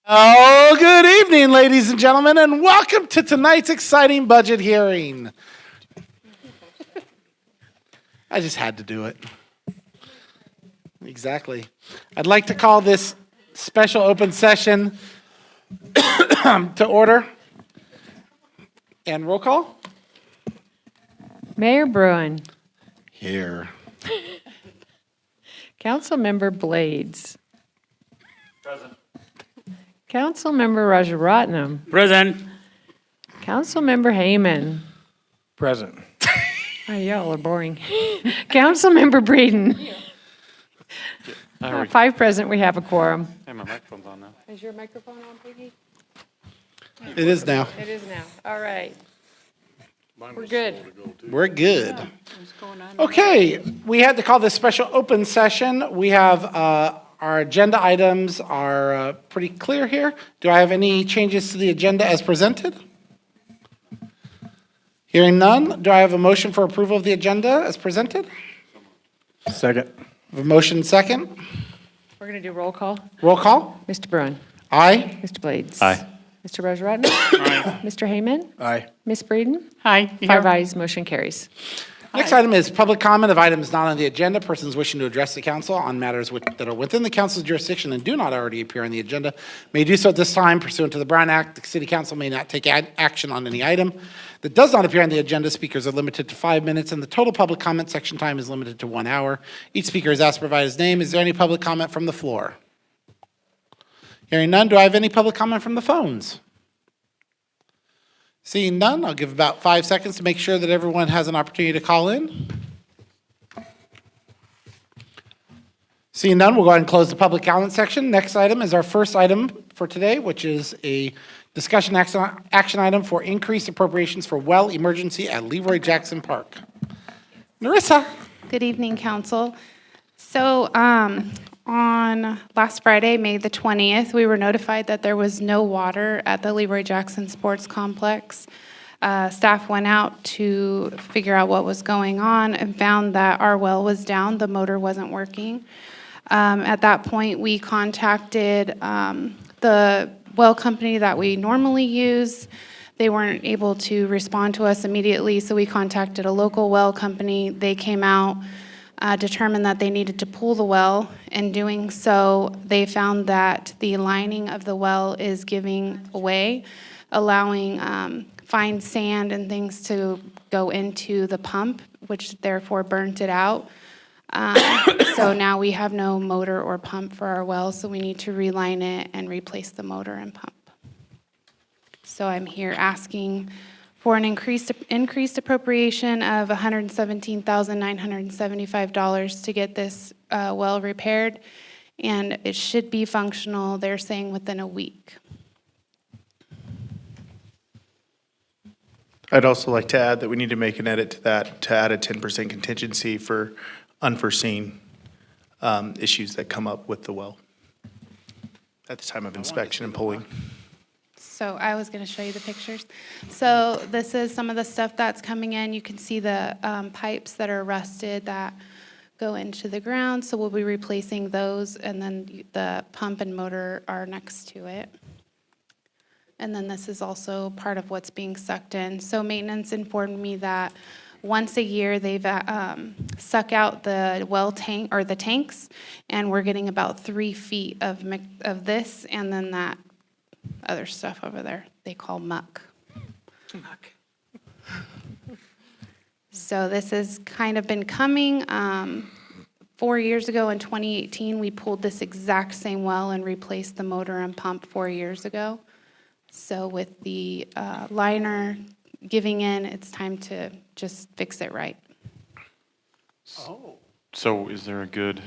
Oh, good evening, ladies and gentlemen, and welcome to tonight's exciting budget hearing. I just had to do it. Exactly. I'd like to call this special open session to order. And roll call? Mayor Bruin. Here. Councilmember Blades. Present. Councilmember Rajaratnam. Present. Councilmember Heyman. Present. Oh, y'all are boring. Councilmember Breeden. Five present, we have a quorum. Hey, my microphone's on now. Is your microphone on, Peggy? It is now. It is now. All right. We're good. We're good. Okay, we had to call this special open session. We have our agenda items are pretty clear here. Do I have any changes to the agenda as presented? Hearing none, do I have a motion for approval of the agenda as presented? Second. A motion second. We're going to do roll call. Roll call. Mr. Bruin. Aye. Mr. Blades. Aye. Mr. Rajaratnam. Aye. Mr. Heyman. Aye. Ms. Breeden. Aye. Five ayes, motion carries. Next item is public comment of items not on the agenda. Persons wishing to address the council on matters that are within the council's jurisdiction and do not already appear on the agenda may do so at this time pursuant to the Brown Act. The city council may not take action on any item that does not appear on the agenda. Speakers are limited to 5 minutes, and the total public comment section time is limited to 1 hour. Each speaker is asked to provide his name. Is there any public comment from the floor? Hearing none, do I have any public comment from the phones? Seeing none, I'll give about 5 seconds to make sure that everyone has an opportunity to call in. Seeing none, we'll go ahead and close the public comment section. Next item is our first item for today, which is a discussion action item for increased appropriations for well emergency at Leroy Jackson Park. Narissa. Good evening, Council. So on last Friday, May the 20th, we were notified that there was no water at the Leroy Jackson Sports Complex. Staff went out to figure out what was going on and found that our well was down, the motor wasn't working. At that point, we contacted the well company that we normally use. They weren't able to respond to us immediately, so we contacted a local well company. They came out, determined that they needed to pull the well. In doing so, they found that the lining of the well is giving away, allowing fine sand and things to go into the pump, which therefore burnt it out. So now we have no motor or pump for our well, so we need to reline it and replace the motor and pump. So I'm here asking for an increased appropriation of $117,975 to get this well repaired, and it should be functional, they're saying, within a week. I'd also like to add that we need to make an edit to that to add a 10% contingency for unforeseen issues that come up with the well at the time of inspection and pulling. So I was going to show you the pictures. So this is some of the stuff that's coming in. You can see the pipes that are rusted that go into the ground. So we'll be replacing those, and then the pump and motor are next to it. And then this is also part of what's being sucked in. So maintenance informed me that once a year they've suck out the well tank or the tanks, and we're getting about 3 feet of this, and then that other stuff over there they call muck. So this has kind of been coming. 4 years ago in 2018, we pulled this exact same well and replaced the motor and pump 4 years ago. So with the liner giving in, it's time to just fix it right. So is there a good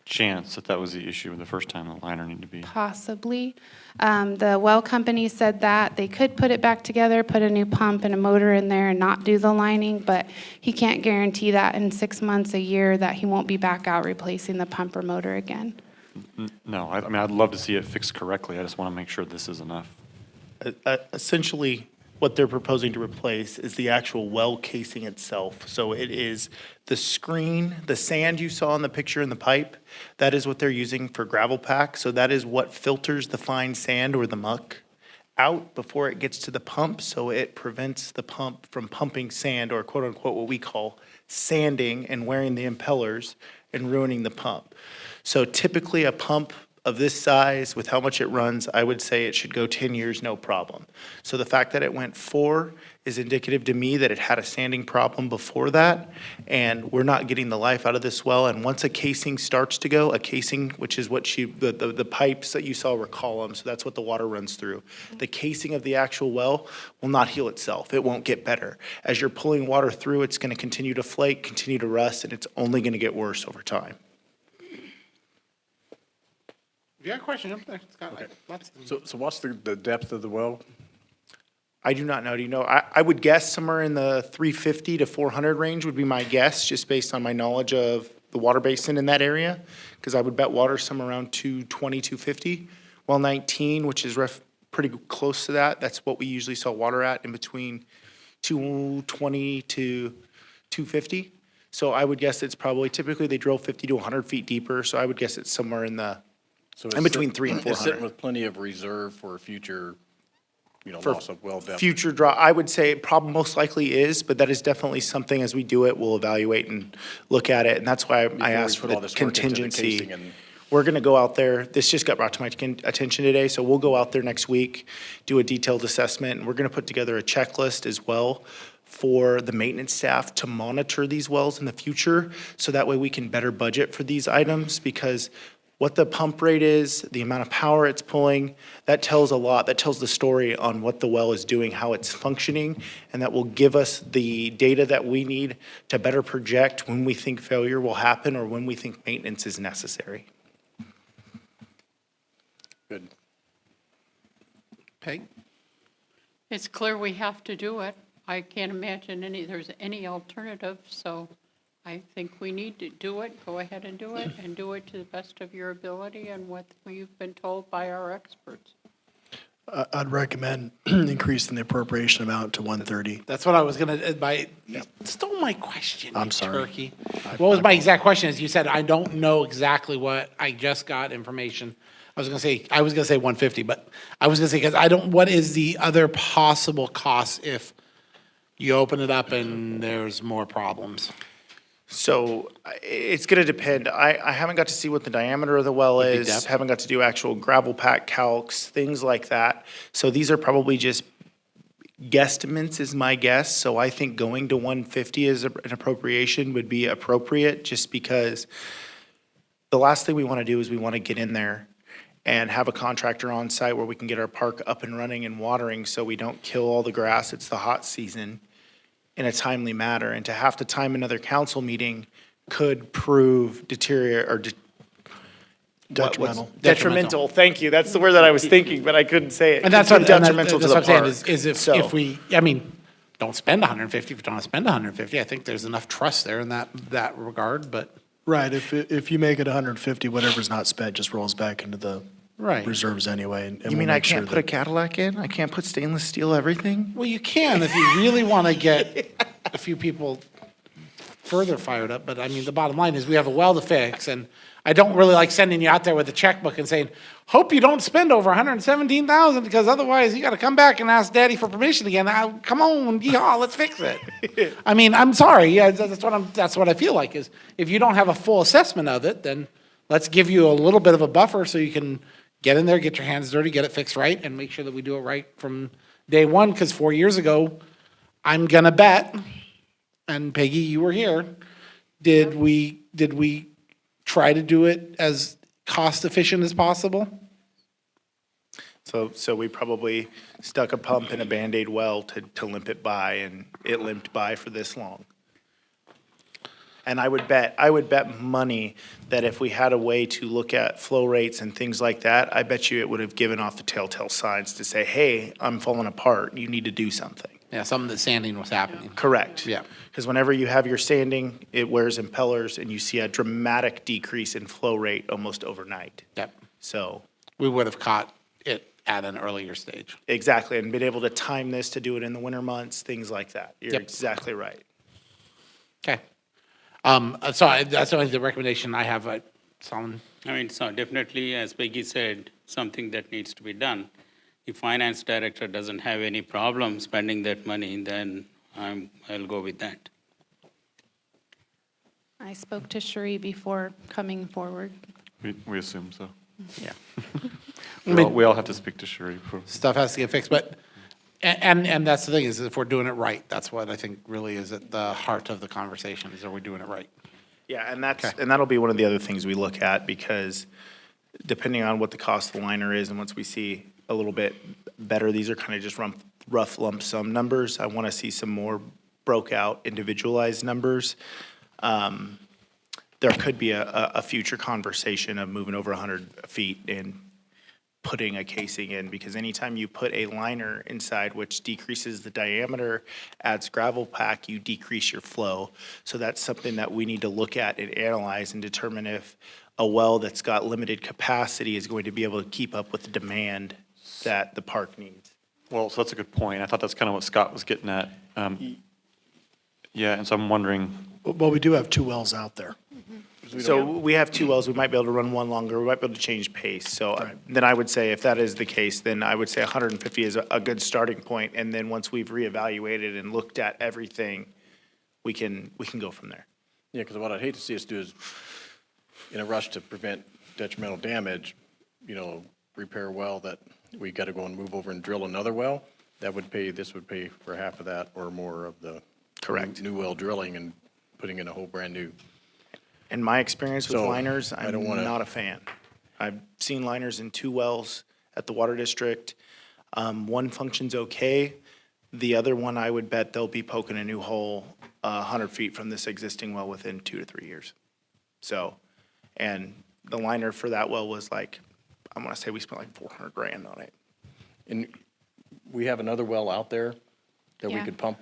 chance that that was the issue the first time the liner needed to be? Possibly. The well company said that they could put it back together, put a new pump and a motor in there and not do the lining, but he can't guarantee that in 6 months, a year, that he won't be back out replacing the pump or motor again. No, I mean, I'd love to see it fixed correctly. I just want to make sure this is enough. Essentially, what they're proposing to replace is the actual well casing itself. So it is the screen, the sand you saw in the picture in the pipe, that is what they're using for gravel pack. So that is what filters the fine sand or the muck out before it gets to the pump. So it prevents the pump from pumping sand, or quote unquote what we call sanding and wearing the impellers and ruining the pump. So typically a pump of this size, with how much it runs, I would say it should go 10 years, no problem. So the fact that it went 4 is indicative to me that it had a sanding problem before that, and we're not getting the life out of this well. And once a casing starts to go, a casing, which is what the pipes that you saw were columns, so that's what the water runs through. The casing of the actual well will not heal itself. It won't get better. As you're pulling water through, it's going to continue to flake, continue to rust, and it's only going to get worse over time. If you got a question, up there, Scott, like, lots. So what's the depth of the well? I do not know. Do you know? I would guess somewhere in the 350 to 400 range would be my guess, just based on my knowledge of the water basin in that area, because I would bet water somewhere around 220, 250. Well, 19, which is pretty close to that. That's what we usually saw water at, in between 220 to 250. So I would guess it's probably, typically they drill 50 to 100 feet deeper, so I would guess it's somewhere in the So in between 3 and It's sitting 400. with plenty of reserve for future, For loss of well depth. Future draw, I would say it probably most likely is, but that is definitely something, as we do it, we'll evaluate and look at it, and that's why Before I we asked for put all the this work into the contingency. casing and- We're gonna go out there, this just got brought to my attention today, so we'll go out there next week, do a detailed assessment, and we're gonna put together a checklist as well for the maintenance staff to monitor these wells in the future, so that way we can better budget for these items, because what the pump rate is, the amount of power it's pulling, that tells a lot. That tells the story on what the well is doing, how it's functioning, and that will give us the data that we need to better project when we think failure will happen or when we think maintenance is necessary. Good. Peg? It's clear we have to do it. I can't imagine there's any alternative, so I think we need to do it, go ahead and do it to the best of your ability and what we've been told by our experts. I'd recommend increasing the appropriation amount to 130. That's what I was gonna, you stole my question, you I'm sorry. turkey. What was my exact question? Is you said, I don't know exactly what, I just got information. I was gonna say 150, but I was gonna say, because I don't, what is the other possible cost if you open it up and there's more problems? So it's going to depend. I haven't got to see what the diameter of the well Would be is, depth. haven't got to do actual gravel pack calcs, things like that. So these are probably just guesstimates is my guess. So I think going to 150 as an appropriation would be appropriate, just because the last thing we want to do is we want to get in there and have a contractor on site where we can get our park up and running and watering so we don't kill all the grass. It's the hot season, in a timely manner. And to have to time another council meeting could prove Detrimental. Detrimental, thank you. That's the word that I was thinking, but I couldn't say it. And that's Could what, be and detrimental to that's the what I'm saying, park. is if So- we, I mean, don't spend 150 if you don't want to spend 150. I think there's enough trust there in that regard, but. Right, if you make it 150, whatever's not spent just rolls back into the Right. reserves anyway. and You we'll mean I make sure can't put a that- Cadillac in? I can't put stainless steel everything? Well, you can if you really want to get a few people further fired up, but I mean, the bottom line is we have a well to fix, and I don't really like sending you out there with a checkbook and saying, hope you don't spend over 117,000, because otherwise you got to come back and ask daddy for permission again. Now, come on, yeehaw, let's fix it. I mean, I'm sorry, yeah, that's what I feel like, is if you don't have a full assessment of it, then let's give you a little bit of a buffer so you can get in there, get your hands dirty, get it fixed right, and make sure that we do it right from day one, because 4 years ago, I'm gonna bet, and Peggy, you were here, did we try to do it as cost efficient as possible? So we probably stuck a pump in a Band-Aid well to limp it by, and it limped by for this long. And I would bet money that if we had a way to look at flow rates and things like that, I bet you it would have given off the telltale signs to say, hey, I'm falling apart, you need to do something. Yeah, something that sanding was happening. Correct. Yeah. Because whenever you have your sanding, it wears impellers, and you see a dramatic decrease in flow rate almost overnight. Yep. So, We would have caught it at an earlier stage. Exactly, and been able to time this to do it in the winter months, things like that. You're Yep. exactly right. Okay. That's only the recommendation I have, Solomon. I mean, so definitely, as Peggy said, something that needs to be done. If finance director doesn't have any problem spending that money, then I'll go with that. I spoke to Cherie before coming forward. We assume so. Yeah. We all have to speak to Sherry before. Stuff has to get fixed, but, and that's the thing, is if we're doing it right, that's what I think really is at the heart of the conversation, is are we doing it right? Yeah, and that's, Okay. and that'll be one of the other things we look at, because depending on what the cost of the liner is, and once we see a little bit better, these are kind of just rough lump sum numbers. I want to see some more broke out individualized numbers. There could be a future conversation of moving over 100 feet and putting a casing in, because anytime you put a liner inside, which decreases the diameter, adds gravel pack, you decrease your flow. So that's something that we need to look at and analyze and determine if a well that's got limited capacity is going to be able to keep up with the demand that the park needs. Well, so that's a good point. I thought that's kind of what Scott was getting at. Yeah, and so I'm wondering, Well, we do have 2 wells out there. So we have 2 wells, we might be able to run one longer, we might be able to change pace. So then I would say, if that is the case, then I would say 150 is a good starting point. And then once we've reevaluated and looked at everything, we can go from there. Yeah, because what I'd hate to see us do is, in a rush to prevent detrimental damage, repair a well that we got to go and move over and drill another well. This would pay for half of that or more of the. Correct. New well drilling and putting in a whole brand new. In my experience with So, liners, I I'm don't wanna- not a fan. I've seen liners in 2 wells at the water district. One functions okay. The other one, I would bet they'll be poking a new hole 100 feet from this existing well within 2 to 3 years. So, and the liner for that well was like, I want to say we spent like 400 grand on it. And we have another well out there that we Yeah. could pump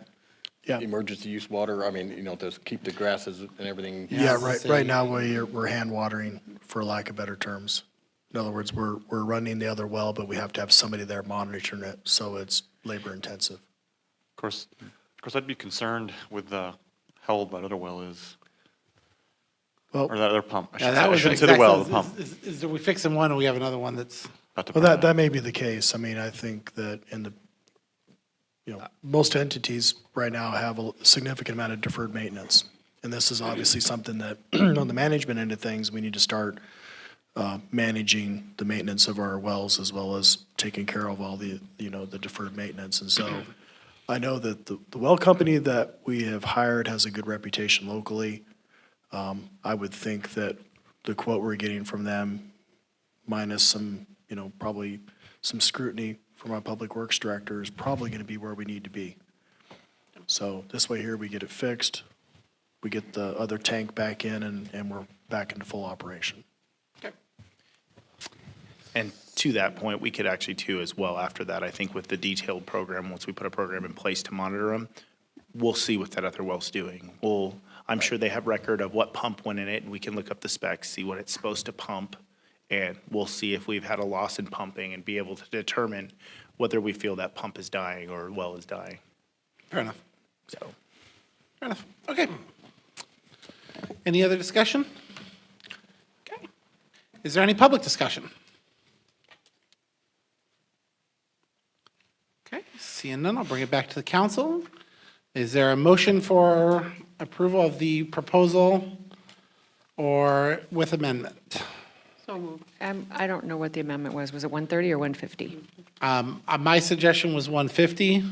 Yeah. emergency use water, to keep the grasses and everything. Yeah, it's the right, same. right now, we're hand watering, for lack of better terms. In other words, we're running the other well, but we have to have somebody there monitoring it, so it's labor intensive. of course, I'd be concerned with how old that other well is, Well, or that other pump. I Yeah, should that say. I was shouldn't say the well, the pump. Is we fixing one and we have another one that's, About to well, burn that out. may be the case. I mean, I think that most entities right now have a significant amount of deferred maintenance. And this is obviously something that, on the management end of things, we need to start managing the maintenance of our wells, as well as taking care of all the deferred maintenance. And so I know that the well company that we have hired has a good reputation locally. I would think that the quote we're getting from them, minus some, probably some scrutiny from our public works director, is probably going to be where we need to be. So this way here, we get it fixed, we get the other tank back in, and we're back into full operation. And to that point, we could actually too, as well, after that, I think with the detailed program, once we put a program in place to monitor them, we'll see what that other well's doing. I'm sure they have record of what pump went in it, and we can look up the specs, see what it's supposed to pump, and we'll see if we've had a loss in pumping and be able to determine whether we feel that pump is dying or well is dying. fair enough. So, Fair enough. Okay. Any other discussion? Okay. Is there any public discussion? Okay, seeing none, I'll bring it back to the council. Is there a motion for approval of the proposal or with amendment? So moved. I don't know what the amendment was. Was it 130 or 150? My suggestion was 150.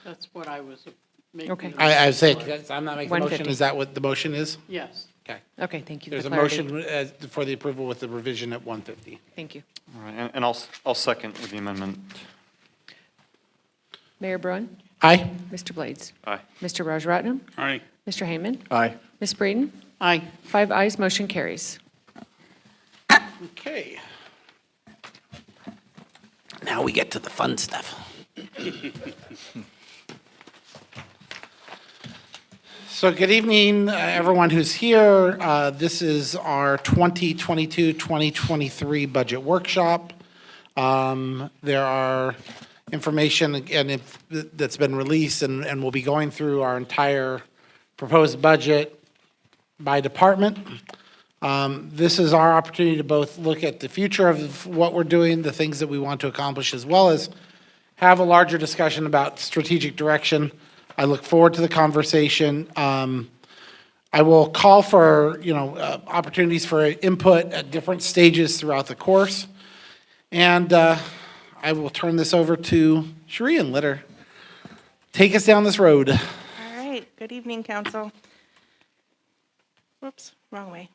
That's what I was making. Okay. I would say, I'm not making the motion. 150. Is that what the motion is? Yes. Okay. Okay, thank you. for There's a clarity. motion for the approval with the revision at 150. Thank you. All right, and I'll second with the amendment. Mayor Bruin, Aye. Mr. Blades, Aye. Mr. Rajaratnam, All right. Mr. Heyman, Aye. Ms. Breeden, Aye. 5 ayes, motion carries. Okay. Now we get to the fun stuff. So good evening, everyone who's here. This is our 2022-2023 budget workshop. There are information, again, that's been released, and we'll be going through our entire proposed budget by department. This is our opportunity to both look at the future of what we're doing, the things that we want to accomplish, as well as have a larger discussion about strategic direction. I look forward to the conversation. I will call for, opportunities for input at different stages throughout the course. And I will turn this over to Cherie and let her take us down this road. All right, good evening, council. Whoops, wrong way.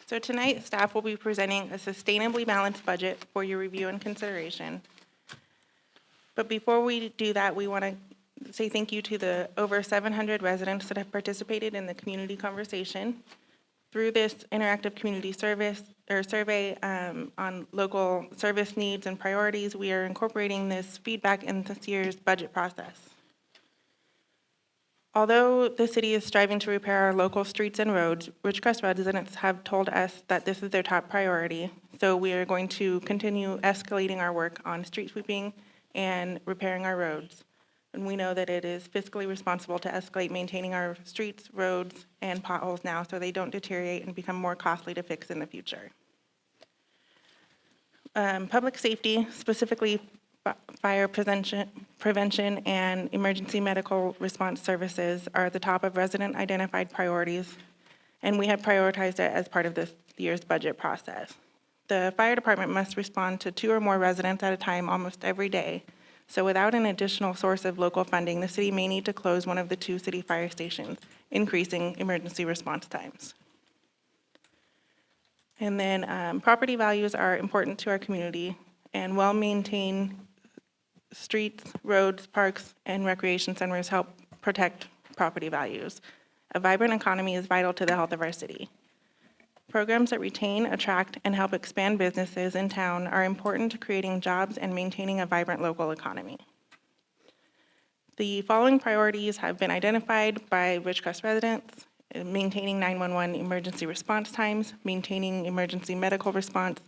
So tonight, staff will be presenting a sustainably balanced budget for your review and consideration. But before we do that, we want to say thank you to the over 700 residents that have participated in the community conversation. Through this interactive community survey on local service needs and priorities, we are incorporating this feedback in this year's budget process. Although the city is striving to repair our local streets and roads, Ridgecrest residents have told us that this is their top priority. So we are going to continue escalating our work on street sweeping and repairing our roads. And we know that it is fiscally responsible to escalate maintaining our streets, roads, and potholes now so they don't deteriorate and become more costly to fix in the future. Public safety, specifically fire prevention and emergency medical response services, are at the top of resident identified priorities, and we have prioritized it as part of this year's budget process. The fire department must respond to 2 or more residents at a time almost every day. So without an additional source of local funding, the city may need to close one of the 2 city fire stations, increasing emergency response times. And then property values are important to our community, and well-maintained streets, roads, parks, and recreation centers help protect property values. A vibrant economy is vital to the health of our city. Programs that retain, attract, and help expand businesses in town are important to creating jobs and maintaining a vibrant local economy. The following priorities have been identified by Ridgecrest residents: maintaining 911 emergency response times, maintaining emergency medical response,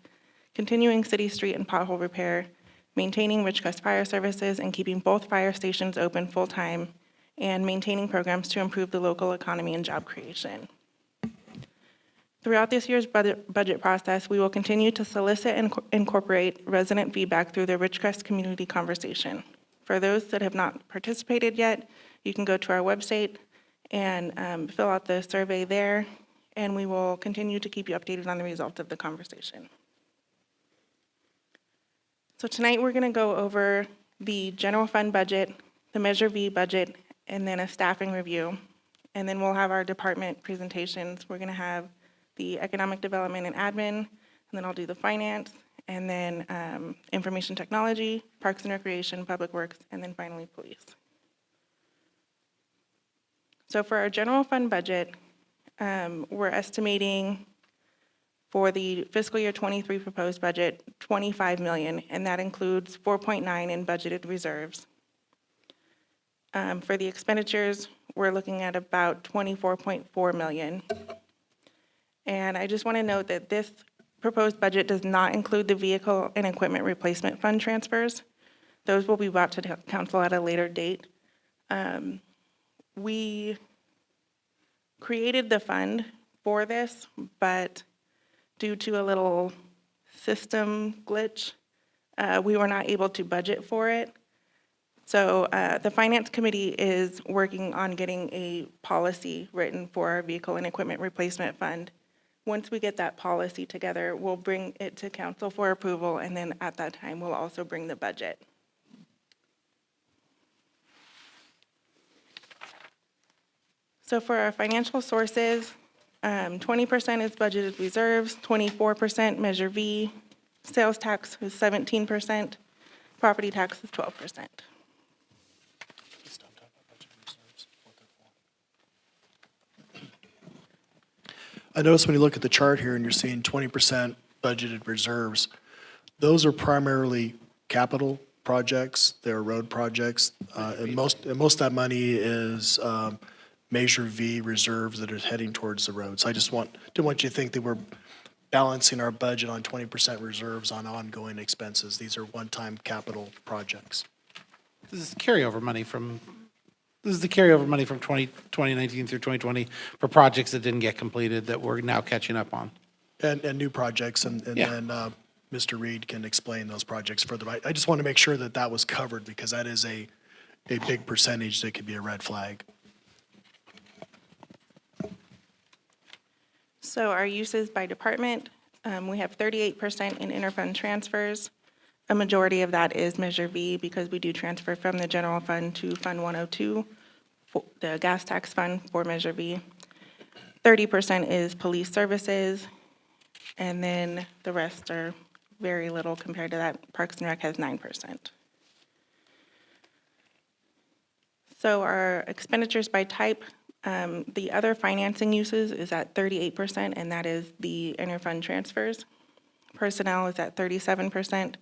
continuing city street and pothole repair, maintaining Ridgecrest fire services and keeping both fire stations open full-time, and maintaining programs to improve the local economy and job creation. Throughout this year's budget process, we will continue to solicit and incorporate resident feedback through the Ridgecrest community conversation. For those that have not participated yet, you can go to our website and fill out the survey there, and we will continue to keep you updated on the results of the conversation. So tonight we're going to go over the general fund budget, the Measure V budget, and then a staffing review. And then we'll have our department presentations. We're going to have the economic development and admin, and then I'll do the finance, and then information technology, parks and recreation, public works, and then finally police. So for our general fund budget, we're estimating for the fiscal year 23 proposed budget, $25 million, and that includes 4.9 in budgeted reserves. For the expenditures, we're looking at about 24.4 million. And I just want to note that this proposed budget does not include the vehicle and equipment replacement fund transfers. Those will be brought to the council at a later date. We created the fund for this, but due to a little system glitch, we were not able to budget for it. So the Finance Committee is working on getting a policy written for our vehicle and equipment replacement fund. Once we get that policy together, we'll bring it to council for approval, and then at that time, we'll also bring the budget. So for our financial sources, 20% is budgeted reserves, 24% Measure V, sales tax is 17%, property tax is 12%. I noticed when you look at the chart here and you're seeing 20% budgeted reserves, those are primarily capital projects, they're road projects, and most of that money is Measure V reserves that are heading towards the roads. I didn't want you to think they were balancing our budget on 20% reserves on ongoing expenses. These are one-time capital projects. This is carryover money from, this is the carryover money from 2019 through 2020 for projects that didn't get completed that we're now catching up on. And new projects, and Yeah. then Mr. Reed can explain those projects further. I just want to make sure that that was covered, because that is a big percentage that could be a red flag. So our uses by department, we have 38% in interfund transfers. A majority of that is Measure V, because we do transfer from the general fund to Fund 102, the gas tax fund for Measure V. 30% is police services, and then the rest are very little compared to that. Parks and Rec has 9%. So our expenditures by type, the other financing uses is at 38%, and that is the interfund transfers. Personnel is at 37%.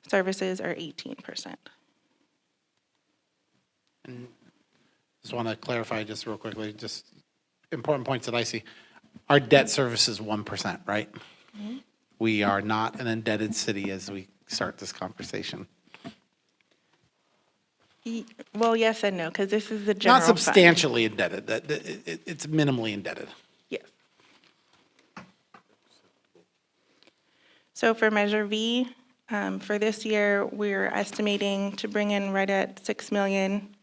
Services are 18%. Just want to clarify just real quickly, just important points that I see. Our debt service is 1%, right? We are not an indebted city as we start this conversation. Well, yes and no, because this is the general Not fund. substantially indebted, it's minimally indebted. Yes. So for Measure V, for this year, we're estimating to bring in right at 6 million,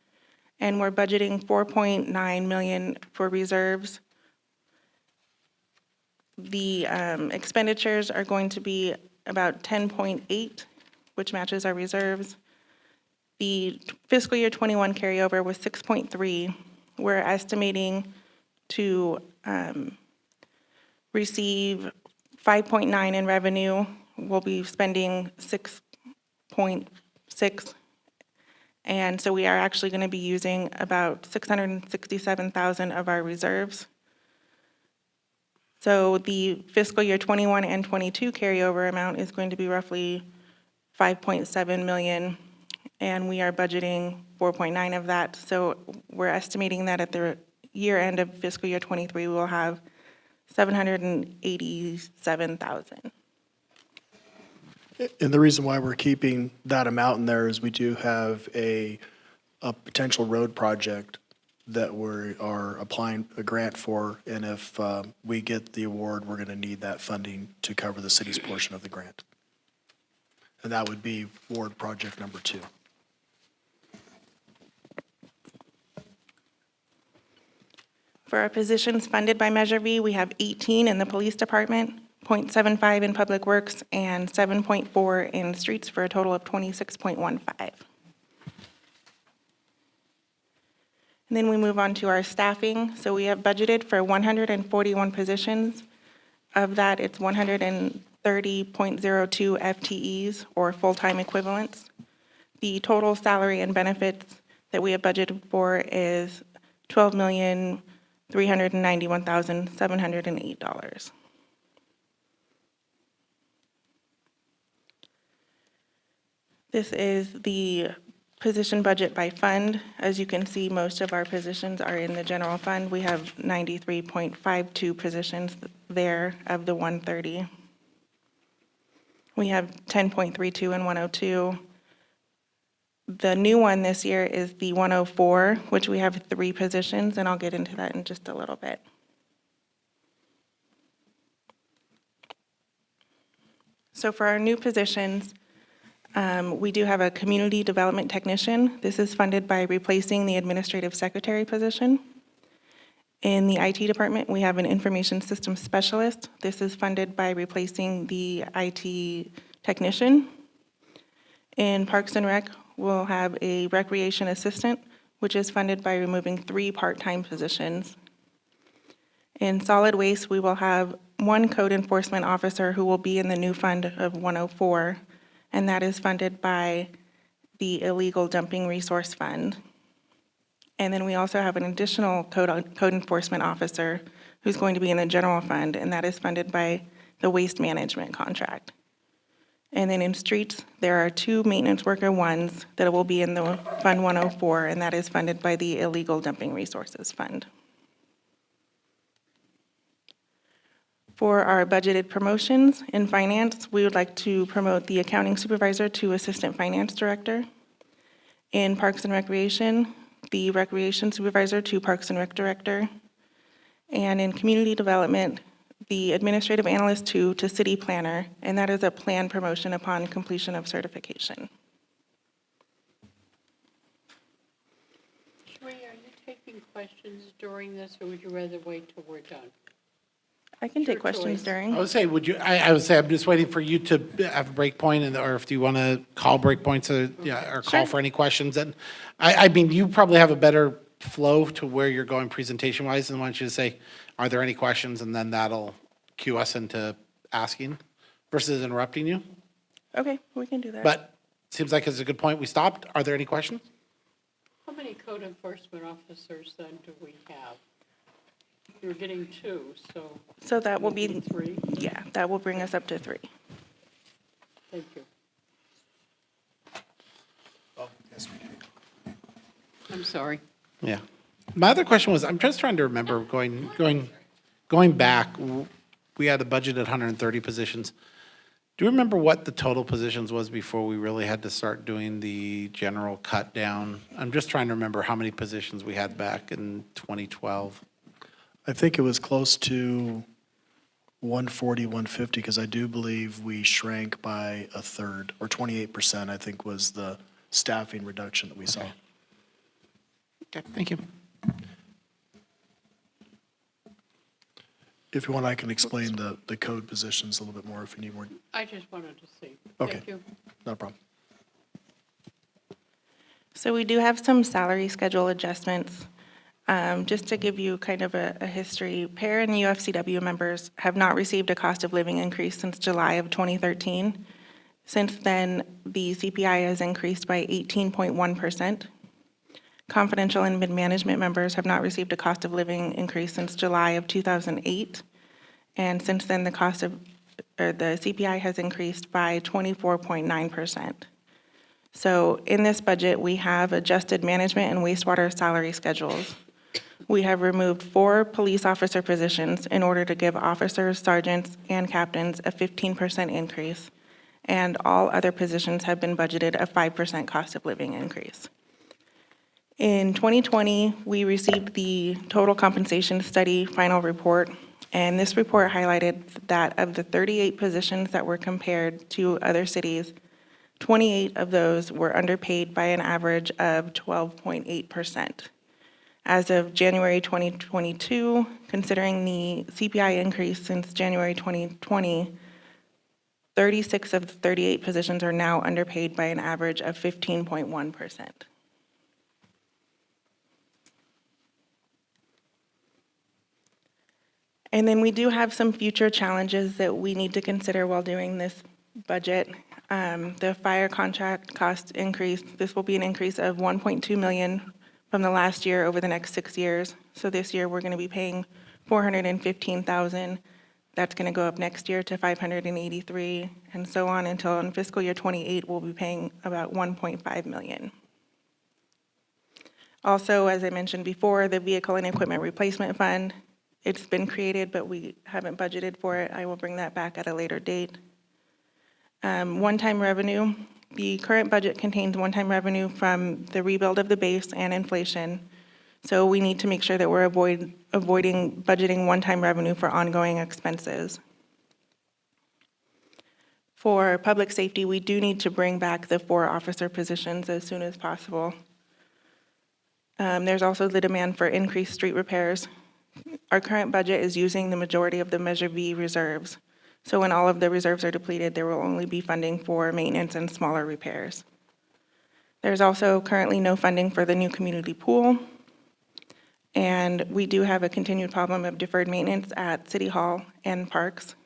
and we're budgeting 4.9 million for reserves. The expenditures are going to be about 10.8, which matches our reserves. The fiscal year 21 carryover was 6.3. We're estimating to receive 5.9 in revenue. We'll be spending 6.6. And so we are actually going to be using about 667,000 of our reserves. So the fiscal year 21 and 22 carryover amount is going to be roughly 5.7 million, and we are budgeting 4.9 of that. So we're estimating that at the year end of fiscal year 23, we will have 787,000. And the reason why we're keeping that amount in there is we do have a potential road project that we are applying a grant for, and if we get the award, we're going to need that funding to cover the city's portion of the grant. And that would be Ward Project Number 2. For our positions funded by Measure V, we have 18 in the police department, 0.75 in public works, and 7.4 in streets, for a total of 26.15. And then we move on to our staffing. So we have budgeted for 141 positions. Of that, it's 130.02 FTEs, or full-time equivalents. The total salary and benefits that we have budgeted for is $12,391,708. This is the position budget by fund. As you can see, most of our positions are in the general fund. We have 93.52 positions there of the 130. We have 10.32 and 102. The new one this year is the 104, which we have 3 positions, and I'll get into that in just a little bit. So for our new positions, we do have a community development technician. This is funded by replacing the administrative secretary position. In the IT department, we have an information systems specialist. This is funded by replacing the IT technician. In Parks and Rec, we'll have a recreation assistant, which is funded by removing 3 part-time positions. In solid waste, we will have 1 code enforcement officer who will be in the new fund of 104, and that is funded by the Illegal Dumping Resource Fund. And then we also have an additional code enforcement officer who's going to be in the general fund, and that is funded by the waste management contract. And then in streets, there are 2 maintenance worker 1s that will be in the Fund 104, and that is funded by the Illegal Dumping Resources Fund. For our budgeted promotions in finance, we would like to promote the accounting supervisor to assistant finance director. In Parks and Recreation, the recreation supervisor to Parks and Rec director. And in community development, the administrative analyst two to city planner, and that is a planned promotion upon completion of certification. Sheree, are you taking questions during this, or would you rather wait till we're done? I can Your take questions choice. during. I would say, I would say, I'm just waiting for you to have a break point, or if you want to call break points, or call Sure. for any questions. And I mean, you probably have a better flow to where you're going presentation-wise, and why don't you say, are there any questions? And then that'll cue us into asking versus interrupting you. Okay, we can do that. But seems like it's a good point. We stopped. Are there any questions? How many code enforcement officers then do we have? You're getting 2, so. So that will be, 3. yeah, that will bring us up to 3. Thank you. I'm sorry. Yeah. My other question was, I'm just trying to remember going back, we had a budget at 130 positions. Do you remember what the total positions was before we really had to start doing the general cut down? I'm just trying to remember how many positions we had back in 2012. I think it was close to 140, 150, because I do believe we shrank by a third, or 28%, I think was the staffing reduction that we saw. Okay, thank you. If you want, I can explain the code positions a little bit more if you need more. I just wanted to see. Okay. Thank you. No problem. So we do have some salary schedule adjustments. Just to give you kind of a history, PAIR and UFCW members have not received a cost of living increase since July of 2013. Since then, the CPI has increased by 18.1%. Confidential and mid-management members have not received a cost of living increase since July of 2008. And since then, the CPI has increased by 24.9%. So in this budget, we have adjusted management and wastewater salary schedules. We have removed 4 police officer positions in order to give officers, sergeants, and captains a 15% increase, and all other positions have been budgeted a 5% cost of living increase. In 2020, we received the total compensation study final report, and this report highlighted that of the 38 positions that were compared to other cities, 28 of those were underpaid by an average of 12.8%. As of January 2022, considering the CPI increase since January 2020, 36 of the 38 positions are now underpaid by an average of 15.1%. And then we do have some future challenges that we need to consider while doing this budget. The fire contract cost increase, this will be an increase of $1.2 million from the last year over the next 6 years. So this year, we're going to be paying $415,000. That's going to go up next year to $583,000, and so on until in fiscal year '28, we'll be paying about $1.5 million. Also, as I mentioned before, the Vehicle and Equipment Replacement Fund, it's been created, but we haven't budgeted for it. I will bring that back at a later date. One-time revenue. The current budget contains one-time revenue from the rebuild of the base and inflation. So we need to make sure that we're avoiding budgeting one-time revenue for ongoing expenses. For public safety, we do need to bring back the 4 officer positions as soon as possible. There's also the demand for increased street repairs. Our current budget is using the majority of the Measure V reserves. So when all of the reserves are depleted, there will only be funding for maintenance and smaller repairs. There's also currently no funding for the new community pool. And we do have a continued problem of deferred maintenance at City Hall and parks.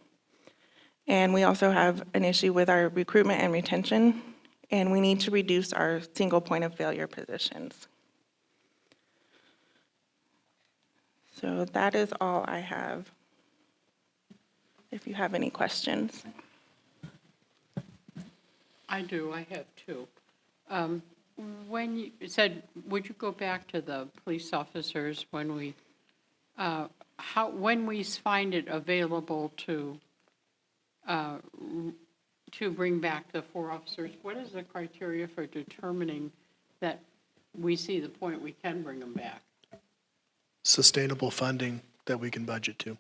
And we also have an issue with our recruitment and retention, and we need to reduce our single point of failure positions. So that is all I have. If you have any questions. I do, I have 2. When you said, would you go back to the police officers when we, when we find it available to bring back the 4 officers, what is the criteria for determining that we see the point we can bring them back? Sustainable funding that we can budget to.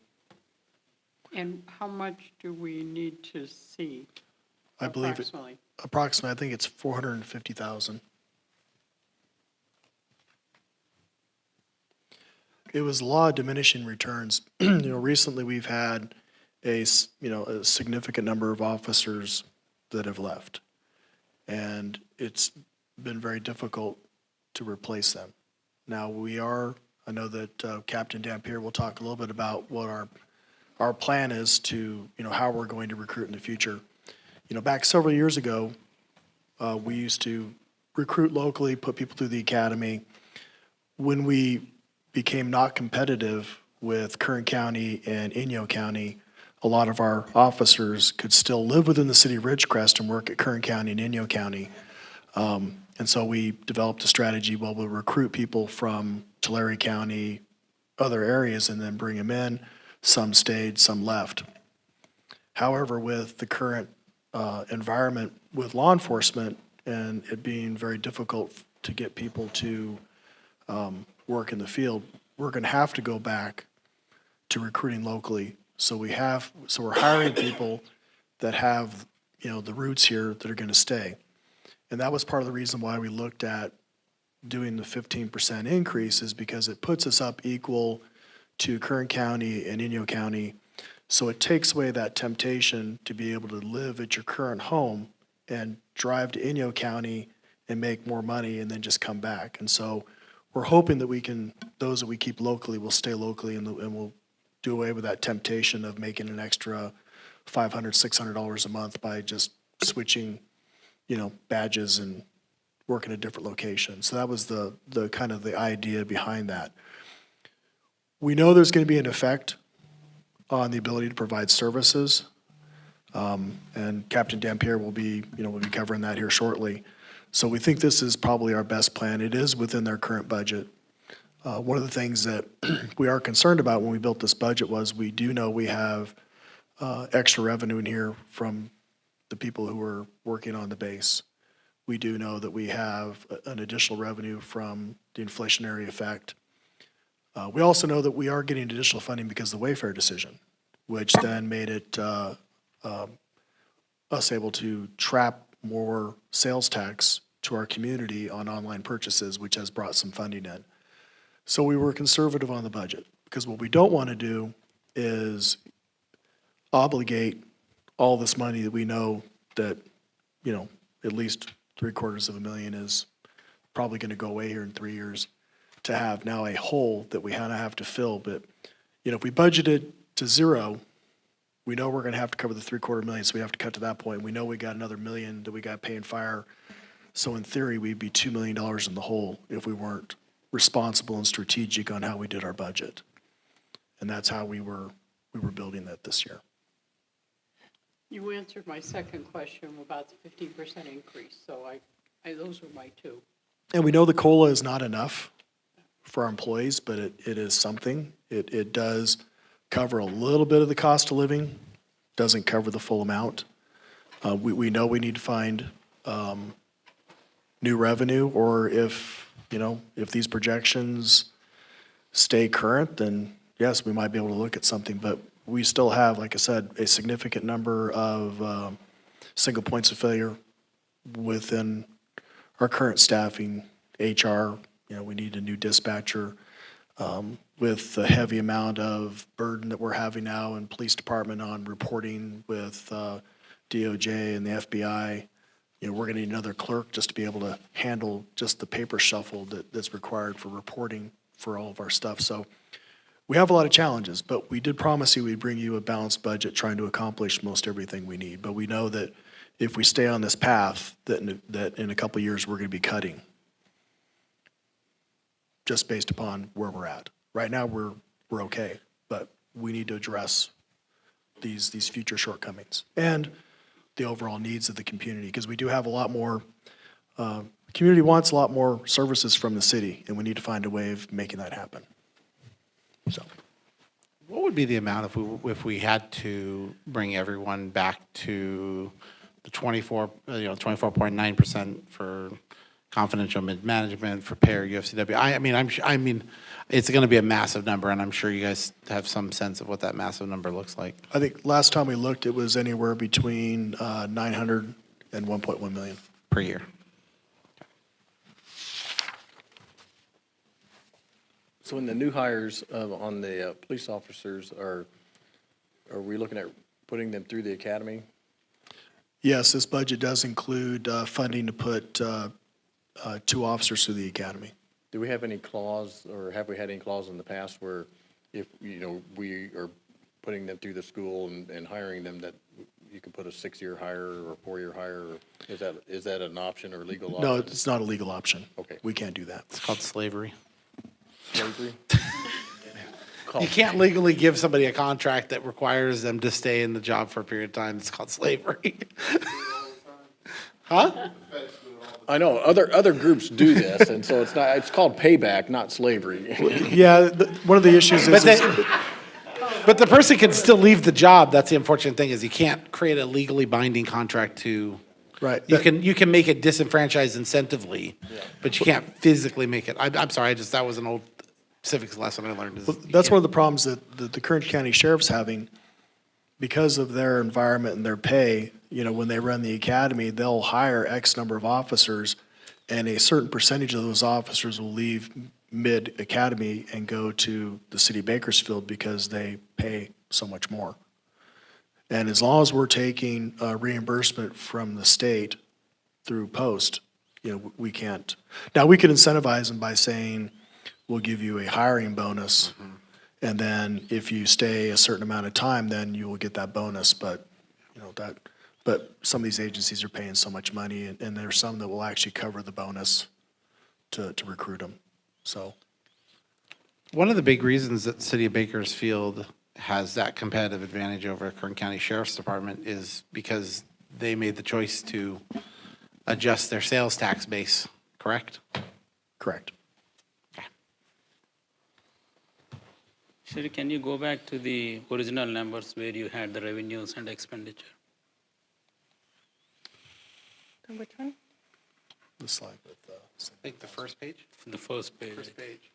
And how much do we need to see? I believe it, Approximately. approximately, I think it's 450,000. It was law of diminishing returns. Recently we've had a significant number of officers that have left. And it's been very difficult to replace them. Now I know that Captain Dampier will talk a little bit about what our plan is to, how we're going to recruit in the future. Back several years ago, we used to recruit locally, put people through the academy. When we became not competitive with Kern County and Inyo County, a lot of our officers could still live within the city of Ridgecrest and work at Kern County and Inyo County. And so we developed a strategy where we'll recruit people from Tulare County, other areas, and then bring them in. Some stayed, some left. However, with the current environment with law enforcement and it being very difficult to get people to work in the field, we're going to have to go back to recruiting locally. So we're hiring people that have, the roots here that are going to stay. And that was part of the reason why we looked at doing the 15% increase, is because it puts us up equal to Kern County and Inyo County. So it takes away that temptation to be able to live at your current home and drive to Inyo County and make more money and then just come back. And so we're hoping that those that we keep locally will stay locally and we'll do away with that temptation of making an extra $500, $600 a month by just switching, badges and working a different location. So that was the kind of the idea behind that. We know there's going to be an effect on the ability to provide services. And Captain Dampier will be covering that here shortly. So we think this is probably our best plan. It is within their current budget. One of the things that we are concerned about when we built this budget was we do know we have extra revenue in here from the people who are working on the base. We do know that we have an additional revenue from the inflationary effect. We also know that we are getting additional funding because of the Wayfair decision, which then made it us able to trap more sales tax to our community on online purchases, which has brought some funding in. So we were conservative on the budget, because what we don't want to do is obligate all this money that we know that, at least $750,000 is probably going to go away here in 3 years, to have now a hole that we have to fill. But, if we budgeted to zero, we know we're going to have to cover the $750,000, so we have to cut to that point. We know we got another $1 million that we got to pay in fire. So in theory, we'd be $2 million in the hole if we weren't responsible and strategic on how we did our budget. And that's how we were building that this year. You answered my second question about the 15% increase, so those were my two. And we know the COLA is not enough for our employees, but it is something. It does cover a little bit of the cost of living, doesn't cover the full amount. We know we need to find new revenue, or if these projections stay current, then yes, we might be able to look at something. But we still have, like I said, a significant number of single points of failure within our current staffing. HR, we need a new dispatcher. With the heavy amount of burden that we're having now in police department on reporting with DOJ and the FBI, we're going to need another clerk just to be able to handle just the paper shuffle that's required for reporting for all of our stuff. So we have a lot of challenges, but we did promise you we'd bring you a balanced budget trying to accomplish most everything we need. But we know that if we stay on this path, that in a couple of years we're going to be cutting, just based upon where we're at. Right now we're okay, but we need to address these future shortcomings and the overall needs of the community, because we do have a lot more, the community wants a lot more services from the city, and we need to find a way of making that happen. So, What would be the amount if we had to bring everyone back to the 24.9% for confidential mid-management, for payer UFCW? I mean, it's going to be a massive number, and I'm sure you guys have some sense of what that massive number looks like. I think last time we looked, it was anywhere between 900 and 1.1 million. Per year. So in the new hires on the police officers, are we looking at putting them through the academy? Yes, this budget does include funding to put 2 officers through the academy. Do we have any clause, or have we had any clause in the past where if, we are putting them through the school and hiring them, that you can put a 6-year hire or a 4-year hire? Or is that an option or legal option? No, it's not a legal option. Okay. We can't do that. It's called slavery. Slavery? You can't legally give somebody a contract that requires them to stay in the job for a period of time. It's called slavery. Huh? I know, other groups do this, and so it's called payback, not slavery. Yeah, one of the issues is, But the person can still leave the job. That's the unfortunate thing, is you can't create a legally binding contract to. right. You can make it disenfranchised incentively, but you can't physically make it. I'm sorry, that was an old civics lesson I learned. That's one of the problems that the Kern County Sheriff's having, because of their environment and their pay. When they run the academy, they'll hire X number of officers, and a certain percentage of those officers will leave mid-academy and go to the city of Bakersfield because they pay so much more. And as long as we're taking reimbursement from the state through post, we can't. Now, we can incentivize them by saying, we'll give you a hiring bonus, and then if you stay a certain amount of time, then you will get that bonus. But, but some of these agencies are paying so much money, and there's some that will actually cover the bonus to recruit them. So, one of the big reasons that the city of Bakersfield has that competitive advantage over Kern County Sheriff's Department is because they made the choice to adjust their sales tax base, correct? correct. Sherry, can you go back to the original numbers where you had the revenues and expenditure? Which one? The slide with I think the first page? The first page. First page.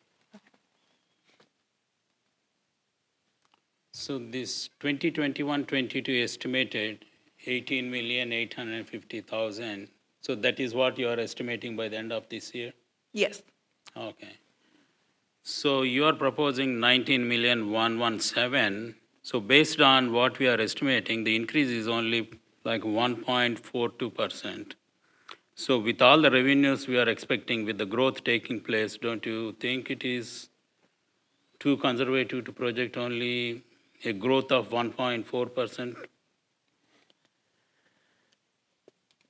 So this 2021-22 estimated 18,850,000. So that is what you are estimating by the end of this year? Yes. Okay. So you are proposing 19,117,000. So based on what we are estimating, the increase is only like 1.42%. So with all the revenues we are expecting, with the growth taking place, don't you think it is too conservative to project only a growth of 1.4%?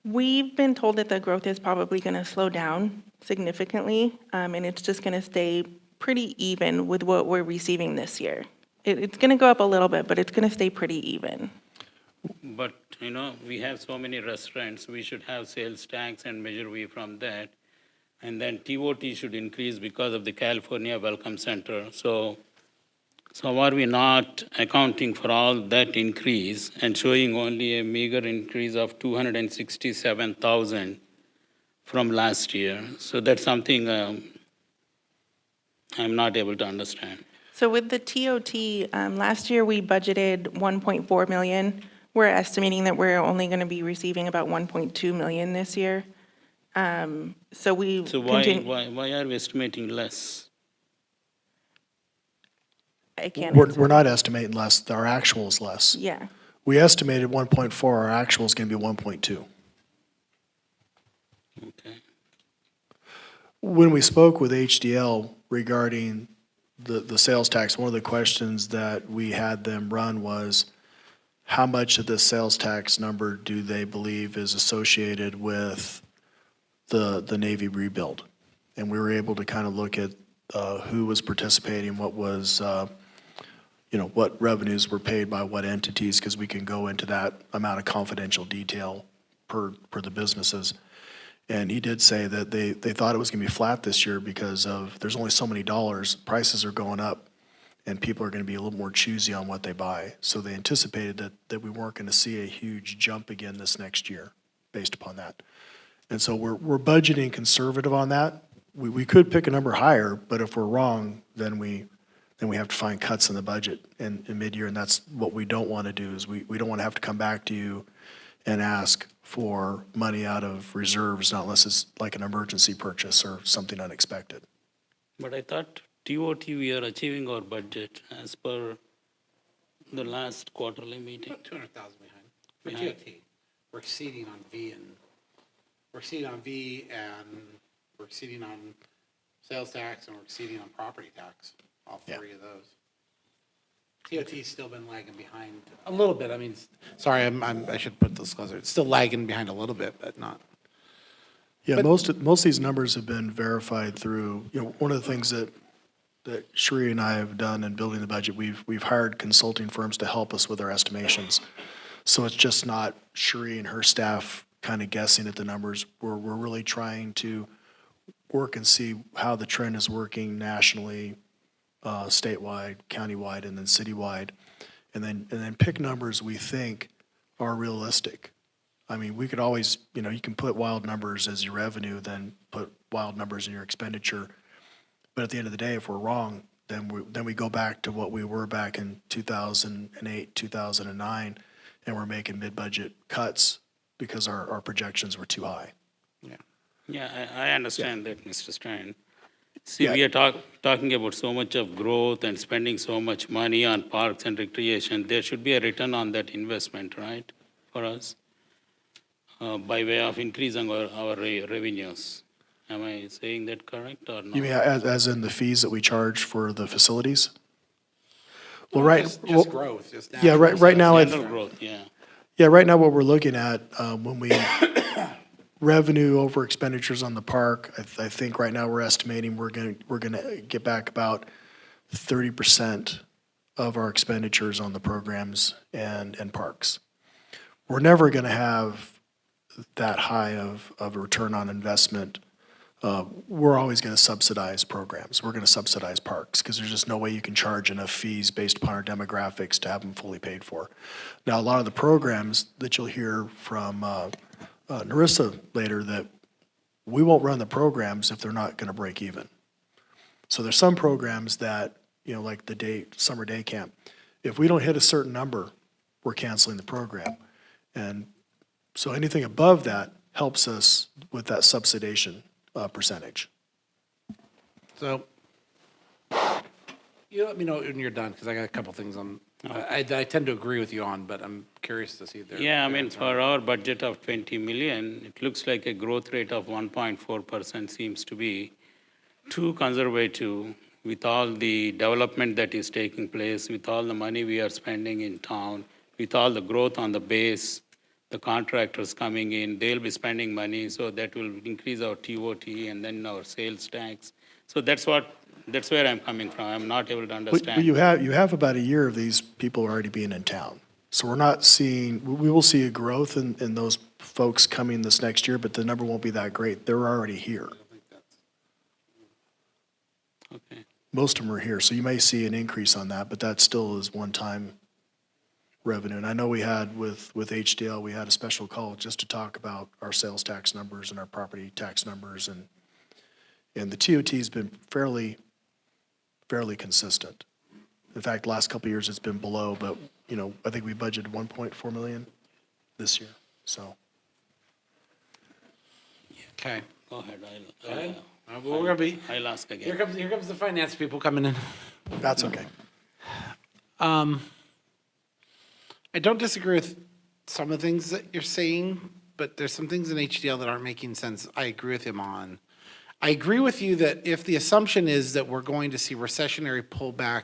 We've been told that the growth is probably going to slow down significantly, and it's just going to stay pretty even with what we're receiving this year. It's going to go up a little bit, but it's going to stay pretty even. But, we have so many restaurants, we should have sales tax and measure V from that. And then TOT should increase because of the California Welcome Center. So are we not accounting for all that increase and showing only a meager increase of 267,000 from last year? So that's something I'm not able to understand. So with the TOT, last year we budgeted 1.4 million. We're estimating that we're only going to be receiving about 1.2 million this year. So we So why are we estimating less? I can't We're answer. not estimating less, our actual is less. Yeah. We estimated 1.4, our actual is going to be 1.2. Okay. When we spoke with HDL regarding the sales tax, one of the questions that we had them run was, how much of the sales tax number do they believe is associated with the Navy rebuild? And we were able to kind of look at who was participating, what was, what revenues were paid by what entities, because we can go into that amount of confidential detail per the businesses. And he did say that they thought it was going to be flat this year because of, there's only so many dollars, prices are going up. and people are going to be a little more choosy on what they buy. So they anticipated that we weren't going to see a huge jump again this next year based upon that. And so we're budgeting conservative on that. We could pick a number higher, but if we're wrong, then we have to find cuts in the budget in mid-year, and that's what we don't want to do, is we don't want to have to come back to you and ask for money out of reserves, not unless it's like an emergency purchase or something unexpected. But I thought TOT, we are achieving our budget as per the last quarterly meeting. Put 200,000 behind. For Behind. TOT, we're exceeding on V and we're exceeding on sales tax and we're exceeding on property tax, all three of those. TOT's still been lagging behind a little bit. I mean, sorry, I should put this closer. It's still lagging behind a little bit, but not. Yeah, But- most of these numbers have been verified through, one of the things that Sheree and I have done in building the budget, we've hired consulting firms to help us with our estimations. So it's just not Sheree and her staff kind of guessing at the numbers. We're really trying to work and see how the trend is working nationally, statewide, countywide, and then citywide, and then pick numbers we think are realistic. I mean, we could always, you can put wild numbers as your revenue, then put wild numbers in your expenditure. But at the end of the day, if we're wrong, then we go back to what we were back in 2008, 2009, and we're making mid-budget cuts because our projections were too high. Yeah, I understand that, Mr. Stein. See, Yeah. we are talking about so much of growth and spending so much money on parks and recreation. There should be a return on that investment, right, for us, by way of increasing our revenues. Am I saying that correct or not? You mean as in the fees that we charge for the facilities? Well, Just growth, just Yeah, natural right now, General growth, yeah. Yeah, right now what we're looking at, when we, revenue over expenditures on the park, I think right now we're estimating we're gonna get back about 30% of our expenditures on the programs and parks. We're never gonna have that high of a return on investment. We're always gonna subsidize programs. We're gonna subsidize parks, because there's just no way you can charge enough fees based upon our demographics to have them fully paid for. Now, a lot of the programs that you'll hear from Narissa later, that we won't run the programs if they're not gonna break even. So there's some programs that, like the summer day camp, if we don't hit a certain number, we're canceling the program. And so anything above that helps us with that subsidization percentage. So, you let me know when you're done, because I got a couple things I tend to agree with you on, but I'm curious to see their. Yeah, I mean, for our budget of 20 million, it looks like a growth rate of 1.4% seems to be too conservative with all the development that is taking place, with all the money we are spending in town, with all the growth on the base, the contractors coming in, they'll be spending money, so that will increase our TOT and then our sales tax. So that's where I'm coming from. I'm not able to But understand. you have about a year of these people already being in town. So we're not seeing, we will see a growth in those folks coming this next year, but the number won't be that great. They're already here. Okay. Most of them are here, so you may see an increase on that, but that still is one-time revenue. And I know we had with HDL, we had a special call just to talk about our sales tax numbers and our property tax numbers, and the TOT's been fairly consistent. In fact, last couple of years it's been below, but, I think we budgeted 1.4 million this year, so. Okay. Go ahead. Go ahead. We're gonna be, I'll ask again. here comes the finance people coming in. That's okay. I don't disagree with some of the things that you're saying, but there's some things in HDL that aren't making sense. I agree with him on. I agree with you that if the assumption is that we're going to see recessionary pullback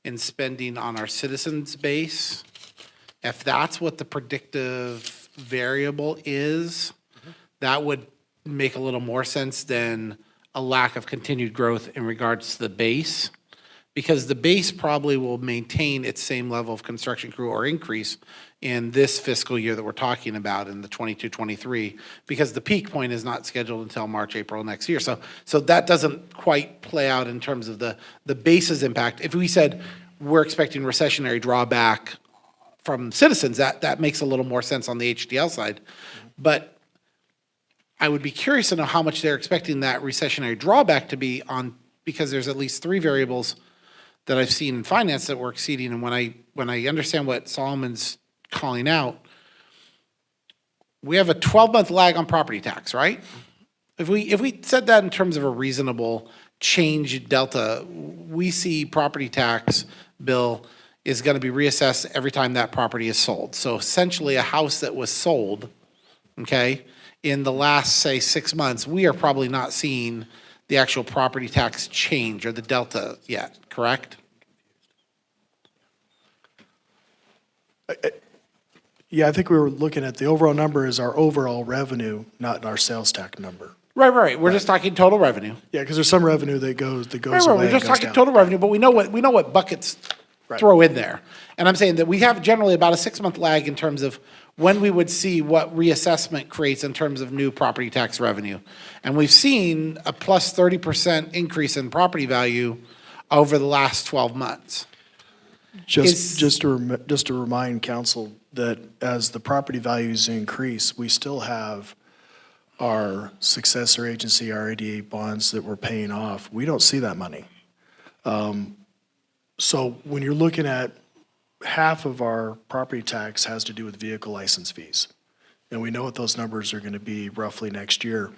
in spending on our citizens base, if that's what the predictive variable is, that would make a little more sense than a lack of continued growth in regards to the base. Because the base probably will maintain its same level of construction crew or increase in this fiscal year that we're talking about in the 22-23, because the peak point is not scheduled until March, April next year. So that doesn't quite play out in terms of the base's impact. If we said we're expecting recessionary drawback from citizens, that makes a little more sense on the HDL side. But I would be curious to know how much they're expecting that recessionary drawback to be on, because there's at least 3 variables that I've seen in finance that we're exceeding. And when I understand what Solomon's calling out, we have a 12-month lag on property tax, right? If we said that in terms of a reasonable change delta, we see property tax bill is going to be reassessed every time that property is sold. So essentially, a house that was sold, okay, in the last, say, 6 months, we are probably not seeing the actual property tax change or the delta yet, correct? Yeah, I think we were looking at the overall number is our overall revenue, not our sales tax number. Right. We're just talking total revenue. Yeah, because there's some revenue that goes Right, away we're and just goes talking down. total revenue, but we know what buckets Right. throw in there. And I'm saying that we have generally about a 6-month lag in terms of when we would see what reassessment creates in terms of new property tax revenue. And we've seen a plus 30% increase in property value over the last 12 months. Just to remind council that as the property values increase, we still have our successor agency, our 88 bonds that we're paying off. We don't see that money. So when you're looking at half of our property tax has to do with vehicle license fees. And we know what those numbers are going to be roughly next year.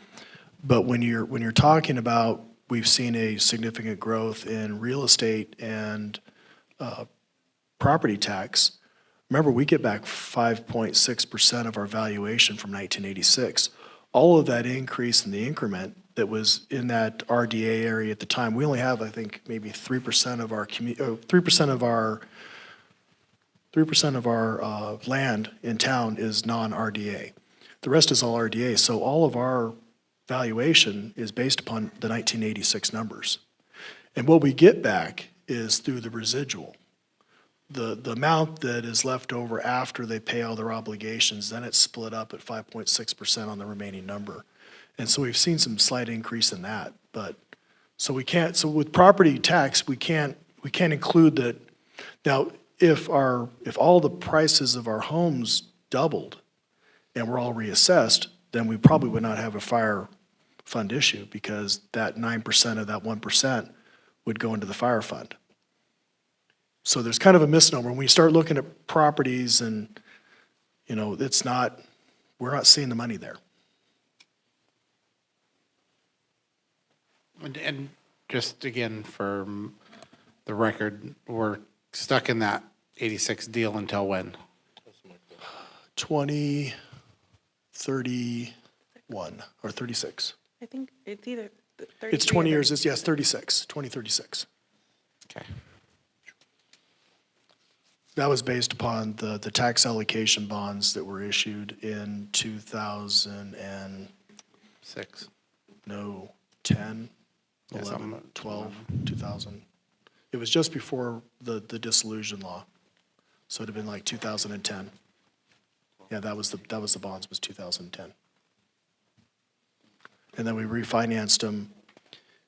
But when you're talking about, we've seen a significant growth in real estate and property tax. Remember, we get back 5.6% of our valuation from 1986. All of that increase in the increment that was in that RDA area at the time, we only have, I think, maybe 3% of our 3% of our land in town is non-RDA. The rest is all RDA. So all of our valuation is based upon the 1986 numbers. And what we get back is through the residual. The amount that is left over after they pay all their obligations, then it's split up at 5.6% on the remaining number. And so we've seen some slight increase in that. But so with property tax, we can't include that. Now, if all the prices of our homes doubled and we're all reassessed, then we probably would not have a fire fund issue, because that 9% of that 1% would go into the fire fund. So there's kind of a misnomer. When we start looking at properties and, we're not seeing the money there. And just again, for the record, we're stuck in that 86 deal until when? 2031 or 36. I think it's either 33 It's 20 or years, yes, 36, 2036. Okay. That was based upon the tax allocation bonds that were issued in 2010, Six. 11, Yeah, something 12, 2000. It was just before the dissolution law. So it'd have been like 2010. Yeah, that was the bonds, was 2010. And then we refinanced them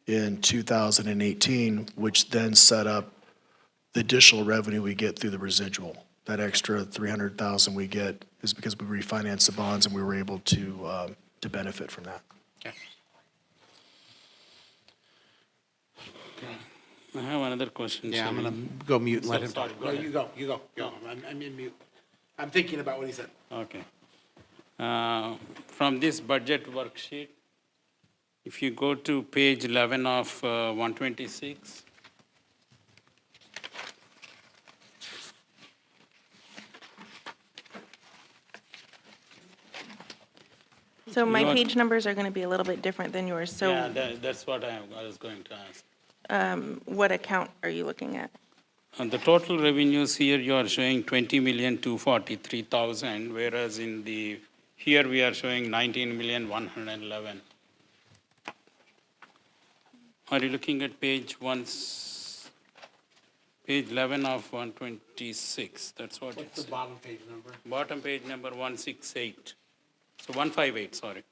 in 2018, which then set up the additional revenue we get through the residual. That extra $300,000 we get is because we refinanced the bonds and we were able to benefit from that. Okay. I have another question. Yeah, I'm Shelby. going to go mute and let him Sorry, talk. go No, ahead. you go. I'm in mute. I'm thinking about what he said. Okay. From this budget worksheet, if you go to page 11 of 126, So my You want- page numbers are going to be a little bit different than yours. So yeah, that's what I was going to ask. what account are you looking at? On the total revenues here, you are showing 20,243,000, whereas here we are showing 19,111. Are you looking at page Page 11 of 126, that's what What's it's. the bottom page number? Bottom page number 168. So 158, sorry.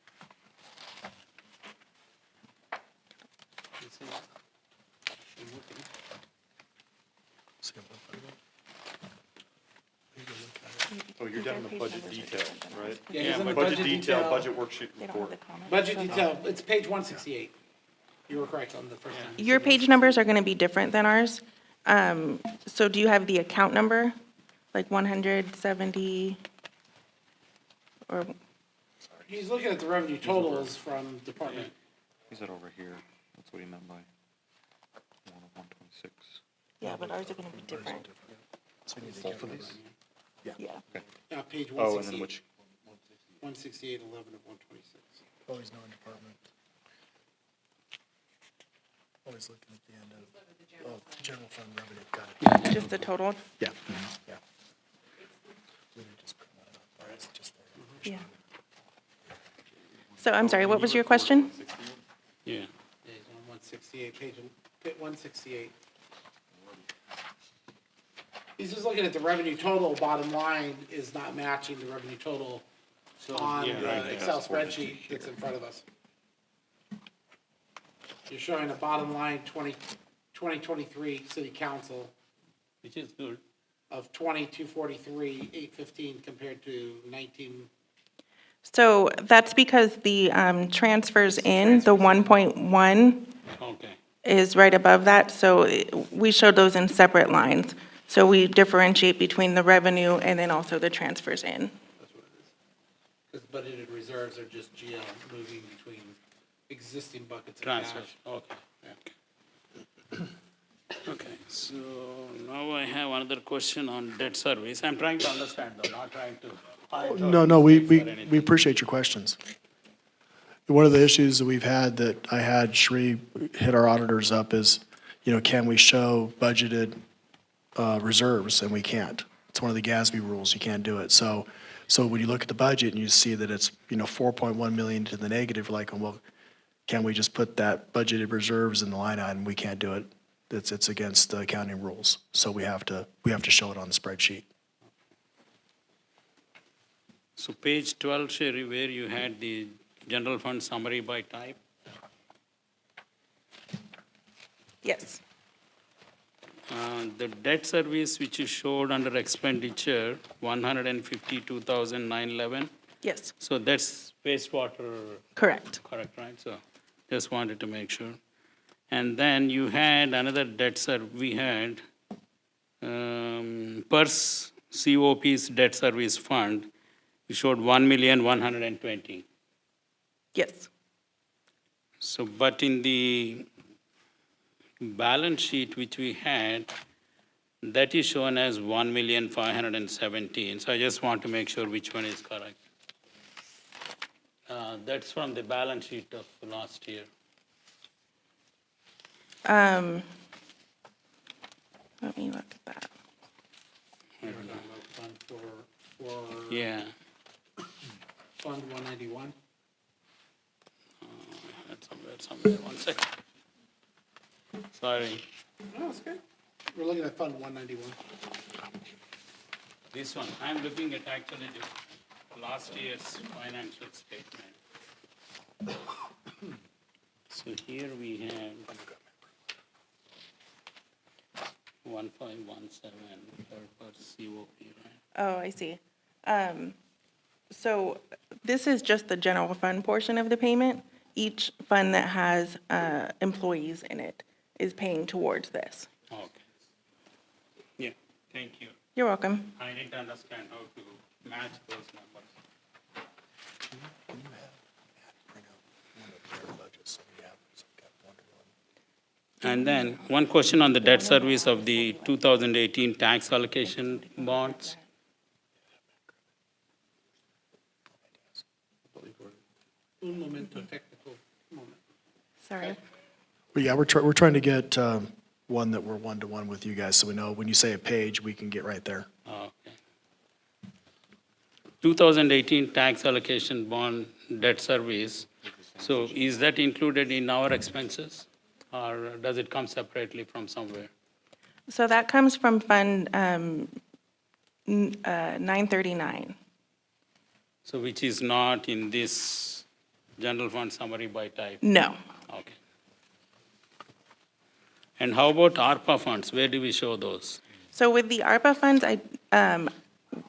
Oh, you're down in the budget detail, right? Yeah, he's in the Budget detail, budget worksheet report. Budget detail, it's page 168. You were correct on the first time. Your page numbers are going to be different than ours. So do you have the account number, like 170? Or, He's looking at the revenue totals from department. He said over here, that's what he meant by 126. yeah, but ours are going to be different. Both of these? Yeah. Page Oh, and then 168, which, 168, 11 of 126. Always non-department. Always looking at the end of, oh, general fund revenue, got it. Just the total? Yeah. Yeah. We did just print that up. All right, it's just there. Yeah. So I'm sorry, what was your question? Yeah. Yeah, he's on 168, page 168. He's just looking at the revenue total, bottom line is not matching the revenue total on yeah, the right, Excel spreadsheet that's in front of us. You're showing a bottom line 2023 city council Which is good. of 2243, 815 compared to 19. So that's because the transfers in, the 1.1 Okay. is right above that, so we showed those in separate lines. So we differentiate between the revenue and then also the transfers in. That's what it is. Because budgeted reserves are just GL moving between existing buckets of cash. Transfers, okay. Okay, so now I have another question on debt service. I'm trying to understand though, not trying to. No, we appreciate your questions. One of the issues that we've had that I had Sri hit our auditors up is, can we show budgeted reserves, and we can't. It's one of the GASB rules, you can't do it. So when you look at the budget and you see that it's, 4.1 million to the negative, you're like, well, can we just put that budgeted reserves in the line item? We can't do it. It's against the accounting rules. So we have to show it on the spreadsheet. So page 12, Sherry, where you had the general fund summary by type, Yes. The debt service which you showed under expenditure, 152,911. Yes, So that's wastewater, correct. correct, right? So just wanted to make sure. And then you had another we had PERS COP's debt service fund, you showed 1,120,000. Yes. So, but in the balance sheet which we had, that is shown as 1,517,000. So I just want to make sure which one is correct. That's from the balance sheet of last year. Let me look at that. Fund for Yeah, Fund 191. that's somewhere, 1 second. Sorry, No, it's good. We're looking at Fund 191. this one, I'm looking at actually the last year's financial statement. So here we have 1517 per COP, right? Oh, I see. So this is just the general fund portion of the payment. Each fund that has employees in it is paying towards this. Okay. Yeah, thank you. You're welcome. I need to understand how to match those numbers. And then, one question on the debt service of the 2018 tax allocation bonds. Un momento, technical moment. Sorry. But yeah, we're trying to get one that we're one-to-one with you guys, so we know when you say a page, we can get right there. Okay. 2018 tax allocation bond debt service, so is that included in our expenses? Or does it come separately from somewhere? So that comes from Fund 939. So which is not in this general fund summary by type? No. Okay. And how about ARPA funds? Where do we show those? So with the ARPA funds,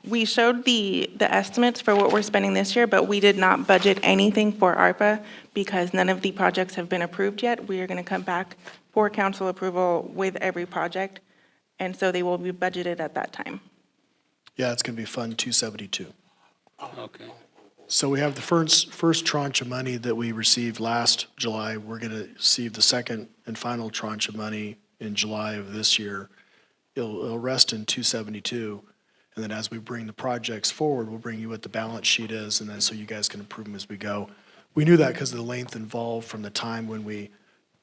we showed the estimates for what we're spending this year, but we did not budget anything for ARPA because none of the projects have been approved yet. We are going to come back for council approval with every project, and so they will be budgeted at that time. Yeah, it's going to be Fund 272. Okay. So we have the first tranche of money that we received last July. We're going to receive the second and final tranche of money in July of this year. It'll rest in 272. And then as we bring the projects forward, we'll bring you what the balance sheet is, and then so you guys can approve them as we go. We knew that because of the length involved from the time when we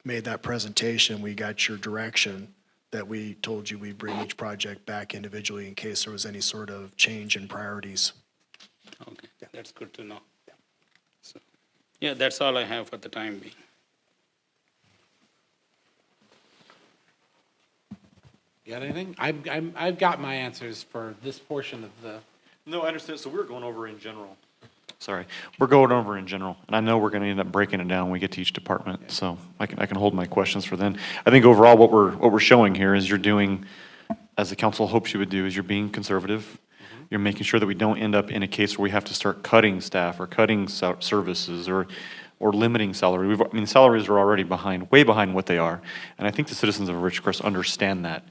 made that presentation, we got your direction that we told you we'd bring each project back individually in case there was any sort of change in priorities. Okay, that's good to know. So, yeah, that's all I have for the time being. Got anything? I've got my answers for this portion of the. No, I understand. So we're going over in general. Sorry, we're going over in general, and I know we're going to end up breaking it down when we get to each department. So I can hold my questions for then. I think overall, what we're showing here is you're doing, as the council hopes you would do, is you're being conservative. You're making sure that we don't end up in a case where we have to start cutting staff or cutting services or limiting salary. Salaries are already way behind what they are, and I think the citizens of Ridgecrest understand that.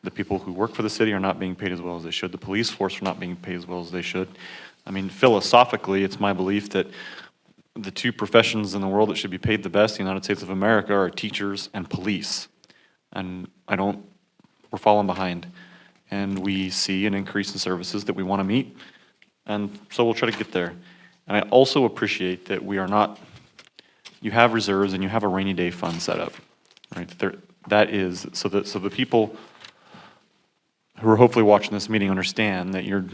The people who work for the city are not being paid as well as they should. The police force are not being paid as well as they should. I mean, philosophically, it's my belief that the two professions in the world that should be paid the best in the United States of America are teachers and police. And we're falling behind. And we see an increase in services that we want to meet, and so we'll try to get there. And I also appreciate that we are not, you have reserves and you have a rainy day fund set up, right? That is, so the people who are hopefully watching this meeting understand that you're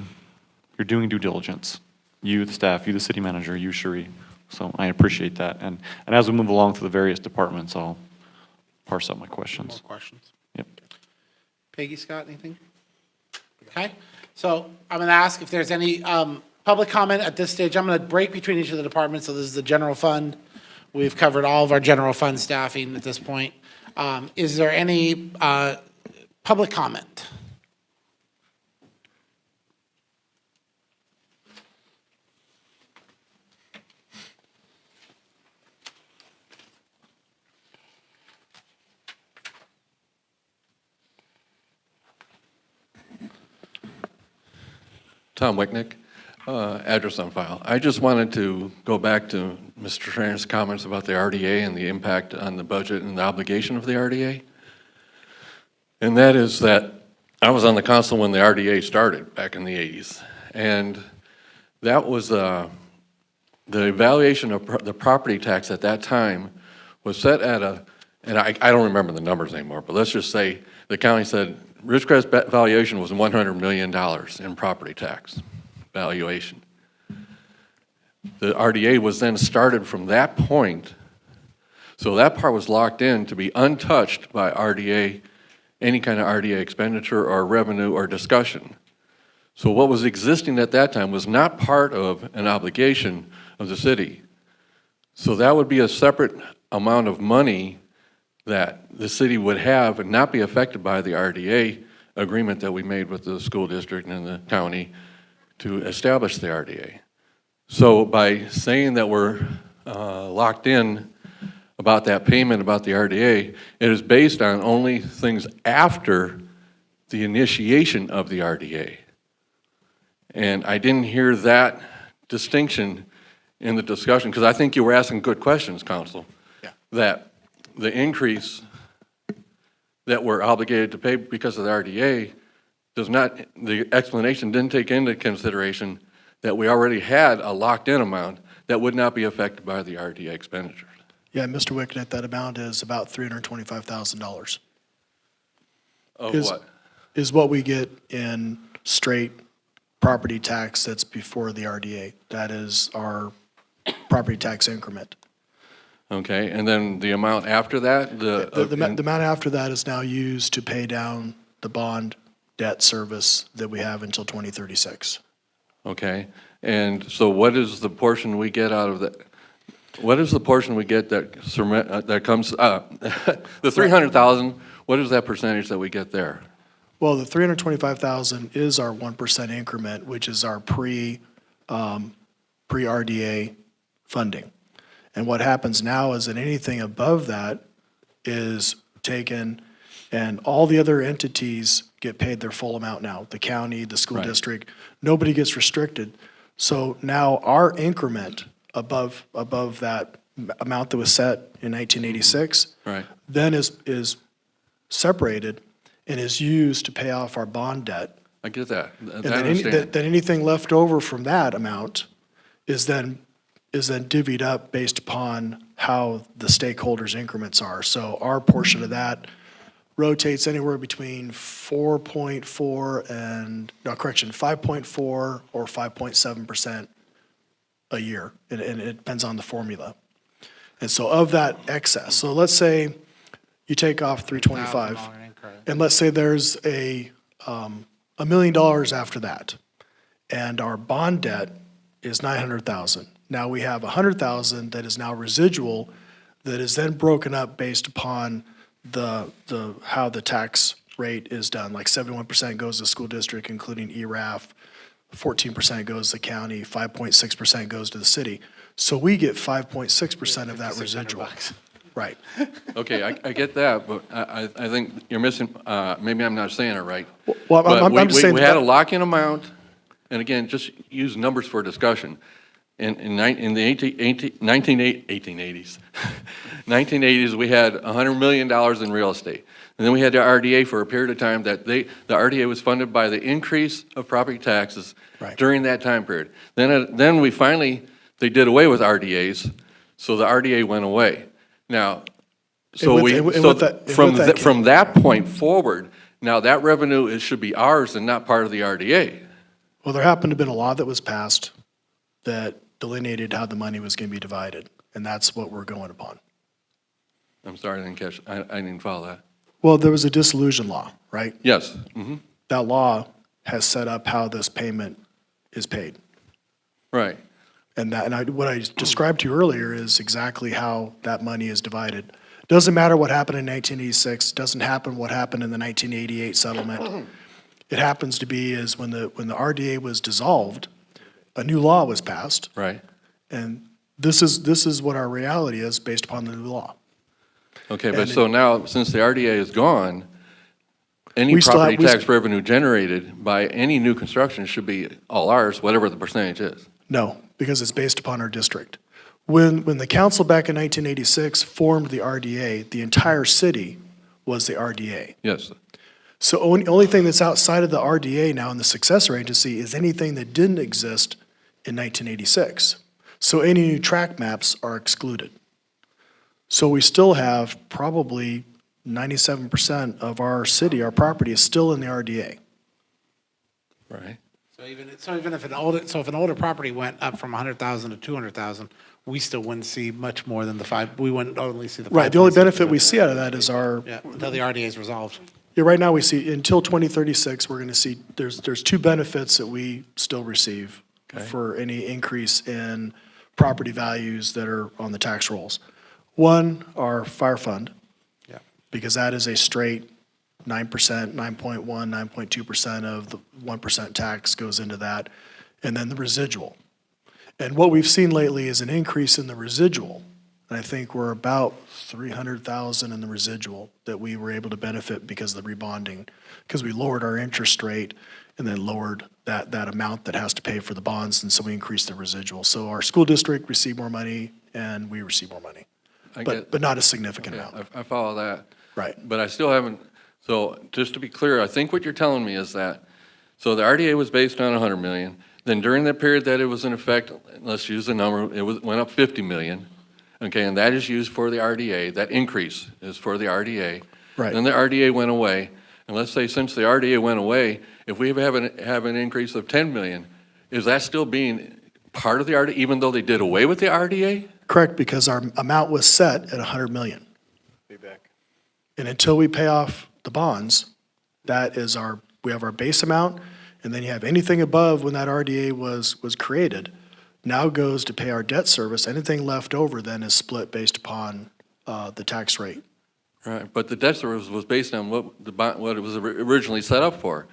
doing due diligence. You, the staff, you, the city manager, you, Cherie. So I appreciate that. And as we move along through the various departments, I'll parse out my questions. More questions. Yep. Peggy, Scott, anything? Okay, so I'm going to ask if there's any public comment at this stage. I'm going to break between each of the departments. So this is the general fund. We've covered all of our general fund staffing at this point. Is there any public comment? Tom Wicknick, address on file. I just wanted to go back to Mr. Schreiner's comments about the RDA and the impact on the budget and the obligation of the RDA. And that is that I was on the council when the RDA started back in the 80s. And that was the evaluation of the property tax at that time was set at and I don't remember the numbers anymore, but let's just say the county said Ridgecrest valuation was $100 million in property tax valuation. The RDA was then started from that point, so that part was locked in to be untouched by RDA, any kind of RDA expenditure or revenue or discussion. So what was existing at that time was not part of an obligation of the city. So that would be a separate amount of money that the city would have and not be affected by the RDA agreement that we made with the school district and the county to establish the RDA. So by saying that we're locked in about that payment about the RDA, it is based on only things after the initiation of the RDA. And I didn't hear that distinction in the discussion, because I think you were asking good questions, Council. Yeah. That the increase that we're obligated to pay because of the RDA does not, the explanation didn't take into consideration that we already had a locked-in amount that would not be affected by the RDA expenditures. Yeah, Mr. Wickett, that amount is about $325,000. Of Is- what? Is what we get in straight property tax that's before the RDA. That is our property tax increment. Okay, and then the amount after that? The amount after that is now used to pay down the bond debt service that we have until 2036. Okay, and so what is the portion we get out of that? What is the portion we get that comes, the 300,000, what is that percentage that we get there? Well, the 325,000 is our 1% increment, which is our pre-RDA funding. And what happens now is that anything above that is taken, and all the other entities get paid their full amount now. The county, the school Right. district, nobody gets restricted. So now our increment above that amount that was set in 1986, Right. then is separated and is used to pay off our bond debt. I get that. And I understand. then anything left over from that amount is then divvied up based upon how the stakeholders' increments are. So our portion of that rotates anywhere between 5.4 or 5.7% a year, and it depends on the formula. And so of that excess, so let's say you take off 325, and let's say there's $1 million after that, and our bond debt is 900,000. Now we have 100,000 that is now residual, that is then broken up based upon how the tax rate is done. Like 71% goes to the school district, including ERAF, 14% goes to the county, 5.6% goes to the city. So we get 5.6% of that residual. Right. Okay, I get that, but I think you're missing, maybe I'm not saying it right. Well, But I'm just saying we had that- a lock-in amount, and again, just use numbers for discussion. In the 1980s, 1980s, we had $100 million in real estate. And then we had the RDA for a period of time that the RDA was funded by the increase of property taxes Right. during that time period. Then we finally, they did away with RDAs, so the RDA went away. Now, so And we, with- and so with that- and from with that from that point forward, now that revenue should be ours and not part of the RDA. Well, there happened to have been a law that was passed that delineated how the money was going to be divided, and that's what we're going upon. I'm sorry, I didn't catch, I didn't follow that. Well, there was a dissolution law, right? Yes, mm-hmm, That law has set up how this payment is paid. right. And what I described to you earlier is exactly how that money is divided. Doesn't matter what happened in 1986, doesn't happen what happened in the 1988 settlement. It happens to be is when the RDA was dissolved, a new law was passed, Right. and this is what our reality is based upon the new law. Okay, but And so now, since the RDA is gone, any We still have- property tax revenue generated by any new construction should be all ours, whatever the percentage is. No, because it's based upon our district. When the council back in 1986 formed the RDA, the entire city was the RDA. Yes, So only thing that's outside of the RDA now in the successor agency is anything that didn't exist in 1986. So any new track maps are excluded. So we still have probably 97% of our city, our property is still in the RDA. right. So even if an older property went up from 100,000 to 200,000, we still wouldn't see much more than we wouldn't only see the 5. Right, the only benefit we see out of that is our, Yeah, until the RDA is resolved. yeah, right now we see, until 2036, we're gonna see, there's two benefits that we still receive for any increase in property values that are on the tax rolls. One, our fire fund. Yeah. Because that is a straight 9%, 9.1, 9.2% of the 1% tax goes into that, and then the residual. And what we've seen lately is an increase in the residual, and I think we're about 300,000 in the residual that we were able to benefit because of the rebonding, because we lowered our interest rate and then lowered that amount that has to pay for the bonds, and so we increased the residual. So our school district received more money, and we receive more money, but not a significant Yeah, amount. I follow that. Right. But I still haven't, so just to be clear, I think what you're telling me is that, so the RDA was based on 100 million, then during that period that it was in effect, let's use the number, went up 50 million, okay, and that is used for the RDA, that increase is for the RDA. Right. Then the RDA went away, and let's say since the RDA went away, if we have an increase of 10 million, is that still being part of the RDA, even though they did away with the RDA? Correct, because our amount was set at 100 million. Be back. And until we pay off the bonds, That is we have our base amount, and then you have anything above when that RDA was created, now goes to pay our debt service. Anything left over then is split based upon the tax rate. Right, but the debt service was based on what it was originally set up for.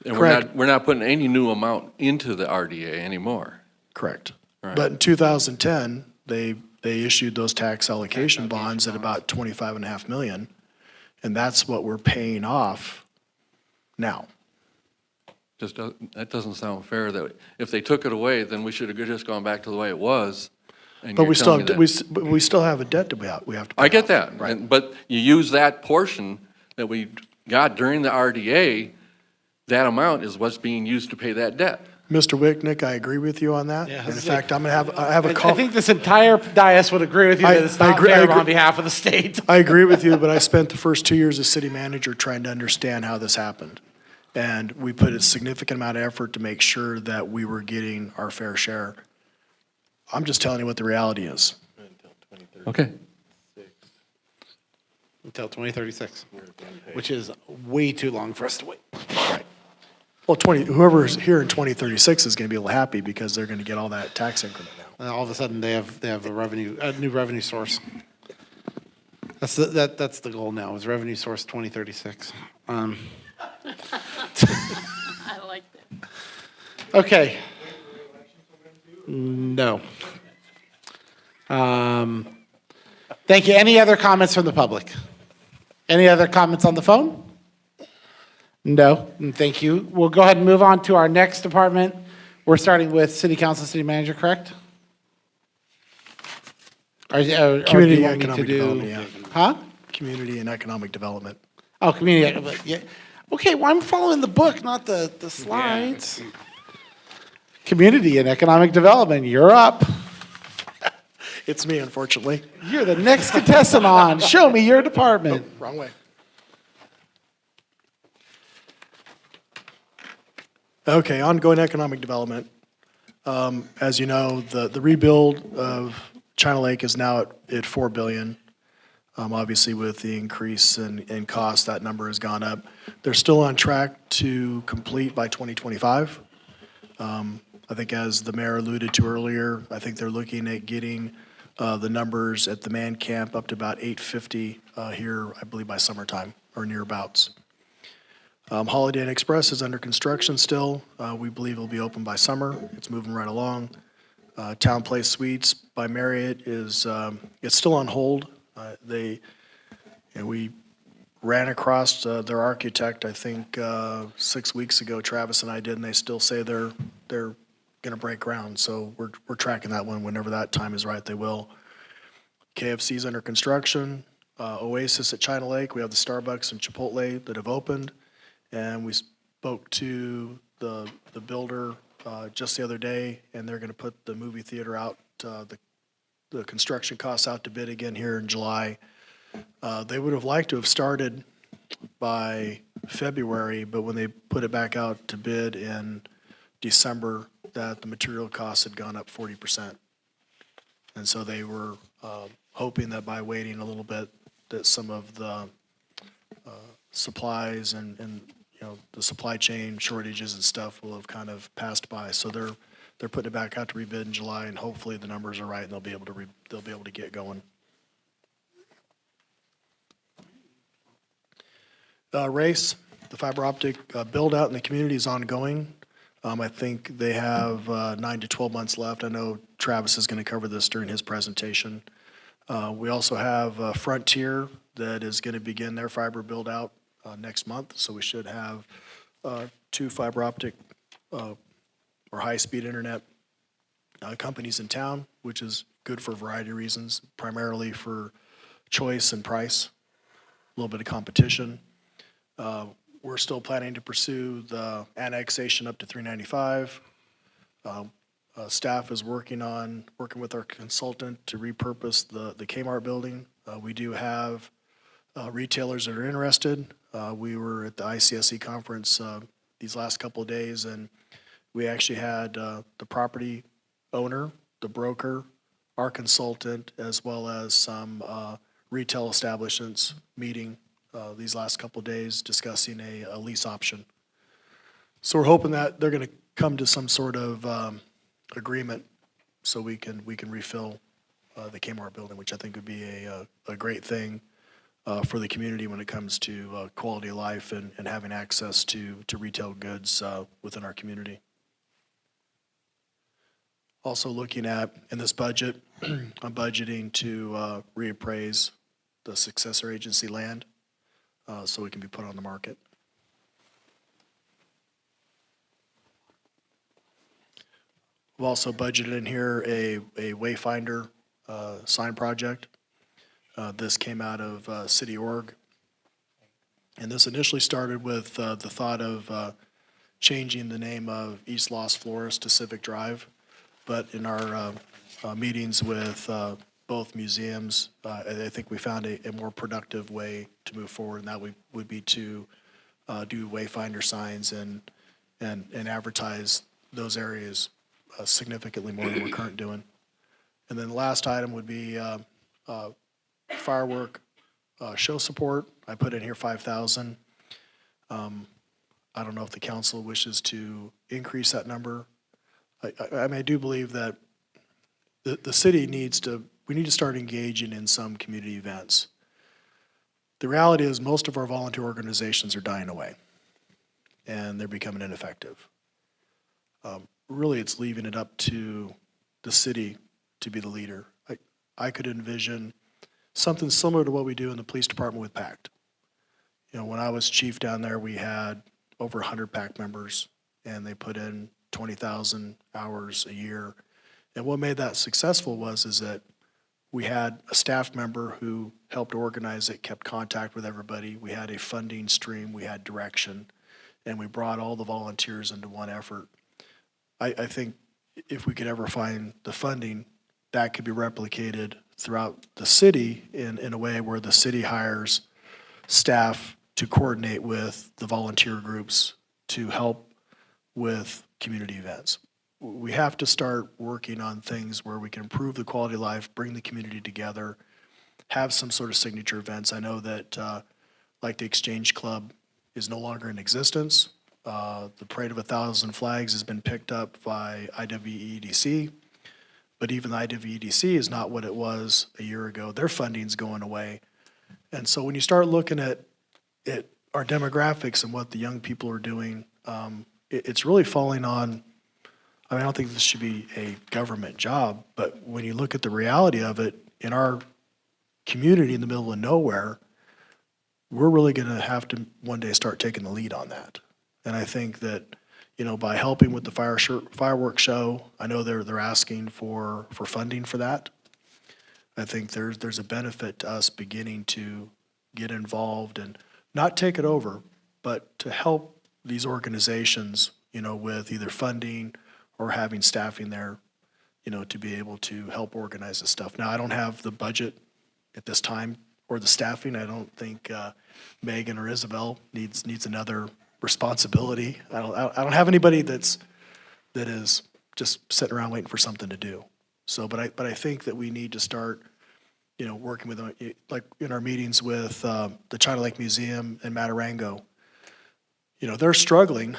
And Correct. we're not putting any new amount into the RDA anymore. Correct. Right. But in 2010, they issued those tax allocation bonds at about 25.5 million, and that's what we're paying off now. That doesn't sound fair, that if they took it away, then we should have just gone back to the way it was. And But you're we still telling me that- we still have a debt that we have to pay I get off. that, Right. but you use that portion that we got during the RDA, that amount is what's being used to pay that debt. Mr. Wicknick, I agree with you on that. Yeah, And in it's fact, I have a I call. think this entire dais would agree with you that it's I not agree- I fair agree. on behalf of the state. I agree with you, but I spent the first 2 years as city manager trying to understand how this happened. And we put a significant amount of effort to make sure that we were getting our fair share. I'm just telling you what the reality is. Okay. Until 2036, which is way too long for us to wait. Well, whoever's here in 2036 is going to be a little happy because they're going to get all that tax increment now. And all of a sudden, they have a new revenue source. That's the goal now, is revenue source 2036. I like that. Okay. No. Thank you. Any other comments from the public? Any other comments on the phone? No. Thank you. We'll go ahead and move on to our next department. We're starting with City Council, City Manager, correct? Or do you Community want me to economic do- development, yeah. Huh? Community and economic development. Oh, community, yeah. Okay, well, I'm following the book, not the slides. Community and economic development, you're up. It's me, unfortunately. You're the next contestant on. Show me your department. Wrong way. Okay, ongoing economic development. As you know, the rebuild of China Lake is now at $4 billion. Obviously, with the increase in cost, that number has gone up. They're still on track to complete by 2025. I think as the mayor alluded to earlier, I think they're looking at getting the numbers at the man camp up to about 850 here, I believe, by summertime or nearabouts. Holiday Inn Express is under construction still. We believe it'll be open by summer. It's moving right along. Town Place Suites by Marriott is it's still on hold. We ran across their architect, I think 6 weeks ago. Travis and I did, and they still say they're going to break ground. So we're tracking that one. Whenever that time is right, they will. KFC's under construction. Oasis at China Lake. We have the Starbucks and Chipotle that have opened. And we spoke to the builder just the other day, and they're going to put the movie theater out, the construction costs out to bid again here in July. They would have liked to have started by February, but when they put it back out to bid in December, that the material costs had gone up 40%. And so they were hoping that by waiting a little bit, that some of the supplies and the supply chain shortages and stuff will have kind of passed by. So they're putting it back out to rebid in July, and hopefully the numbers are right, and they'll be able to get going. Race, the fiber optic build out in the community is ongoing. I think they have 9 to 12 months left. I know Travis is going to cover this during his presentation. We also have Frontier that is going to begin their fiber build out next month. So we should have 2 fiber optic or high-speed internet companies in town, which is good for a variety of reasons, primarily for choice and price, a little bit of competition. We're still planning to pursue the annexation up to 395. Staff is working with our consultant to repurpose the Kmart building. We do have retailers that are interested. We were at the ICSC conference these last couple of days, and we actually had the property owner, the broker, our consultant, as well as some retail establishments meeting these last couple of days discussing a lease option. So we're hoping that they're going to come to some sort of agreement so we can refill the Kmart building, which I think would be a great thing for the community when it comes to quality of life and having access to retail goods within our community. Also looking at, in this budget, I'm budgeting to reappraise the successor agency land so it can be put on the market. We've also budgeted in here a Wayfinder sign project. This came out of City Org. And this initially started with the thought of changing the name of East Los Flores to Civic Drive. But in our meetings with both museums, I think we found a more productive way to move forward, and that would be to do Wayfinder signs and advertise those areas significantly more than we're currently doing. And then the last item would be firework show support. I put in here 5,000. I don't know if the council wishes to increase that number. I mean, I do believe that the city we need to start engaging in some community events. The reality is most of our volunteer organizations are dying away, and they're becoming ineffective. Really, it's leaving it up to the city to be the leader. I could envision something similar to what we do in the police department with PACT. You know, when I was chief down there, we had over 100 PACT members, and they put in 20,000 hours a year. And what made that successful is that we had a staff member who helped organize it, kept contact with everybody. We had a funding stream, we had direction, and we brought all the volunteers into one effort. I think if we could ever find the funding, that could be replicated throughout the city in a way where the city hires staff to coordinate with the volunteer groups to help with community events. We have to start working on things where we can improve the quality of life, bring the community together, have some sort of signature events. I know that like the Exchange Club is no longer in existence. The Parade of 1,000 Flags has been picked up by IWEDC, but even the IWEDC is not what it was a year ago. Their funding's going away. And so when you start looking at our demographics and what the young people are doing, it's really falling on, I mean, I don't think this should be a government job, but when you look at the reality of it, in our community in the middle of nowhere, we're really going to have to one day start taking the lead on that. And I think that, you know, by helping with the fireworks show, I know they're asking for funding for that. I think there's a benefit to us beginning to get involved and not take it over, but to help these organizations, you know, with either funding or having staffing there, you know, to be able to help organize this stuff. Now, I don't have the budget at this time or the staffing. I don't think Megan or Isabel needs another responsibility. I don't have anybody that is just sitting around waiting for something to do. So, but I think that we need to start, you know, working with, like in our meetings with the China Lake Museum and Matarango. You know, they're struggling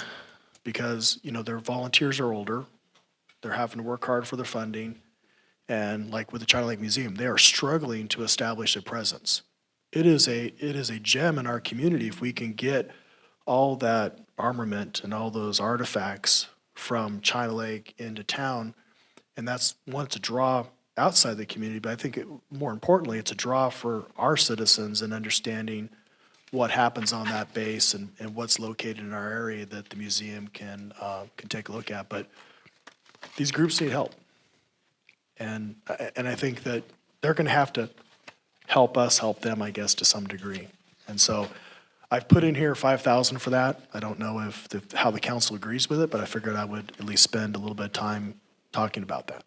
because, you know, their volunteers are older. They're having to work hard for their funding. And like with the China Lake Museum, they are struggling to establish a presence. It is a gem in our community if we can get all that armament and all those artifacts from China Lake into town. And that's one, to draw outside the community, but I think more importantly, it's a draw for our citizens in understanding what happens on that base and what's located in our area that the museum can take a look at. But these groups need help. And I think that they're going to have to help us help them, I guess, to some degree. And so I've put in here 5,000 for that. I don't know how the council agrees with it, but I figured I would at least spend a little bit of time talking about that.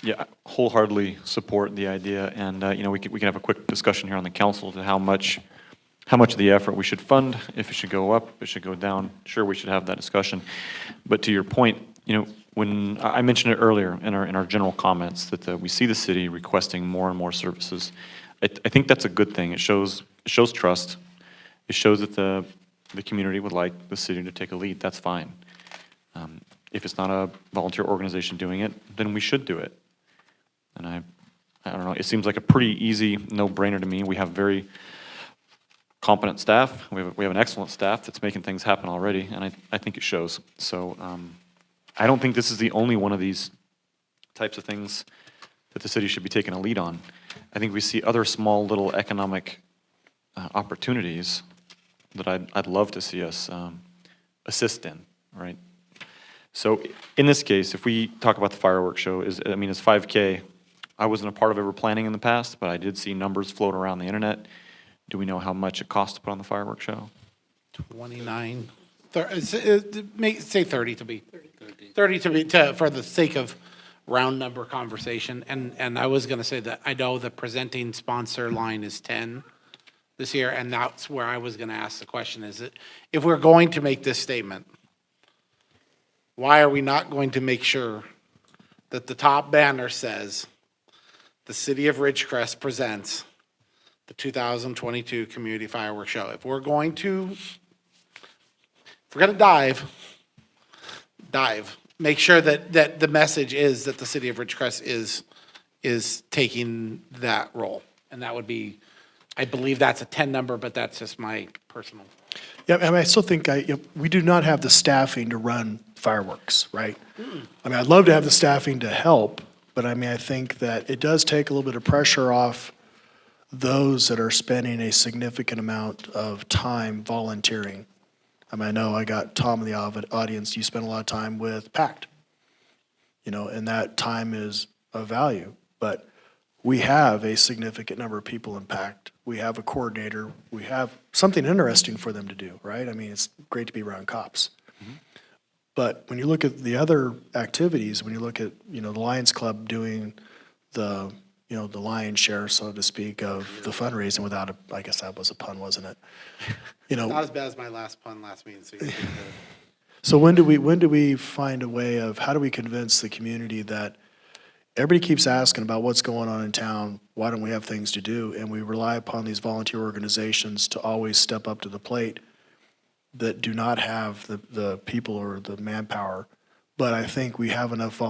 Yeah, I wholeheartedly support the idea, and you know, we can have a quick discussion here on the council to how much of the effort we should fund, if it should go up, if it should go down. Sure, we should have that discussion. But to your point, you know, when I mentioned it earlier in our general comments that we see the city requesting more and more services. I think that's a good thing. It shows trust. It shows that the community would like the city to take a lead. That's fine. If it's not a volunteer organization doing it, then we should do it. And I don't know, it seems like a pretty easy no-brainer to me. We have very competent staff. We have an excellent staff that's making things happen already, and I think it shows. So I don't think this is the only one of these types of things that the city should be taking a lead on. I think we see other small little economic opportunities that I'd love to see us assist in, right? So in this case, if we talk about the fireworks show, it's 5K. I wasn't a part of ever planning in the past, but I did see numbers float around the internet. Do we know how much it costs to put on the fireworks show? 29, say 30 to be, 30 to be, for the sake of round number conversation. And I was gonna say that I know the presenting sponsor line is 10 this year, and that's where I was gonna ask the question, is it, if we're going to make this statement, why are we not going to make sure that the top banner says, the City of Ridgecrest presents the 2022 Community Fireworks Show? If we're going to dive, make sure that the message is that the City of Ridgecrest is taking that role. And that would be, I believe that's a 10 number, but that's just my personal. Yeah, I mean, I still think we do not have the staffing to run fireworks, right? I mean, I'd love to have the staffing to help, but I mean, I think that it does take a little bit of pressure off those that are spending a significant amount of time volunteering. I mean, I know I got Tom in the audience, you spend a lot of time with PACT, and that time is of value, but we have a significant number of people in PACT. We have a coordinator. We have something interesting for them to do, right? I mean, it's great to be around cops. But when you look at the other activities, when you look at, the Lions Club doing the lion's share, so to speak, of the fundraising without I guess that was a pun, wasn't it? Not as bad as my last pun last meeting. So, so when do we find a way of, how do we convince the community that everybody keeps asking about what's going on in town, why don't we have things to do? And we rely upon these volunteer organizations to always step up to the plate that do not have the people or the manpower. But I think we have enough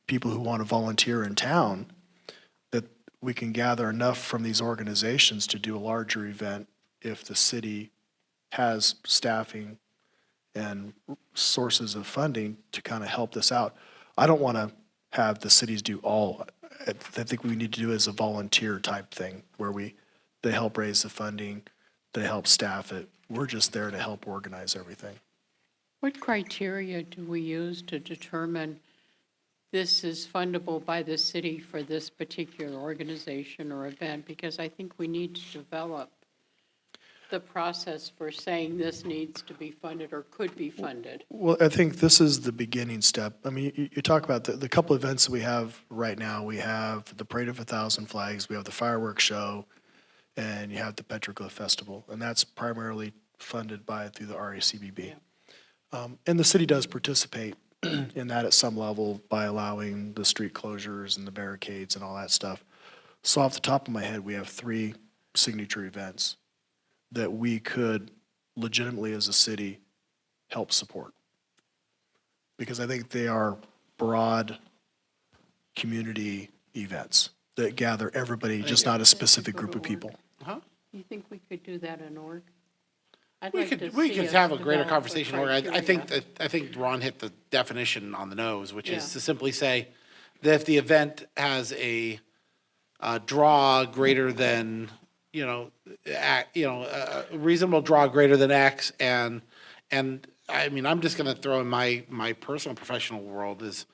people who want to volunteer in town that we can gather enough from these organizations to do a larger event if the city has staffing and sources of funding to kind of help this out. I don't want to have the cities do all. I think we need to do it as a volunteer type thing where they help raise the funding, they help staff it. We're just there to help organize everything. What criteria do we use to determine this is fundable by the city for this particular organization or event? Because I think we need to develop the process for saying this needs to be funded or could be funded. Well, I think this is the beginning step. I mean, you talk about the couple events that we have right now. We have the Parade of 1,000 Flags, we have the fireworks show, and you have the Petroglyph Festival, and that's primarily funded through the RACBB. Yeah. And the city does participate in that at some level by allowing the street closures and the barricades and all that stuff. So off the top of my head, we have 3 signature events that we could legitimately as a city help support. Because I think they are broad community events that gather everybody, just not a specific group of people. You think we could do that in org? we could have a greater conversation. Or I think Ron hit the definition on the nose, which is to simply say that if the event has a draw greater than a reasonable draw greater than X, and I mean, I'm just going to throw in my personal professional world is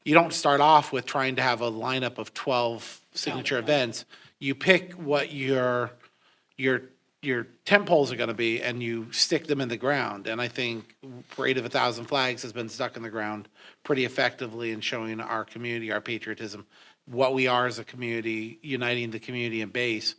you don't start off with trying to have a lineup of 12 signature events. You pick what your tent poles are going to be, and you stick them in the ground. And I think Parade of 1,000 Flags has been stuck in the ground pretty effectively in showing our community, our patriotism, what we are as a community, uniting the community and base.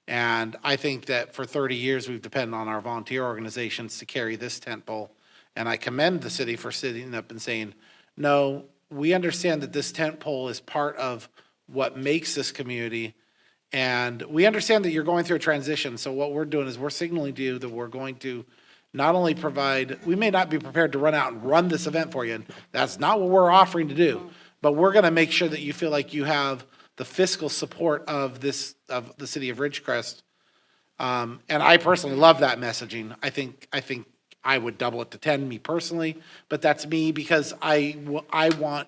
And I think that for 30 years, we've depended on our volunteer organizations to carry this tent pole. And I commend the city for sitting up and saying, no, we understand that this tent pole is part of what makes this community, And we understand that you're going through a transition, so what we're doing is we're signaling to you that we're going to not only provide, we may not be prepared to run out and run this event for you, and that's not what we're offering to do, but we're gonna make sure that you feel like you have the fiscal support of this, of the city of Ridgecrest. And I personally love that messaging. I think I would double it to 10, me personally, but that's me because I want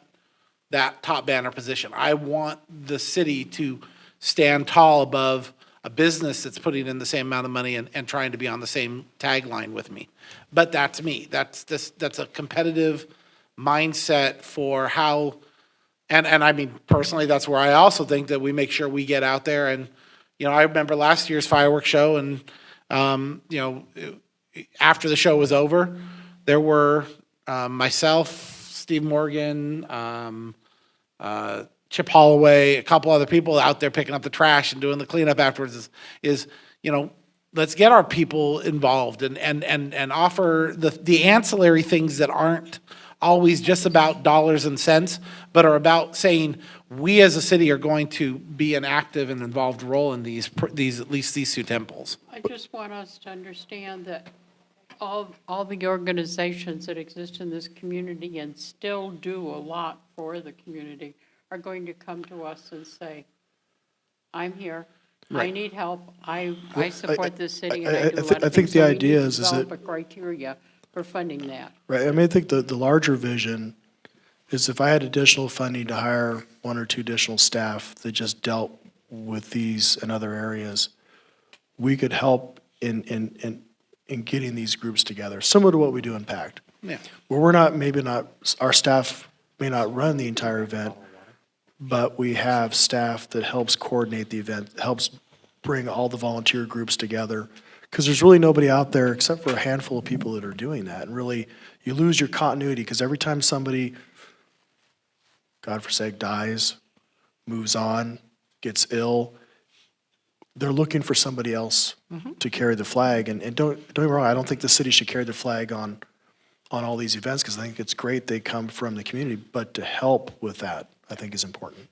that top banner position. I want the city to stand tall above a business that's putting in the same amount of money and trying to be on the same tagline with me. But that's me. That's a competitive mindset for how, and I mean, personally, that's where I also think that we make sure we get out there. And, you know, I remember last year's fireworks show, and, you know, after the show was over, there were myself, Steve Morgan, Chip Holloway, a couple other people out there picking up the trash and doing the cleanup afterwards is, you know, let's get our people involved and offer the ancillary things that aren't always just about dollars and cents, but are about saying, we as a city are going to be an active and involved role in these, at least these two temples. I just want us to understand that all the organizations that exist in this community and still do a lot for the community are going to come to us and say, I'm here, I Right. need help, I support this city, and I do a lot I of think things. the So we idea need to is develop that- a criteria for funding that. Right, I mean, I think the larger vision is if I had additional funding to hire 1 or 2 additional staff that just dealt with these and other areas, we could help in getting these groups together, similar to what we do in PACT. Yeah. Where we're not, maybe not, our staff may not run the entire event, but we have staff that helps coordinate the event, helps bring all the volunteer groups together. Because there's really nobody out there except for a handful of people that are doing that. And really, you lose your continuity because every time somebody, God forsake, dies, moves on, gets ill, they're looking for somebody else to carry the flag. And don't get me wrong, I don't think the city should carry the flag on all these events because I think it's great they come from the community. But to help with that, I think is important.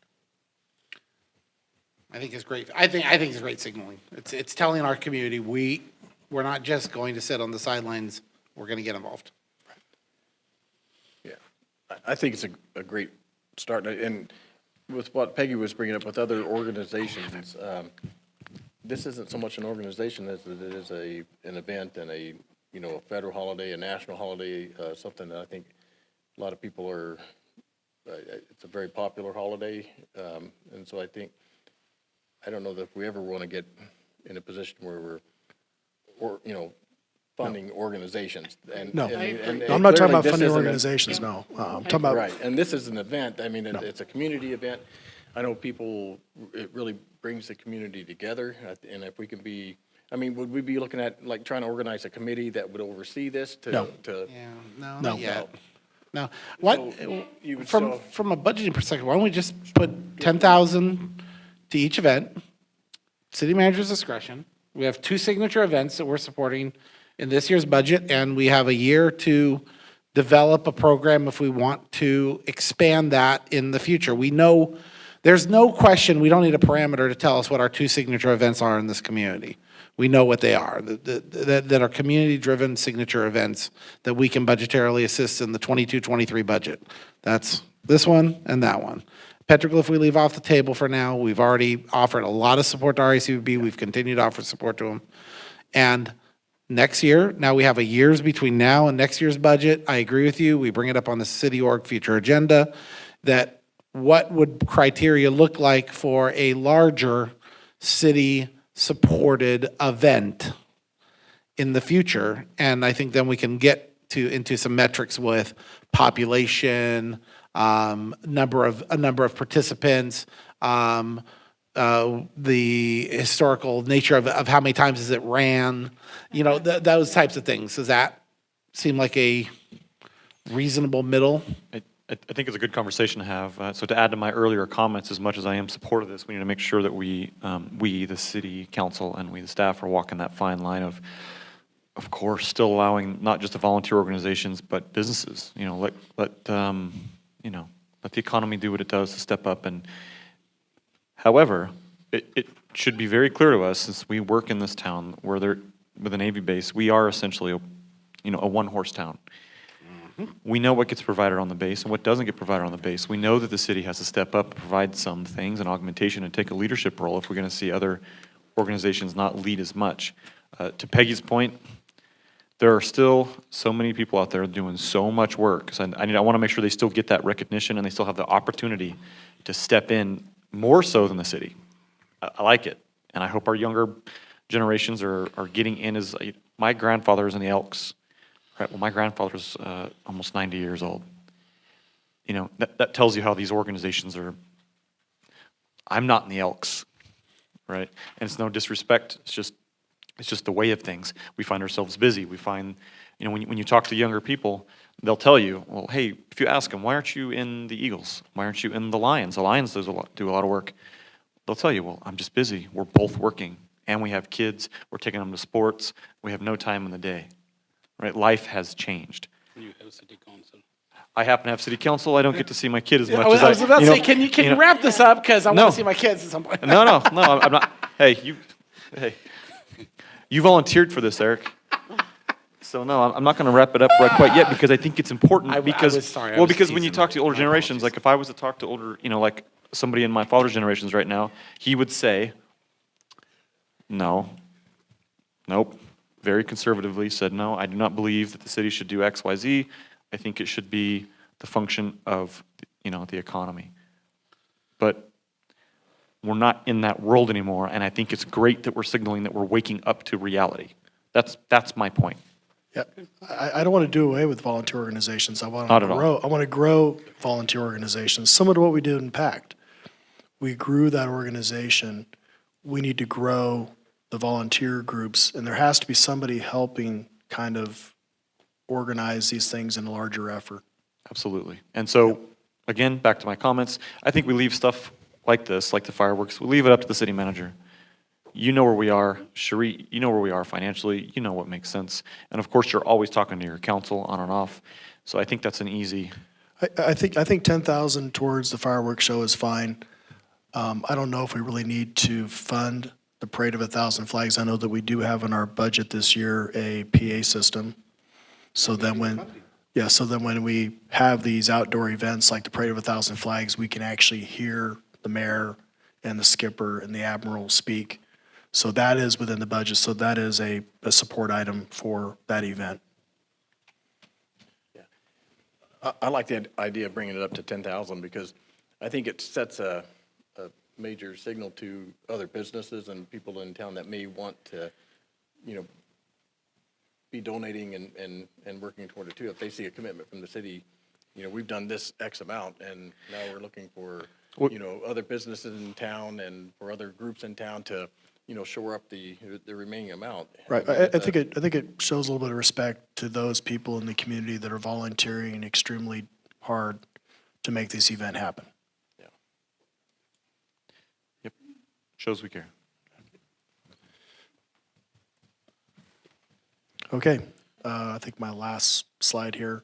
I think it's great. I think it's great signaling. It's telling our community, we're not just going to sit on the sidelines, we're going to get involved. Yeah, I think it's a great start. And with what Peggy was bringing up with other organizations, this isn't so much an organization as it is an event and a federal holiday, a national holiday, something that I think a lot of people are, it's a very popular holiday. And so I don't know that we ever want to get in a position where we're, funding organizations. And, No. and No, I'm not talking clearly about this funding isn't organizations, no. I'm talking about. Right, and this is an event, I mean, it's a community event. I know it really brings the community together, and if we can be, I mean, would we be looking at, like, trying to organize a committee that would oversee this No. Yeah, no, No. not yet. No. What, So, you would from a budgeting perspective, why don't we just put 10,000 to each event, city manager's discretion. We have 2 signature events that we're supporting in this year's budget, and we have a year to develop a program if we want to expand that in the future. We know, there's no question, we don't need a parameter to tell us what our 2 signature events are in this community. We know what they are, that are community-driven signature events that we can budgetarily assist in the 22-23 budget. That's this one and that one. Petroglyph we leave off the table for now. We've already offered a lot of support to RACVB. We've continued to offer support to them. And next year, now we have a year's between now and next year's budget. I agree with you. We bring it up on the city org future agenda, that what would criteria look like for a larger city-supported event in the future. And I think then we can get into some metrics with population, number of participants, the historical nature of how many times is it ran, those types of things. Does that seem like a reasonable middle? I think it's a good conversation to have. So to add to my earlier comments, as much as I am supportive of this, we need to make sure that we, the city council, and we, the staff, are walking that fine line of course, still allowing not just the volunteer organizations, but businesses. Let the economy do what it does to step up. And however, should be very clear to us, since we work in this town where they're, with a Navy base, we are essentially a one-horse town. We know what gets provided on the base and what doesn't get provided on the base. We know that the city has to step up and provide some things, and augmentation, and take a leadership role if we're going to see other organizations not lead as much. To Peggy's point, there are still so many people out there doing so much work. So I want to make sure they still get that recognition and they still have the opportunity to step in more so than the city. I like it, and I hope our younger generations are getting in. As my grandfather is in the Elks. Right, well, my grandfather's almost 90 years old. You know, that tells you how these organizations are. I'm not in the Elks, right? And it's no disrespect. It's just the way of things. We find ourselves busy. We find, when you talk to younger people, they'll tell you, well, hey, if you ask them, why aren't you in the Eagles? Why aren't you in the Lions? The Lions do a lot of work. They'll tell you, well, I'm just busy. We're both working, and we have kids. We're taking them to sports. We have no time in the day. Right? Life has changed. You have city council. I happen to have city council. I don't get to see my kid as much I was as about to say, can you wrap this up? Because I No. want to see my kids at some point. No, I'm not. Hey, you volunteered for this, Eric. So no, I'm not going to wrap it up right quite yet, because I think it's important. I Because was sorry, I well, was because when you teasing. talk to older My generations, apologies. like if I was to talk to older, like somebody in my father's generations right now, he would say, no, nope. Very conservatively said, no, I do not believe that the city should do X, Y, Z. I think it should be the function of, the economy. But we're not in that world anymore, and I think it's great that we're signaling that we're waking up to reality. That's my point. Yeah, I don't want to do away with volunteer organizations. I want Not to at all. grow. I want to grow volunteer organizations, similar to what we did in PACT. We grew that organization. We need to grow the volunteer groups, and there has to be somebody helping kind of organize these things in a larger effort. Absolutely. And so, again, back to my comments, I think we leave stuff like this, like the fireworks, we leave it up to the city manager. You know where we are. Cherie, you know where we are financially. You know what makes sense. And of course, you're always talking to your council on and off. So I think that's an easy. I think 10,000 towards the fireworks show is fine. I don't know if we really need to fund the Parade of 1,000 Flags. I know that we do have in our budget this year a PA system. So then when we have these outdoor events like the Parade of 1,000 Flags, we can actually hear the mayor and the skipper and the admiral speak. So that is within the budget. So that is a support item for that event. I like the idea of bringing it up to 10,000 because I think it sets a major signal to other businesses and people in town that may want to, be donating and working toward it too. If they see a commitment from the city, we've done this X amount and now we're looking for, other businesses in town and for other groups in town to, shore up the remaining amount. Right. I think it shows a little bit of respect to those people in the community that are volunteering extremely hard to make this event happen. Yep. Shows we care. Okay. I think my last slide here,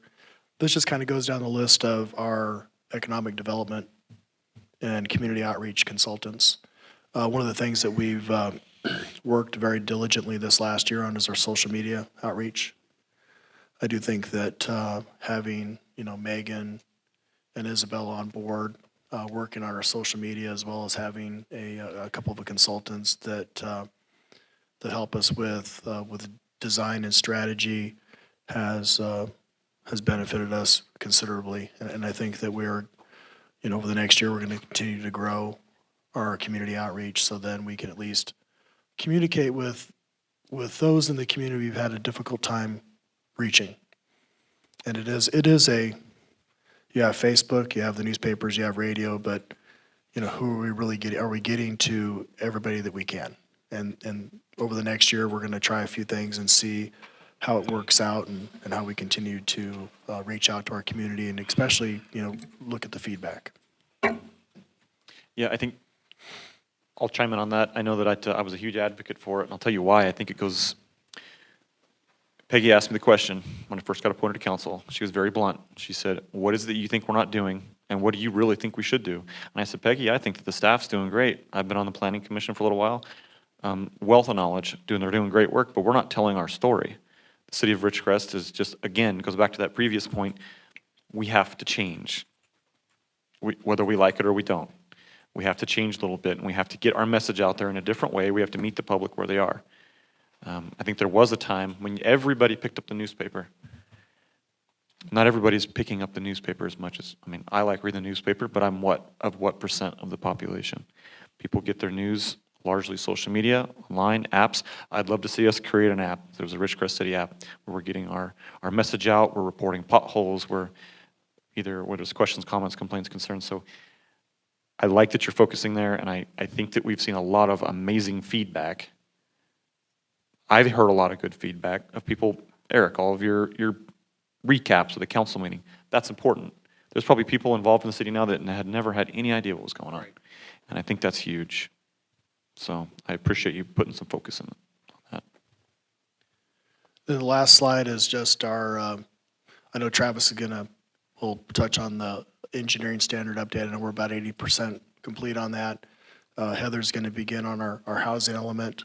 this just kind of goes down the list of our economic development and community outreach consultants. One of the things that we've worked very diligently this last year on is our social media outreach. I do think that having, Megan and Isabel on board working on our social media, as well as having a couple of consultants that help us with design and strategy has benefited us considerably. And I think that we're, over the next year, we're going to continue to grow our community outreach so then we can at least communicate with those in the community we've had a difficult time reaching. And it is you have Facebook, you have the newspapers, you have radio, but who are we really getting? Are we getting to everybody that we can? And over the next year, we're going to try a few things and see how it works out and how we continue to reach out to our community and especially, look at the feedback. Yeah, I think I'll chime in on that. I know that I was a huge advocate for it, and I'll tell you why. I think it goes. Peggy asked me the question when I first got appointed to council. She was very blunt. She said, what is it that you think we're not doing And what do you really think we should do? And I said, Peggy, I think that the staff's doing great. I've been on the planning commission for a little while. Wealth of knowledge, they're doing great work, but we're not telling our story. The city of Ridgecrest is just, again, goes back to that previous point, we have to change. Whether we like it or we don't. We have to change a little bit, and we have to get our message out there in a different way. We have to meet the public where they are. I think there was a time when everybody picked up the newspaper. Not everybody's picking up the newspaper as much as, I mean, I like reading the newspaper, but I'm what percent of the population? People get their news largely social media, online, apps. I'd love to see us create an app. There's a Ridgecrest City app where we're getting our message out, we're reporting potholes, we're either whether it's questions, comments, complaints, concerns. So I like that you're focusing there, and I think that we've seen a lot of amazing feedback. I've heard a lot of good feedback of people, Eric, all of your recaps of the council meeting. That's important. There's probably people involved in the city now that had never had any idea what was going on. And I think that's huge. So I appreciate you putting some focus on that. The last slide is just our, I know Travis is will touch on the engineering standard update, and we're about 80% complete on that. Heather's gonna begin on our housing element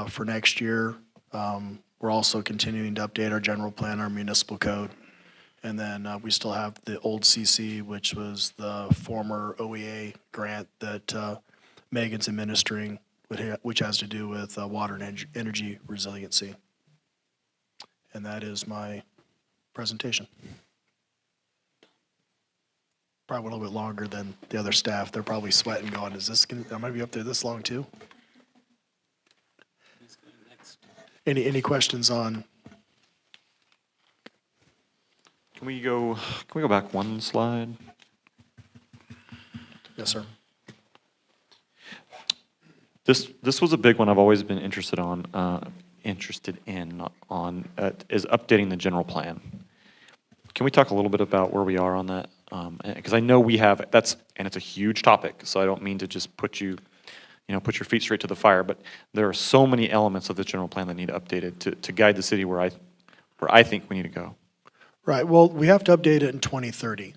for next year. We're also continuing to update our general plan, our municipal code. And then we still have the old CC, which was the former OEA grant that Megan's administering, which has to do with water and energy resiliency. And that is my presentation. Probably went a little bit longer than the other staff. They're probably sweating going, am I gonna be up there this long too? Any questions on? Can we go back one slide? Yes, sir. This was a big one I've always been interested in, is updating the general plan. Can we talk a little bit about where we are on that? Because I know we have, and it's a huge topic, so I don't mean to just put your feet straight to the fire, but there are so many elements of the general plan that need updated to guide the city where I think we need to go. Right, well, we have to update it in 2030.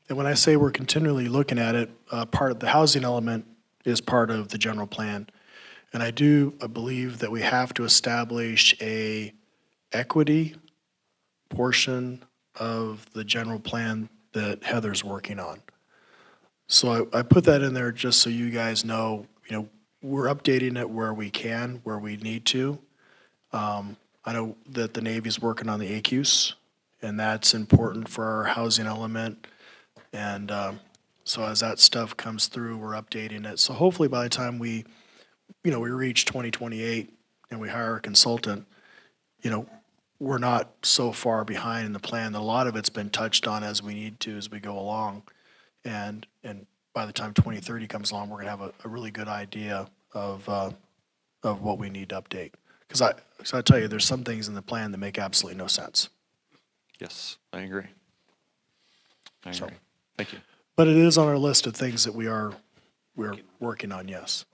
And when I say we're continually looking at it, part of the housing element is part of the general plan. And I believe that we have to establish a equity portion of the general plan that Heather's working on. So I put that in there just so you guys know, we're updating it where we can, where we need to. I know that the Navy's working on the ACUS, and that's important for our housing element. And so as that stuff comes through, we're updating it. So hopefully by the time we reach 2028 and we hire a consultant, we're not so far behind in the plan. A lot of it's been touched on as we need to as we go along. And by the time 2030 comes along, we're gonna have a really good idea of what we need to update. Because I tell you, there's some things in the plan that make absolutely no sense. Yes, I agree. So, Thank you. but it is on our list of things that we're working on, yes.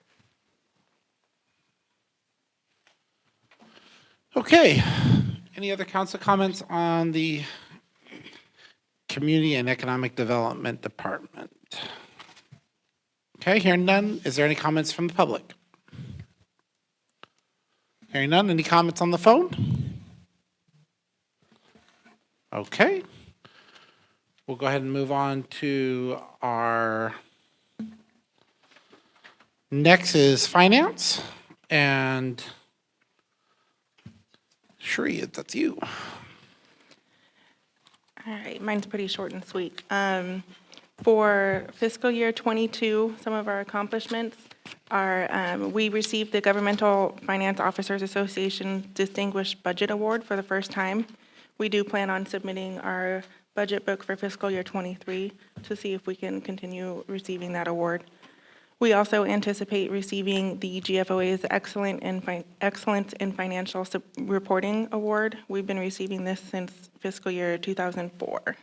Okay. Any other council comments on the Community and Economic Development Department? Okay, hearing none. Is there any comments from the public? Hearing none. Any comments on the phone? Okay. We'll go ahead and move on to our next is finance. And Sheree, that's you. All right, mine's pretty short and sweet. For fiscal year '22, some of our accomplishments are we received the Governmental Finance Officers Association Distinguished Budget Award for the first time. We do plan on submitting our budget book for fiscal year '23 to see if we can continue receiving that award. We also anticipate receiving the GFOA's Excellence in Financial Reporting Award. We've been receiving this since fiscal year 2004.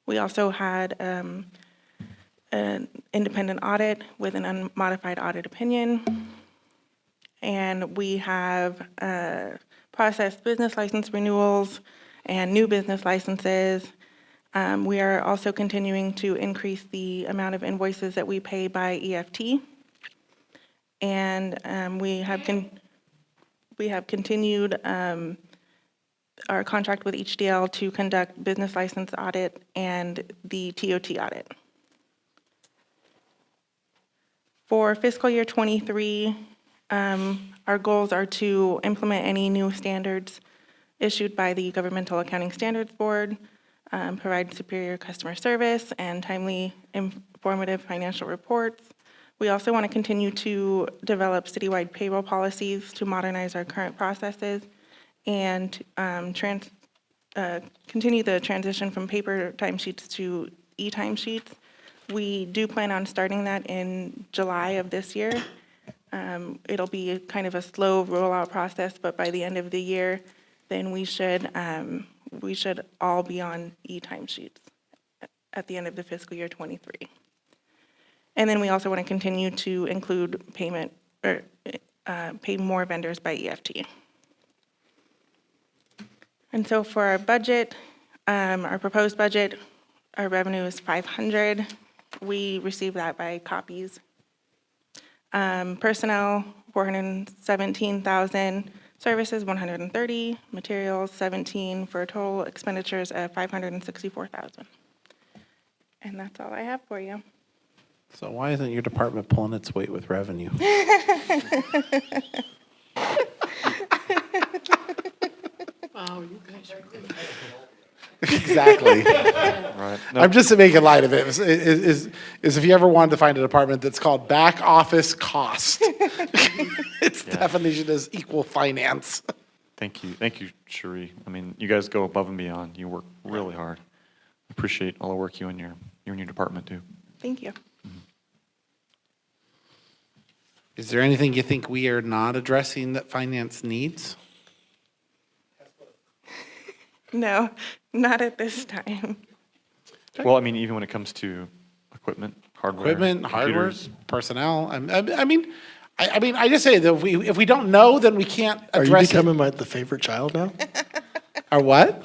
We also had an independent audit with an unmodified audit opinion. And we have processed business license renewals and new business licenses. We are also continuing to increase the amount of invoices that we pay by EFT. And we have continued our contract with HDL to conduct business license audit and the TOT audit. For fiscal year '23, our goals are to implement any new standards issued by the Governmental Accounting Standards Board, provide superior customer service and timely, informative financial reports. We also want to continue to develop citywide payroll policies to modernize our current processes and continue the transition from paper timesheets to e-timesheets. We do plan on starting that in July of this year. It'll be kind of a slow rollout process, but by the end of the year, then we should all be on e-timesheets at the end of the fiscal year '23. And then we also want to continue to include payment or pay more vendors by EFT. And so for our budget, our proposed budget, our revenue is 500. We receive that by copies. Personnel, 417,000. Services, 130. Materials, 17, for total expenditures of 564,000. And that's all I have for you. So why isn't your department pulling its weight with revenue? Wow, you guys are good. Exactly. Right. No, I'm just making light of it. Is if you ever wanted to find a department that's called back office cost. Its definition is equal finance. Thank you, Cherie. I mean, you guys go above and beyond. You work really hard. Appreciate all the work you and your department do. Thank you. Is there anything you think we are not addressing that finance needs? No, not at this time. Well, I mean, even when it comes to equipment, hardware, Equipment, hardware, computers. personnel. I mean, I just say that if we don't know, then we can't Are you address it. becoming the favorite child now? Or what?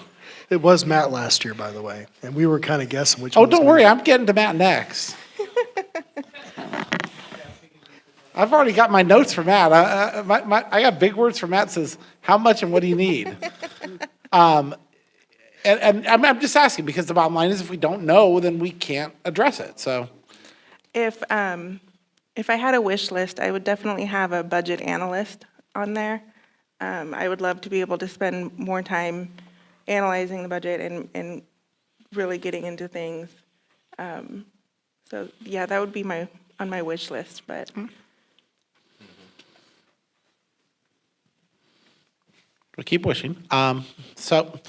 It was Matt last year, by the way, and we were kind of guessing which Oh, one was don't worry. gonna- I'm getting to Matt next. I've already got my notes for Matt. I got big words for Matt. Says how much and what do you need? And I'm just asking because the bottom line is if we don't know, then we can't address it. So If I had a wish list, I would definitely have a budget analyst on there. I would love to be able to spend more time analyzing the budget and really getting into things. So yeah, that would be on my wish list, but. we'll keep wishing. So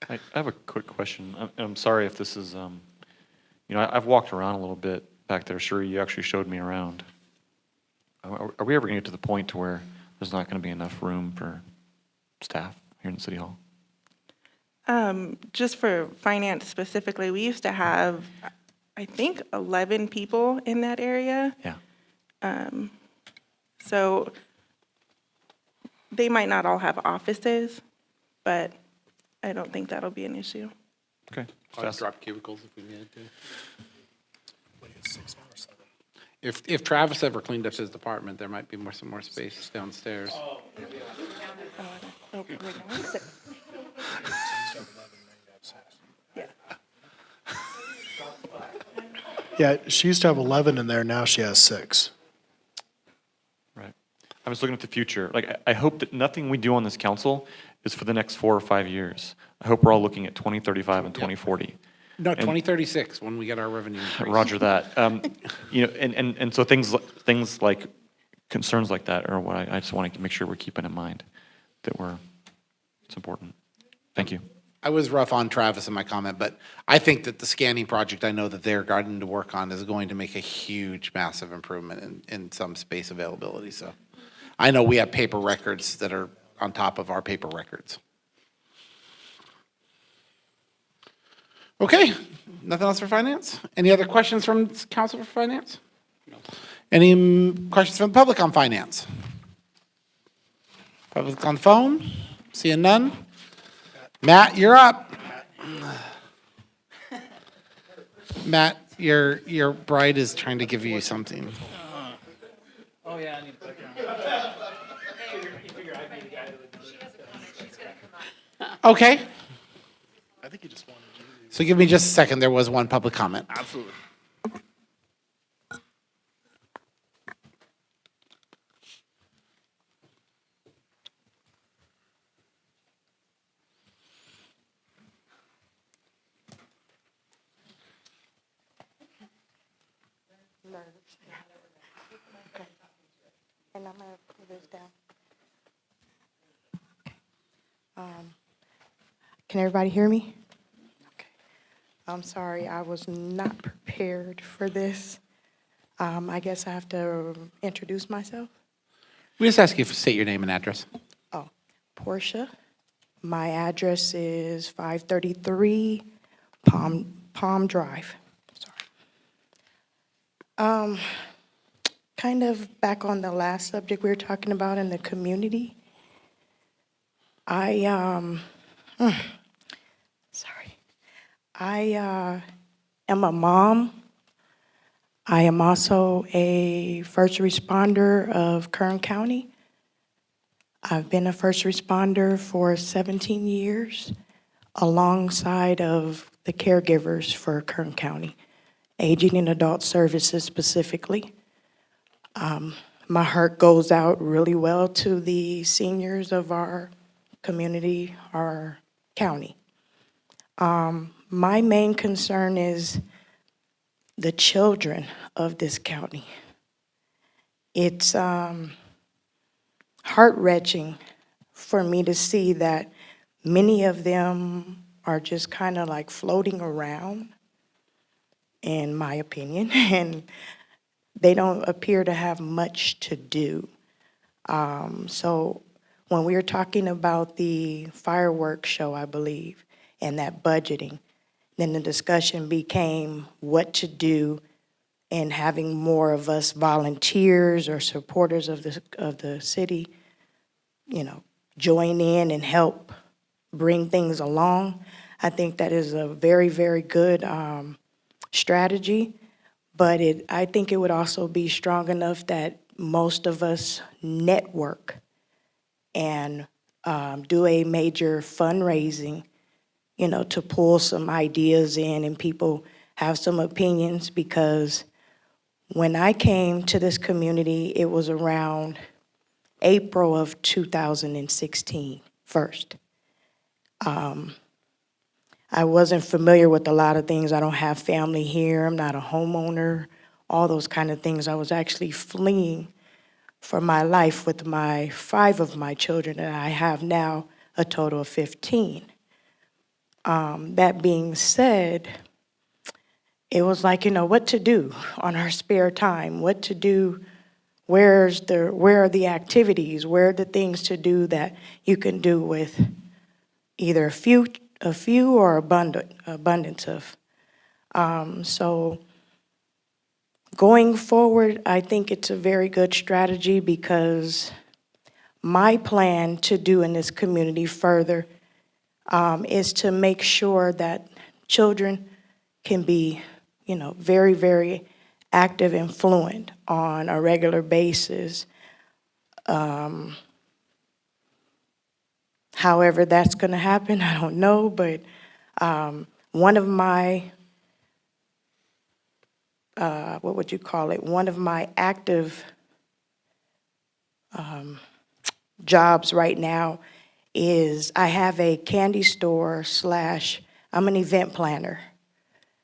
I have a quick question. I'm sorry if this is, I've walked around a little bit back there. Sure, you actually showed me around. Are we ever going to get to the point to where there's not going to be enough room for staff here in City Hall? Just for finance specifically, we used to have, I think, 11 people in that area. Yeah. So they might not all have offices, but I don't think that'll be an issue. Okay. drop cubicles if we needed to. If Travis ever cleaned up his department, there might be some more space downstairs. Oh, wait, no, it's six. Yeah. Yeah, she used to have 11 in there, now she has 6. Right. I was looking at the future. Like, I hope that nothing we do on this council is for the next 4 or 5 years. I hope we're all looking at 2035 and 2040. No, 2036 when we get our revenue increase. Roger that. And so things like concerns like that are what I just want to make sure we're keeping in mind that it's important. Thank you. I was rough on Travis in my comment, but I think that the scanning project I know that they're starting to work on is going to make a huge, massive improvement in some space availability. So I know we have paper records that are on top of our paper records. Okay, nothing else for finance? Any other questions from council for finance? No. Any questions from the public on finance? Public on phone? Seeing none? Matt, you're up. Matt, your bride is trying to give you something. Oh, yeah, I need to. Okay, I think he just wanted you. so give me just a second. There was one public comment. Absolutely. And I'm gonna pull this down. Can everybody hear me? Okay. I'm sorry, I was not prepared for this. I guess I have to introduce myself. We just ask you to state your name and address. Oh, Portia. My address is 533 Palm Drive. Sorry. Kind of back on the last subject we were talking about in the community. I am a mom. I am also a first responder of Kern County. I've been a first responder for 17 years alongside of the caregivers for Kern County, aging and adult services specifically. My heart goes out really well to the seniors of our community, our county. My main concern is the children of this county. It's heart-wrenching for me to see that many of them are just kind of like floating around, in my opinion, and they don't appear to have much to do. So when we were talking about the fireworks show, I believe, and that budgeting, then the discussion became what to do and having more of us volunteers or supporters of the city, you know, join in and help bring things along. I think that is a very, very good strategy, but I think it would also be strong enough that most of us network and do a major fundraising, you know, to pull some ideas in and people have some opinions, because when I came to this community, it was around April of 2016 first. I wasn't familiar with a lot of things. I don't have family here. I'm not a homeowner, all those kind of things. I was actually fleeing for my life with 5 of my children, and I have now a total of 15. That being said, it was like, you know, what to do on our spare time, what to do, where are the activities, where are the things to do that you can do with either a few or abundance of. So going forward, I think it's a very good strategy, because my plan to do in this community further is to make sure that children can be, you know, very, very active and fluent on a regular basis. However that's going to happen, I don't know, but one of my, what would you call it? One of my active jobs right now is I have a candy store / I'm an event planner.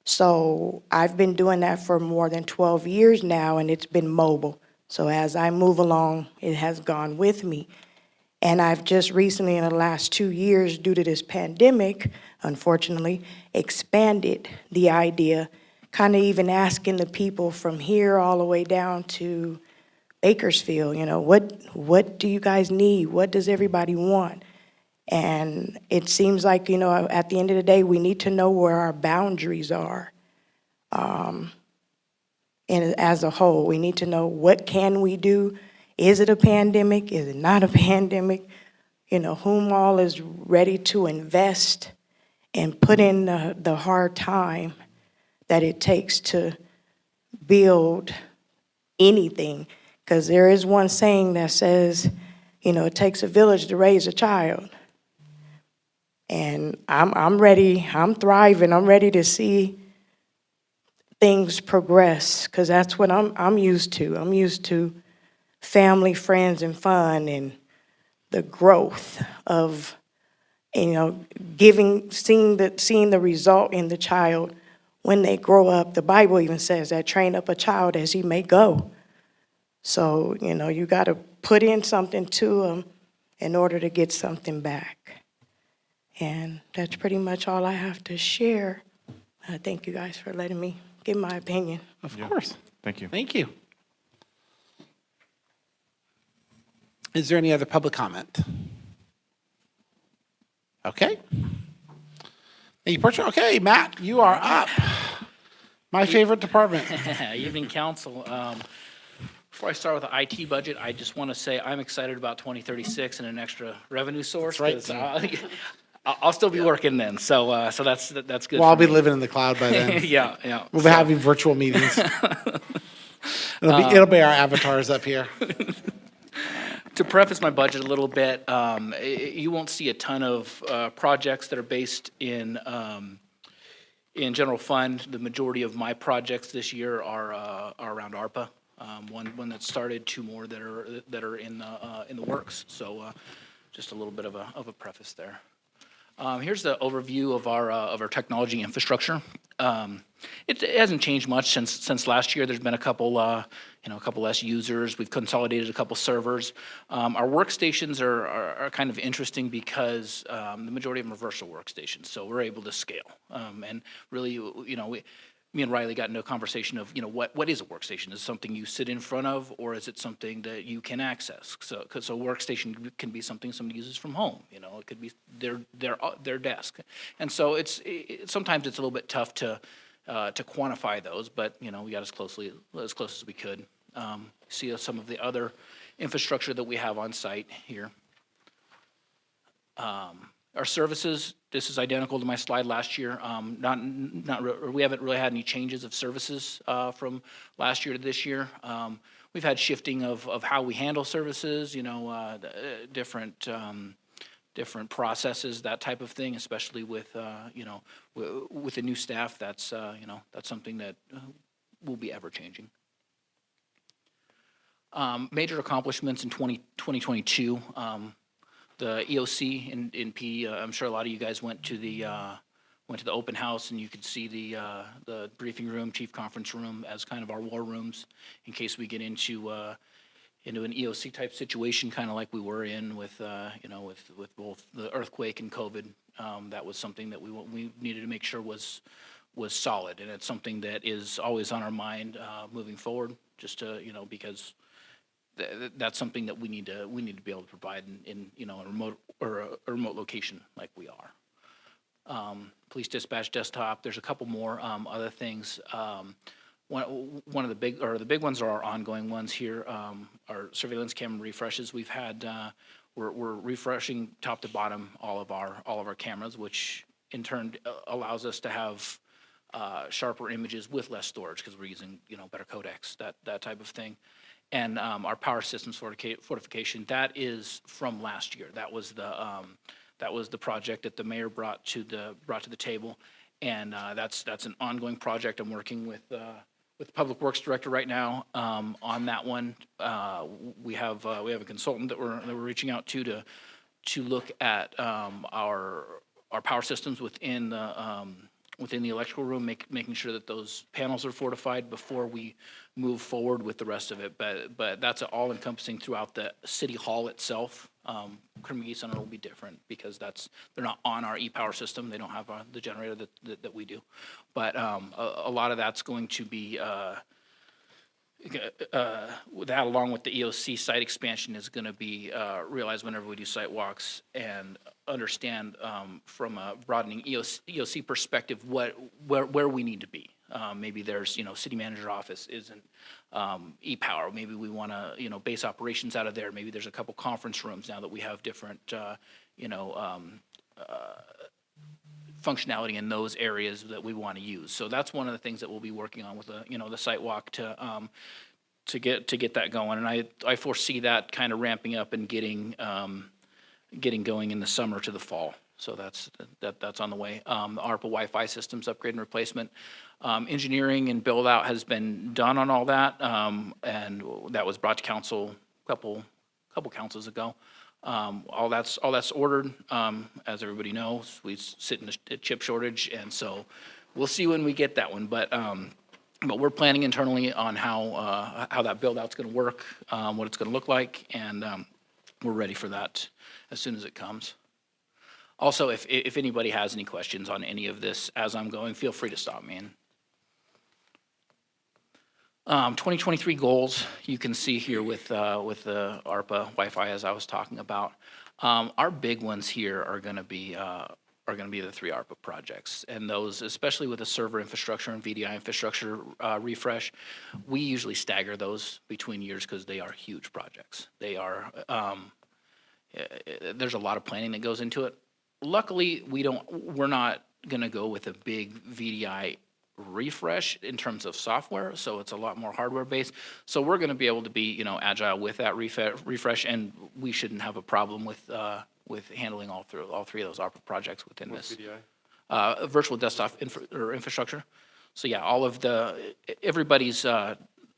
So I've been doing that for more than 12 years now, and it's been mobile. So as I move along, it has gone with me. And I've just recently, in the last 2 years, due to this pandemic, unfortunately, expanded the idea, kind of even asking the people from here all the way down to Bakersfield, you know, what do you guys need? What does everybody want? And it seems like, you know, at the end of the day, we need to know where our boundaries are. And as a whole, we need to know, what can we do? Is it a pandemic? Is it not a pandemic? You know, whom all is ready to invest and put in the hard time that it takes to build anything. Because there is one saying that says, you know, it takes a village to raise a child. And I'm ready, I'm thriving, I'm ready to see things progress, because that's what I'm used to. I'm used to family, friends, and fun, and the growth of, you know, seeing the result in the child when they grow up. The Bible even says that train up a child as he may go. So, you know, you got to put in something to them in order to get something back. And that's pretty much all I have to share. Thank you guys for letting me give my opinion. Of course. Thank you. Thank you. Is there any other public comment? Okay. Thank you, Portia. Okay, Matt, you are up. My favorite department. Evening, council. Before I start with the IT budget, I just want to say I'm excited about 2036 and an extra revenue source. That's right. 'Cause, I'll still be working then, so that's good. Well, I'll for be me. living in the cloud by then. Yeah. We'll be having virtual meetings. It'll be our avatars up here. To preface my budget a little bit, you won't see a ton of projects that are based in general fund. The majority of my projects this year are around ARPA. One that started, two more that are in the works. So just a little bit of a preface there. Here's the overview of our technology infrastructure. It hasn't changed much since last year. There's been a couple less users. We've consolidated a couple servers. Our workstations are kind of interesting because the majority of them are virtual workstations, so we're able to scale. And really, me and Riley got into a conversation of, what is a workstation? Is it something you sit in front of, or is it something that you can access? So a workstation can be something somebody uses from home. It could be their desk. And so sometimes it's a little bit tough to quantify those, but we got as close as we could. See some of the other infrastructure that we have on site here. Our services, this is identical to my slide last year. We haven't really had any changes of services from last year to this year. We've had shifting of how we handle services, different processes, that type of thing, especially with with the new staff. That's something that will be ever changing. Major accomplishments in 2022. The EOC in P, I'm sure a lot of you guys went to the open house, and you could see the briefing room, chief conference room as kind of our war rooms in case we get into an EOC type situation, kind of like we were in with both the earthquake and COVID. That was something that we needed to make sure was solid, and it's something that is always on our mind moving forward. Just to because that's something that we need to be able to provide in a remote location like we are. Police dispatch desktop. There's a couple more other things. One of the big ones are our ongoing ones here. Our surveillance camera refreshes. We've had we're refreshing top to bottom all of our cameras, which in turn allows us to have sharper images with less storage because we're using better codecs, that type of thing. And our power systems fortification, that is from last year. That was the project that the mayor brought to the table, and that's an ongoing project. I'm working with the Public Works Director right now on that one. We have a consultant that we're reaching out to look at our power systems within the electrical room, making sure that those panels are fortified before we move forward with the rest of it. But that's all-encompassing throughout the city hall itself. Carnegie Center will be different because they're not on our e-power system. They don't have the generator that we do. But a lot of that's going to be that, along with the EOC site expansion, is going to be realized whenever we do site walks and understand from a broadening EOC perspective where we need to be. Maybe there's city manager office isn't e-power. Maybe we want to base operations out of there. Maybe there's a couple conference rooms now that we have different functionality in those areas that we want to use. So that's one of the things that we'll be working on with the site walk to get that going. And I foresee that kind of ramping up and getting going in the summer to the fall. So that's on the way. The ARPA Wi-Fi systems upgrade and replacement. Engineering and build out has been done on all that, and that was brought to council a couple councils ago. All that's ordered. As everybody knows, we sit in a chip shortage, and so we'll see when we get that one. But we're planning internally on how that build out's going to work, what it's going to look like, and we're ready for that as soon as it comes. Also, if anybody has any questions on any of this as I'm going, feel free to stop me. 2023 goals you can see here with the ARPA Wi-Fi, as I was talking about. Our big ones here are going to be the 3 ARPA projects, and those, especially with the server infrastructure and VDI infrastructure refresh, we usually stagger those between years because they are huge projects. They are there's a lot of planning that goes into it. Luckily, we're not going to go with a big VDI refresh in terms of software, so it's a lot more hardware based. So we're going to be able to be agile with that refresh, and we shouldn't have a problem with handling all 3 of those ARPA projects within this. VDI? Virtual desktop infrastructure. So yeah, everybody's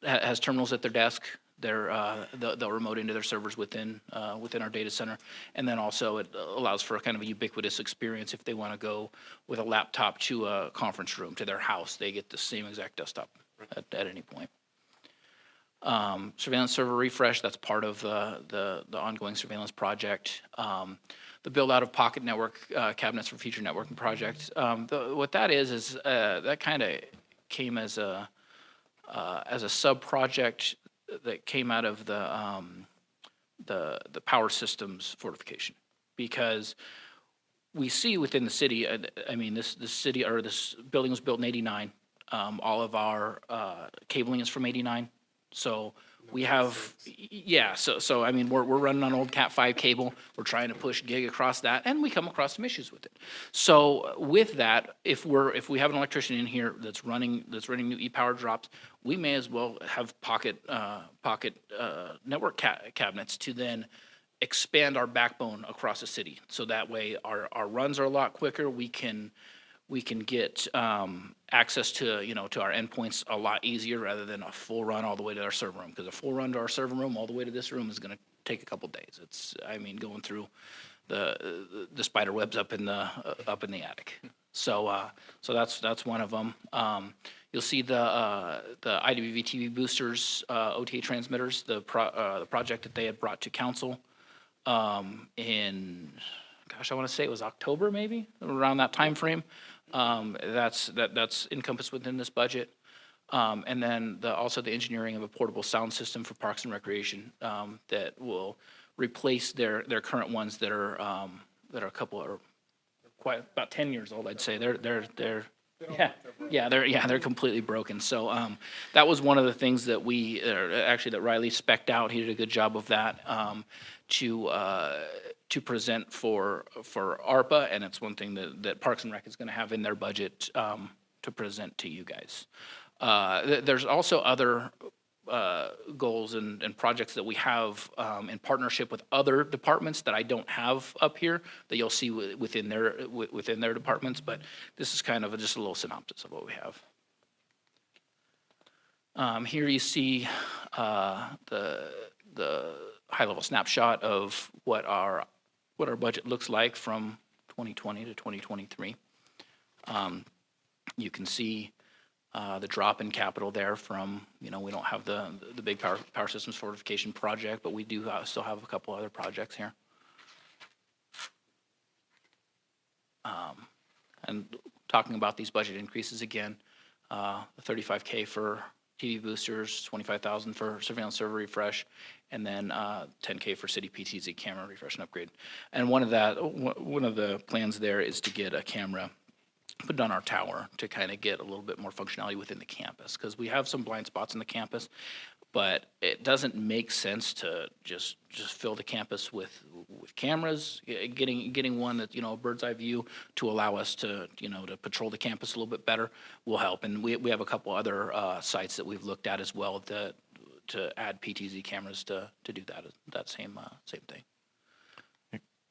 has terminals at their desk. They'll remote into their servers within our data center, and then also it allows for a kind of a ubiquitous experience. If they want to go with a laptop to a conference room, to their house, they get the same exact desktop at any point. Surveillance server refresh, that's part of the ongoing surveillance project. The build out of pocket network cabinets for future networking projects. What that is that kind of came as a sub project that came out of the power systems fortification, because we see within the city. I mean, this city or this building was built in '89. All of our cabling is from '89, so we have So I mean, we're running on old Cat5 cable. We're trying to push gig across that, and we come across some issues with it. So with that, if we have an electrician in here that's running new e-power drops, we may as well have pocket network cabinets to then expand our backbone across the city. So that way our runs are a lot quicker. We can get access to to our endpoints a lot easier rather than a full run all the way to our server room. Because a full run to our server room all the way to this room is going to take a couple days. Going through the spider webs up in the attic. So that's one of them. You'll see the IWV TV boosters, OTA transmitters, the project that they had brought to council in, gosh, I want to say it was October, maybe around that time frame. That's encompassed within this budget. And then also the engineering of a portable sound system for Parks and Recreation that will replace their current ones that are a couple are quite about 10 years old. I'd say they're completely broken. So that was one of the things that that Riley spec'd out. He did a good job of that to present for ARPA, and it's one thing that Parks and Rec is going to have in their budget to present to you guys. There's also other goals and projects that we have in partnership with other departments that I don't have up here that you'll see within their departments, but this is kind of just a little synopsis of what we have. Here you see the high-level snapshot of what our budget looks like from 2020 to 2023. You can see the drop in capital there from, we don't have the big power systems fortification project, but we do still have a couple other projects here. And talking about these budget increases again, the $35K for TV boosters, $25,000 for surveillance server refresh, and then $10K for city PTZ camera refresh and upgrade. And one of the plans there is to get a camera put on our tower to kind of get a little bit more functionality within the campus, because we have some blind spots in the campus. But it doesn't make sense to just fill the campus with cameras. Getting one that, a bird's eye view to allow us to, to patrol the campus a little bit better will help. And we have a couple other sites that we've looked at as well to add PTZ cameras to do that same thing.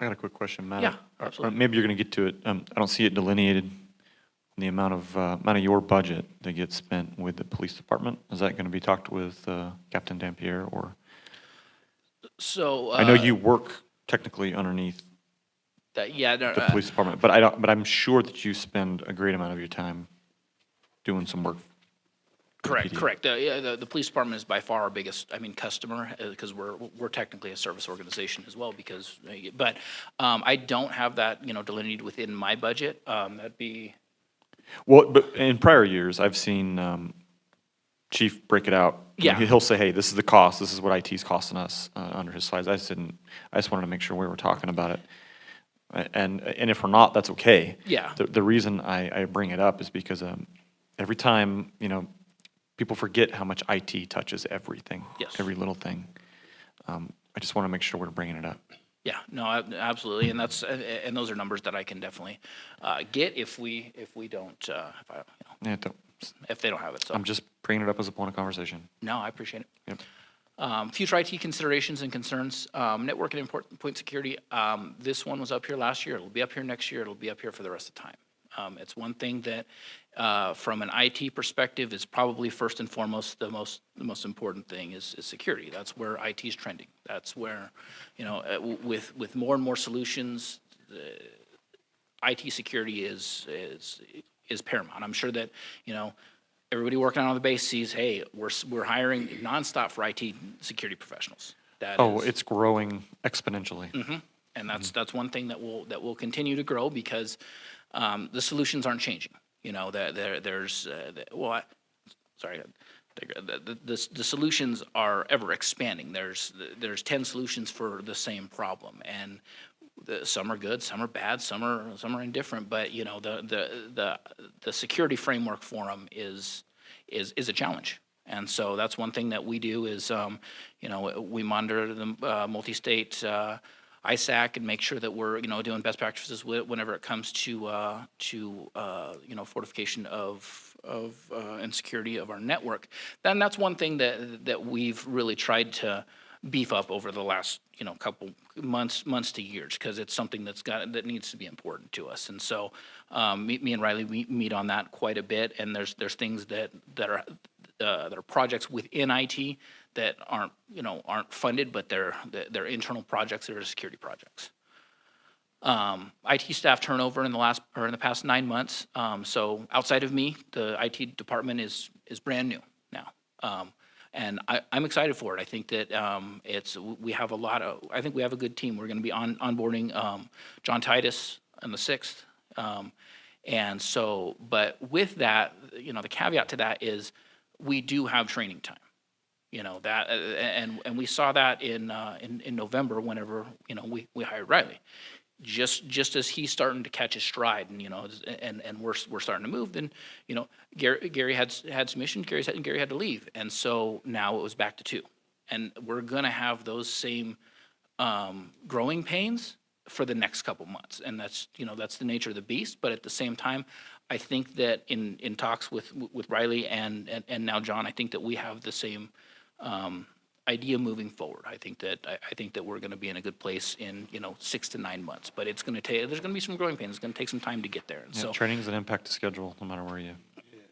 I got a quick question, Matt. Yeah, Or absolutely. maybe you're going to get to it. I don't see it delineated, the amount of your budget that gets spent with the police department. Is that going to be talked with Captain Dampier, or? So. I know you work technically underneath the police department, but but I'm sure that you spend a great amount of your time doing some work. for the PD. Correct. The police department is by far our biggest, customer, because we're technically a service organization as well, but I don't have that, delineated within my budget. That'd be. Well, but in prior years, I've seen Chief break it out. Yeah. He'll say, hey, this is the cost, this is what IT's costing us under his slides. I just wanted to make sure we were talking about it. And if we're not, that's okay. Yeah. The reason I bring it up is because every time, people forget how much IT touches everything. Yes. Every little thing. I just want to make sure we're bringing it up. Yeah, no, absolutely, and those are numbers that I can definitely get if we don't, Yeah, if they don't have it, so. I'm just bringing it up as a point of conversation. No, I appreciate it. Yep. Future IT considerations and concerns, network and point security. This one was up here last year. It'll be up here next year. It'll be up here for the rest of the time. It's one thing that, from an IT perspective, is probably first and foremost the most important thing is security. That's where IT is trending. That's where, with more and more solutions, IT security is paramount. I'm sure that, everybody working out on the base sees, hey, we're hiring nonstop for IT security professionals. It's growing exponentially. Mm-hmm. And that's one thing that will continue to grow because the solutions aren't changing. The solutions are ever expanding. There's 10 solutions for the same problem, and some are good, some are bad, some are indifferent. But the security framework for them is a challenge. And so that's one thing that we do is we monitor the multi-state ISAC and make sure that we're doing best practices whenever it comes to fortification of and security of our network. Then that's one thing that we've really tried to beef up over the last couple months to years, because it's something that needs to be important to us. And so me and Riley, we meet on that quite a bit, and there's things that are projects within IT that aren't funded, but they're internal projects that are security projects. IT staff turnover in the past 9 months. So outside of me, the IT department is brand new now. And I'm excited for it. I think that we have a good team. We're going to be onboarding John Titus on the 6th. And so, but with that, the caveat to that is we do have training time. And we saw that in November whenever we hired Riley. Just as he's starting to catch his stride, and we're starting to move, then Gary had some issues. Gary had to leave, and so now it was back to 2, and we're gonna have those same growing pains for the next couple months, and that's the nature of the beast. But at the same time, I think that in talks with Riley and now John, I think that we have the same idea moving forward. I think that we're going to be in a good place in 6 to 9 months, but there's going to be some growing pains. It's going to take some time to get there. And so training is an impact to schedule, no matter where you.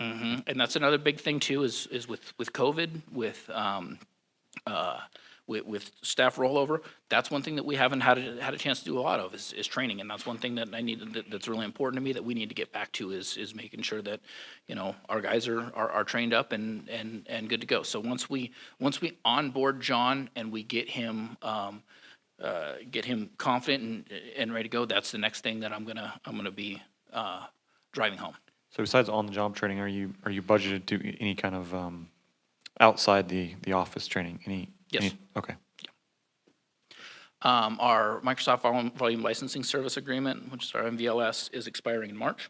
Mm-hmm. And that's another big thing too. Is with COVID, with staff rollover. That's one thing that we haven't had a chance to do a lot of is training, and that's one thing that that's really important to me that we need to get back to is making sure that our guys are trained up and good to go. So once we onboard John and we get him confident and ready to go, that's the next thing that I'm gonna be driving home. So besides on-the-job training, are you budgeted to do any kind of outside the office training? Yes. Okay. Our Microsoft Volume Licensing Service Agreement, which is our MVLS, is expiring in March.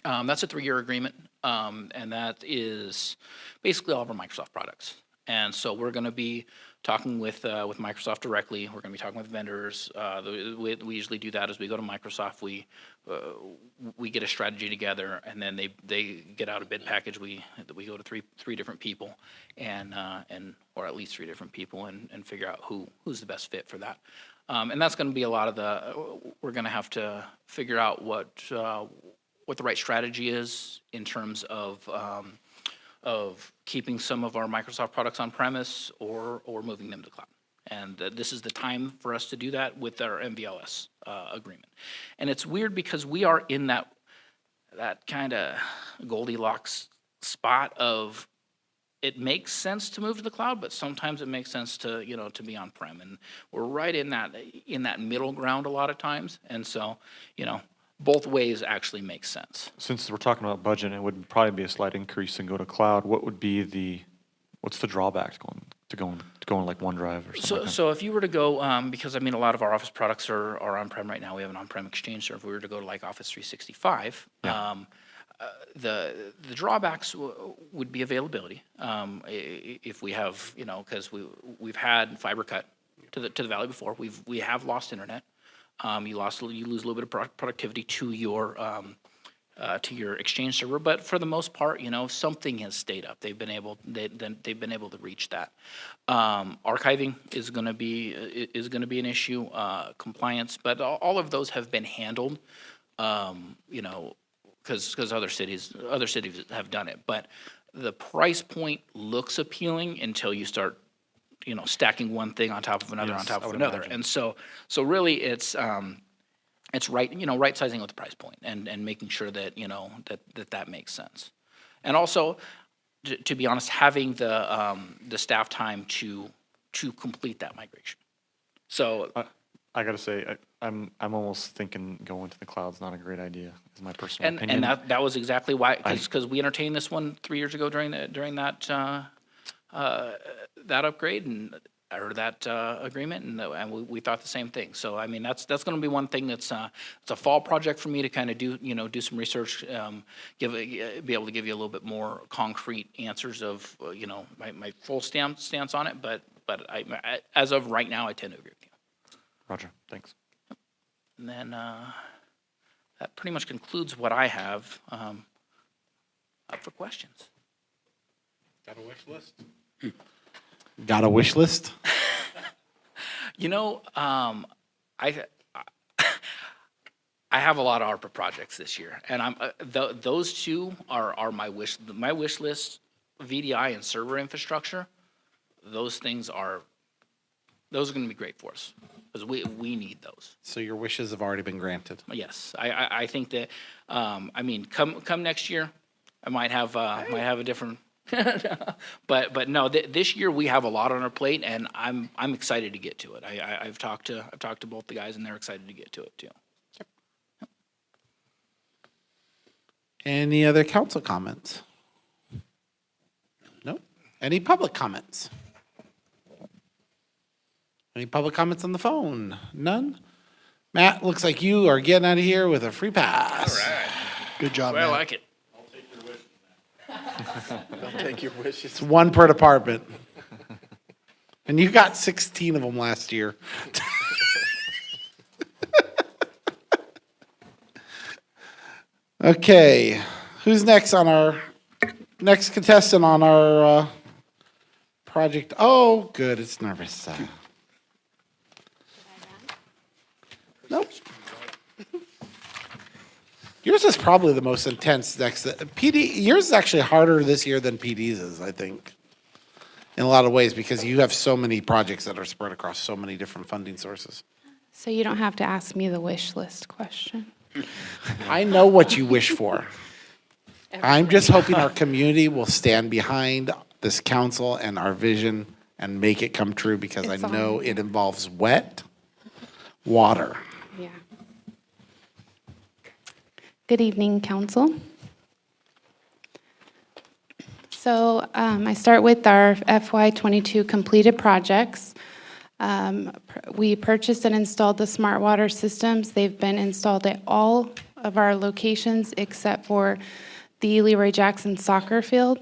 That's a 3-year agreement, and that is basically all of our Microsoft products. And so we're going to be talking with Microsoft directly. We're going to be talking with vendors. We usually do that as we go to Microsoft. We get a strategy together, and then they get out a bid package. We go to three different people, or at least 3 different people, and figure out who's the best fit for that. And that's going to be a lot of we're going to have to figure out what the right strategy is in terms of keeping some of our Microsoft products on premise or moving them to cloud. And this is the time for us to do that with our MVLS agreement. And it's weird because we are in that kind of Goldilocks spot of it makes sense to move to the cloud, but sometimes it makes sense to be on-prem. And we're right in that middle ground a lot of times. And so, both ways actually make sense. Since we're talking about budget, it would probably be a slight increase and go to cloud. What would be what's the drawbacks to going like OneDrive or something like that? So if you were to go, because a lot of our Office products are on-prem right now. We have an on-prem Exchange server. If we were to go to like Office 365, the drawbacks would be availability. If we have, because we've had fiber cut to the valley before. We have lost internet. You lose a little bit of productivity to your Exchange server, but for the most part, something has stayed up. They've been able to reach that. Archiving is going to be an issue. Compliance, but all of those have been handled. Because other cities have done it, but the price point looks appealing until you start stacking one thing on top of another on top of another. Imagine. And so really it's right sizing with the price point and making sure that that makes sense. And also to be honest, having the staff time to complete that migration. So I got to say, I'm almost thinking going to the cloud's not a great idea, is my personal and opinion. that was exactly why, because we entertained this one 3 years ago during that upgrade or that agreement, and we thought the same thing. So that's going to be one thing that's it's a fall project for me to kind of do some research, be able to give you a little bit more concrete answers of my full stance on it. But I, as of right now, I tend to agree with you. Roger, thanks. And then that pretty much concludes what I have up for questions. Got a wish list? Got a wish list? I have a lot of ARPA projects this year, and those two are my wish list. VDI and server infrastructure, those are going to be great for us because we need those. So your wishes have already been granted. Yes, I think that come next year, I might have a different. but no, this year we have a lot on our plate, and I'm excited to get to it. I've talked to both the guys, and they're excited to get to it too. Any other council comments? No? Any public comments? Any public comments on the phone? None? Matt, looks like you are getting out of here with a free pass. All right. Good job, Well, I man. like it. I'll take your wishes. It's one per department. And you got 16 of them last year. Okay, who's next contestant on our project? Oh, good, it's nervous. Nope. Yours is probably the most intense yours is actually harder this year than PD's is, I think, in a lot of ways, because you have so many projects that are spread across so many different funding sources. So you don't have to ask me the wish list question. I know what you wish for. I'm just hoping our community will stand behind this council and our vision and make it come true, because I It's on know you. it involves wet water. Yeah. Good evening, council. So I start with our FY22 completed projects. We purchased and installed the smart water systems. They've been installed at all of our locations except for the Leroy Jackson soccer field.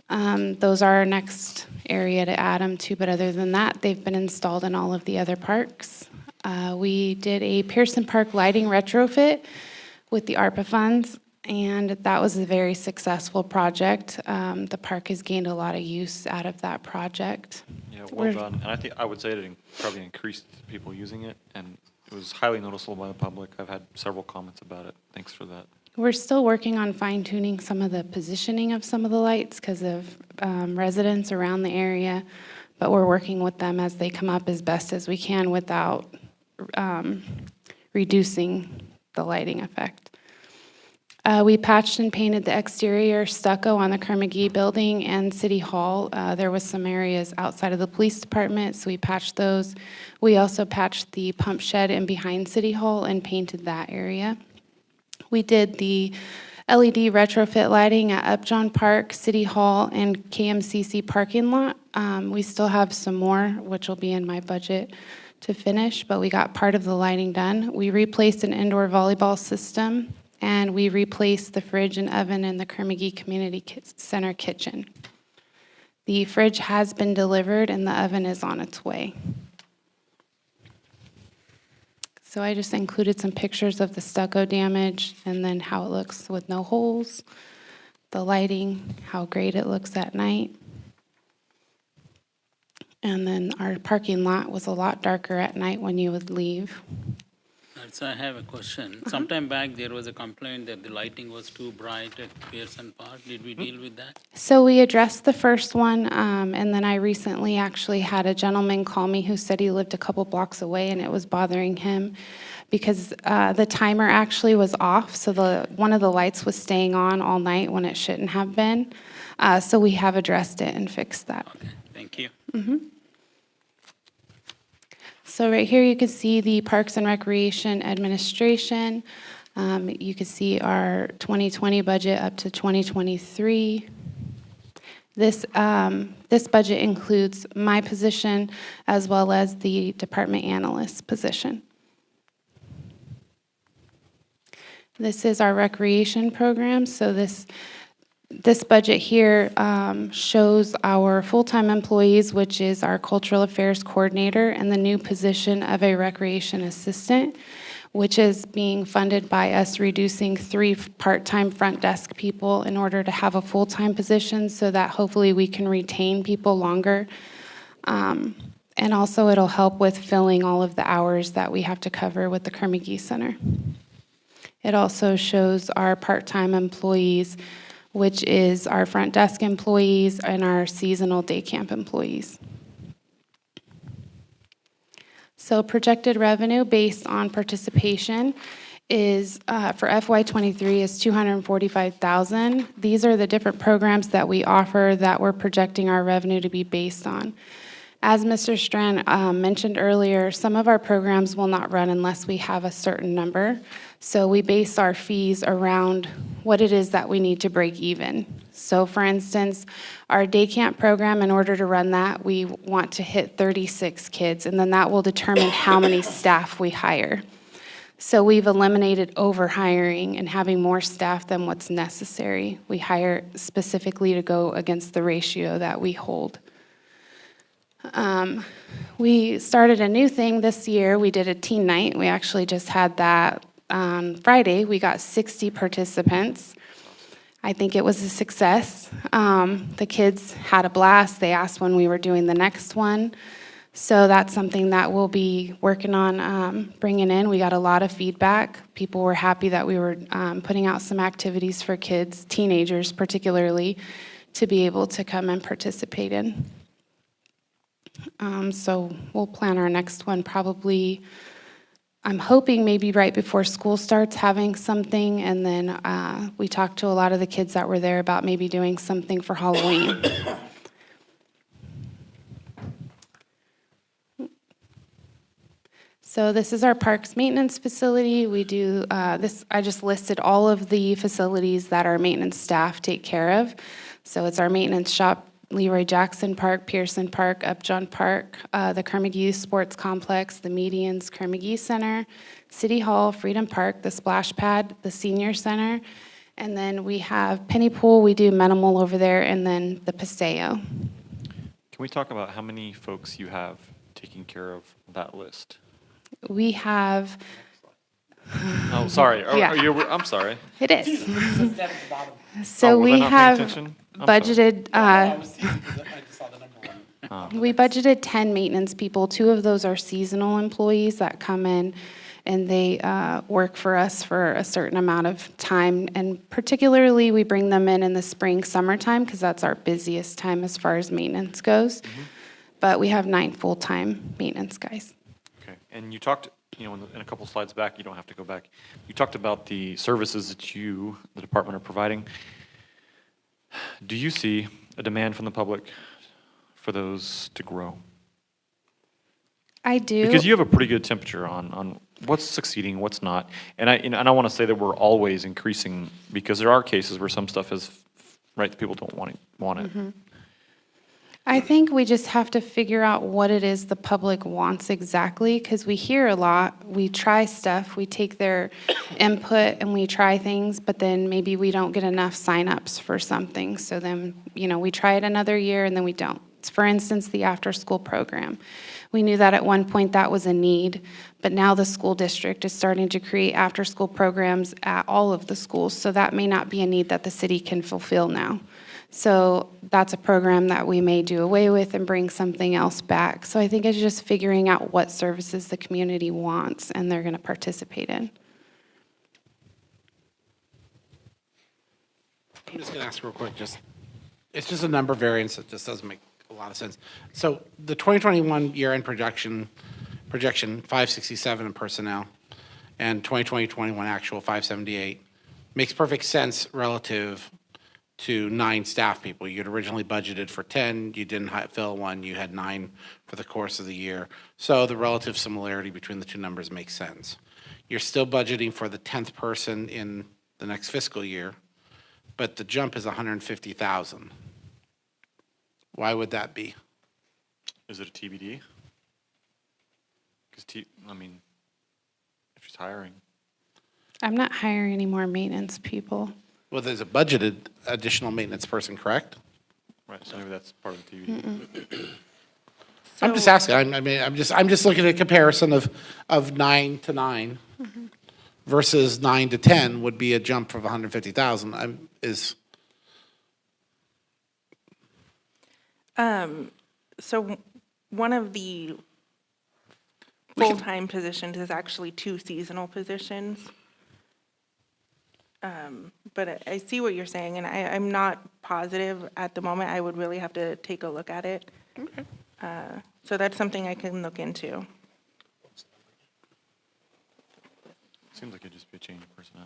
Those are our next area to add them to, but other than that, they've been installed in all of the other parks. We did a Pearson Park lighting retrofit with the Arpa Funds, and that was a very successful project. The park has gained a lot of use out of that project. Yeah, well done. And I would say it probably increased people using it, and it was highly noticeable by the public. I've had several comments about it. Thanks for that. We're still working on fine-tuning some of the positioning of some of the lights because of residents around the area, but we're working with them as they come up as best as we can without reducing the lighting effect. We patched and painted the exterior stucco on the Kerr-McGee building and City Hall. There was some areas outside of the police department, so we patched those. We also patched the pump shed in behind City Hall and painted that area. We did the LED retrofit lighting at Upjohn Park, City Hall, and KMCC parking lot. We still have some more, which will be in my budget to finish, but we got part of the lighting done. We replaced an indoor volleyball system, and we replaced the fridge and oven in the Kerr-McGee Community Center kitchen. The fridge has been delivered, and the oven is on its way. So I just included some pictures of the stucco damage and then how it looks with no holes, the lighting, how great it looks at night. And then our parking lot was a lot darker at night when you would leave. So I have a question. Sometime back, there was a complaint that the lighting was too bright at Pearson Park. Did we deal with that? So we addressed the first one, and then I recently actually had a gentleman call me who said he lived a couple blocks away and it was bothering him because the timer actually was off, so one of the lights was staying on all night when it shouldn't have been. So we have addressed it and fixed that. Okay, thank you. So right here, you can see the Parks and Recreation Administration. You can see our 2020 budget up to 2023. This budget includes my position as well as the department analyst position. This is our recreation program. So this budget here shows our full-time employees, which is our cultural affairs coordinator, and the new position of a recreation assistant, which is being funded by us reducing 3 part-time front desk people in order to have a full-time position so that hopefully we can retain people longer. And also it'll help with filling all of the hours that we have to cover with the Kerr-McGee Center. It also shows our part-time employees, which is our front desk employees and our seasonal day camp employees. So projected revenue based on participation is, for FY23, is $245,000. These are the different programs that we offer that we're projecting our revenue to be based on. As Mr. Strand mentioned earlier, some of our programs will not run unless we have a certain number. So we base our fees around what it is that we need to break even. So for instance, our day camp program, in order to run that, we want to hit 36 kids, and then that will determine how many staff we hire. So we've eliminated overhiring and having more staff than what's necessary. We hire specifically to go against the ratio that we hold. We started a new thing this year. We did a teen night. We actually just had that on Friday. We got 60 participants. I think it was a success. The kids had a blast. They asked when we were doing the next one. So that's something that we'll be working on bringing in. We got a lot of feedback. People were happy that we were putting out some activities for kids, teenagers particularly, to be able to come and participate in. So we'll plan our next one probably, I'm hoping maybe right before school starts, having something, and then we talked to a lot of the kids that were there about maybe doing something for Halloween. So this is our parks maintenance facility. We do this, I just listed all of the facilities that our maintenance staff take care of. So it's our maintenance shop, Leroy Jackson Park, Pearson Park, Upjohn Park, the Kerr-McGee Sports Complex, the Medians, Kerr-McGee Center, City Hall, Freedom Park, the Splash Pad, the Senior Center, And then we have Penny Pool, we do minimal over there, and then the Paseo. Can we talk about how many folks you have taking care of that list? We have, Oh, sorry. Yeah. Are you, I'm sorry. it is. Oh, So was I we not paying have attention? I'm sorry. budgeted, we budgeted 10 maintenance people. 2 of those are seasonal employees that come in and they work for us for a certain amount of time. And particularly, we bring them in the spring, summertime, because that's our busiest time as far as maintenance goes. But we have 9 full-time maintenance guys. Okay, and you talked, in a couple slides back, you don't have to go back. You talked about the services that you, the department, are providing. Do you see a demand from the public for those to grow? I do. Because you have a pretty good temperature on what's succeeding, what's not. And I want to say that we're always increasing, because there are cases where some stuff is, right, people don't want it. I think we just have to figure out what it is the public wants exactly, because we hear a lot, we try stuff, we take their input and we try things, but then maybe we don't get enough signups for something. So then, we try it another year and then we don't. For instance, the after-school program. We knew that at one point that was a need, but now the school district is starting to create after-school programs at all of the schools, so that may not be a need that the city can fulfill now. So that's a program that we may do away with and bring something else back. So I think it's just figuring out what services the community wants and they're going to participate in. I'm just going to ask real quick, it's just a number variance that just doesn't make a lot of sense. So the 2021 year-end projection 567 in personnel, and 2020-21 actual 578, makes perfect sense relative to 9 staff people. You'd originally budgeted for 10, you didn't fill 1, you had 9 for the course of the year. So the relative similarity between the 2 numbers makes sense. You're still budgeting for the 10th person in the next fiscal year, but the jump is 150,000. Why would that be? Is it a TBD? Because, if she's hiring. I'm not hiring any more maintenance people. Well, there's a budgeted additional maintenance person, correct? Right, so maybe that's part of the TBD. I'm just asking, I'm just looking at a comparison of 9 to 9 versus 9 to 10 would be a jump of 150,000. So one of the full-time positions is actually 2 seasonal positions. But I see what you're saying, and I'm not positive at the moment. I would really have to take a look at it. So that's something I can look into. Seems like it'd just be a change of personnel.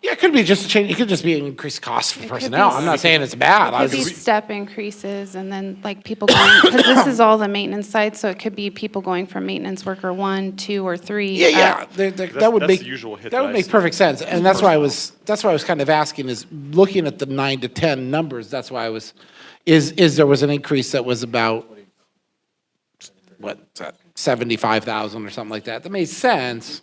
Yeah, it could be just a change, it could just be an increased cost for personnel. I'm not saying it's bad. It could be step increases and then like people going, because this is all the maintenance side, so it could be people going from maintenance worker 1, 2, or 3. Yeah, that would That's make, the usual hit that that would I make see. perfect sense. And that's why I was kind of asking is, looking at the 9 to 10 numbers, that's why I was, is there was an increase that was about, 75,000 or something like that. That made sense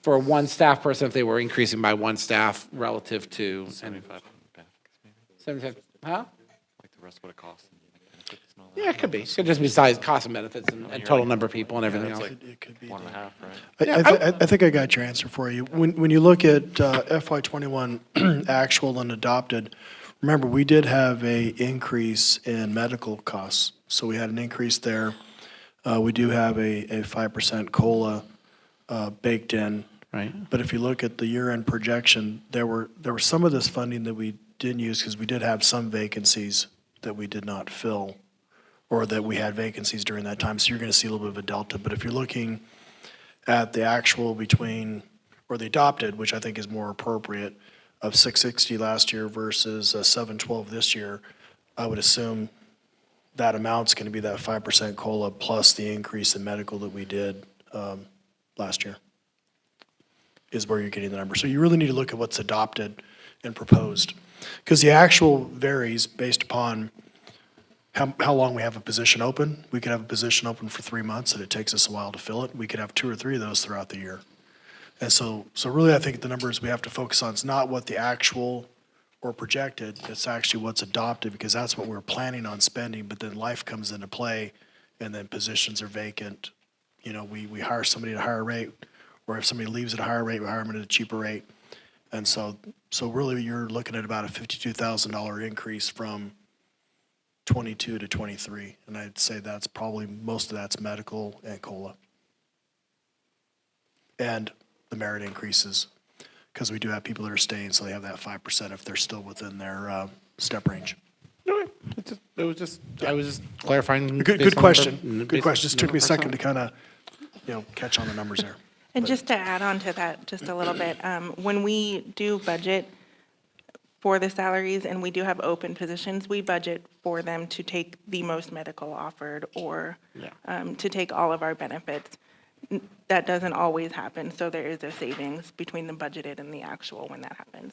for 1 staff person if they were increasing by 1 staff relative to. 75 benefits, maybe, 75, huh? like the rest of what it costs. And benefits and all that. Yeah, it could be. It could just be size, cost and benefits and total number of people and everything That's else. like It could be. 1.5, right? I think I got your answer for you. When you look at FY '21 actual and adopted, remember, we did have a increase in medical costs. So we had an increase there. We do have a 5% COLA baked in. Right. But if you look at the year-end projection, there were some of this funding that we didn't use because we did have some vacancies that we did not fill, or that we had vacancies during that time. So you're going to see a little bit of a delta. But if you're looking at the actual between, or the adopted, which I think is more appropriate, of 660 last year versus 712 this year, I would assume that amount's going to be that 5% COLA plus the increase in medical that we did last year, is where you're getting the number. So you really need to look at what's adopted and proposed, because the actual varies based upon how long we have a position open. We could have a position open for 3 months and it takes us a while to fill it. We could have 2 or 3 of those throughout the year. And so really, I think the numbers we have to focus on is not what the actual or projected, it's actually what's adopted, because that's what we're planning on spending, but then life comes into play, and then positions are vacant. You know, we hire somebody at a higher rate, or if somebody leaves at a higher rate, we hire them at a cheaper rate. And so really, you're looking at about a $52,000 increase from 22 to 23, and I'd say that's probably, most of that's medical and COLA. And the merit increases, because we do have people that are staying, so they have that 5% if they're still within their step range. I was just clarifying. Good question. Good question. Just took me a second to kind of, catch on the numbers there. And just to add on to that just a little bit, when we do budget for the salaries and we do have open positions, we budget for them to take the most medical offered or to take all of our benefits. That doesn't always happen, so there is a savings between the budgeted and the actual when that happens.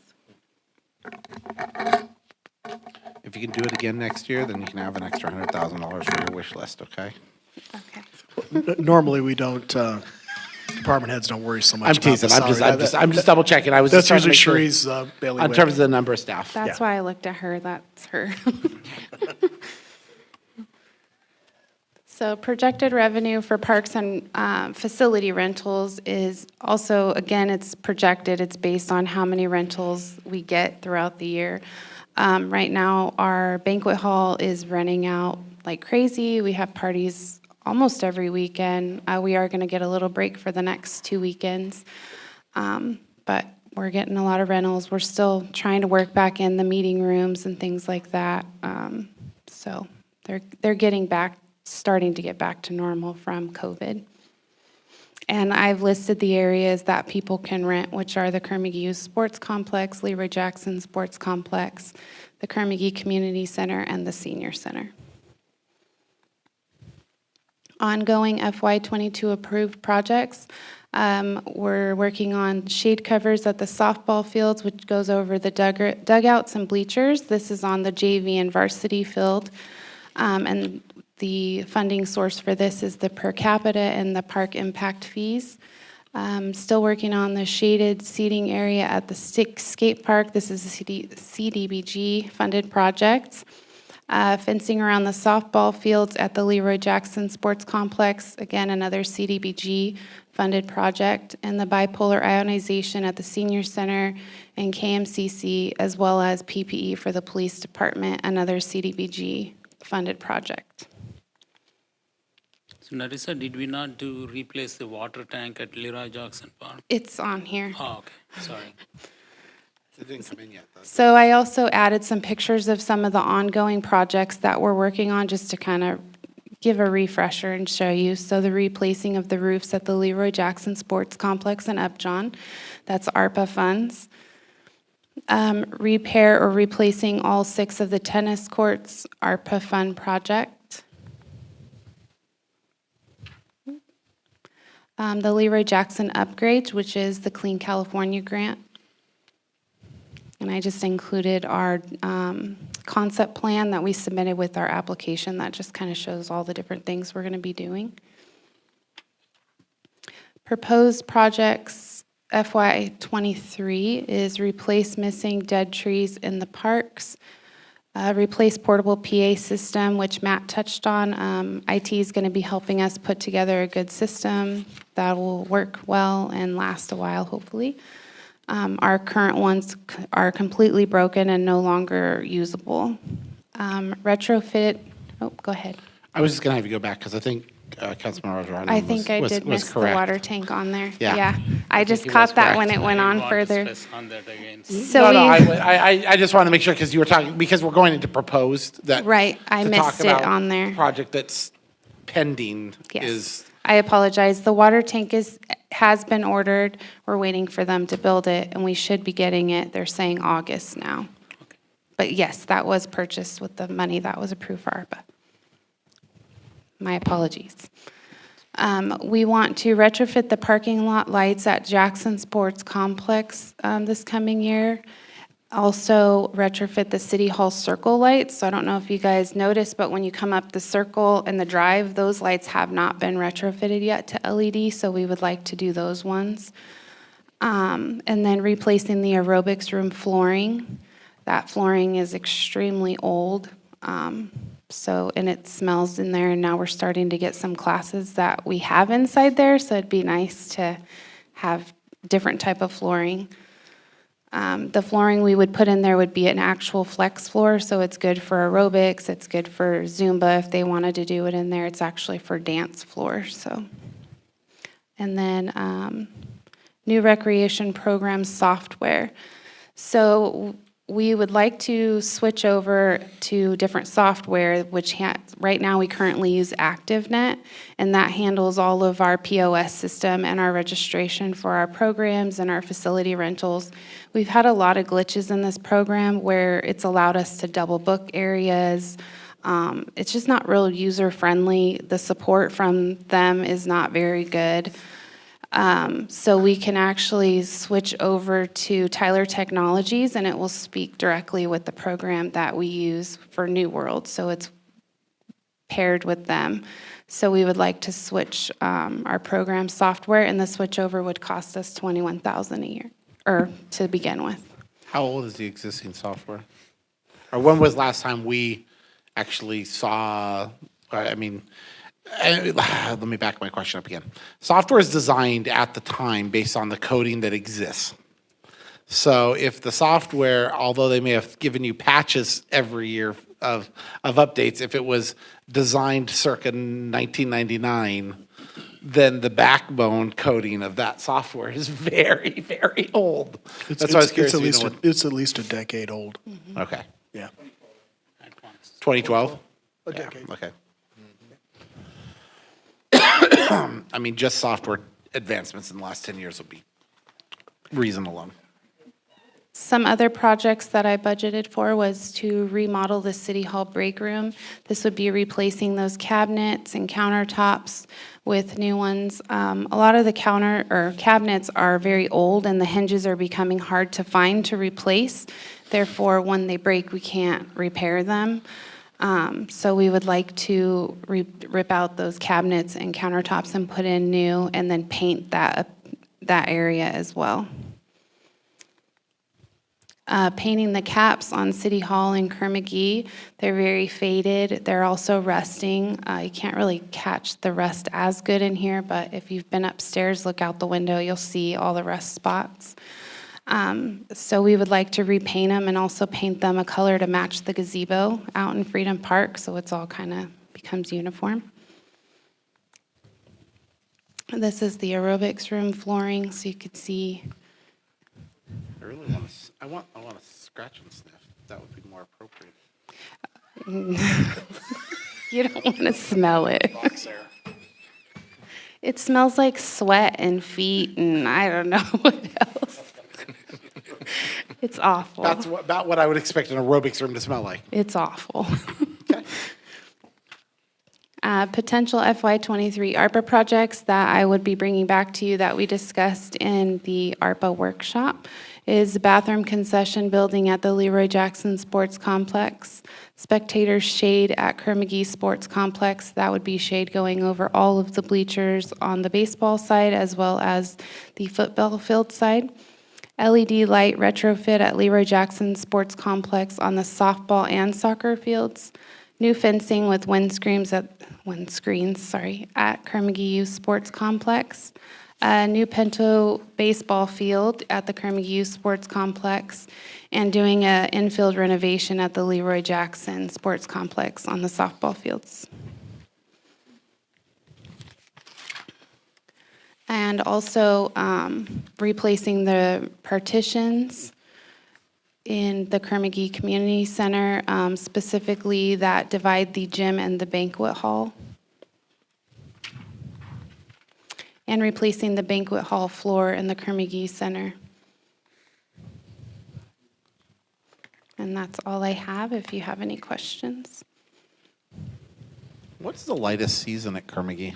If you can do it again next year, then you can have an extra $100,000 for your wish list, okay? Okay. Normally, we don't, department heads don't worry so much I'm about the teasing, salary. I'm just double checking. I was just That's trying to usually make sure. Cherie's bailiwick. On terms of the number of staff. That's why I looked at her, that's her. So projected revenue for parks and facility rentals is also, again, it's projected, it's based on how many rentals we get throughout the year. Right now, our banquet hall is renting out like crazy. We have parties almost every weekend. We are going to get a little break for the next 2 weekends. But we're getting a lot of rentals. We're still trying to work back in the meeting rooms and things like that. So they're getting back, starting to get back to normal from COVID. And I've listed the areas that people can rent, which are the Kerr-McGee Sports Complex, Leroy Jackson Sports Complex, the Kerr-McGee Community Center, and the Senior Center. Ongoing FY22 approved projects. We're working on shade covers at the softball fields, which goes over the dugouts and bleachers. This is on the JV and varsity field. And the funding source for this is the per capita and the park impact fees. Still working on the shaded seating area at the skate park. This is a CDBG funded project. Fencing around the softball fields at the Leroy Jackson Sports Complex. Again, another CDBG funded project. And the bipolar ionization at the Senior Center and KMCC, as well as PPE for the police department, another CDBG funded project. So Narissa, did we not replace the water tank at Leroy Jackson Park? It's on here. Oh, okay, sorry. It didn't come in yet, though. So I also added some pictures of some of the ongoing projects that we're working on, just to kind of give a refresher and show you. So the replacing of the roofs at the Leroy Jackson Sports Complex in Upjohn, that's ARPA funds. Repair or replacing all 6 of the tennis courts, ARPA fund project. The Leroy Jackson upgrades, which is the Clean California grant. And I just included our concept plan that we submitted with our application that just kind of shows all the different things we're going to be doing. Proposed projects FY23 is replace missing dead trees in the parks, replace portable PA system, which Matt touched on. IT is going to be helping us put together a good system that will work well and last a while, hopefully. Our current ones are completely broken and no longer usable. Retrofit, go ahead. I was just going to have you go back because I think Councilman Rosarano I think I did miss the water tank on there. Yeah. I just he caught was that correct. when it went on I want to further. stress on that again. So No, we, I just wanted to make sure because you were talking, because we're going into proposed that. Right, I to talk missed it about on there. Project that's pending Yes. is, I apologize. The water tank has been ordered. We're waiting for them to build it, and we should be getting it. They're saying August now. But yes, that was purchased with the money that was approved for ARPA. My apologies. We want to retrofit the parking lot lights at Jackson Sports Complex this coming year. Also retrofit the City Hall circle lights. So I don't know if you guys noticed, but when you come up the circle and the drive, those lights have not been retrofitted yet to LED, so we would like to do those ones. And then replacing the aerobics room flooring. That flooring is extremely old. And it smells in there, and now we're starting to get some classes that we have inside there, so it'd be nice to have different type of flooring. The flooring we would put in there would be an actual flex floor, so it's good for aerobics, it's good for Zumba if they wanted to do it in there. It's actually for dance floor, so. And then new recreation program software. So we would like to switch over to different software, which right now we currently use ActiveNet, and that handles all of our POS system and our registration for our programs and our facility rentals. We've had a lot of glitches in this program where it's allowed us to double book areas. It's just not real user-friendly. The support from them is not very good. So we can actually switch over to Tyler Technologies, and it will speak directly with the program that we use for New World. So it's paired with them. So we would like to switch our program software, and the switchover would cost us $21,000 a year, or to begin with. How old is the existing software? Or when was last time we actually saw, let me back my question up again. Software is designed at the time based on the coding that exists. So if the software, although they may have given you patches every year of updates, if it was designed circa 1999, then the backbone coding of that software is very, very old. That's why I was curious. It's at least a decade old. Okay. Yeah. 2012? A decade. Okay. Just software advancements in the last 10 years would be reason alone. Some other projects that I budgeted for was to remodel the City Hall break room. This would be replacing those cabinets and countertops with new ones. A lot of the cabinets are very old, and the hinges are becoming hard to find to replace. Therefore, when they break, we can't repair them. So we would like to rip out those cabinets and countertops and put in new, and then paint that area as well. Painting the caps on City Hall and Kerr-McGee, they're very faded. They're also rusting. You can't really catch the rust as good in here, but if you've been upstairs, look out the window, you'll see all the rust spots. So we would like to repaint them and also paint them a color to match the gazebo out in Freedom Park, so it's all kind of becomes uniform. This is the aerobics room flooring, so you could see. I really want to scratch and sniff. That would be more appropriate. You don't want to smell it. It smells like sweat and feet, and I don't know what else. It's awful. That's about what I would expect an aerobics room to smell like. It's awful. Okay. Potential FY23 ARPA projects that I would be bringing back to you that we discussed in the ARPA workshop is the bathroom concession building at the Leroy Jackson Sports Complex, spectator shade at Kerr-McGee Sports Complex. That would be shade going over all of the bleachers on the baseball side as well as the football field side. LED light retrofit at Leroy Jackson Sports Complex on the softball and soccer fields. New fencing with windscreens at Kerr-McGee Youth Sports Complex. A new Pinto baseball field at the Kerr-McGee Youth Sports Complex, and doing an infield renovation at the Leroy Jackson Sports Complex on the softball fields. And also replacing the partitions in the Kerr-McGee Community Center, specifically that divide the gym and the banquet hall. And replacing the banquet hall floor in the Kerr-McGee Center. And that's all I have, if you have any questions. What's the lightest season at Kerr-McGee?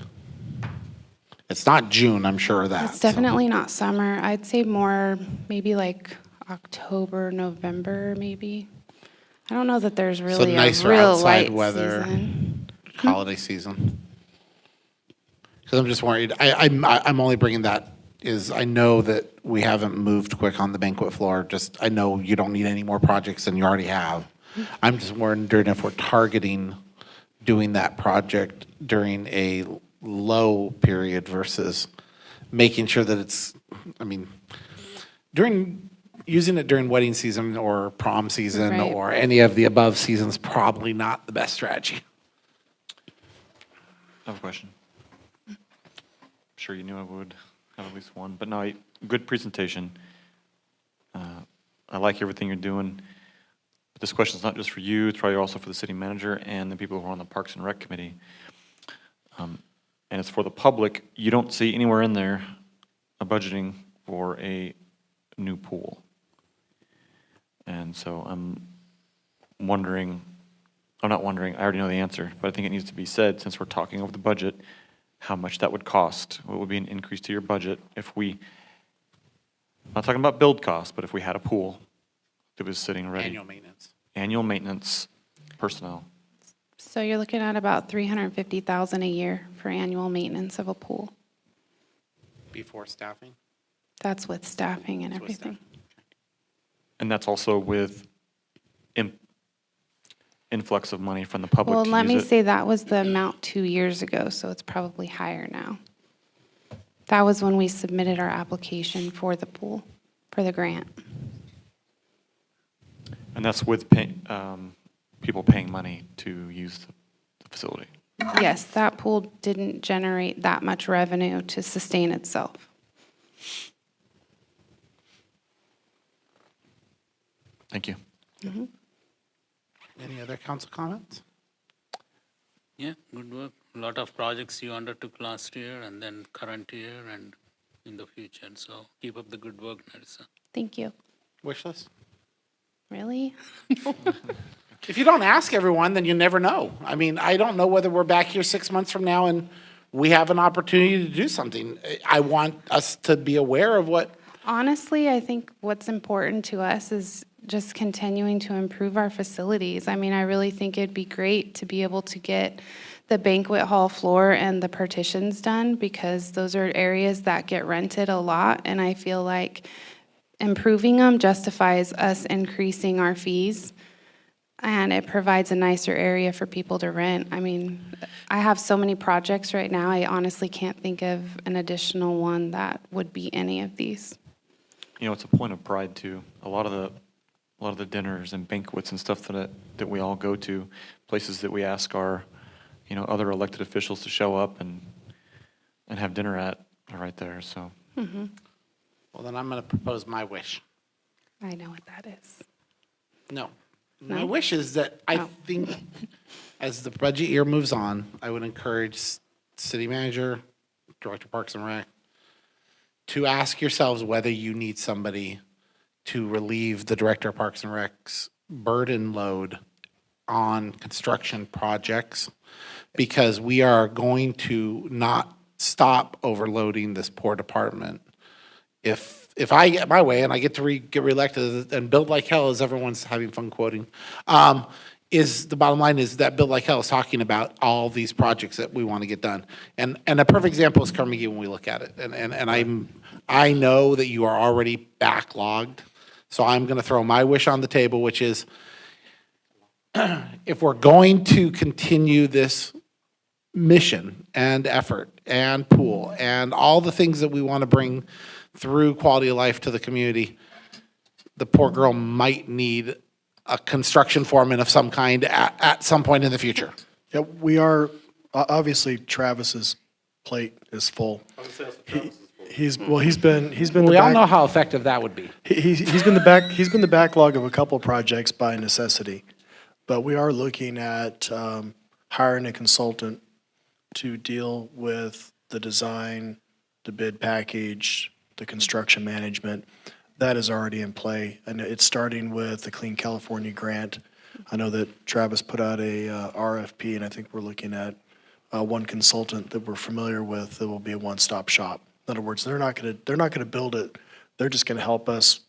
It's not June, I'm sure of that. It's definitely not summer. I'd say more, maybe like October, November, maybe. I don't know that there's really a real light weather, season. holiday season. Because I'm just worried. I'm only bringing that is I know that we haven't moved quick on the banquet floor. Just, I know you don't need any more projects than you already have. I'm just wondering if we're targeting doing that project during a low period versus making sure that it's, I mean, using it during wedding season or prom season Right. or any of the above seasons, probably not the best strategy. I have a question. I'm sure you knew I would have at least one, but no, good presentation. I like everything you're doing. But this question is not just for you, it's probably also for the city manager and the people who are on the Parks and Rec Committee. And it's for the public. You don't see anywhere in there a budgeting for a new pool. And so I'm wondering, I'm not wondering, I already know the answer, but I think it needs to be said, since we're talking over the budget, how much that would cost. What would be an increase to your budget if we, I'm not talking about build costs, but if we had a pool that was sitting ready. Annual maintenance. Annual maintenance, personnel. So you're looking at about $350,000 a year for annual maintenance of a pool. Before staffing? That's with staffing and That's with everything. And that's also with influx of money from the public Well, to let use me it. say that was the amount 2 years ago, so it's probably higher now. That was when we submitted our application for the pool, for the grant. And that's with people paying money to use the facility. Yes, that pool didn't generate that much revenue to sustain itself. Thank you. Any other council comments? Yeah, good work. A lot of projects you undertook last year and then current year and in the future. So keep up the good work, Narissa. Thank you. Wish list? Really? If you don't ask everyone, then you never know. I mean, I don't know whether we're back here 6 months from now and we have an opportunity to do something. I want us to be aware of what. Honestly, I think what's important to us is just continuing to improve our facilities. I mean, I really think it'd be great to be able to get the banquet hall floor and the partitions done, because those are areas that get rented a lot, and I feel like improving them justifies us increasing our fees, and it provides a nicer area for people to rent. I mean, I have so many projects right now, I honestly can't think of an additional one that would be any of these. You know, it's a point of pride too. A lot of the dinners and banquets and stuff that we all go to, places that we ask our, other elected officials to show up and have dinner at, are right there. So. Well, then I'm going to propose my wish. I know what that is. No. My No? wish is that I Oh. think as the budget year moves on, I would encourage city manager, director of Parks and Rec, to ask yourselves whether you need somebody to relieve the director of Parks and Rec's burden load on construction projects, because we are going to not stop overloading this poor department. If I get my way and I get to get reelected and build like hell, as everyone's having fun quoting, is the bottom line is that Build Like Hell is talking about all these projects that we want to get done. And a perfect example is Carnegie when we look at it. And I know that you are already backlogged, so I'm going to throw my wish on the table, which is if we're going to continue this mission and effort and pool and all the things that we want to bring through quality of life to the community, the poor girl might need a construction foreman of some kind at some point in the future. Yeah, we are, obviously Travis's plate is full. He's been the We all know back, how effective that would be. he's been the backlog of a couple projects by necessity. But we are looking at hiring a consultant to deal with the design, the bid package, the construction management. That is already in play, and it's starting with the Clean California grant. I know that Travis put out a RFP, and I think we're looking at one consultant that we're familiar with that will be a one-stop shop. In other words, they're not gonna build it. They're just gonna help us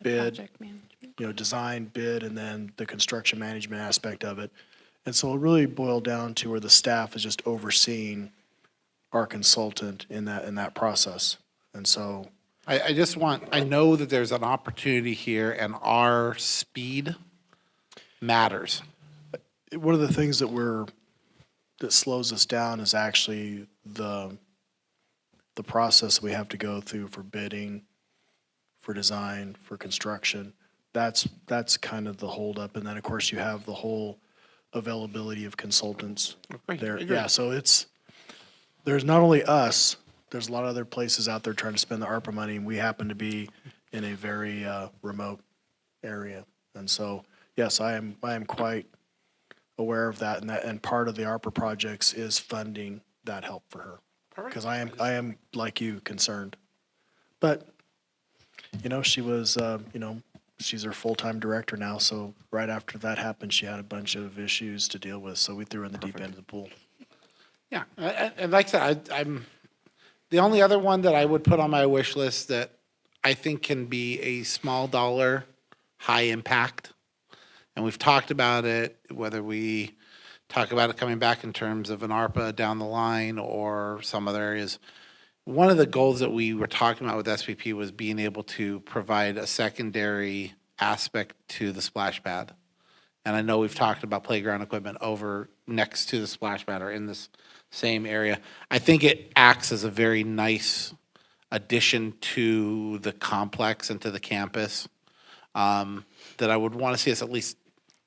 bid, Project management. design, bid, and then the construction management aspect of it. And so it really boiled down to where the staff is just overseeing our consultant in that process. And so, I just want, I know that there's an opportunity here and our speed matters. one of the things that slows us down is actually the process we have to go through for bidding, for design, for construction. That's kind of the holdup. And then, of course, you have the whole availability of consultants there. Yeah, so there's not only us, there's a lot of other places out there trying to spend the ARPA money, and we happen to be in a very remote area. And so, yes, I am quite aware of that, and part of the ARPA projects is funding that help for her. Because I am like you, concerned. But, she was, she's our full-time director now, so right after that happened, she had a bunch of issues to deal with, so we threw her in the deep end of the pool. Yeah, and like I said, I'm, the only other one that I would put on my wish list that I think can be a small dollar, high impact, and we've talked about it, whether we talk about it coming back in terms of an ARPA down the line or some other areas. One of the goals that we were talking about with SPP was being able to provide a secondary aspect to the splash pad. And I know we've talked about playground equipment over next to the splash pad or in this same area. I think it acts as a very nice addition to the complex and to the campus that I would want to see us at least,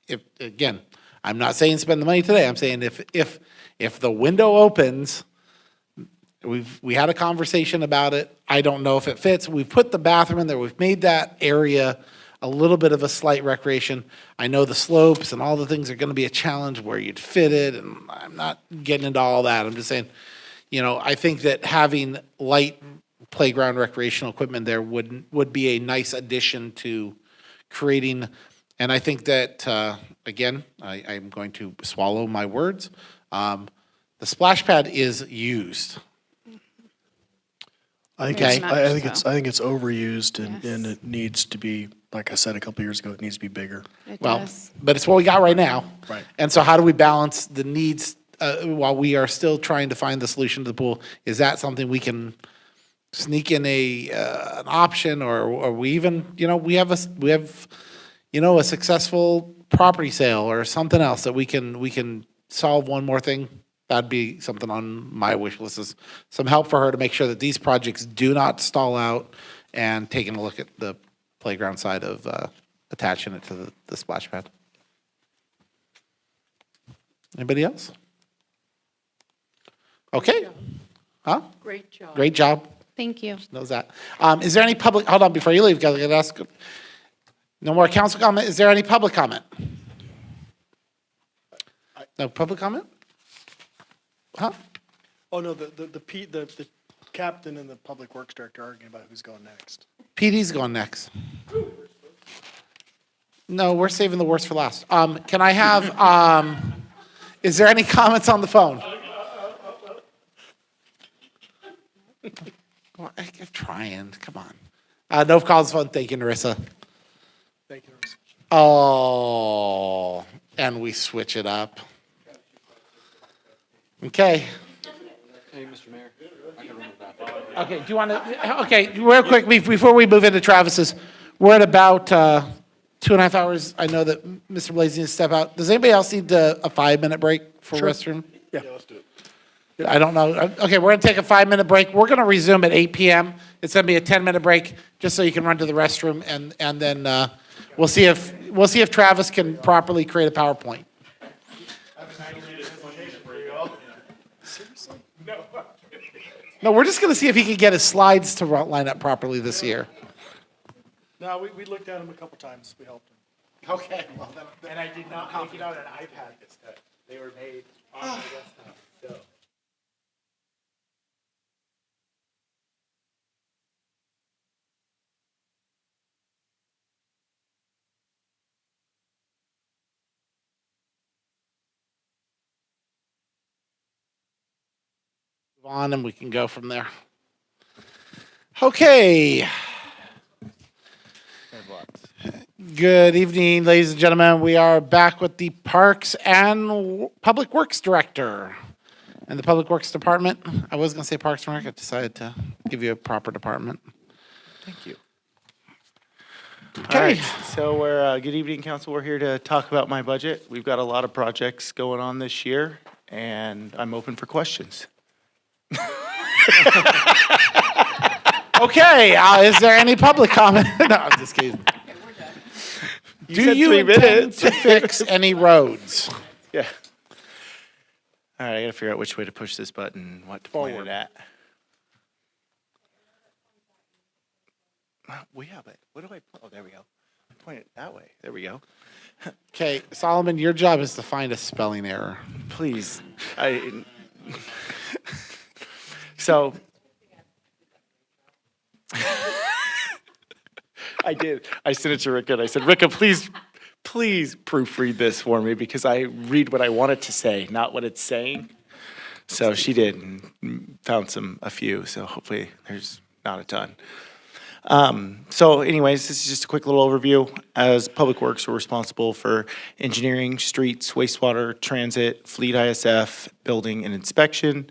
if again, I'm not saying spend the money today. I'm saying if the window opens, we had a conversation about it. I don't know if it fits. We've put the bathroom in there. We've made that area a little bit of a slight recreation. I know the slopes and all the things are going to be a challenge where you'd fit it, and I'm not getting into all that. I'm just saying, I think that having light playground recreational equipment there would be a nice addition to creating. And I think that, again, I'm going to swallow my words. The splash pad is used. I think it's overused and it needs to be, like I said a couple years ago, it needs to be bigger. It Well, does. but it's what we got right now. Right. And so how do we balance the needs while we are still trying to find the solution to the pool? Is that something we can sneak in an option, or we even, we have a successful property sale or something else that we can solve one more thing? That'd be something on my wish list, is some help for her to make sure that these projects do not stall out, and taking a look at the playground side of attaching it to the splash pad. Anybody else? Okay. Huh? Great job. Great job. Thank you. Knows that. Is there any public, hold on, before you leave, gotta ask. No more council comment? Is there any public comment? No public comment? Huh? Oh, no, the captain and the public works director are arguing about who's going next. PD's going next. No, we're saving the worst for last. Can I have, is there any comments on the phone? Well, I'm trying, come on. No calls on the phone, thank you, Narissa. Thank you, Marissa. Oh, and we switch it up. Okay. Hey, Mr. Mayor, I can run the bathroom. Okay, do you want to, okay, real quick, before we move into Travis's, we're at about 2.5 hours. I know that Mr. Blaze needs to step out. Does anybody else need a 5-minute break for restroom? Yeah, let's do it. I don't know. Okay, we're going to take a 5-minute break. We're going to resume at 8 p.m. It's going to be a 10-minute break, just so you can run to the restroom, and then we'll see if Travis can properly create a PowerPoint. No, we're just going to see if he can get his slides to line up properly this year. No, we looked at him a couple times. We helped him. Okay. Well, And I did not make it on an iPad this time. They were made on the desktop, so. move on and we can go from there. Okay. Good evening, ladies and gentlemen. We are back with the Parks and Public Works Director. And the Public Works Department, I was gonna say Parks and Rec, I decided to give you a proper department. Thank you. All Okay. right, so good evening, council. We're here to talk about my budget. We've got a lot of projects going on this year, and I'm open for questions. Okay, is there any public comment? No, I'm just kidding. Do said you 3 intend minutes. to fix any roads? Yeah. All right, I gotta figure out which way to push this button, what to point it at. Well, yeah, but what do I, oh, there we go. Point it that way. There we go. Okay, Solomon, your job is to find a spelling error. Please. So. I did. I sent it to Ricka and I said, Ricka, please proofread this for me because I read what I want it to say, not what it's saying. So she did and found a few. So hopefully there's not a ton. So anyways, this is just a quick little overview. As Public Works, we're responsible for engineering, streets, wastewater, transit, fleet ISF, building, and inspection.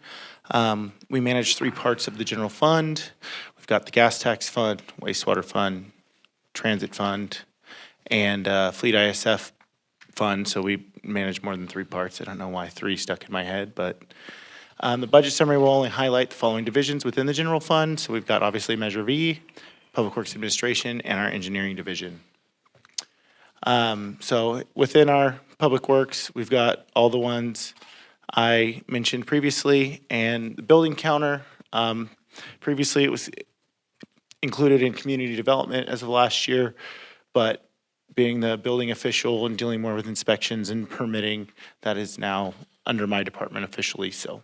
We manage 3 parts of the general fund. We've got the gas tax fund, wastewater fund, transit fund, and fleet ISF fund. So we manage more than 3 parts. I don't know why 3 stuck in my head, but the budget summary will only highlight the following divisions within the general fund. So we've got obviously Measure V, Public Works Administration, and our engineering division. So within our Public Works, we've got all the ones I mentioned previously, and the building counter, previously it was included in community development as of last year, but being the building official and dealing more with inspections and permitting, that is now under my department officially, so.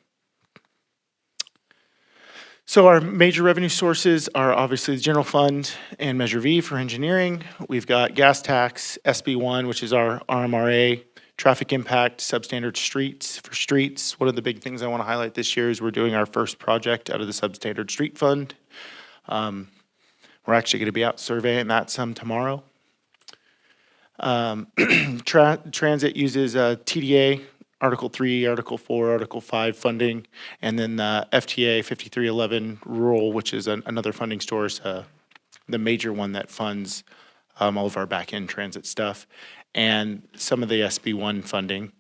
So our major revenue sources are obviously the general fund and Measure V for engineering. We've got gas tax, SB1, which is our RMRA, traffic impact, substandard streets for streets. One of the big things I want to highlight this year is we're doing our first project out of the substandard street fund. We're actually going to be out surveying that some tomorrow. Transit uses TDA, Article 3, Article 4, Article 5 funding, and then the FTA 5311 rural, which is another funding source, the major one that funds all of our back-end transit stuff, and some of the SB1 funding.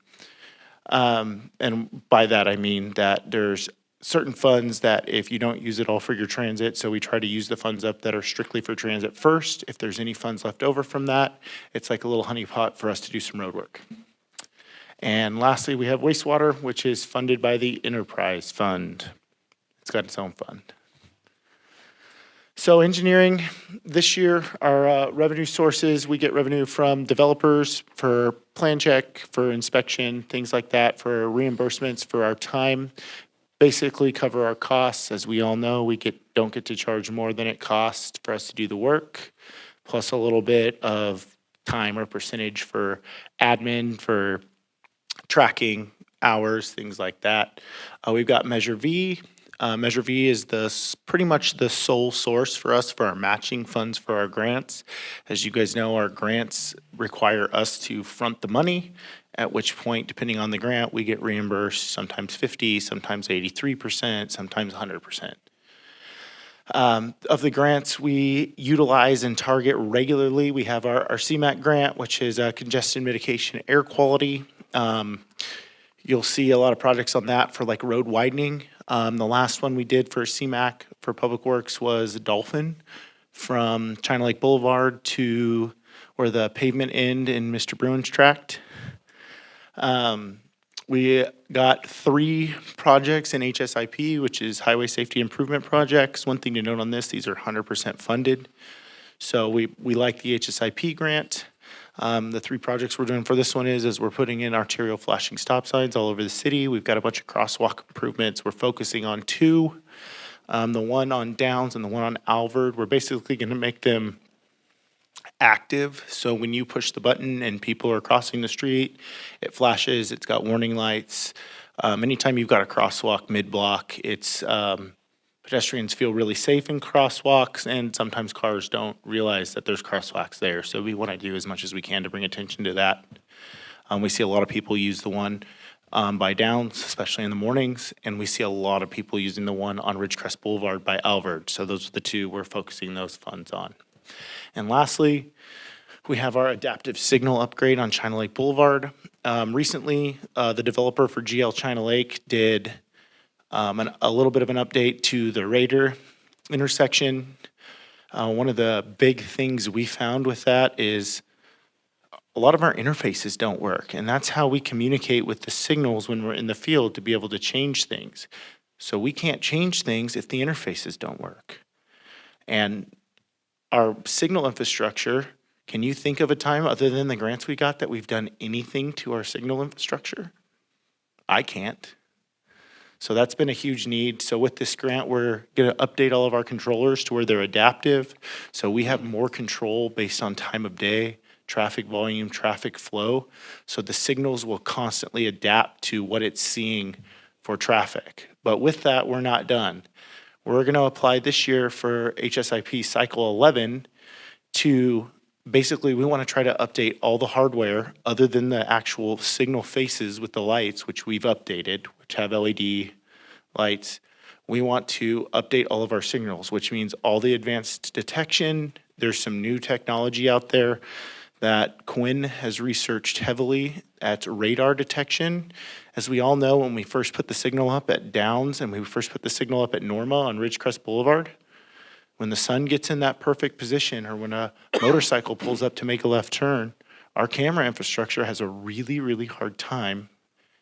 And by that, I mean that there's certain funds that if you don't use it all for your transit, so we try to use the funds up that are strictly for transit first. If there's any funds left over from that, it's like a little honeypot for us to do some road work. And lastly, we have wastewater, which is funded by the Enterprise Fund. It's got its own fund. So engineering, this year, our revenue sources, we get revenue from developers for plan check, for inspection, things like that, for reimbursements for our time, basically cover our costs. As we all know, we don't get to charge more than it costs for us to do the work, plus a little bit of time or percentage for admin, for tracking hours, things like that. We've got Measure V. Measure V is pretty much the sole source for us for our matching funds for our grants. As you guys know, our grants require us to front the money, at which point, depending on the grant, we get reimbursed sometimes 50, sometimes 83%, sometimes 100%. Of the grants we utilize and target regularly, we have our CMAQ grant, which is congestion mitigation air quality. You'll see a lot of projects on that for like road widening. The last one we did for CMAQ for Public Works was Dolphin from China Lake Boulevard to where the pavement end in Mr. Bruin's tract. We got 3 projects in HSIP, which is Highway Safety Improvement Projects. One thing to note on this, these are 100% funded. So we like the HSIP grant. The 3 projects we're doing for this one is we're putting in arterial flashing stop signs all over the city. We've got a bunch of crosswalk improvements. We're focusing on 2, the one on Downs and the one on Alvord. We're basically going to make them active. So when you push the button and people are crossing the street, it flashes, it's got warning lights. Anytime you've got a crosswalk mid-block, it's pedestrians feel really safe in crosswalks, and sometimes cars don't realize that there's crosswalks there. So we want to do as much as we can to bring attention to that. We see a lot of people use the one by Downs, especially in the mornings, and we see a lot of people using the one on Ridgecrest Boulevard by Alvord. So those are the two we're focusing those funds on. And lastly, we have our adaptive signal upgrade on China Lake Boulevard. Recently, the developer for GL China Lake did a little bit of an update to the Raider intersection. One of the big things we found with that is a lot of our interfaces don't work, and that's how we communicate with the signals when we're in the field to be able to change things. So we can't change things if the interfaces don't work. And our signal infrastructure, can you think of a time other than the grants we got that we've done anything to our signal infrastructure? I can't. So that's been a huge need. So with this grant, we're going to update all of our controllers to where they're adaptive. So we have more control based on time of day, traffic volume, traffic flow. So the signals will constantly adapt to what it's seeing for traffic. But with that, we're not done. We're going to apply this year for HSIP Cycle 11 to basically, we want to try to update all the hardware other than the actual signal faces with the lights, which we've updated, which have LED lights. We want to update all of our signals, which means all the advanced detection. There's some new technology out there that Quinn has researched heavily at radar detection. As we all know, when we first put the signal up at Downs and we first put the signal up at Norma on Ridgecrest Boulevard, when the sun gets in that perfect position or when a motorcycle pulls up to make a left turn, our camera infrastructure has a really, really hard time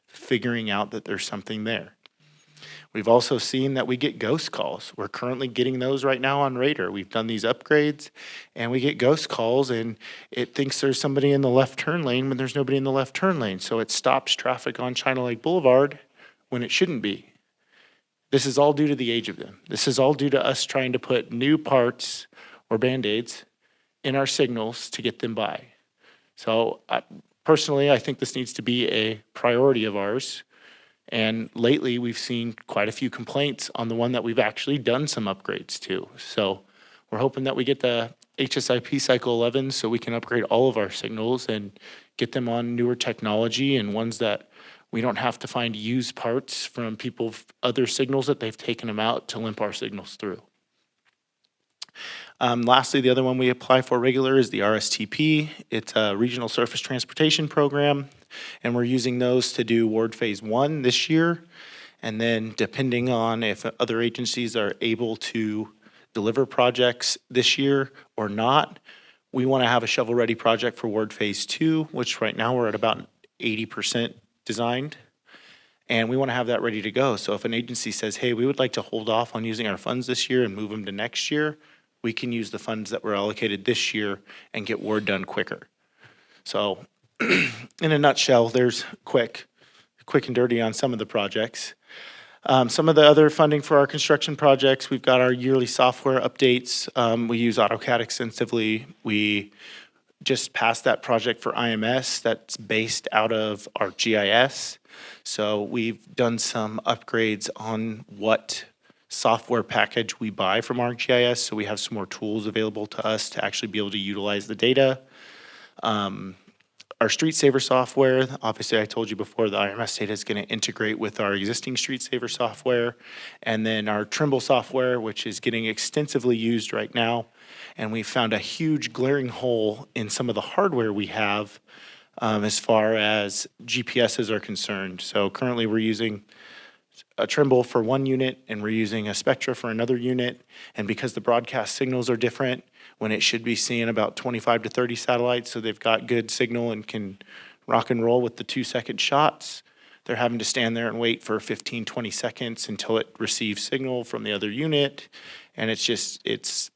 figuring out that there's something there. We've also seen that we get ghost calls. We're currently getting those right now on Radar. We've done these upgrades and we get ghost calls and it thinks there's somebody in the left turn lane when there's nobody in the left turn lane. So it stops traffic on China Lake Boulevard when it shouldn't be. This is all due to the age of them. This is all due to us trying to put new parts or Band-Aids in our signals to get them by. So personally, I think this needs to be a priority of ours. And lately, we've seen quite a few complaints on the one that we've actually done some upgrades to. So we're hoping that we get the HSIP Cycle 11 so we can upgrade all of our signals and get them on newer technology and ones that we don't have to find used parts from people, other signals that they've taken them out to limp our signals through. Lastly, the other one we apply for regular is the RSTP. It's a Regional Surface Transportation Program, and we're using those to do Ward Phase 1 this year. And then depending on if other agencies are able to deliver projects this year or not, we want to have a shovel-ready project for Ward Phase 2, which right now we're at about 80% designed. And we want to have that ready to go. So if an agency says, hey, we would like to hold off on using our funds this year and move them to next year, we can use the funds that were allocated this year and get Ward done quicker. So in a nutshell, there's quick and dirty on some of the projects. Some of the other funding for our construction projects, we've got our yearly software updates. We use AutoCAD extensively. We just passed that project for IMS that's based out of our GIS. So we've done some upgrades on what software package we buy from our GIS, so we have some more tools available to us to actually be able to utilize the data. Our Street Saver software, obviously I told you before, the IMS data is going to integrate with our existing Street Saver software, and then our Trimble software, which is getting extensively used right now, and we found a huge glaring hole in some of the hardware we have as far as GPSs are concerned. So currently we're using a Trimble for one unit and we're using a Spectra for another unit, and because the broadcast signals are different, when it should be seeing about 25 to 30 satellites, so they've got good signal and can rock and roll with the 2-second shots, they're having to stand there and wait for 15, 20 seconds until it receives signal from the other unit, and it's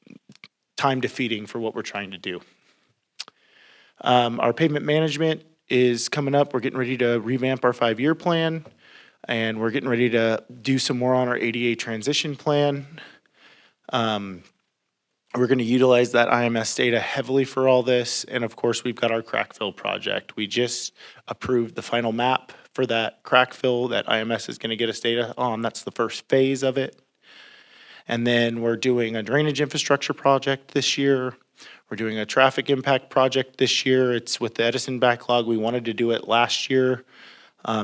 time defeating for what we're trying to do. Our pavement management is coming up. We're getting ready to revamp our 5-year plan, and we're getting ready to do some more on our ADA transition plan. We're going to utilize that IMS data heavily for all this, and of course we've got our crack fill project. We just approved the final map for that crack fill that IMS is going to get us data on. That's the first phase of it. And then we're doing a drainage infrastructure project this year. We're doing a traffic impact project this year. It's with the Edison backlog. We wanted to do it last year.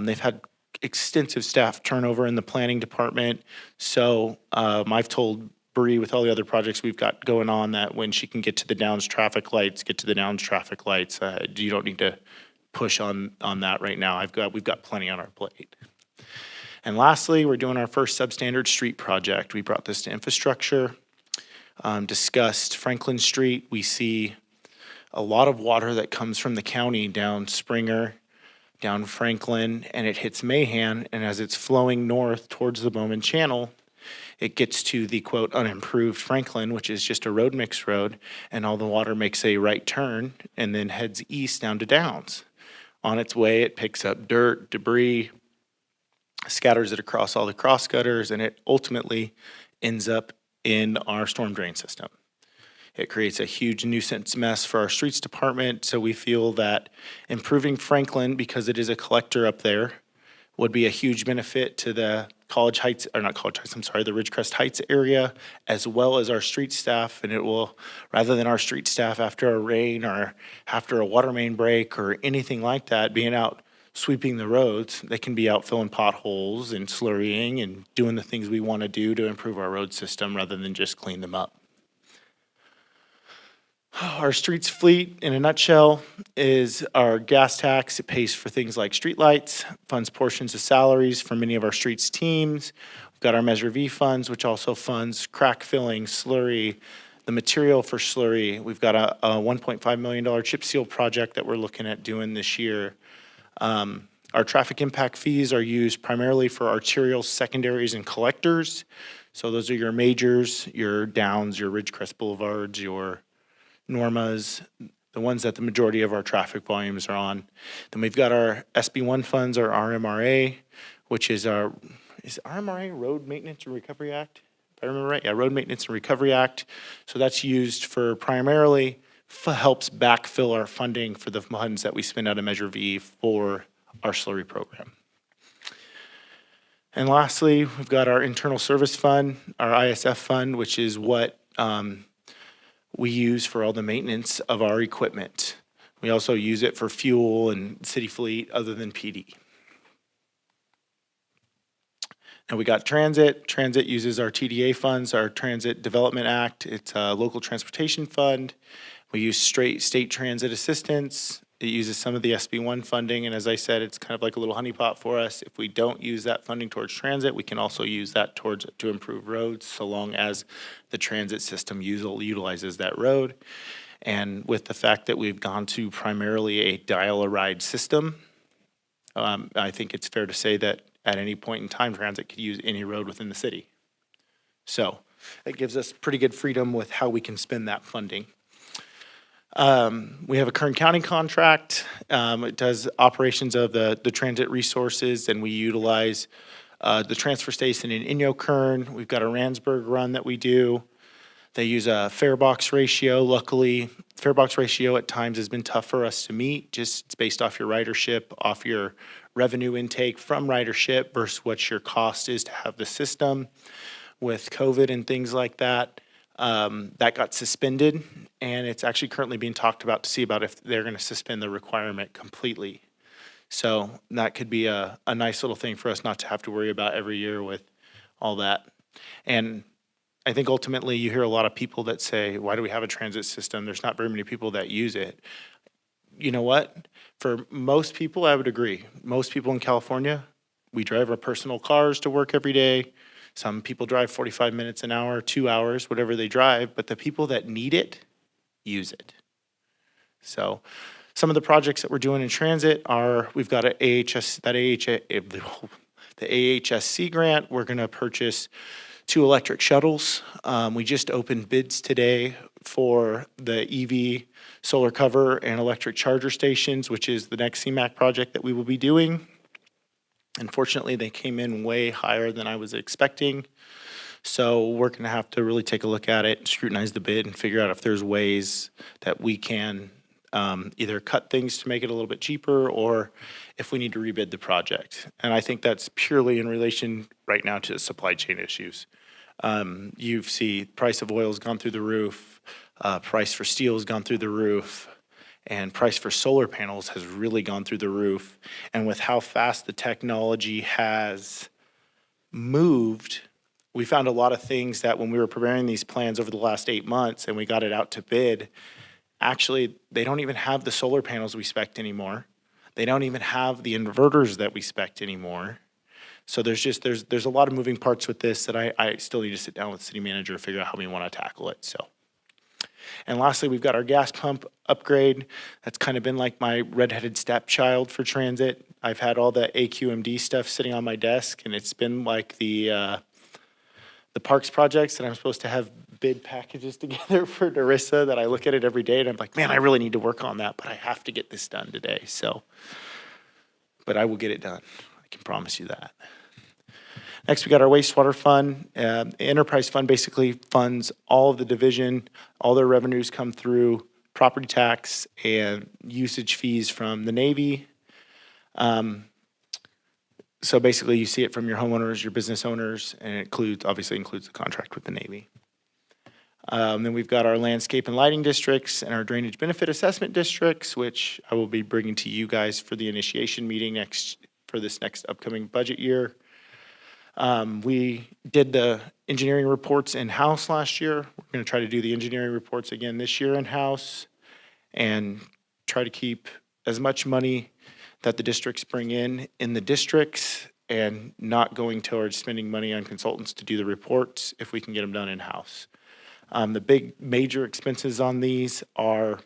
They've had extensive staff turnover in the planning department. So I've told Bree with all the other projects we've got going on that when she can get to the Downs traffic lights, get to the Downs traffic lights. You don't need to push on that right now. We've got plenty on our plate. And lastly, we're doing our first substandard street project. We brought this to infrastructure, discussed Franklin Street. We see a lot of water that comes from the county down Springer, down Franklin, and it hits Mahan, and as it's flowing north towards the Bowman Channel, it gets to the quote unimproved Franklin, which is just a road mix road, and all the water makes a right turn and then heads east down to Downs. On its way, it picks up dirt, debris, scatters it across all the cross gutters, and it ultimately ends up in our storm drain system. It creates a huge nuisance mess for our streets department, so we feel that improving Franklin, because it is a collector up there, would be a huge benefit to the the Ridgecrest Heights area, as well as our street staff, and it will, rather than our street staff after a rain or after a water main break or anything like that, being out sweeping the roads, they can be out filling potholes and slurrying and doing the things we want to do to improve our road system rather than just clean them up. Our streets fleet, in a nutshell, is our gas tax. It pays for things like streetlights, funds portions of salaries for many of our streets teams. We've got our Measure V funds, which also funds crack filling, slurry, the material for slurry. We've got a $1.5 million chip seal project that we're looking at doing this year. Our traffic impact fees are used primarily for arterials, secondaries, and collectors. So those are your majors, your Downs, your Ridgecrest Boulevards, your Normas, the ones that the majority of our traffic volumes are on. Then we've got our SB1 funds, our RMRA, which is RMRA Road Maintenance and Recovery Act? If I remember right, yeah, Road Maintenance and Recovery Act. So that's used for primarily helps backfill our funding for the funds that we spend out of Measure V for our slurry program. And lastly, we've got our internal service fund, our ISF fund, which is what we use for all the maintenance of our equipment. We also use it for fuel and city fleet other than PD. And we got transit. Transit uses our TDA funds, our Transit Development Act. It's a local transportation fund. We use state transit assistance. It uses some of the SB1 funding, and as I said, it's kind of like a little honeypot for us. If we don't use that funding towards transit, we can also use that to improve roads, so long as the transit system utilizes that road. And with the fact that we've gone to primarily a dial-a-ride system, I think it's fair to say that at any point in time, transit could use any road within the city. So it gives us pretty good freedom with how we can spend that funding. We have a Kern County contract. It does operations of the transit resources, and we utilize the transfer station in Inyo Kern. We've got a Randsburg run that we do. They use a fare box ratio. Luckily, fare box ratio at times has been tough for us to meet, just based off your ridership, off your revenue intake from ridership versus what your cost is to have the system. With COVID and things like that, that got suspended, and it's actually currently being talked about to see about if they're going to suspend the requirement completely. So that could be a nice little thing for us not to have to worry about every year with all that. And I think ultimately you hear a lot of people that say, why do we have a transit system? There's not very many people that use it. You know what? For most people, I would agree. Most people in California, we drive our personal cars to work every day. Some people drive 45 minutes an hour, 2 hours, whatever they drive, but the people that need it, use it. So some of the projects that we're doing in transit are, we've got the AHSC grant. We're gonna purchase 2 electric shuttles. We just opened bids today for the EV solar cover and electric charger stations, which is the next CMAQ project that we will be doing. Unfortunately, they came in way higher than I was expecting. So we're gonna have to really take a look at it, scrutinize the bid, and figure out if there's ways that we can either cut things to make it a little bit cheaper, or if we need to rebid the project. And I think that's purely in relation right now to the supply chain issues. You see price of oil has gone through the roof, price for steel has gone through the roof, And price for solar panels has really gone through the roof. And with how fast the technology has moved, we found a lot of things that when we were preparing these plans over the last 8 months and we got it out to bid, actually, they don't even have the solar panels we spec'd anymore. They don't even have the inverters that we spec'd anymore. So there's a lot of moving parts with this that I still need to sit down with the city manager and figure out how we want to tackle it, so. And lastly, we've got our gas pump upgrade. That's kind of been like my redheaded stepchild for transit. I've had all the AQMD stuff sitting on my desk, and it's been like the parks projects that I'm supposed to have bid packages together for Darissa, that I look at it every day and I'm like, man, I really need to work on that, but I have to get this done today, so. But I will get it done. I can promise you that. Next, we got our wastewater fund. The enterprise fund basically funds all of the division. All their revenues come through property tax and usage fees from the Navy. So basically, you see it from your homeowners, your business owners, and it obviously includes the contract with the Navy. Then we've got our landscape and lighting districts and our drainage benefit assessment districts, which I will be bringing to you guys for the initiation meeting for this next upcoming budget year. We did the engineering reports in-house last year. We're going to try to do the engineering reports again this year in-house and try to keep as much money that the districts bring in the districts and not going towards spending money on consultants to do the reports if we can get them done in-house. The big major expenses on these are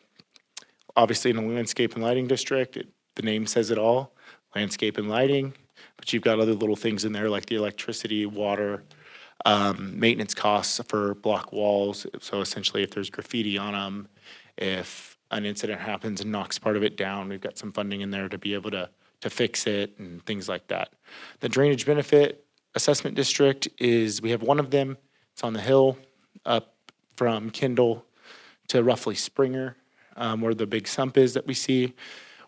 obviously in the landscape and lighting district. The name says it all, landscape and lighting. But you've got other little things in there like the electricity, water, maintenance costs for block walls. So essentially if there's graffiti on them, if an incident happens and knocks part of it down, we've got some funding in there to be able to fix it and things like that. The drainage benefit assessment district we have one of them. It's on the hill up from Kendall to roughly Springer, where the big sump is that we see.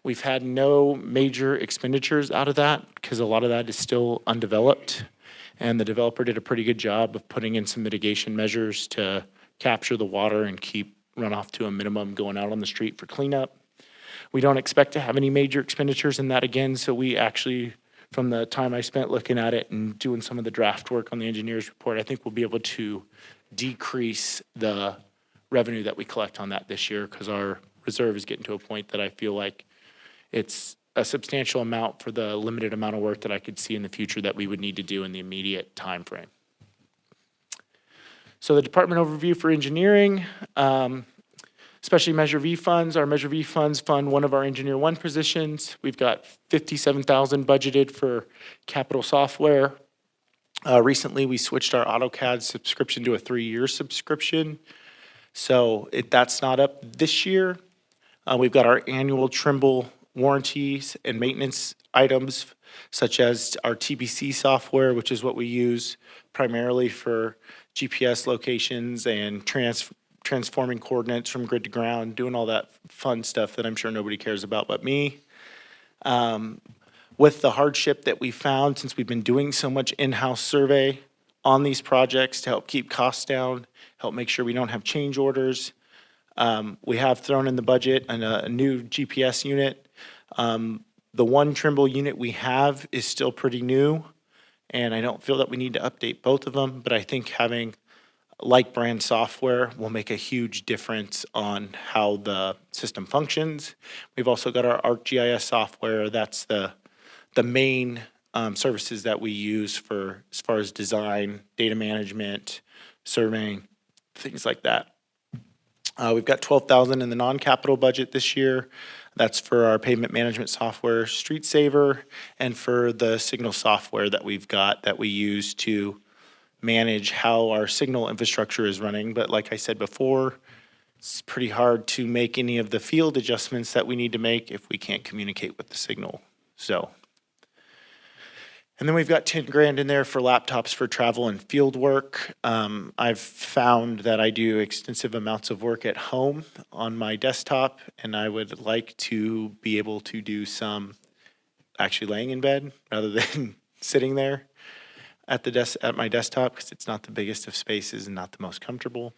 We've had no major expenditures out of that because a lot of that is still undeveloped. And the developer did a pretty good job of putting in some mitigation measures to capture the water and keep runoff to a minimum going out on the street for cleanup. We don't expect to have any major expenditures in that again, so we actually, from the time I spent looking at it and doing some of the draft work on the engineer's report, I think we'll be able to decrease the revenue that we collect on that this year because our reserve is getting to a point that I feel like it's a substantial amount for the limited amount of work that I could see in the future that we would need to do in the immediate time frame. So the department overview for engineering, especially Measure V funds. Our Measure V funds fund one of our Engineer 1 positions. We've got $57,000 budgeted for capital software. Recently, we switched our AutoCAD subscription to a 3-year subscription. So that's not up this year. We've got our annual Trimble warranties and maintenance items, such as our TBC software, which is what we use primarily for GPS locations and transforming coordinates from grid to ground, doing all that fun stuff that I'm sure nobody cares about but me. With the hardship that we found since we've been doing so much in-house survey on these projects to help keep costs down, help make sure we don't have change orders, we have thrown in the budget a new GPS unit. The one Trimble unit we have is still pretty new, and I don't feel that we need to update both of them, but I think having like brand software will make a huge difference on how the system functions. We've also got our ArcGIS software. That's the main services that we use for as far as design, data management, surveying, things like that. We've got $12,000 in the non-capital budget this year. That's for our pavement management software, Street Saver, and for the signal software that we've got that we use to manage how our signal infrastructure is running. But like I said before, it's pretty hard to make any of the field adjustments that we need to make if we can't communicate with the signal. So, and then we've got $10,000 in there for laptops for travel and field work. I've found that I do extensive amounts of work at home on my desktop, and I would like to be able to do some actually laying in bed rather than sitting there at my desktop because it's not the biggest of spaces and not the most comfortable.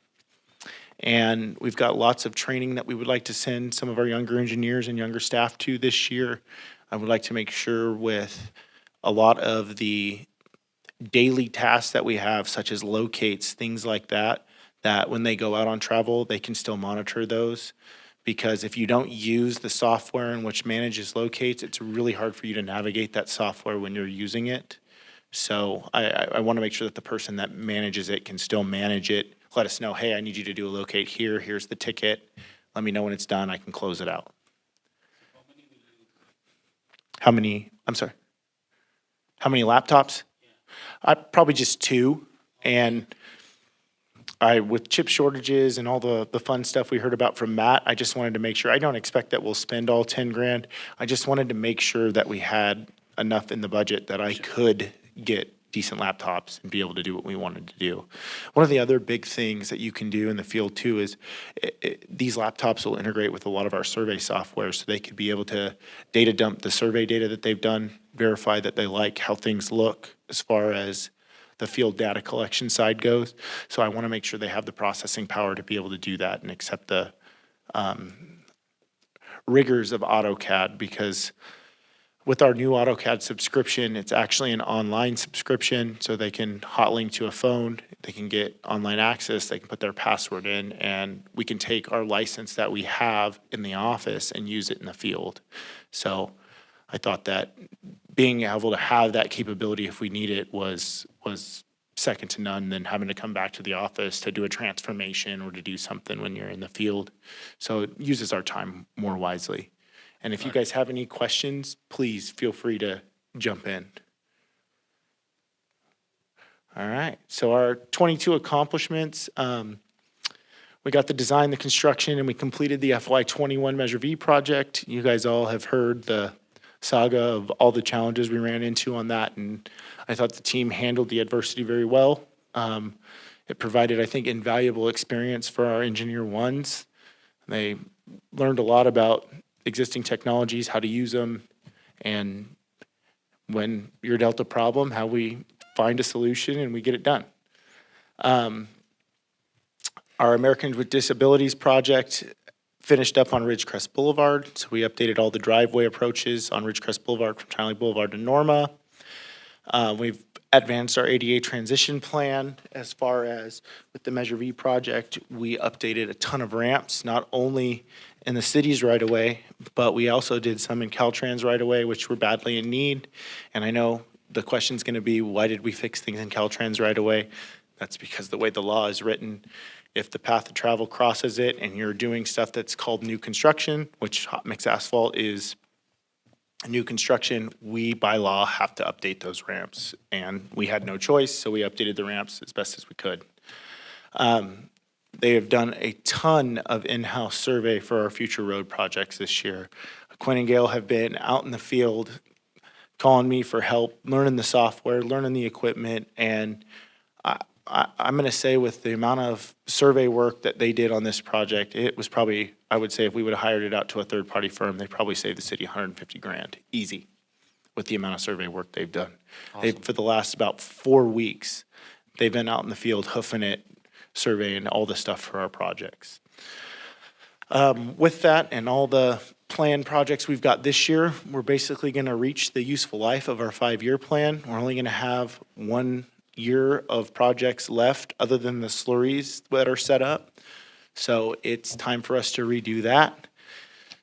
And we've got lots of training that we would like to send some of our younger engineers and younger staff to this year. I would like to make sure with a lot of the daily tasks that we have, such as locates, things like that, that when they go out on travel, they can still monitor those. Because if you don't use the software in which manages locates, it's really hard for you to navigate that software when you're using it. So I want to make sure that the person that manages it can still manage it. Let us know, hey, I need you to do a locate here. Here's the ticket. Let me know when it's done. I can close it out. How many, I'm sorry. How many laptops? Probably just 2. And with chip shortages and all the fun stuff we heard about from Matt, I just wanted to make sure, I don't expect that we'll spend all 10 grand. I just wanted to make sure that we had enough in the budget that I could get decent laptops and be able to do what we wanted to do. One of the other big things that you can do in the field too is these laptops will integrate with a lot of our survey software, so they could be able to data dump the survey data that they've done, verify that they like how things look as far as the field data collection side goes. So I want to make sure they have the processing power to be able to do that and accept the rigors of AutoCAD, because with our new AutoCAD subscription, it's actually an online subscription, so they can hot link to a phone, they can get online access, they can put their password in, and we can take our license that we have in the office and use it in the field. So I thought that being able to have that capability if we need it was second to none than having to come back to the office to do a transformation or to do something when you're in the field. So it uses our time more wisely. And if you guys have any questions, please feel free to jump in. All right, so our 22 accomplishments, we got the design, the construction, and we completed the FY21 Measure V project. You guys all have heard the saga of all the challenges we ran into on that, and I thought the team handled the adversity very well. It provided, I think, invaluable experience for our engineer ones. They learned a lot about existing technologies, how to use them, and when you're dealt a problem, how we find a solution and we get it done. Our Americans with Disabilities project finished up on Ridgecrest Boulevard, so we updated all the driveway approaches on Ridgecrest Boulevard from Townley Boulevard to Norma. We've advanced our ADA transition plan. As far as with the Measure V project, we updated a ton of ramps, not only in the city's right of way, but we also did some in Caltrans right of way, which were badly in need. And I know the question's gonna be, why did we fix things in Caltrans right of way? That's because the way the law is written, if the path of travel crosses it and you're doing stuff that's called new construction, which hot mix asphalt is new construction, we by law have to update those ramps. And we had no choice, so we updated the ramps as best as we could. They have done a ton of in-house survey for our future road projects this year. Quinn and Gail have been out in the field calling me for help, learning the software, learning the equipment, and I'm going to say with the amount of survey work that they did on this project, it was probably, I would say if we would have hired it out to a third-party firm, they probably saved the city 150 grand, easy, with the amount of survey work they've done. Awesome. For the last about 4 weeks, they've been out in the field hoofing it, surveying all the stuff for our projects. With that and all the planned projects we've got this year, we're basically going to reach the useful life of our 5-year plan. We're only going to have 1 year of projects left other than the slurries that are set up. So it's time for us to redo that.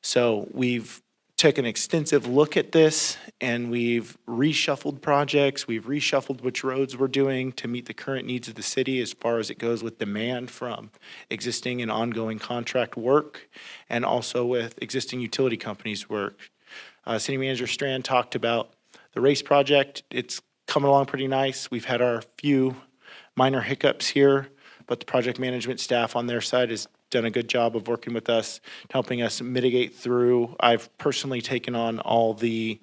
So we've took an extensive look at this and we've reshuffled projects. We've reshuffled which roads we're doing to meet the current needs of the city as far as it goes with demand from existing and ongoing contract work and also with existing utility companies' work. City Manager Strand talked about the race project. It's coming along pretty nice. We've had our few minor hiccups here, but the project management staff on their side has done a good job of working with us, helping us mitigate through. I've personally taken on all the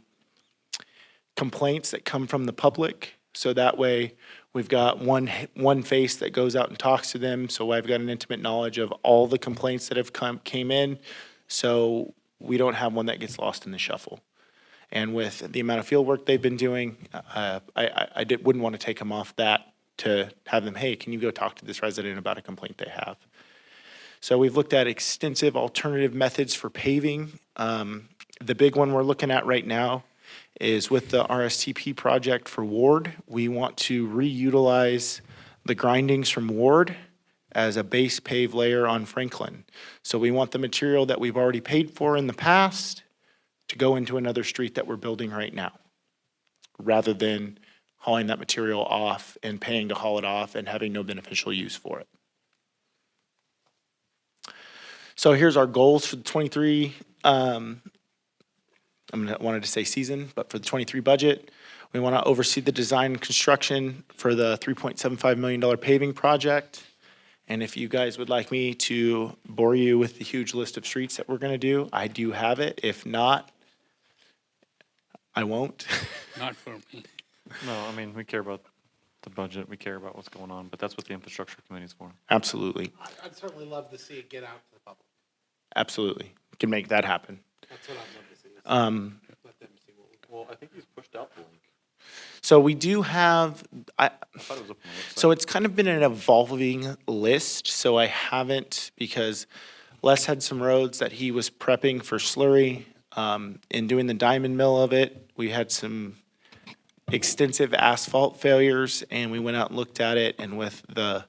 complaints that come from the public, so that way we've got one face that goes out and talks to them, so I've got an intimate knowledge of all the complaints that have came in, so we don't have one that gets lost in the shuffle. And with the amount of field work they've been doing, I wouldn't want to take them off that to have them, hey, can you go talk to this resident about a complaint they have? So we've looked at extensive alternative methods for paving. The big one we're looking at right now is with the RSTP project for Ward. We want to reutilize the grindings from Ward as a base pave layer on Franklin. So we want the material that we've already paid for in the past to go into another street that we're building right now, rather than hauling that material off and paying to haul it off and having no beneficial use for it. So here's our goals for the 23, wanted to say season, but for the 23 budget, we want to oversee the design and construction for the $3.75 million paving project. And if you guys would like me to bore you with the huge list of streets that we're going to do, I do have it. If not, I won't. Not for me. No, I mean, we care about the budget, we care about what's going on, but that's what the infrastructure committee is for. Absolutely. I'd certainly love to see it get out to the public. Absolutely. We can make that happen. That's what I'd love to see. Let them see what we Well, I think he's pushed out the link. So we do have, I thought it was up on the website. so it's kind of been an evolving list, so I haven't, because Les had some roads that he was prepping for slurry. In doing the diamond mill of it, we had some extensive asphalt failures, and we went out and looked at it, and with the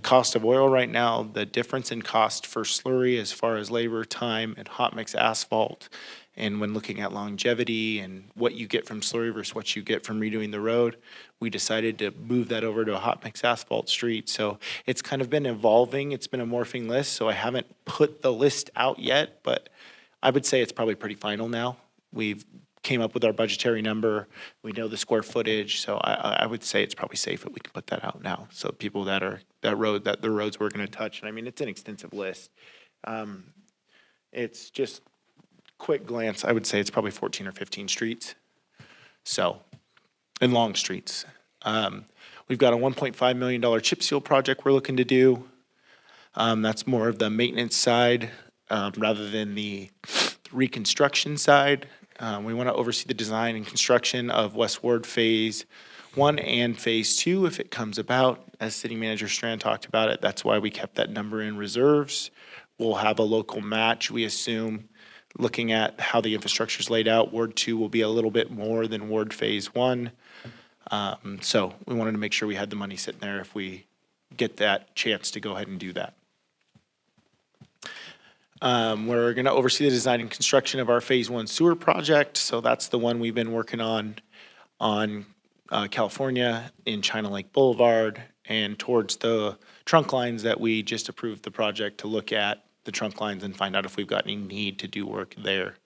cost of oil right now, the difference in cost for slurry as far as labor, time, and hot mix asphalt, and when looking at longevity and what you get from slurry versus what you get from redoing the road, we decided to move that over to a hot mix asphalt street. So it's kind of been evolving. It's been a morphing list, so I haven't put the list out yet, but I would say it's probably pretty final now. We've came up with our budgetary number. We know the square footage, so I would say it's probably safe that we can put that out now. So people that the roads we're going to touch, and I mean, it's an extensive list. It's just quick glance, I would say it's probably 14 or 15 streets. So, and long streets. We've got a $1.5 million chip seal project we're looking to do. That's more of the maintenance side rather than the reconstruction side. We want to oversee the design and construction of West Ward Phase 1 and Phase 2 if it comes about. As City Manager Strand talked about it, that's why we kept that number in reserves. We'll have a local match, we assume. Looking at how the infrastructure is laid out, Ward 2 will be a little bit more than Ward Phase 1. So we wanted to make sure we had the money sitting there if we get that chance to go ahead and do that. We're going to oversee the design and construction of our Phase 1 sewer project. So that's the one we've been working on California in China Lake Boulevard and towards the trunk lines that we just approved the project to look at the trunk lines and find out if we've got any need to do work there.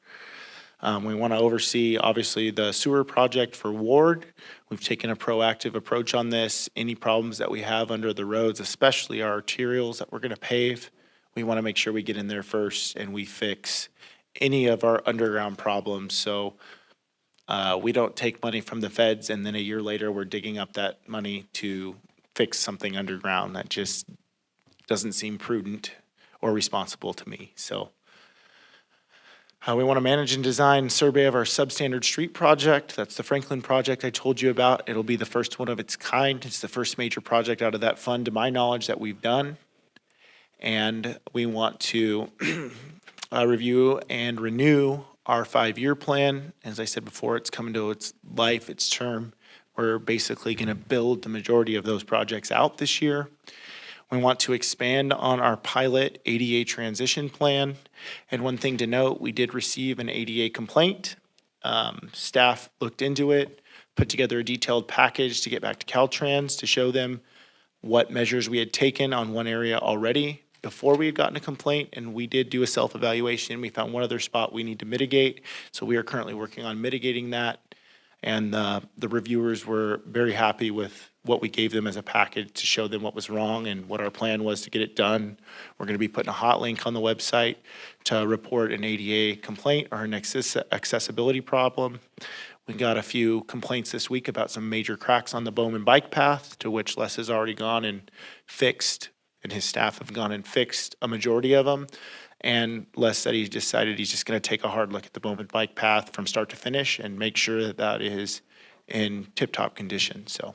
We want to oversee, obviously, the sewer project for Ward. We've taken a proactive approach on this. Any problems that we have under the roads, especially our arterials that we're going to pave, we want to make sure we get in there first and we fix any of our underground problems. So we don't take money from the feds and then a year later we're digging up that money to fix something underground. That just doesn't seem prudent or responsible to me. So we want to manage and design survey of our substandard street project. That's the Franklin project I told you about. It'll be the first one of its kind. It's the first major project out of that fund, to my knowledge, that we've done. And we want to review and renew our 5-year plan. As I said before, it's coming to its life, its term. We're basically going to build the majority of those projects out this year. We want to expand on our pilot ADA transition plan. And one thing to note, we did receive an ADA complaint. Staff looked into it, put together a detailed package to get back to Caltrans to show them what measures we had taken on one area already before we had gotten a complaint, and we did do a self-evaluation. We found one other spot we need to mitigate, so we are currently working on mitigating that. And the reviewers were very happy with what we gave them as a package to show them what was wrong and what our plan was to get it done. We're going to be putting a hot link on the website to report an ADA complaint or an accessibility problem. We got a few complaints this week about some major cracks on the Bowman bike path, to which Les has already gone and fixed, and his staff have gone and fixed a majority of them. And Les said he's decided he's just going to take a hard look at the Bowman bike path from start to finish and make sure that that is in tip-top condition. So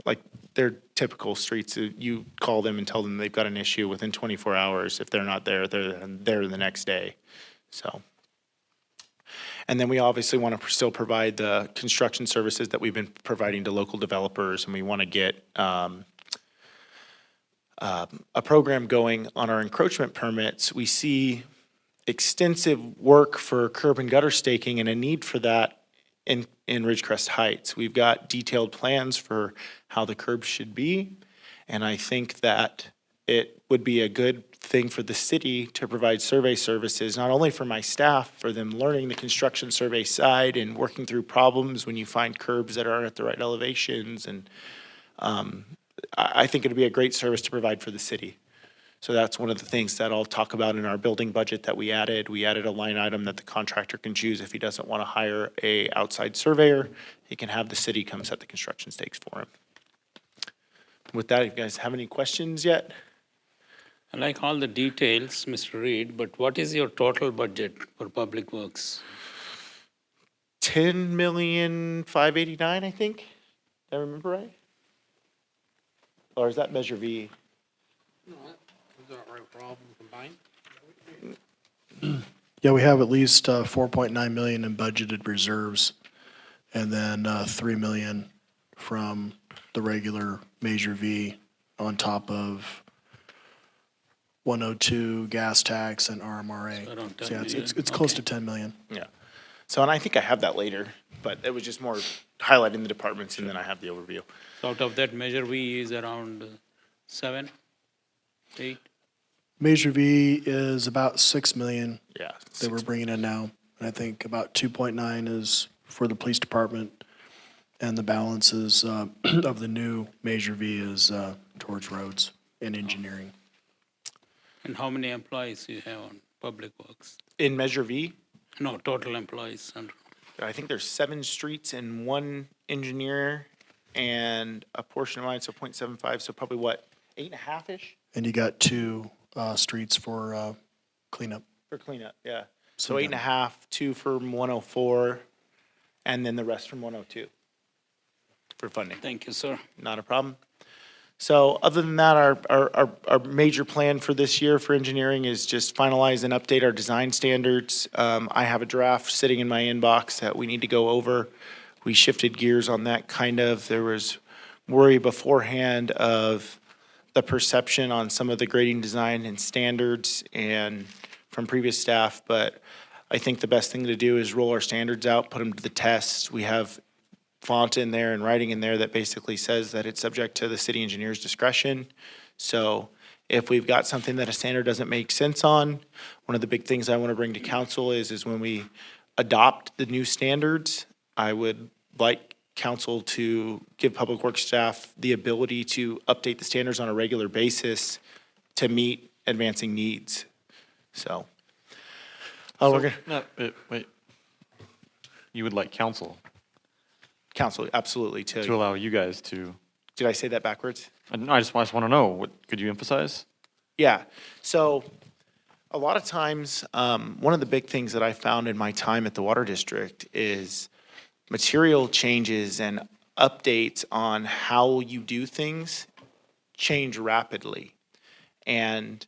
like, they're typical streets. You call them and tell them they've got an issue within 24 hours. If they're not there, they're there the next day. So. And then we obviously want to still provide the construction services that we've been providing to local developers, and we want to get a program going on our encroachment permits. We see extensive work for curb and gutter staking and a need for that in Ridgecrest Heights. We've got detailed plans for how the curbs should be, and I think that it would be a good thing for the city to provide survey services, not only for my staff, for them learning the construction survey side and working through problems when you find curbs that aren't at the right elevations. And I think it'd be a great service to provide for the city. So that's one of the things that I'll talk about in our building budget that we added. We added a line item that the contractor can choose if he doesn't want to hire a outside surveyor. He can have the city come set the construction stakes for him. With that, if you guys have any questions yet? I like all the details, Mr. Reed, but what is your total budget for public works? 10,589,000, I think. Did I remember right? Or is that Measure V? No, is that right for all of them combined? Yeah, we have at least 4.9 million in budgeted reserves, and then 3 million from the regular Measure V on top of 102 gas tax and RMRA. So around 10 So yeah, million. it's close Okay. to 10 million. Yeah. So, and I think I have that later, but it was just more highlighting the departments, and then I have the overview. So out of that, Measure V is around 7, 8? Measure V is about 6 million Yeah. that we're bringing in now. And I think about 2.9 is for the police department, and the balance is of the new Measure V is towards roads and engineering. And how many employees you have on public works? In Measure V, No, total employees. And I think there's 7 streets and 1 engineer and a portion of mine, so 0.75, so probably what, 8.5-ish And you got 2 streets for cleanup. for cleanup, yeah. So So you 8.5, 2 from 104, and then the rest from 102 for funding. thank you, sir. Not a problem. So other than that, our major plan for this year for engineering is just finalize and update our design standards. I have a draft sitting in my inbox that we need to go over. We shifted gears on that kind of. There was worry beforehand of the perception on some of the grading design and standards and from previous staff, but I think the best thing to do is roll our standards out, put them to the test. We have font in there and writing in there that basically says that it's subject to the city engineer's discretion. So if we've got something that a standard doesn't make sense on, one of the big things I want to bring to council is when we adopt the new standards, I would like council to give public works staff the ability to update the standards on a regular basis to meet advancing needs. So. Oh, we're gonna. No, wait. You would like council Council, absolutely, to allow you guys to, did I say that backwards? I just want to know, what, could you emphasize? Yeah, so a lot of times, one of the big things that I found in my time at the Water District is material changes and updates on how you do things change rapidly. And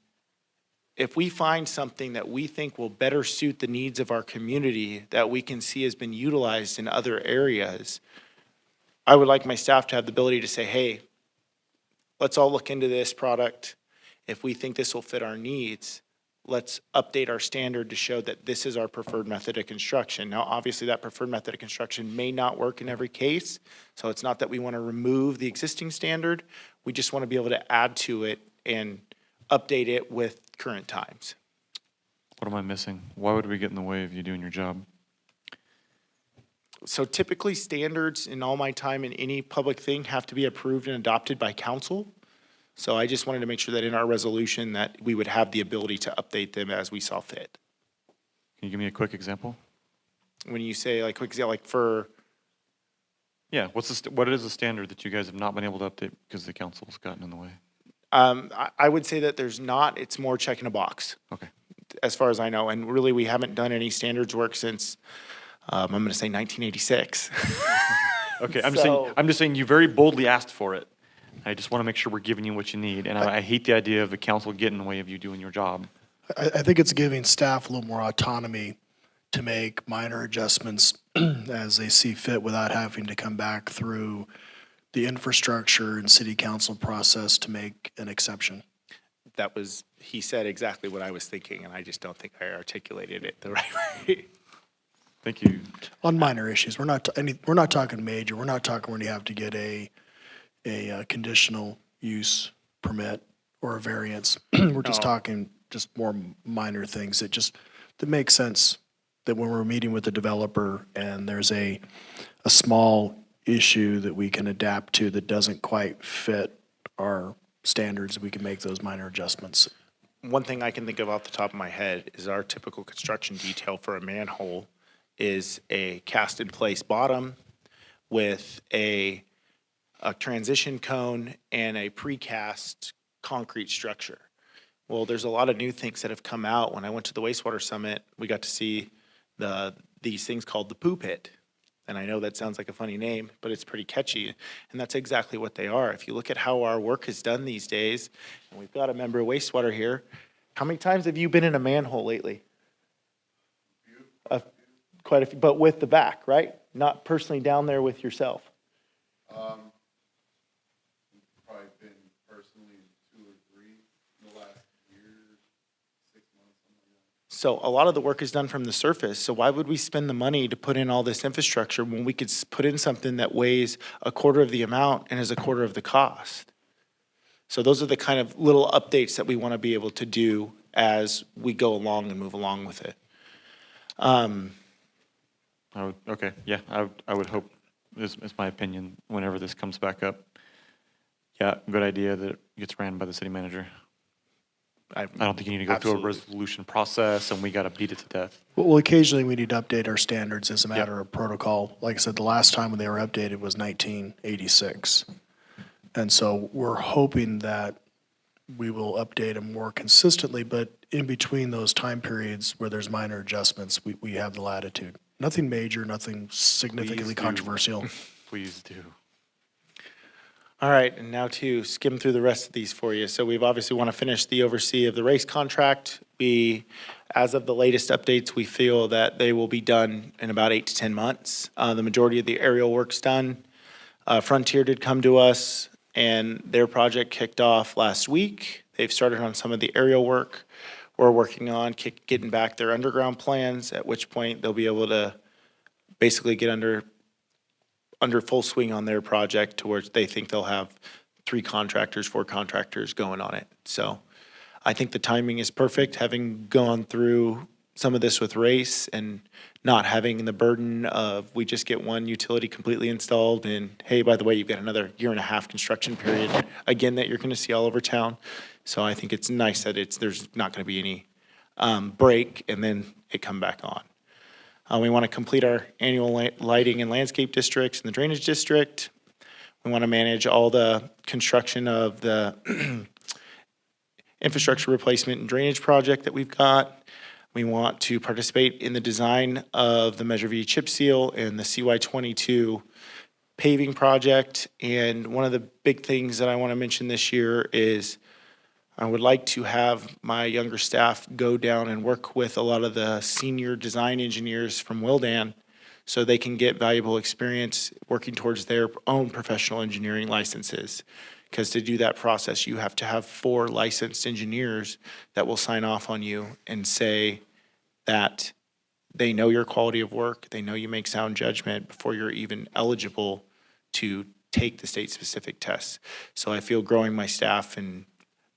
if we find something that we think will better suit the needs of our community that we can see has been utilized in other areas, I would like my staff to have the ability to say, hey, let's all look into this product. If we think this will fit our needs, let's update our standard to show that this is our preferred method of construction. Now, obviously, that preferred method of construction may not work in every case, so it's not that we want to remove the existing standard. We just want to be able to add to it and update it with current times. What am I missing? Why would we get in the way of you doing your job? So typically, standards in all my time in any public thing have to be approved and adopted by council. So I just wanted to make sure that in our resolution that we would have the ability to update them as we saw fit. Can you give me a quick example? When you say like quick example, like for, Yeah, what is the standard that you guys have not been able to update because the council's gotten in the way? I would say that there's not, it's more checking a box. Okay. As far as I know, and really we haven't done any standards work since, I'm gonna say 1986. Okay, I'm So- just saying you very boldly asked for it. I just want to make sure we're giving you what you need, and I hate the idea of the council getting in the way of you doing your job. I think it's giving staff a little more autonomy to make minor adjustments as they see fit without having to come back through the infrastructure and city council process to make an exception. He said exactly what I was thinking, and I just don't think I articulated it the right way. Thank you. On minor issues, we're not talking major, we're not talking when you have to get a conditional use permit or a variance. We're just talking just more minor things that make sense, that when we're meeting with the developer and there's a small issue that we can adapt to that doesn't quite fit our standards, we can make those minor adjustments. One thing I can think of off the top of my head is our typical construction detail for a manhole is a cast-in-place bottom with a transition cone and a precast concrete structure. Well, there's a lot of new things that have come out. When I went to the wastewater summit, we got to see these things called the poo pit. And I know that sounds like a funny name, but it's pretty catchy. And that's exactly what they are. If you look at how our work is done these days, and we've got a member of wastewater here, how many times have you been in a manhole lately? Quite a few, but with the back, right? Not personally down there with yourself. Probably been personally 2 or 3 in the last year, 6 months, something like that. So a lot of the work is done from the surface. So why would we spend the money to put in all this infrastructure when we could put in something that weighs a quarter of the amount and is a quarter of the cost? So those are the kind of little updates that we want to be able to do as we go along and move along with it. Okay, yeah, I would hope, this is my opinion, whenever this comes back up. Yeah, good idea that it gets ran by the city manager. I don't think you need to go through a Absolutely. resolution process and we got to beat it to death. Well, occasionally we need to update our standards as a matter of protocol. Like I said, the last time when they were updated was 1986. And so we're hoping that we will update them more consistently, but in between those time periods where there's minor adjustments, we have the latitude. Nothing major, nothing significantly Please do. controversial. Please do. All right, and now to skim through the rest of these for you. So we've obviously want to finish the oversee of the race contract. As of the latest updates, we feel that they will be done in about 8 to 10 months. The majority of the aerial work's done. Frontier did come to us, and their project kicked off last week. They've started on some of the aerial work. We're working on getting back their underground plans, at which point they'll be able to basically get under full swing on their project to where they think they'll have 4 contractors going on it. So I think the timing is perfect, having gone through some of this with race and not having the burden of we just get one utility completely installed and, hey, by the way, you've got another 1.5-year construction period, again, that you're going to see all over town. So I think it's nice that there's not going to be any break and then it come back on. We want to complete our annual lighting and landscape districts and the drainage district. We want to manage all the construction of the infrastructure replacement and drainage project that we've got. We want to participate in the design of the Measure V chip seal and the CY22 paving project. And one of the big things that I want to mention this year is I would like to have my younger staff go down and work with a lot of the senior design engineers from Wildan so they can get valuable experience working towards their own professional engineering licenses. Because to do that process, you have to have 4 licensed engineers that will sign off on you and say that they know your quality of work, they know you make sound judgment before you're even eligible to take the state-specific tests. So I feel growing my staff and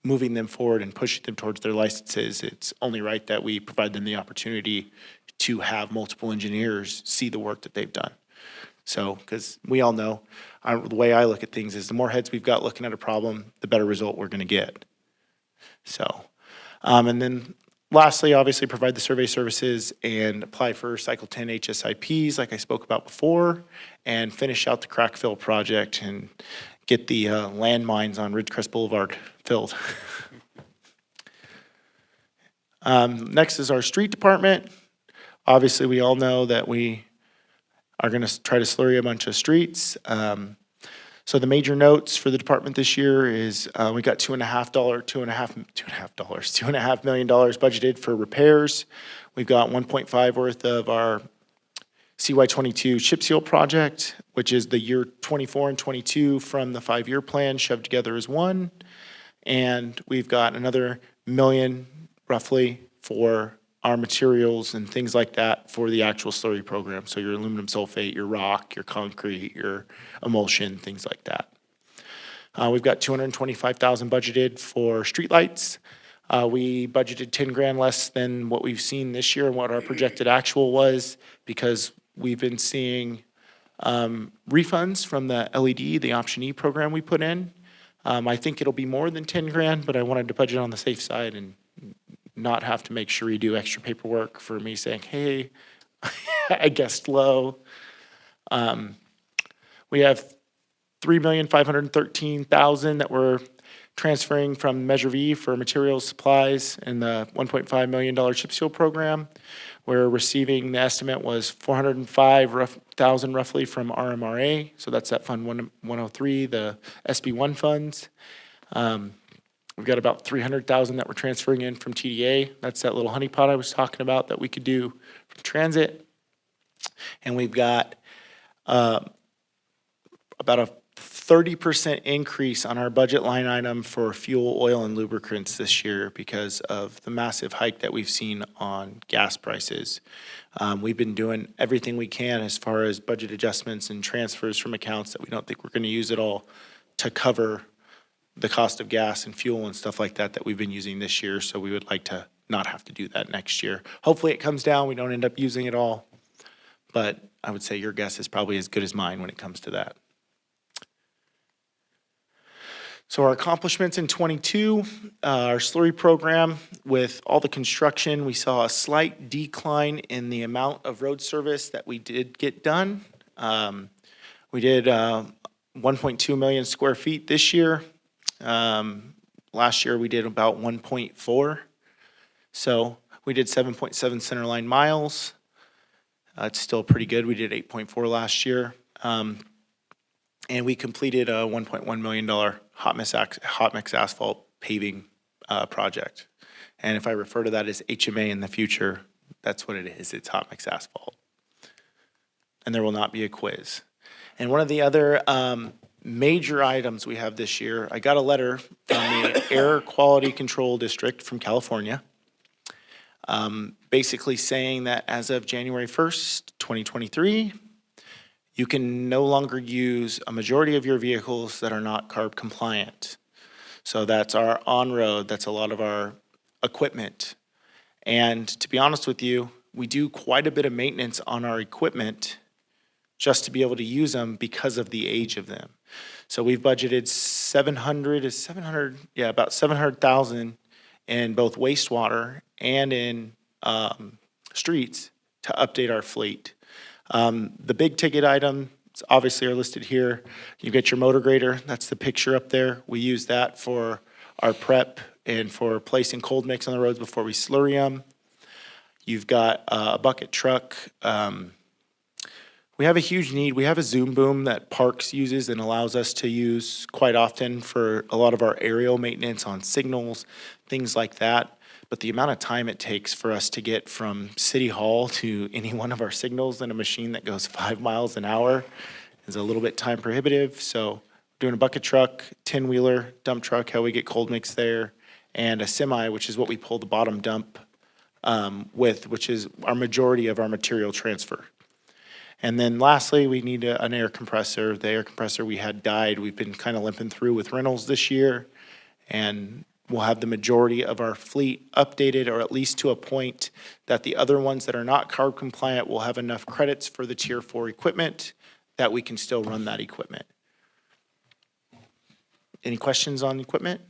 moving them forward and pushing them towards their licenses, it's only right that we provide them the opportunity to have multiple engineers see the work that they've done. So, because we all know, the way I look at things is the more heads we've got looking at a problem, the better result we're going to get. So, and then lastly, obviously provide the survey services and apply for Cycle 10 HSIPs like I spoke about before, and finish out the crack fill project and get the landmines on Ridgecrest Boulevard filled. Next is our street department. Obviously, we all know that we are going to try to slurry a bunch of streets. So the major notes for the department this year is we got $2.5 million budgeted for repairs. We've got 1.5 worth of our CY22 chip seal project, which is the year 24 and 22 from the 5-year plan shoved together as one. And we've got another million roughly for our materials and things like that for the actual slurry program. So your aluminum sulfate, your rock, your concrete, your emulsion, things like that. We've got $225,000 budgeted for streetlights. We budgeted 10 grand less than what we've seen this year and what our projected actual was because we've been seeing refunds from the LED, the Option E program we put in. I think it'll be more than 10 grand, but I wanted to budget on the safe side and not have to make sure you do extra paperwork for me saying, hey, I guessed low. We have $3,513,000 that we're transferring from Measure V for materials, supplies, and the $1.5 million chip seal program. We're receiving, the estimate was $405,000 roughly from RMRA, so that's that Fund 103, the SB1 funds. We've got about $300,000 that we're transferring in from TDA. That's that little honeypot I was talking about that we could do from transit. And we've got about a 30% increase on our budget line item for fuel, oil, and lubricants this year because of the massive hike that we've seen on gas prices. We've been doing everything we can as far as budget adjustments and transfers from accounts that we don't think we're going to use at all to cover the cost of gas and fuel and stuff like that that we've been using this year. So we would like to not have to do that next year. Hopefully it comes down. We don't end up using it all. But I would say your guess is probably as good as mine when it comes to that. So our accomplishments in 22, our slurry program with all the construction, we saw a slight decline in the amount of road service that we did get done. We did 1.2 million square feet this year. Last year we did about 1.4. So we did 7.7 centerline miles. It's still pretty good. We did 8.4 last year. And we completed a $1.1 million hot mix asphalt paving project. And if I refer to that as HMA in the future, that's what it is. It's hot mix asphalt. And there will not be a quiz. And one of the other major items we have this year, I got a letter from the Air Quality Control District from California, basically saying that as of January 1st, 2023, you can no longer use a majority of your vehicles that are not CARB compliant. So that's our on-road, that's a lot of our equipment. And to be honest with you, we do quite a bit of maintenance on our equipment just to be able to use them because of the age of them. So we've budgeted about 700,000 in both wastewater and in streets to update our fleet. The big ticket items obviously are listed here. You get your motor grader, that's the picture up there. We use that for our prep and for placing cold mix on the roads before we slurry them. You've got a bucket truck. We have a huge need. We have a Zoom boom that Parks uses and allows us to use quite often for a lot of our aerial maintenance on signals, things like that. But the amount of time it takes for us to get from City Hall to any one of our signals in a machine that goes 5 miles an hour is a little bit time prohibitive. So doing a bucket truck, 10-wheeler, dump truck, how we get cold mix there, and a semi, which is what we pull the bottom dump with, which is our majority of our material transfer. And then lastly, we need an air compressor. The air compressor we had died. We've been kind of limping through with rentals this year, and we'll have the majority of our fleet updated, or at least to a point that the other ones that are not CARB compliant will have enough credits for the Tier 4 equipment that we can still run that equipment. Any questions on equipment?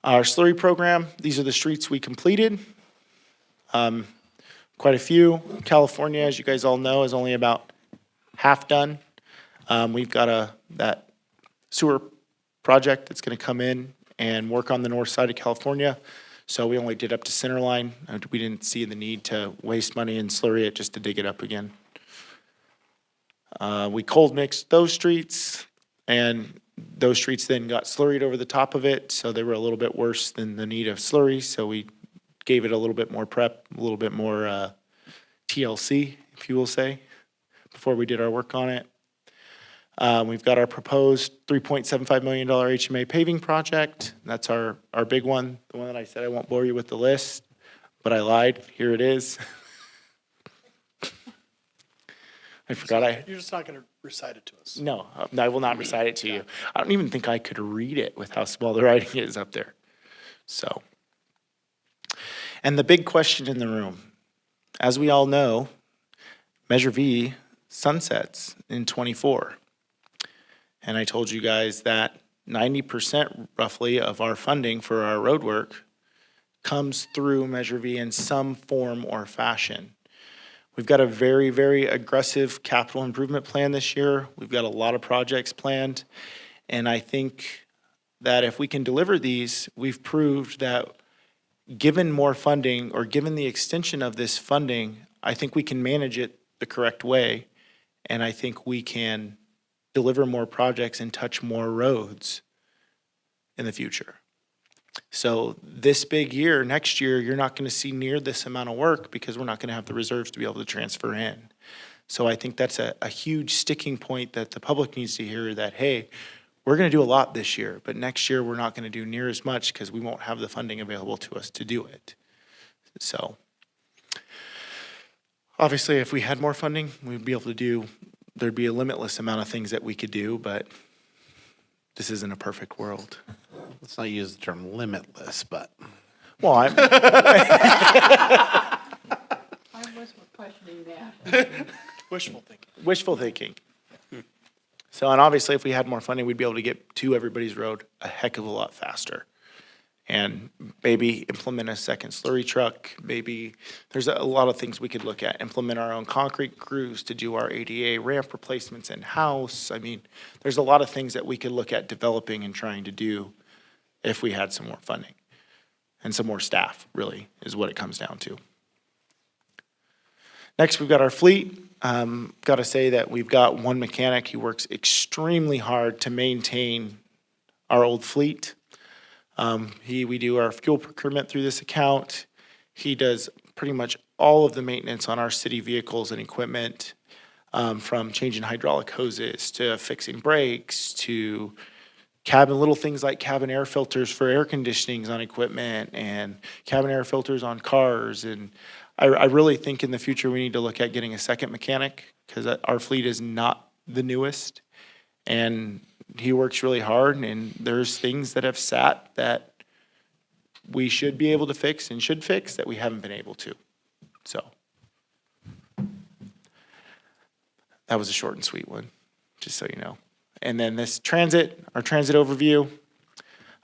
Our slurry program, these are the streets we completed. Quite a few. California, as you guys all know, is only about half done. We've got that sewer project that's going to come in and work on the north side of California. So we only did up to center line. We didn't see the need to waste money and slurry it just to dig it up again. We cold mixed those streets, and those streets then got slurried over the top of it, so they were a little bit worse than the need of slurry, so we gave it a little bit more prep, a little bit more TLC, if you will say, before we did our work on it. We've got our proposed $3.75 million HMA paving project. That's our big one, the one that I said I won't bore you with the list, but I lied. Here it is. I forgot You're just not going to recite it to us. No, I will not recite it to you. I don't even think I could read it with how small the writing is up there. So, and the big question in the room, as we all know, Measure V sunsets in '24. And I told you guys that 90% roughly of our funding for our road work comes through Measure V in some form or fashion. We've got a very, very aggressive capital improvement plan this year. We've got a lot of projects planned. And I think that if we can deliver these, we've proved that given more funding or given the extension of this funding, I think we can manage it the correct way. And I think we can deliver more projects and touch more roads in the future. So this big year, next year, you're not going to see near this amount of work because we're not going to have the reserves to be able to transfer in. So I think that's a huge sticking point that the public needs to hear, that, hey, we're going to do a lot this year, but next year we're not going to do near as much because we won't have the funding available to us to do it. So obviously, if we had more funding, we'd be able to do, there'd be a limitless amount of things that we could do, but this isn't a perfect world. Let's not use the term limitless, but. Well, I was questioning that. Wishful thinking. wishful thinking. So, and obviously, if we had more funding, we'd be able to get to everybody's road a heck of a lot faster. And maybe implement a second slurry truck, maybe, there's a lot of things we could look at. Implement our own concrete crews to do our ADA ramp replacements in-house. I mean, there's a lot of things that we could look at developing and trying to do if we had some more funding. And some more staff, really, is what it comes down to. Next, we've got our fleet. Got to say that we've got one mechanic who works extremely hard to maintain our old fleet. We do our fuel procurement through this account. He does pretty much all of the maintenance on our city vehicles and equipment, from changing hydraulic hoses to fixing brakes to little things like cabin air filters for air conditionings on equipment and cabin air filters on cars. And I really think in the future we need to look at getting a second mechanic because our fleet is not the newest. And he works really hard, and there's things that have sat that we should be able to fix and should fix that we haven't been able to. So that was a short and sweet one, just so you know. And then this our transit overview.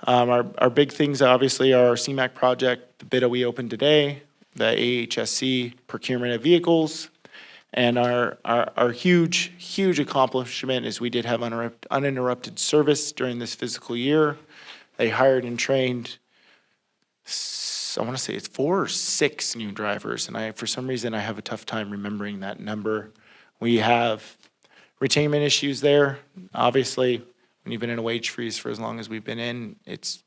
Our big things obviously are our CMAQ project, the bid we opened today, the AHSC procurement of vehicles. And our huge accomplishment is we did have uninterrupted service during this fiscal year. They hired and trained, I want to say it's 4 or 6 new drivers, and for some reason I have a tough time remembering that number. We have retainment issues there. Obviously, when you've been in a wage freeze for as long as we've been in, it's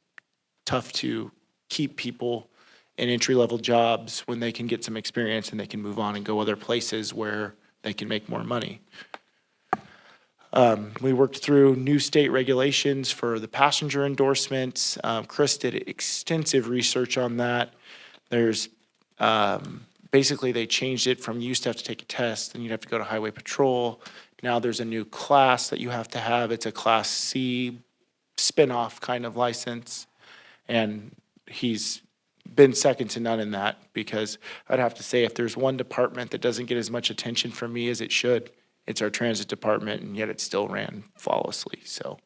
tough to keep people in entry-level jobs when they can get some experience and they can move on and go other places where they can make more money. We worked through new state regulations for the passenger endorsements. Chris did extensive research on that. There's, basically they changed it from you used to have to take a test, then you'd have to go to highway patrol. Now there's a new class that you have to have. It's a Class C spin-off kind of license. And he's been second to none in that, because I'd have to say if there's one department that doesn't get as much attention from me as it should, it's our transit department, and yet it still ran flawlessly. So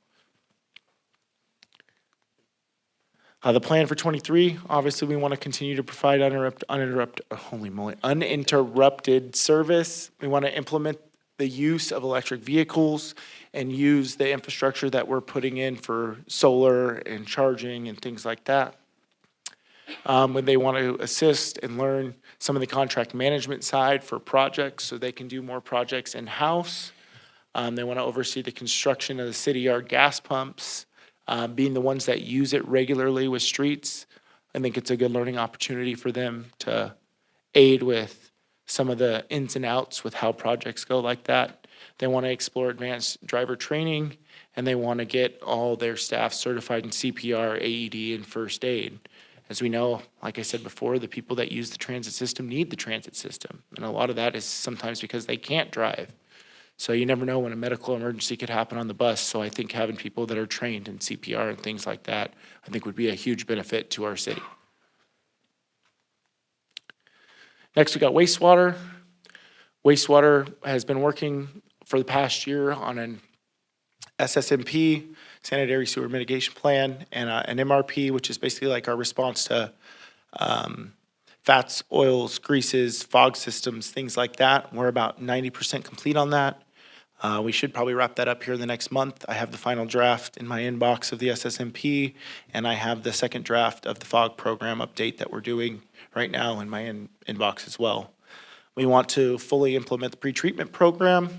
the plan for '23, obviously we want to continue to provide uninterrupted service. We want to implement the use of electric vehicles and use the infrastructure that we're putting in for solar and charging and things like that. when they want to assist and learn some of the contract management side for projects so they can do more projects in-house. They want to oversee the construction of the city yard gas pumps, being the ones that use it regularly with streets. I think it's a good learning opportunity for them to aid with some of the ins and outs with how projects go like that. They want to explore advanced driver training, and they want to get all their staff certified in CPR, AED, and first aid. As we know, like I said before, the people that use the transit system need the transit system. And a lot of that is sometimes because they can't drive. So you never know when a medical emergency could happen on the bus. So I think having people that are trained in CPR and things like that, I think would be a huge benefit to our city. Next, we got wastewater. Wastewater has been working for the past year on an SSMP, Sanitary Sewer Mitigation Plan, and an MRP, which is basically like our response to fats, oils, greases, fog systems, things like that. We're about 90% complete on that. We should probably wrap that up here in the next month. I have the final draft in my inbox of the SSMP, and I have the second draft of the fog program update that we're doing right now in my inbox as well. We want to fully implement the pretreatment program.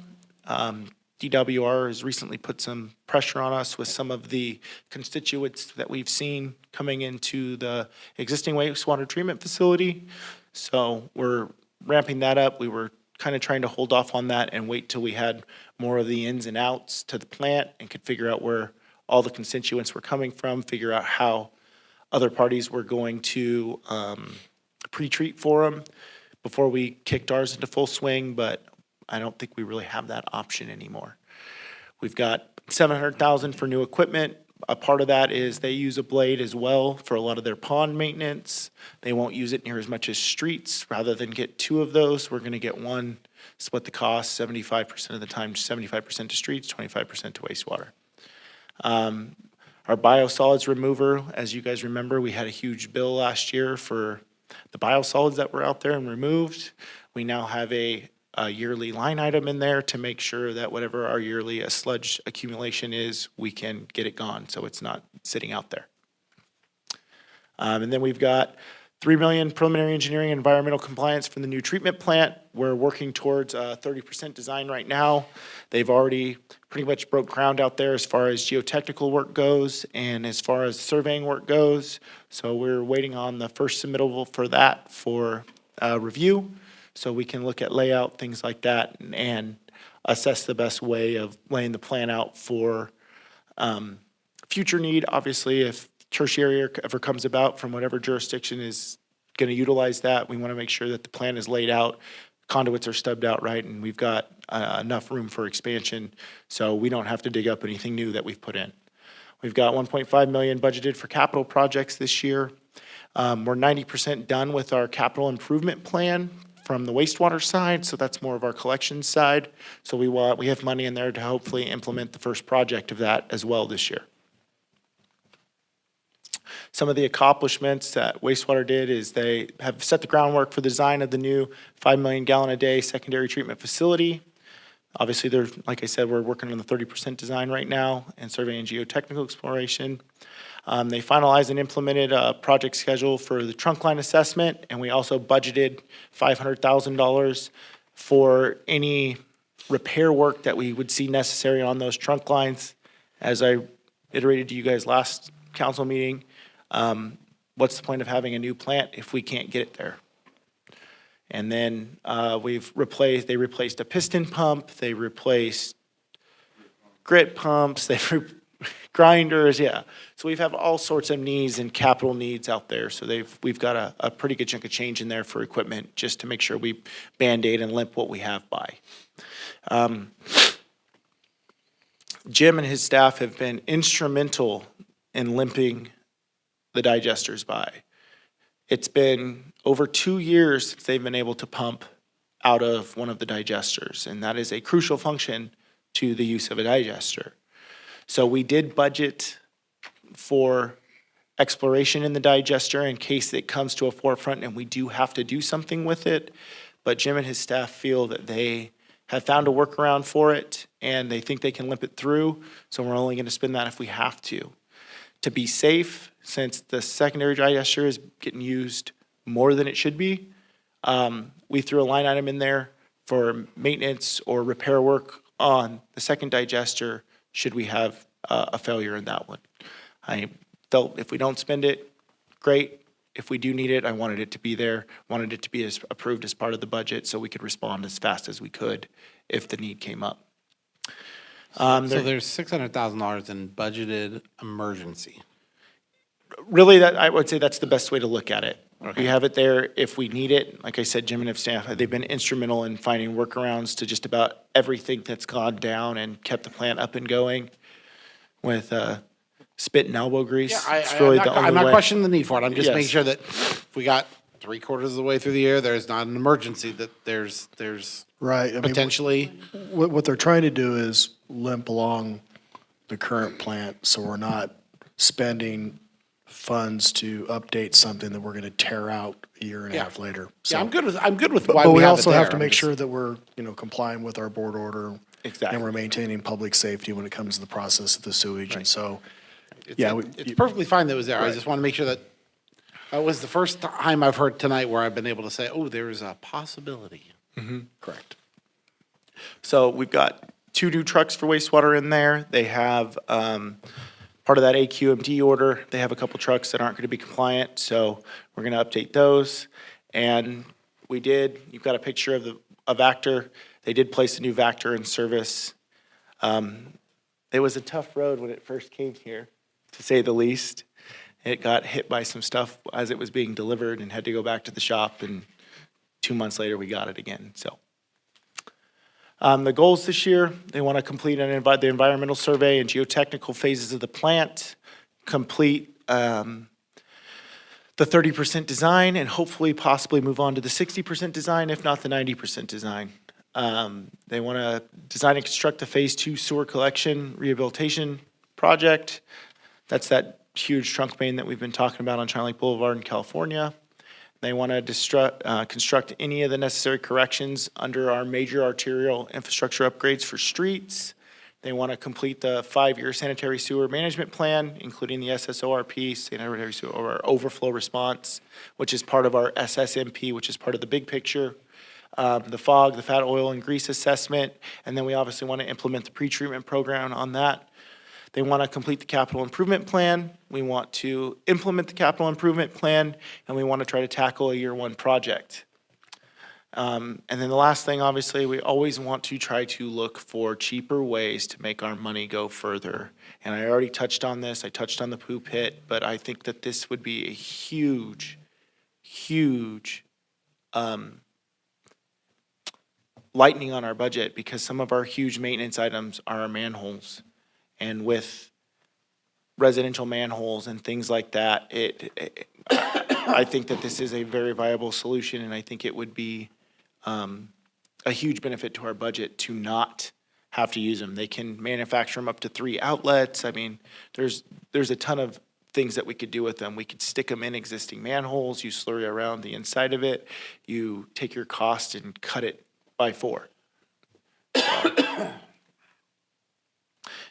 DWR has recently put some pressure on us with some of the constituents that we've seen coming into the existing wastewater treatment facility. So we're ramping that up. We were kind of trying to hold off on that and wait till we had more of the ins and outs to the plant and could figure out where all the constituents were coming from, figure out how other parties were going to pre-treat for them before we kicked ours into full swing, but I don't think we really have that option anymore. We've got $700,000 for new equipment. A part of that is they use a blade as well for a lot of their pond maintenance. They won't use it near as much as streets. Rather than get two of those, we're gonna get one, split the cost 75% of the time, 75% to streets, 25% to wastewater. Our biosolids remover, as you guys remember, we had a huge bill last year for the biosolids that were out there and removed. We now have a yearly line item in there to make sure that whatever our yearly sludge accumulation is, we can get it gone so it's not sitting out there. And then we've got $3 million preliminary engineering and environmental compliance for the new treatment plant. We're working towards 30% design right now. They've already pretty much broke ground out there as far as geotechnical work goes and as far as surveying work goes. So we're waiting on the first submittal for that for review, so we can look at layout, things like that, and assess the best way of laying the plan out for future need. Obviously, if tertiary ever comes about from whatever jurisdiction is going to utilize that, we want to make sure that the plan is laid out, conduits are stubbed out right, and we've got enough room for expansion so we don't have to dig up anything new that we've put in. We've got $1.5 million budgeted for capital projects this year. We're 90% done with our capital improvement plan from the wastewater side, so that's more of our collection side. So we have money in there to hopefully implement the first project of that as well this year. Some of the accomplishments that wastewater did is they have set the groundwork for the design of the new 5 million gallon a day secondary treatment facility. Obviously, like I said, we're working on the 30% design right now and surveying geotechnical exploration. They finalized and implemented a project schedule for the trunk line assessment, and we also budgeted $500,000 for any repair work that we would see necessary on those trunk lines. As I iterated to you guys last council meeting, what's the point of having a new plant if we can't get it there? And then they replaced a piston pump, they replaced grit pumps, grinders, yeah. So we've had all sorts of needs and capital needs out there. So we've got a pretty good chunk of change in there for equipment just to make sure we Band-Aid and limp what we have by. Jim and his staff have been instrumental in limping the digesters by. It's been over 2 years since they've been able to pump out of one of the digesters, and that is a crucial function to the use of a digester. So we did budget for exploration in the digester in case it comes to a forefront and we do have to do something with it. But Jim and his staff feel that they have found a workaround for it and they think they can limp it through. So we're only going to spend that if we have to. to be safe, since the secondary digester is getting used more than it should be, we threw a line item in there for maintenance or repair work on the second digester should we have a failure in that one. I felt if we don't spend it, great. If we do need it, I wanted it to be there, wanted it to be approved as part of the budget so we could respond as fast as we could if the need came up. So there's $600,000 in budgeted emergency. Really, that, I would say that's the best way to look at it. Okay. We have it there if we need it. Like I said, Jim and his staff, they've been instrumental in finding workarounds to just about everything that's gone down and kept the plant up and going with spit and elbow grease. Yeah, It's really the I'm only not way. questioning the need for it. I'm just Yes. making sure that if we got 3/4 of the way through the year, there's not an emergency, that there's Right. I mean, potentially. what they're trying to do is limp along the current plant, so we're not spending funds to update something that we're going to tear out a year and a Yeah. half later. Yeah, I'm good with But why but we have it also have there. to I'm make just- sure that we're, complying with our board order. Exactly. And we're maintaining public safety when it comes to the process of the sewage. And so, It's- yeah. It's perfectly fine that it was there. I Right. just want to make sure that was the first time I've heard tonight where I've been able to say, oh, there's a possibility. Correct. So we've got 2 new trucks for wastewater in there. They have, part of that AQMD order, they have a couple trucks that aren't going to be compliant, so we're going to update those. And you've got a picture of a Vector. They did place a new Vector in service. It was a tough road when it first came here, to say the least. It got hit by some stuff as it was being delivered and had to go back to the shop, and 2 months later, we got it again, so. The goals this year, they want to complete the environmental survey and geotechnical phases of the plant, complete the 30% design, and hopefully possibly move on to the 60% design, if not the 90% design. They want to design and construct the Phase 2 sewer collection rehabilitation project. That's that huge trunk main that we've been talking about on China Lake Boulevard in California. They want to construct any of the necessary corrections under our major arterial infrastructure upgrades for streets. They want to complete the 5-year sanitary sewer management plan, including the SSORP, sanitary sewer or overflow response, which is part of our SSMP, which is part of the big picture. The FOG, the fat, oil, and grease assessment, and then we obviously want to implement the pretreatment program on that. They want to complete the capital improvement plan. We want to implement the capital improvement plan, and we want to try to tackle a year 1 project. And then the last thing, obviously, we always want to try to look for cheaper ways to make our money go further. And I already touched on this. I touched on the poo pit, but I think that this would be a huge lightening on our budget, because some of our huge maintenance items are our manholes. And with residential manholes and things like that, I think that this is a very viable solution, and I think it would be a huge benefit to our budget to not have to use them. They can manufacture them up to 3 outlets. I mean, there's a ton of things that we could do with them. We could stick them in existing manholes, you slurry around the inside of it, you take your cost and cut it by 4.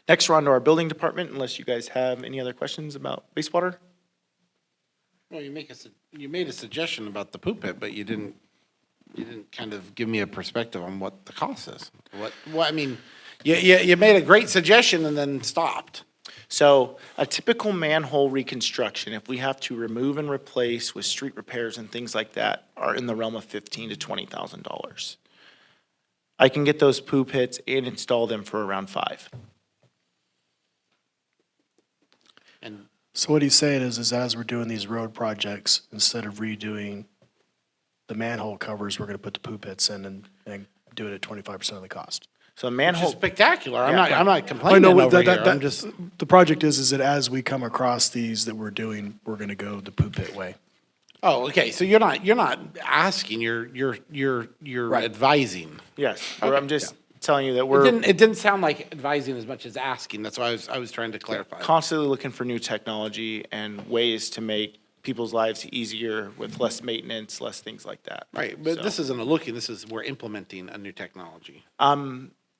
Next, we're on to our building department, unless you guys have any other questions about wastewater. Well, you made a suggestion about the poop pit, but you didn't kind of give me a perspective on what the cost is. I mean, you made a great suggestion and then stopped. So a typical manhole reconstruction, if we have to remove and replace with street repairs and things like that, are in the realm of $15,000 to $20,000. I can get those poo pits and install them for around $5,000. And So what he's saying is as we're doing these road projects, instead of redoing the manhole covers, we're going to put the poo pits in and do it at 25% of the cost. So a which is manhole, spectacular. I'm Yeah. not complaining over here. I'm just, The project is that as we come across these that we're doing, we're going to go the poo pit way. oh, okay. So you're not asking, you're advising. yes, Okay. I'm just telling you that It didn't sound like advising as much as asking. That's why I was trying to clarify. constantly looking for new technology and ways to make people's lives easier with less maintenance, less things like that. Right, but So, this isn't a looking, we're implementing a new technology.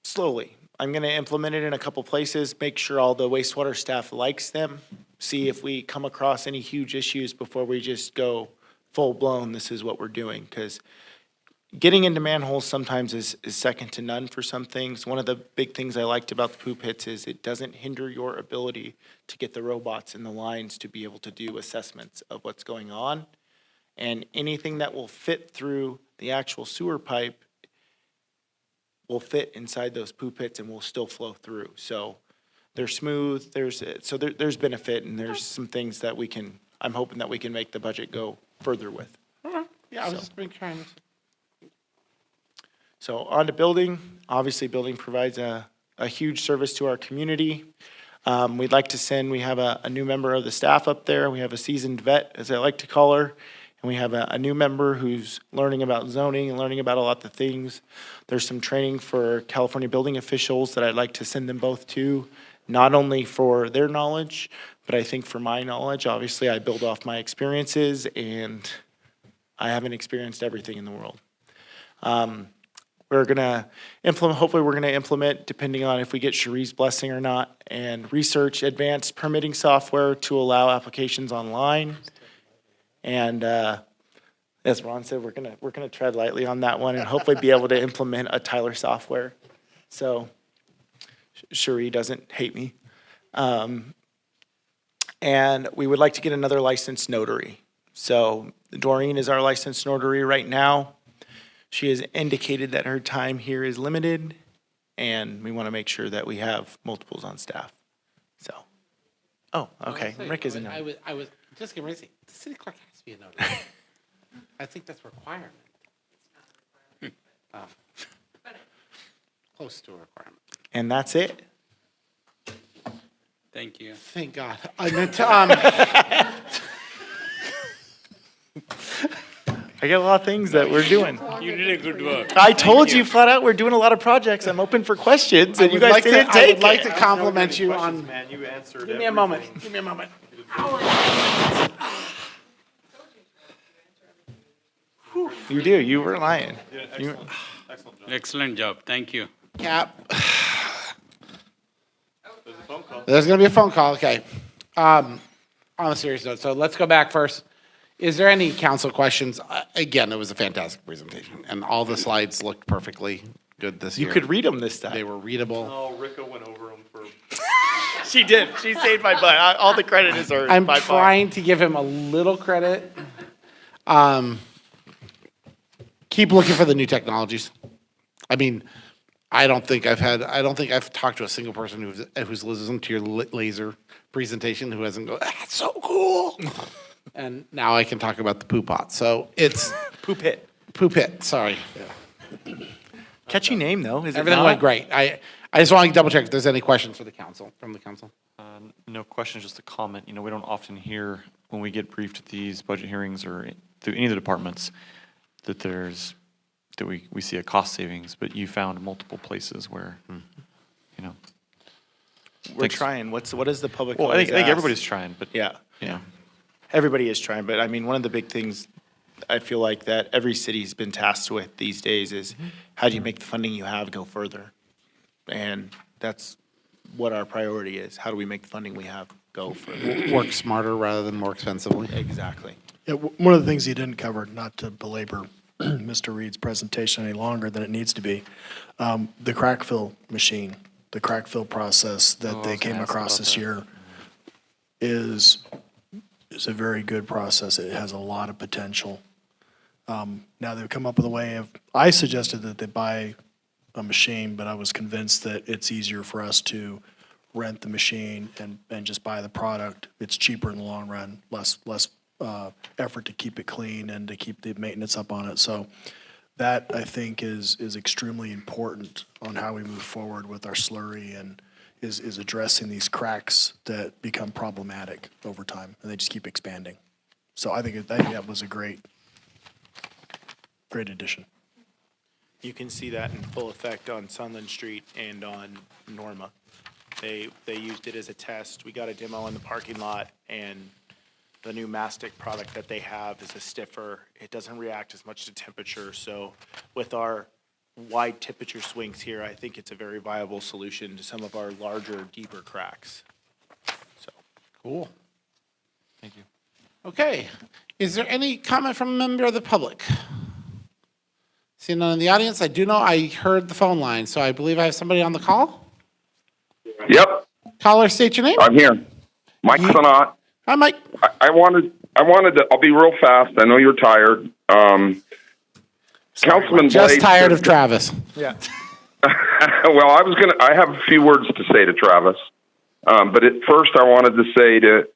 slowly. I'm going to implement it in a couple places, make sure all the wastewater staff likes them, see if we come across any huge issues before we just go full-blown, this is what we're doing. Because getting into manholes sometimes is second to none for some things. One of the big things I liked about the poop pits is it doesn't hinder your ability to get the robots and the lines to be able to do assessments of what's going on. And anything that will fit through the actual sewer pipe will fit inside those poop pits and will still flow through. So they're smooth, there's benefit, and there's some things that I'm hoping that we can make the budget go further with. Yeah, I was just being trying to. So on to building. Obviously, building provides a huge service to our community. We'd like to send, we have a new member of the staff up there. We have a seasoned vet, as I like to call her. And we have a new member who's learning about zoning and learning about a lot of things. There's some training for California building officials that I'd like to send them both to, not only for their knowledge, but I think for my knowledge. Obviously, I build off my experiences, and I haven't experienced everything in the world. We're gonna implement, hopefully we're gonna implement, depending on if we get Cherie's blessing or not, and research advanced permitting software to allow applications online. And as Ron said, we're gonna tread lightly on that one and hopefully be able to implement a Tyler software. So Cherie doesn't hate me. And we would like to get another licensed notary. So Doreen is our licensed notary right now. She has indicated that her time here is limited, and we want to make sure that we have multiples on staff. So, okay, Rick is a notary. I was just getting ready to say, the city clerk has to be a notary. I think that's a requirement. Close to a requirement. And that's it. Thank you. Thank God. I meant to, I got a lot of things that we're doing. You did a good work. I told you flat out, we're doing a lot of projects. I'm open for questions, and you guys didn't I take would like it. to compliment you on. Man, you answered Give me a moment. Give me a moment. You do. You were lying. You- Excellent job. Thank you. Cap. There's going to be a phone call. Okay. On a serious note, so let's go back first. Is there any council questions? Again, it was a fantastic presentation, and all the slides looked perfectly good this You year. could read them this time. They were readable. Oh, Rico went over them for. She did. She saved my butt. All the credit is hers. I'm by far. trying to give him a little credit. Keep looking for the new technologies. I mean, I don't think I've talked to a single person who's listened to your laser presentation who hasn't go, that's so cool. And now I can talk about the poo pot. So it's Poop hit. poo pit. Sorry. Catchy name though. Is it Everything not? went great. I just want to double check if there's any questions for the council, from the council. No question, just a comment. You know, we don't often hear when we get briefed at these budget hearings or through any of the departments that we see a cost savings, but you found multiple places where, you know. We're Thanks. trying. What is the public? Well, I think always ask? everybody's trying, but. Yeah. You know. Everybody is trying, but I mean, one of the big things I feel like that every city's been tasked with these days is how do you make the funding you have go further? And that's what our priority is. How do we make the funding we have go further? Work smarter rather than more expensively. Exactly. Yeah, one of the things he didn't cover, not to belabor Mr. Reed's presentation any longer than it needs to be, the crack fill machine, the crack fill process that they came across this year is a very good process. It has a lot of potential. Now they've come up with a way of, I suggested that they buy a machine, but I was convinced that it's easier for us to rent the machine and just buy the product. It's cheaper in the long run, less effort to keep it clean and to keep the maintenance up on it. So that, I think, is extremely important on how we move forward with our slurry and is addressing these cracks that become problematic over time, and they just keep expanding. So I think that was a great addition. You can see that in full effect on Sunland Street and on Norma. They used it as a test. We got a demo in the parking lot, and the new mastic product that they have is a stiffer. It doesn't react as much to temperature. So with our wide temperature swings here, I think it's a very viable solution to some of our larger, deeper cracks. So Cool. Okay. Is there any comment from a member of the public? Seeing none in the audience, I do know I heard the phone line, so I believe I have somebody on the call. Yep, Caller, state your name. I'm here. Mike Sanat. Hi, Mike. I wanted to, I'll be real fast. I know you're tired. Councilman Just Blades tired said- of Travis. Yeah. Well, I have a few words to say to Travis. But at first I wanted to say to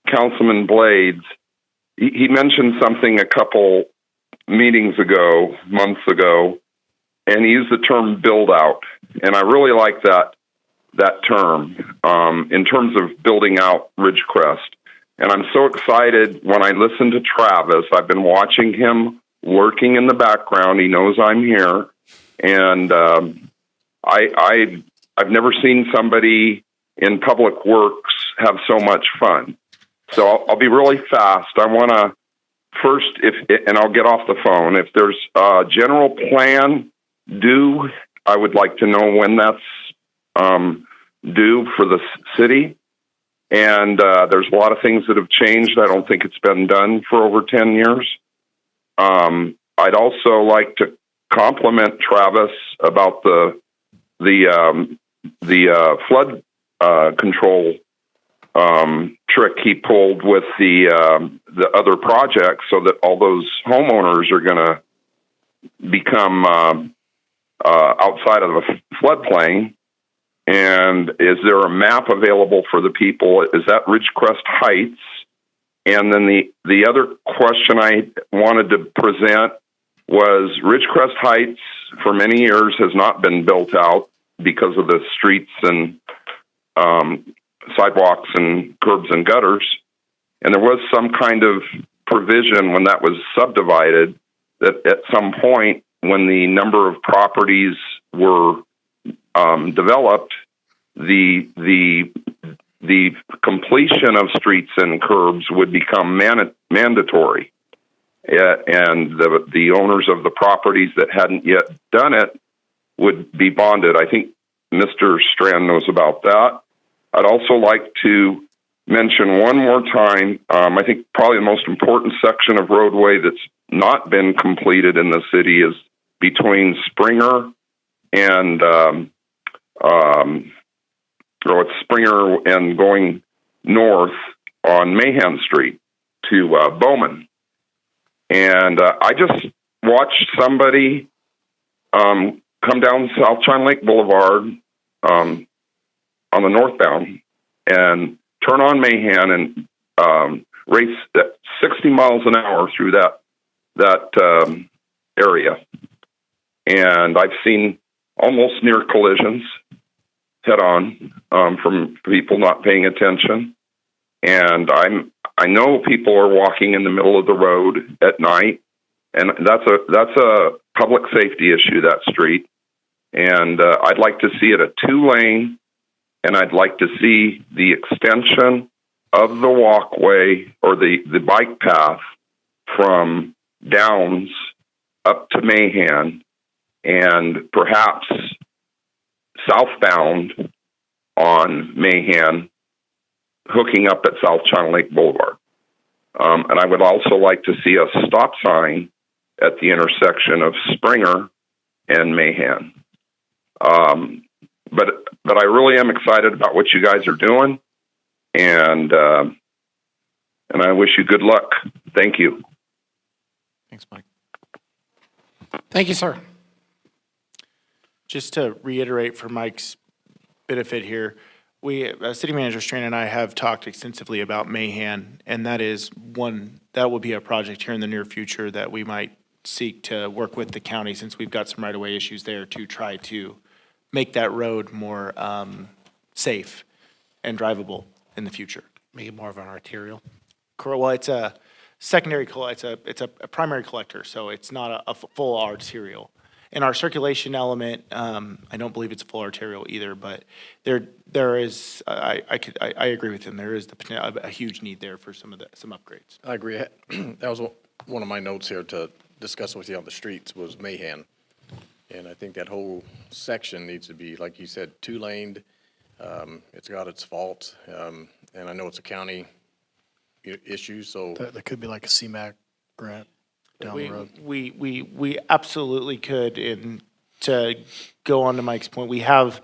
Councilman Blades, he mentioned something a couple meetings ago, months ago, and he used the term build out. And I really like that term, in terms of building out Ridgecrest. And I'm so excited when I listen to Travis. I've been watching him working in the background. He knows I'm here. And, I've never seen somebody in public works have so much fun. So I'll be really fast. I want to first, and I'll get off the phone. If there's a general plan due, I would like to know when that's due for the city. And there's a lot of things that have changed. I don't think it's been done for over 10 years. I'd also like to compliment Travis about the flood control trick he pulled with the other projects, so that all those homeowners are going to become outside of the floodplain. And is there a map available for the people? Is that Ridgecrest Heights? And then the other question I wanted to present was Ridgecrest Heights for many years has not been built out because of the streets and sidewalks and curbs and gutters. And there was some kind of provision when that was subdivided that at some point when the number of properties were developed, the completion of streets and curbs would become mandatory. And the owners of the properties that hadn't yet done it would be bonded. I think Mr. Strand knows about that. I'd also like to mention one more time, I think probably the most important section of roadway that's not been completed in the city is between Springer and it's Springer and going north on Mahan Street to Bowman. And I just watched somebody come down South China Lake Boulevard on the northbound and turn on Mahan and race at 60 miles an hour through that area. And I've seen almost near collisions head on from people not paying attention. And I know people are walking in the middle of the road at night, and that's a public safety issue, that street. And I'd like to see it a 2-lane, and I'd like to see the extension of the walkway or the bike path from Downs up to Mahan, and perhaps southbound on Mahan, hooking up at South China Lake Boulevard. And I would also like to see a stop sign at the intersection of Springer and Mahan. But I really am excited about what you guys are doing, and I wish you good luck. Thank you. Thanks, Mike. Thank you, sir. Just to reiterate for Mike's benefit here, City Manager Strand and I have talked extensively about Mahan, and that will be a project here in the near future that we might seek to work with the county, since we've got some right-of-way issues there, to try to make that road more safe and drivable in the future. Make it more of an arterial. Well, it's a secondary, it's a primary collector, so it's not a full arterial. In our circulation element, I don't believe it's a full arterial either, but there is, I agree with him, there is a huge need there for some upgrades. I agree. That was one of my notes here to discuss with you on the streets was Mahan. And I think that whole section needs to be, like you said, 2-laned. It's got its faults. And I know it's a county issue, so. That could be like a CMAQ grant down the road. We absolutely could, and to go on to Mike's point, we have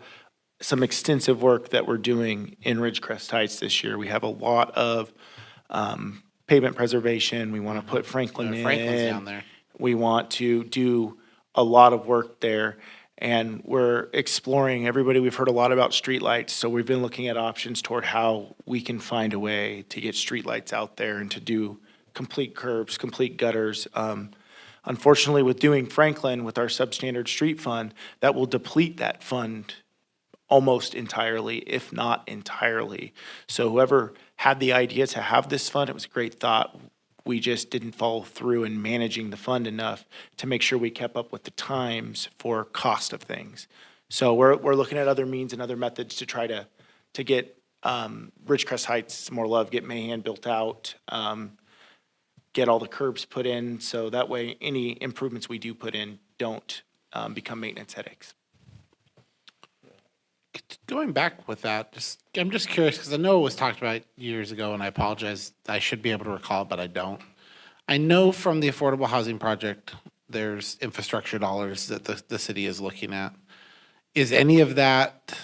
some extensive work that we're doing in Ridgecrest Heights this year. We have a lot of pavement preservation. We want to put Franklin in. Franklin's down there. We want to do a lot of work there. And we're exploring, everybody, we've heard a lot about streetlights, so we've been looking at options toward how we can find a way to get streetlights out there and to do complete curbs, complete gutters. Unfortunately, with doing Franklin with our substandard street fund, that will deplete that fund almost entirely, if not entirely. So whoever had the idea to have this fund, it was a great thought. We just didn't follow through in managing the fund enough to make sure we kept up with the times for cost of things. So we're looking at other means and other methods to try to get Ridgecrest Heights some more love, get Mahan built out, get all the curbs put in, so that way any improvements we do put in don't become maintenance headaches. Going back with that, I'm just curious, because I know it was talked about years ago, and I apologize, I should be able to recall it, but I don't. I know from the Affordable Housing Project, there's infrastructure dollars that the city is looking at. Is any of that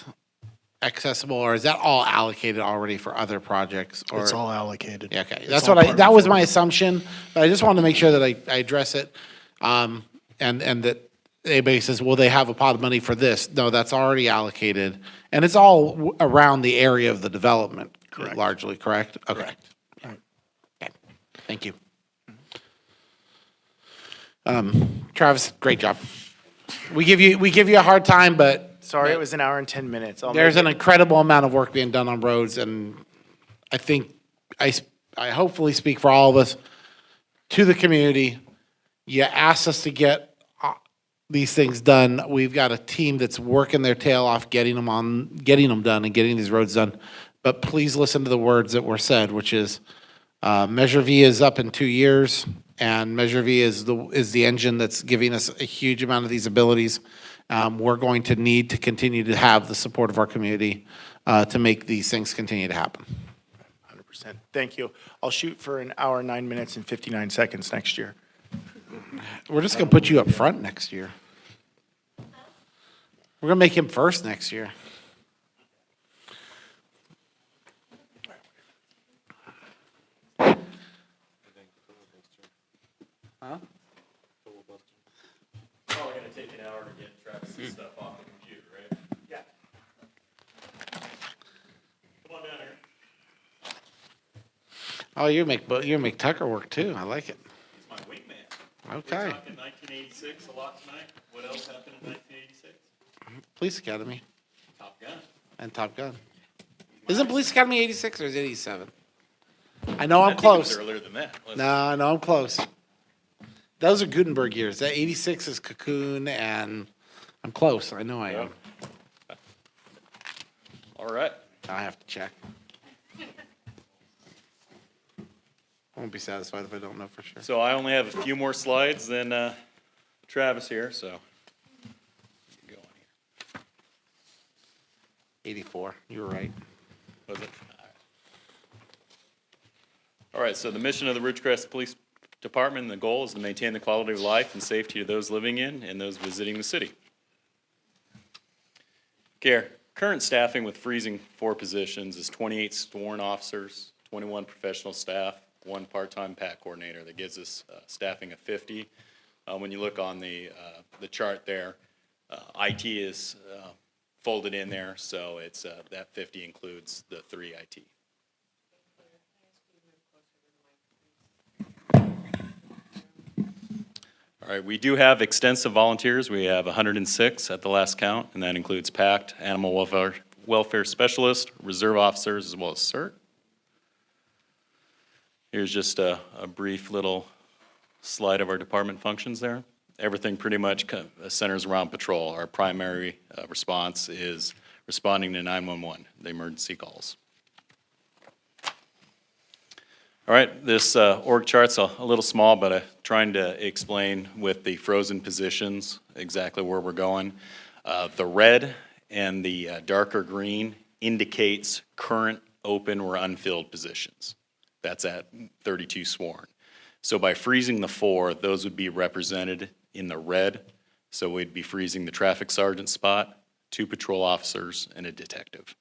accessible, or is that all allocated already for other projects? Or? It's all allocated. Yeah, okay, It's that's all what part of that the was my affordable. assumption, but I just wanted to make sure that I address it. And that anybody says, well, they have a pot of money for this. No, that's already allocated. And it's all around the area of the development, largely, correct? Okay. Okay. Thank you. Travis, great job. We give you a hard time, but Sorry, it was an hour and 10 minutes. there's an incredible amount of work being done on roads, and I think I hopefully speak for all of us to the community. You asked us to get these things done. We've got a team that's working their tail off, getting them done and getting these roads done. But please listen to the words that were said, which is Measure V is up in 2 years, and Measure V is the engine that's giving us a huge amount of these abilities. We're going to need to continue to have the support of our community to make these things continue to happen. 100%. Thank you. I'll shoot for an hour, 9 minutes, and 59 seconds next year. We're just going to put you up front next year. We're going to make him first next year. Huh? Probably gonna take an hour to get Travis's stuff off the computer, right? Yeah. Come on down here. Oh, you make Tucker work too. I like it. He's my wingman. Okay. We're talking 1986 a lot tonight. What else happened in 1986? Police Academy Top Gun. and Top Gun. Isn't Police Academy 86 or is it 87? I know I'm I think it close. was earlier than that. No, I know I'm close. Those are Gutenberg years. That 86 is Cocoon, and I'm close. I know I am. All right. I have to check. I won't be satisfied if I don't know for sure. So I only have a few more slides than Travis here, so. Go on here. 84. You were right. Was it? All right, so the mission of the Ridgecrest Police Department and the goal is to maintain the quality of life and safety of those living in and those visiting the city. Okay, current staffing with freezing 4 positions is 28 sworn officers, 21 professional staff, 1 part-time PAC coordinator. That gives us staffing of 50. When you look on the chart there, IT is folded in there, so it's that 50 includes the 3 IT. All right, we do have extensive volunteers. We have 106 at the last count, and that includes PACT, animal welfare specialist, reserve officers, as well as CERT. Here's just a brief little slide of our department functions there. Everything pretty much centers around patrol. Our primary response is responding to 911, the emergency calls. All right, this org chart's a little small, but I'm trying to explain with the frozen positions exactly where we're going. The red and the darker green indicates current open or unfilled positions. That's at 32 sworn. So by freezing the 4, those would be represented in the red. So we'd be freezing the traffic sergeant spot, 2 patrol officers, and a detective.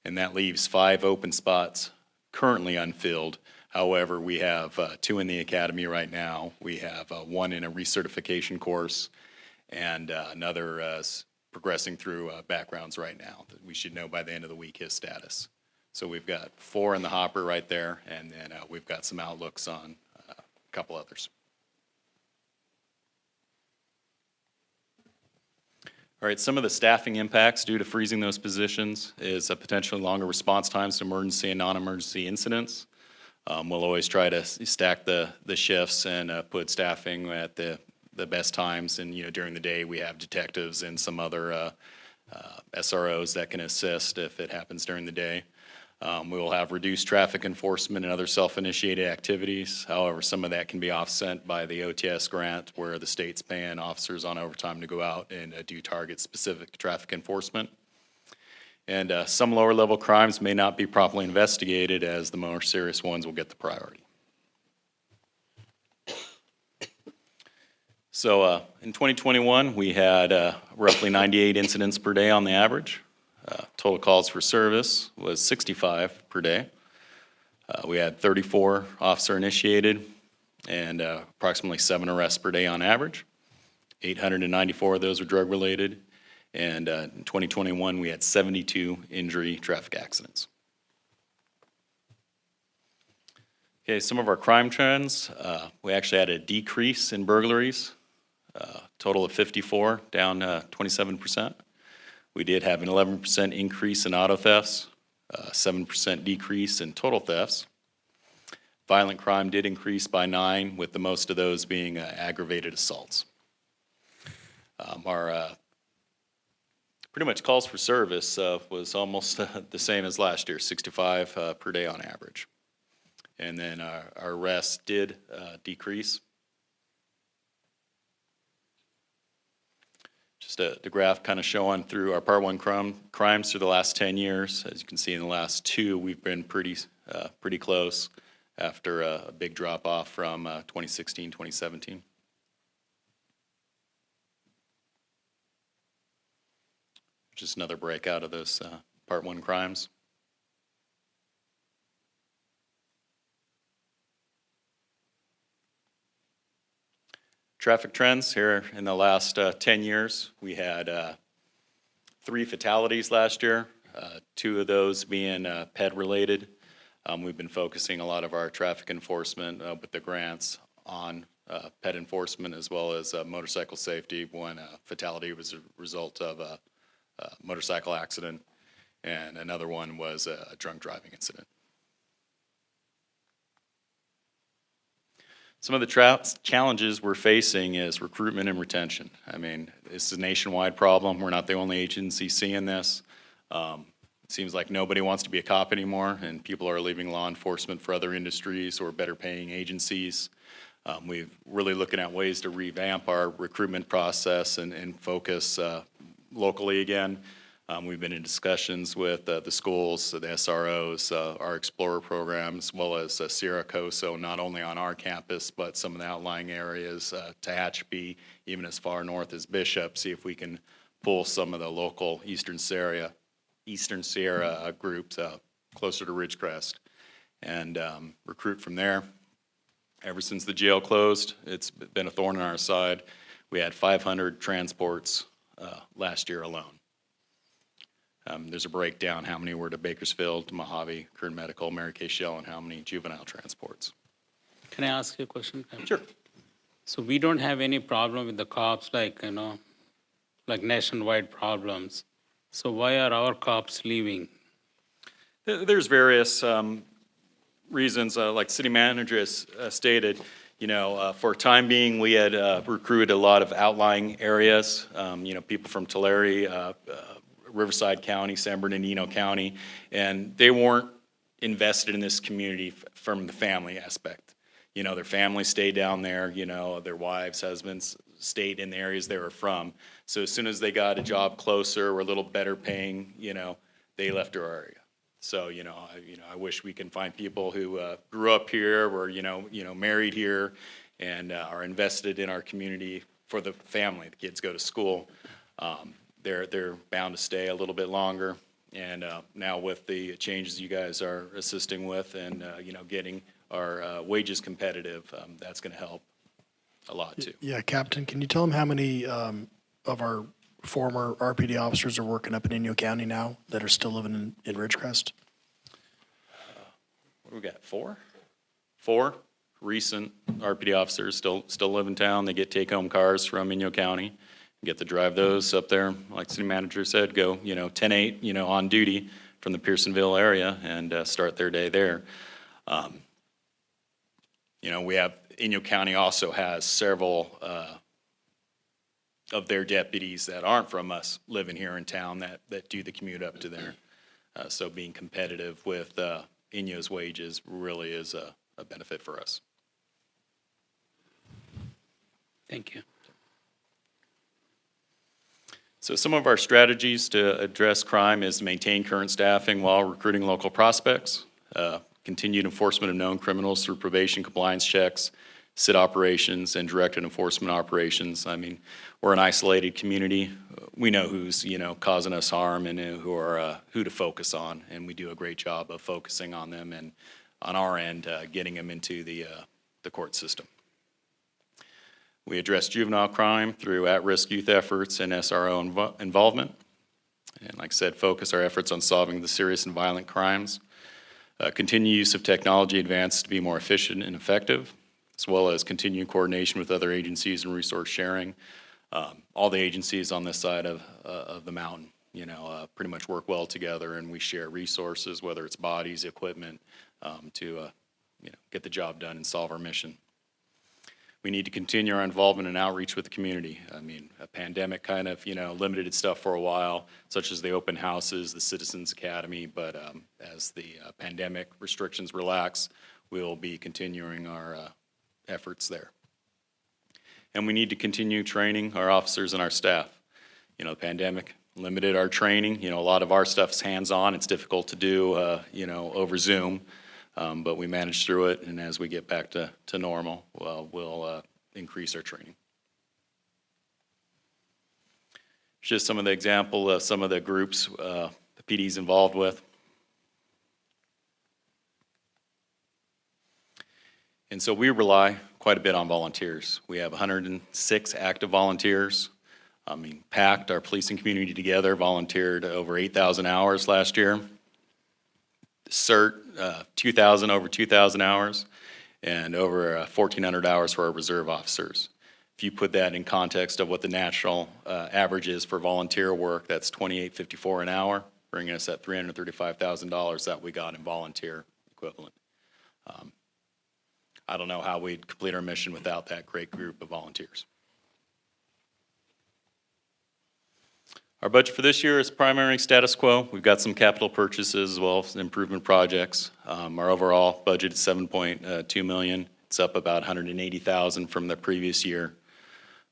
And that leaves 5 open spots currently unfilled. However, we have 2 in the academy right now. We have 1 in a recertification course, and another progressing through backgrounds right now. We should know by the end of the week his status. So we've got 4 in the hopper right there, and then we've got some outlooks on a couple others. All right, some of the staffing impacts due to freezing those positions is a potentially longer response times to emergency and non-emergency incidents. We'll always try to stack the shifts and put staffing at the best times. And, during the day, we have detectives and some other SROs that can assist if it happens during the day. We will have reduced traffic enforcement and other self-initiated activities. However, some of that can be offset by the OTS grant, where the state's paying officers on overtime to go out and do target-specific traffic enforcement. And some lower-level crimes may not be properly investigated, as the more serious ones will get the priority. So in 2021, we had roughly 98 incidents per day on the average. Total calls for service was 65 per day. We had 34 officer initiated and approximately 7 arrests per day on average. 894 of those were drug related. And in 2021, we had 72 injury traffic accidents. Okay, some of our crime trends. We actually had a decrease in burglaries, total of 54, down 27%. We did have an 11% increase in auto thefts, 7% decrease in total thefts. Violent crime did increase by 9, with the most of those being aggravated assaults. Our pretty much calls for service was almost the same as last year, 65 per day on average. And then our arrests did decrease. Just the graph kind of showing through our Part 1 crimes through the last 10 years. As you can see, in the last 2, we've been pretty close after a big drop off from 2016, 2017. Just another breakout of those Part 1 crimes. Traffic trends here in the last 10 years. We had 3 fatalities last year, 2 of those being PED related. We've been focusing a lot of our traffic enforcement with the grants on PED enforcement, as well as motorcycle safety. One fatality was a result of a motorcycle accident, and another one was a drunk driving incident. Some of the challenges we're facing is recruitment and retention. I mean, this is a nationwide problem. We're not the only agency seeing this. It seems like nobody wants to be a cop anymore, and people are leaving law enforcement for other industries or better paying agencies. We're really looking at ways to revamp our recruitment process and focus locally again. We've been in discussions with the schools, the SROs, our Explorer program, as well as Sierra Coso, not only on our campus, but some of the outlying areas, Tehachapi, even as far north as Bishop, see if we can pull some of the local Eastern Sierra groups closer to Ridgecrest and recruit from there. Ever since the jail closed, it's been a thorn in our side. We had 500 transports last year alone. There's a breakdown, how many were to Bakersfield, to Mojave, Kern Medical, Mary Kay Shell, and how many juvenile transports. Can I ask you a question? Sure. So we don't have any problem with the cops, like nationwide problems. So why are our cops leaving? There's various reasons, like city manager has stated. For time being, we had recruited a lot of outlying areas, people from Tulare, Riverside County, San Bernardino County, and they weren't invested in this community from the family aspect. Their families stayed down there, their wives, husbands stayed in the areas they were from. So as soon as they got a job closer or a little better paying, they left our area. So, I wish we can find people who grew up here, were, married here, and are invested in our community for the family. The kids go to school. They're bound to stay a little bit longer. And now with the changes you guys are assisting with and, getting our wages competitive, that's going to help a lot too. Yeah, Captain, can you tell them how many of our former RPD officers are working up in Inyo County now that are still living in Ridgecrest? What do we got, 4? 4 recent RPD officers still live in town. They get take-home cars from Inyo County, get to drive those up there. Like the city manager said, go, 10-8, on duty from the Pearsonville area and start their day there. We have, Inyo County also has several of their deputies that aren't from us living here in town that do the commute up to there. So being competitive with Inyo's wages really is a benefit for us. Thank you. So some of our strategies to address crime is to maintain current staffing while recruiting local prospects, continued enforcement of known criminals through probation compliance checks, SIT operations, and directed enforcement operations. I mean, we're an isolated community. We know who's, causing us harm and who to focus on, and we do a great job of focusing on them and on our end, getting them into the court system. We address juvenile crime through at-risk youth efforts and SRO involvement. And like I said, focus our efforts on solving the serious and violent crimes. Continue use of technology advances to be more efficient and effective, as well as continue coordination with other agencies and resource sharing. All the agencies on this side of the mountain, pretty much work well together, and we share resources, whether it's bodies, equipment, to get the job done and solve our mission. We need to continue our involvement and outreach with the community. I mean, a pandemic kind of, limited stuff for a while, such as the open houses, the Citizens Academy, but as the pandemic restrictions relax, we'll be continuing our efforts there. And we need to continue training our officers and our staff. The pandemic limited our training. A lot of our stuff's hands-on. It's difficult to do, over Zoom. But we managed through it, and as we get back to normal, we'll increase our training. Just some of the example of some of the groups the PD's involved with. And so we rely quite a bit on volunteers. We have 106 active volunteers. I mean, packed our policing community together, volunteered over 8,000 hours last year. CERT, over 2,000 hours, and over 1,400 hours for our reserve officers. If you put that in context of what the national average is for volunteer work, that's $28.54 an hour, bringing us at $335,000 that we got in volunteer equivalent. I don't know how we'd complete our mission without that great group of volunteers. Our budget for this year is primary status quo. We've got some capital purchases as well as improvement projects. Our overall budget is $7.2 million. It's up about $180,000 from the previous year,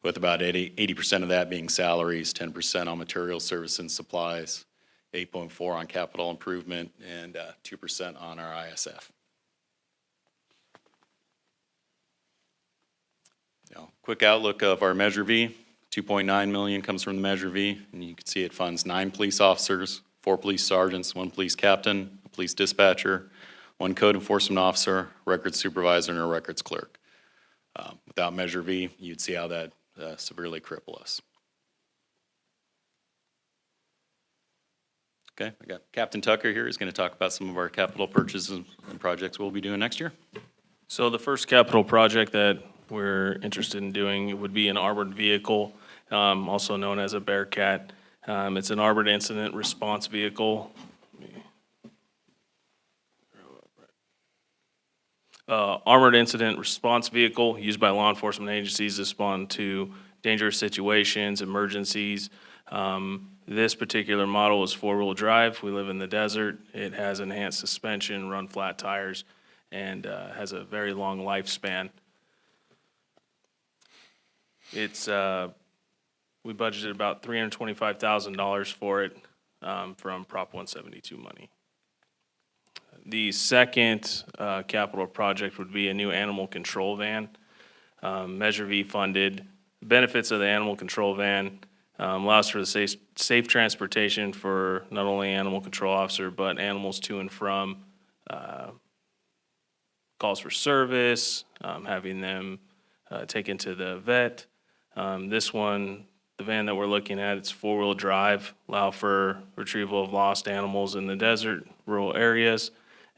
with about 80% of that being salaries, 10% on materials, service, and supplies, 8.4% on capital improvement, and 2% on our ISF. Quick outlook of our Measure V. $2.9 million comes from the Measure V, and you can see it funds 9 police officers, 4 police sergeants, 1 police captain, a police dispatcher, 1 code enforcement officer, records supervisor, and a records clerk. Without Measure V, you'd see how that severely cripple us. Okay, I got Captain Tucker here. He's going to talk about some of our capital purchases and projects we'll be doing next year. So the first capital project that we're interested in doing would be an armored vehicle, also known as a Bearcat. It's an armored incident response vehicle. Armored incident response vehicle used by law enforcement agencies to respond to dangerous situations, emergencies. This particular model is 4-wheel drive. We live in the desert. It has enhanced suspension, run flat tires, and has a very long lifespan. It's we budgeted about $325,000 for it from Prop 172 money. The second capital project would be a new animal control van, Measure V funded. Benefits of the animal control van allows for the safe transportation for not only animal control officer, but animals to and from calls for service, having them taken to the vet. This one, the van that we're looking at, it's four-wheel drive, allow for retrieval of lost animals in the desert, rural areas.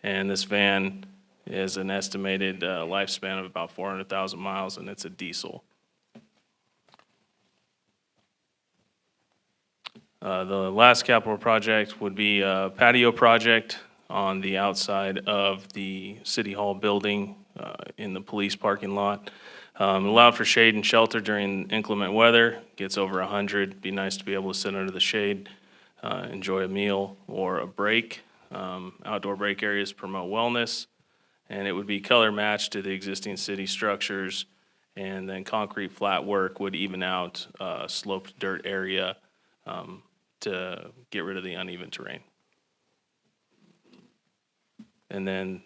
And this van is an estimated lifespan of about 400,000 miles, and it's a diesel. The last capital project would be a patio project on the outside of the City Hall building in the police parking lot. Allowed for shade and shelter during inclement weather, gets over 100. Be nice to be able to sit under the shade, enjoy a meal or a break. Outdoor break areas promote wellness, and it would be color matched to the existing city structures, and then concrete flat work would even out sloped dirt area to get rid of the uneven terrain. And then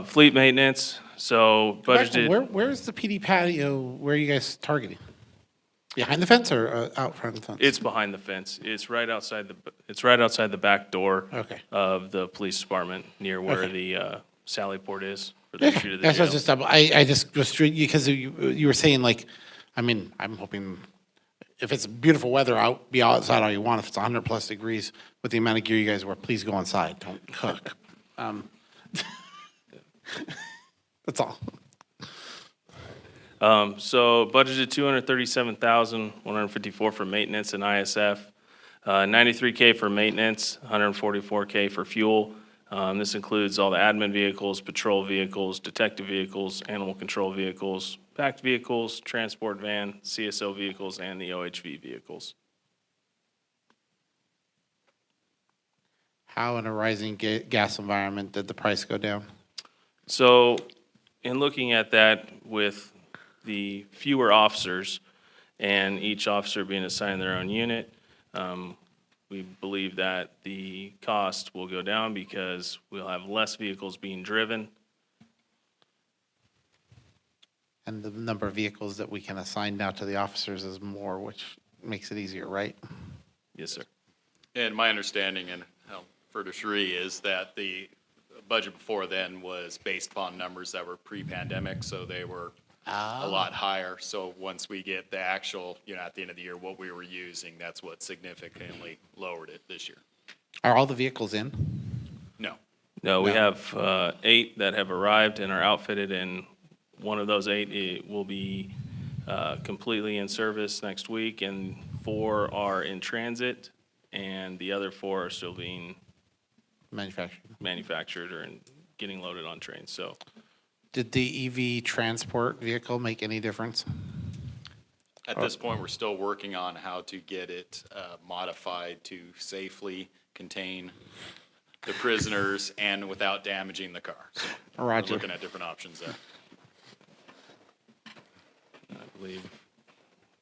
fleet maintenance, so budgeted. Where's the PD patio? Where are you guys targeting? Behind the fence or out front of the fence? It's behind the fence. It's right outside the back door Okay. of the police department, near where the Sally port is for the entry to the That's jail. just I just was because you were saying like, I mean, I'm hoping if it's beautiful weather, out be outside all you want. If it's 100+ degrees with the amount of gear you guys wear, please go inside. Don't cook. That's all. So budgeted $237,154 for maintenance and ISF, $93K for maintenance, $144K for fuel. This includes all the admin vehicles, patrol vehicles, detective vehicles, animal control vehicles, packed vehicles, transport van, CSO vehicles, and the OHV vehicles. How in a rising gas environment did the price go down? So in looking at that with the fewer officers and each officer being assigned their own unit, we believe that the cost will go down because we'll have less vehicles being driven. And the number of vehicles that we can assign now to the officers is more, which makes it easier, right? Yes, sir. And my understanding, and for Sheree, is that the budget before then was based upon numbers that were pre-pandemic, so they were a lot higher. So once we get the actual, at the end of the year, what we were using, that's what significantly lowered it this year. Are all the vehicles in? No. No, we have 8 that have arrived and are outfitted, and one of those 8 will be completely in service next week, and 4 are in transit, and the other 4 are still being manufactured or getting loaded on trains. So, did the EV transport vehicle make any difference? At this point, we're still working on how to get it modified to safely contain the prisoners and without damaging the car. So Roger. We're looking at different options there. I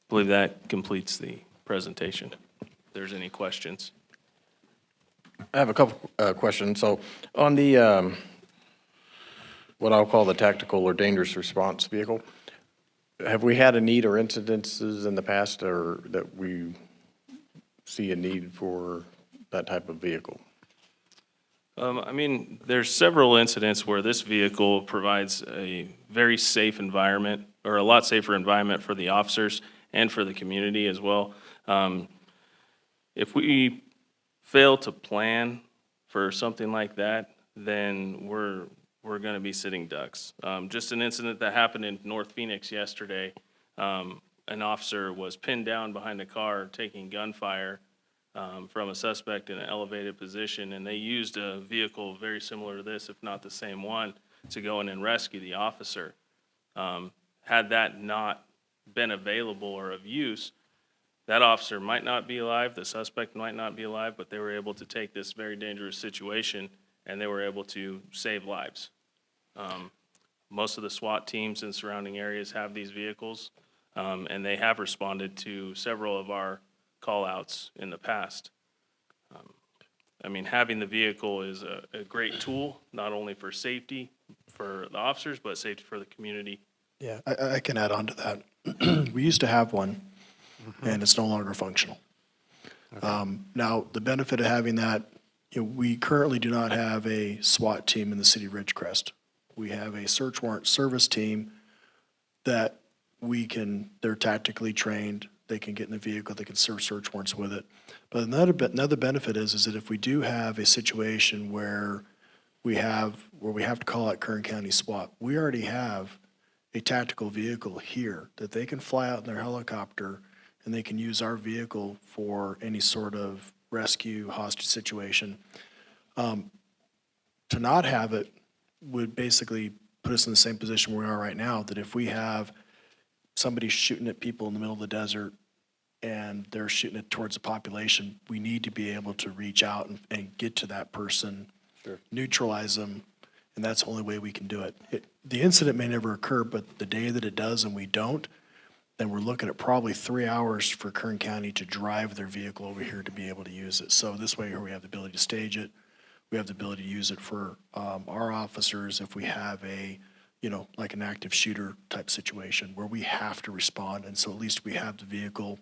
believe that completes the presentation. If there's any questions. I have a couple questions. So on the, what I'll call the tactical or dangerous response vehicle, have we had a need or incidences in the past or that we see a need for that type of vehicle? I mean, there's several incidents where this vehicle provides a very safe environment, or a lot safer environment for the officers and for the community as well. If we fail to plan for something like that, then we're going to be sitting ducks. Just an incident that happened in North Phoenix yesterday. An officer was pinned down behind a car taking gunfire from a suspect in an elevated position, and they used a vehicle very similar to this, if not the same one, to go in and rescue the officer. Had that not been available or of use, that officer might not be alive, the suspect might not be alive, but they were able to take this very dangerous situation and they were able to save lives. Most of the SWAT teams in surrounding areas have these vehicles, and they have responded to several of our call-outs in the past. I mean, having the vehicle is a great tool, not only for safety for the officers, but safety for the community. Yeah, I can add on to that. We used to have one, and it's no longer functional. Now, the benefit of having that, we currently do not have a SWAT team in the city of Ridgecrest. We have a search warrant service team that they're tactically trained, they can get in the vehicle, they can serve search warrants with it. But another benefit is that if we do have a situation where we have to call out Kern County SWAT, we already have a tactical vehicle here that they can fly out in their helicopter and they can use our vehicle for any sort of rescue, hostage situation. To not have it would basically put us in the same position we are right now, that if we have somebody shooting at people in the middle of the desert and they're shooting it towards the population, we need to be able to reach out and get to that person, neutralize them, and that's the only way we can do it. The incident may never occur, but the day that it does and we don't, then we're looking at probably 3 hours for Kern County to drive their vehicle over here to be able to use it. So this way here we have the ability to stage it. We have the ability to use it for our officers if we have like an active shooter type situation where we have to respond. And so at least we have the vehicle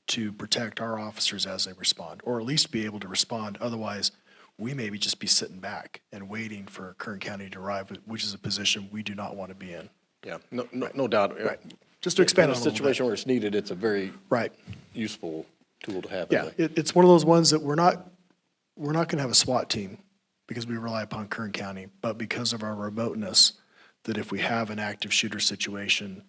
to protect our officers as they respond, or at least be able to respond. Otherwise, we maybe just be sitting back and waiting for Kern County to arrive, which is a position we do not want to be in. Yeah, no doubt. Right. Just to expand on in a a little situation bit. where it's needed, it's a very Right. useful tool to have. Yeah, it's one of those ones that we're not going to have a SWAT team because we rely upon Kern County, but because of our remoteness, that if we have an active shooter situation,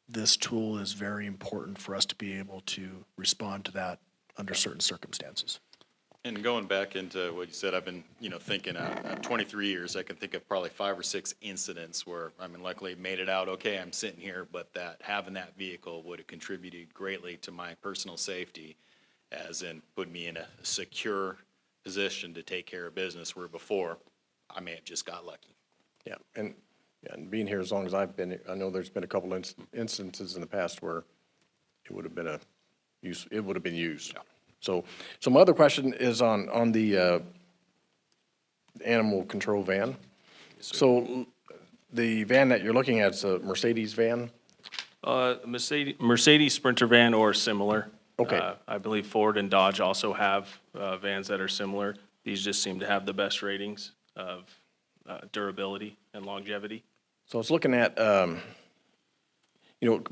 this tool is very important for us to be able to respond to that under certain circumstances. And going back into what you said, I've been, thinking, 23 years, I can think of probably 5 or 6 incidents where, luckily made it out okay, I'm sitting here, but that having that vehicle would have contributed greatly to my personal safety, as in put me in a secure position to take care of business, where before I may have just got lucky. Yeah, and being here as long as I've been, I know there's been a couple instances in the past where it would have been used. Yeah. So my other question is on the animal control van. So the van that you're looking at is a Mercedes van? Mercedes Sprinter van or similar. Okay. I believe Ford and Dodge also have vans that are similar. These just seem to have the best ratings of durability and longevity. So I was looking at,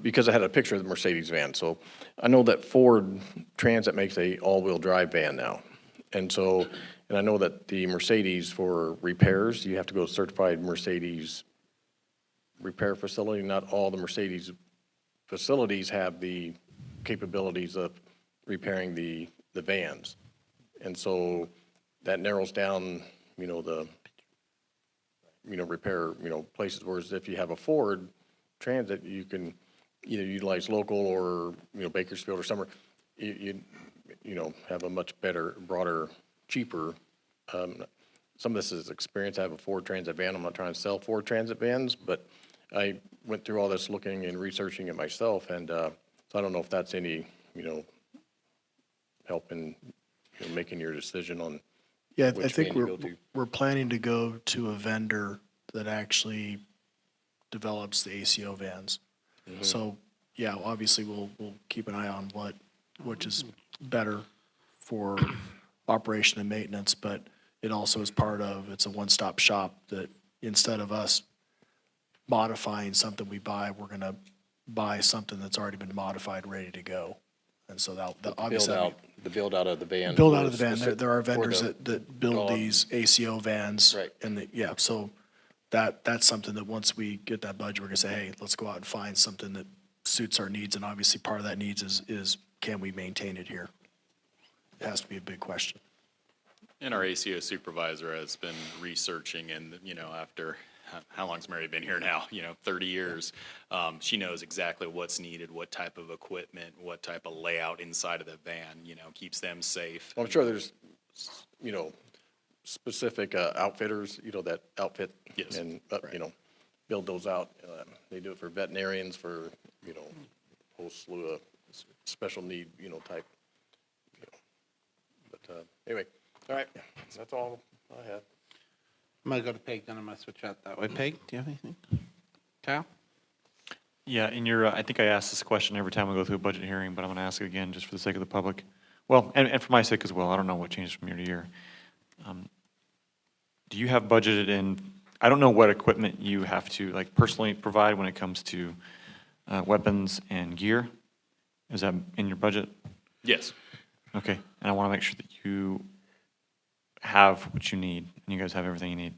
because I had a picture of the Mercedes van. So I know that Ford Transit makes a all-wheel drive van now. And I know that the Mercedes for repairs, you have to go to certified Mercedes repair facility. Not all the Mercedes facilities have the capabilities of repairing the vans. And so that narrows down, repair, places, whereas if you have a Ford Transit, you can either utilize local or, Bakersfield or somewhere. You have a much better, broader, cheaper, some of this is experience. I have a Ford Transit van. I'm not trying to sell Ford Transit vans, but I went through all this looking and researching it myself, and so I don't know if that's any, help in making your decision on Yeah, I which think van you go to. we're planning to go to a vendor that actually develops the ACO vans. Mm-hmm. So, yeah, obviously we'll keep an eye on which is better for operation and maintenance, but it also is it's a one-stop shop that instead of us modifying something we buy, we're gonna buy something that's already been modified, ready to go. And so that obviously. The build out of the van. Build out of the van. There are vendors for the that build dog. these ACO vans. Right. And so that's something that once we get that budget, we're gonna say, hey, let's go out and find something that suits our needs. And obviously part of that needs is can we maintain it here? It has to be a big question. And our ACO supervisor has been researching, and, after, how long's Mary been here now? 30 years. She knows exactly what's needed, what type of equipment, what type of layout inside of the van, keeps them safe. I'm sure there's, specific outfitters, that outfit. Yes. And, build those out. They do it for veterinarians, for, a whole slew of special need, type. But anyway, all right. That's all I had. I'm gonna go to Peg, then I'm gonna switch out that way. Peg, do you have anything? Kyle? Yeah, in your, I think I ask this question every time we go through a budget hearing, but I'm going to ask it again just for the sake of the public. Well, and for my sake as well. I don't know what changes from year to year. Do you have budgeted in, I don't know what equipment you have to like personally provide when it comes to weapons and gear. Is that in your budget? Yes. Okay, and I want to make sure that you have what you need, and you guys have everything you need.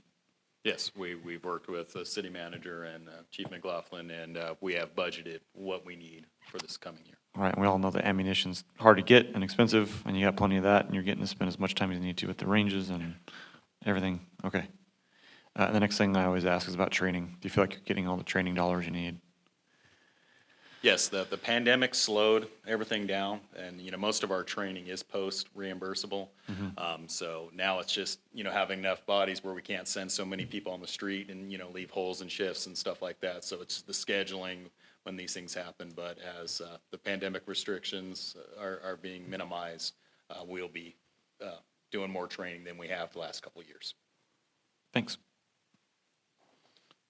Yes, we've worked with the city manager and Chief McLaughlin, and we have budgeted what we need for this coming year. All right, we all know that ammunition's hard to get and expensive, and you got plenty of that, and you're getting to spend as much time as you need to with the ranges and everything. Okay. The next thing I always ask is about training. Do you feel like you're getting all the training dollars you need? Yes, the pandemic slowed everything down, and, most of our training is post-reimbursable. So now it's just, having enough bodies where we can't send so many people on the street and, leave holes in shifts and stuff like that. So it's the scheduling when these things happen. But as the pandemic restrictions are being minimized, we'll be doing more training than we have the last couple of years. Thanks.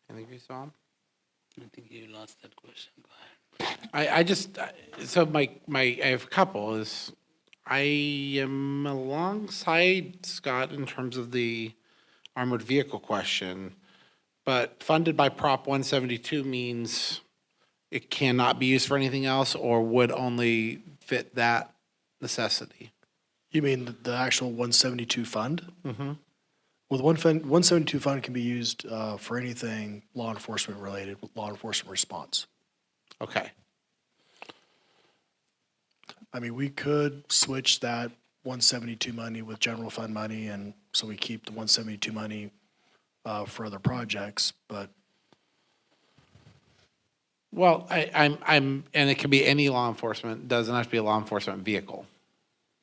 Anything you saw? I think you lost that question. Go ahead. I just, so I have a couple is, I am alongside Scott in terms of the armored vehicle question, but funded by Prop 172 means it cannot be used for anything else or would only fit that necessity. You mean the actual 172 fund? Mm-hmm. Well, the 172 fund can be used for anything law enforcement related, law enforcement response. Okay. I mean, we could switch that 172 money with general fund money, and so we keep the 172 money for other projects, but. Well, and it can be any law enforcement, doesn't have to be a law enforcement vehicle.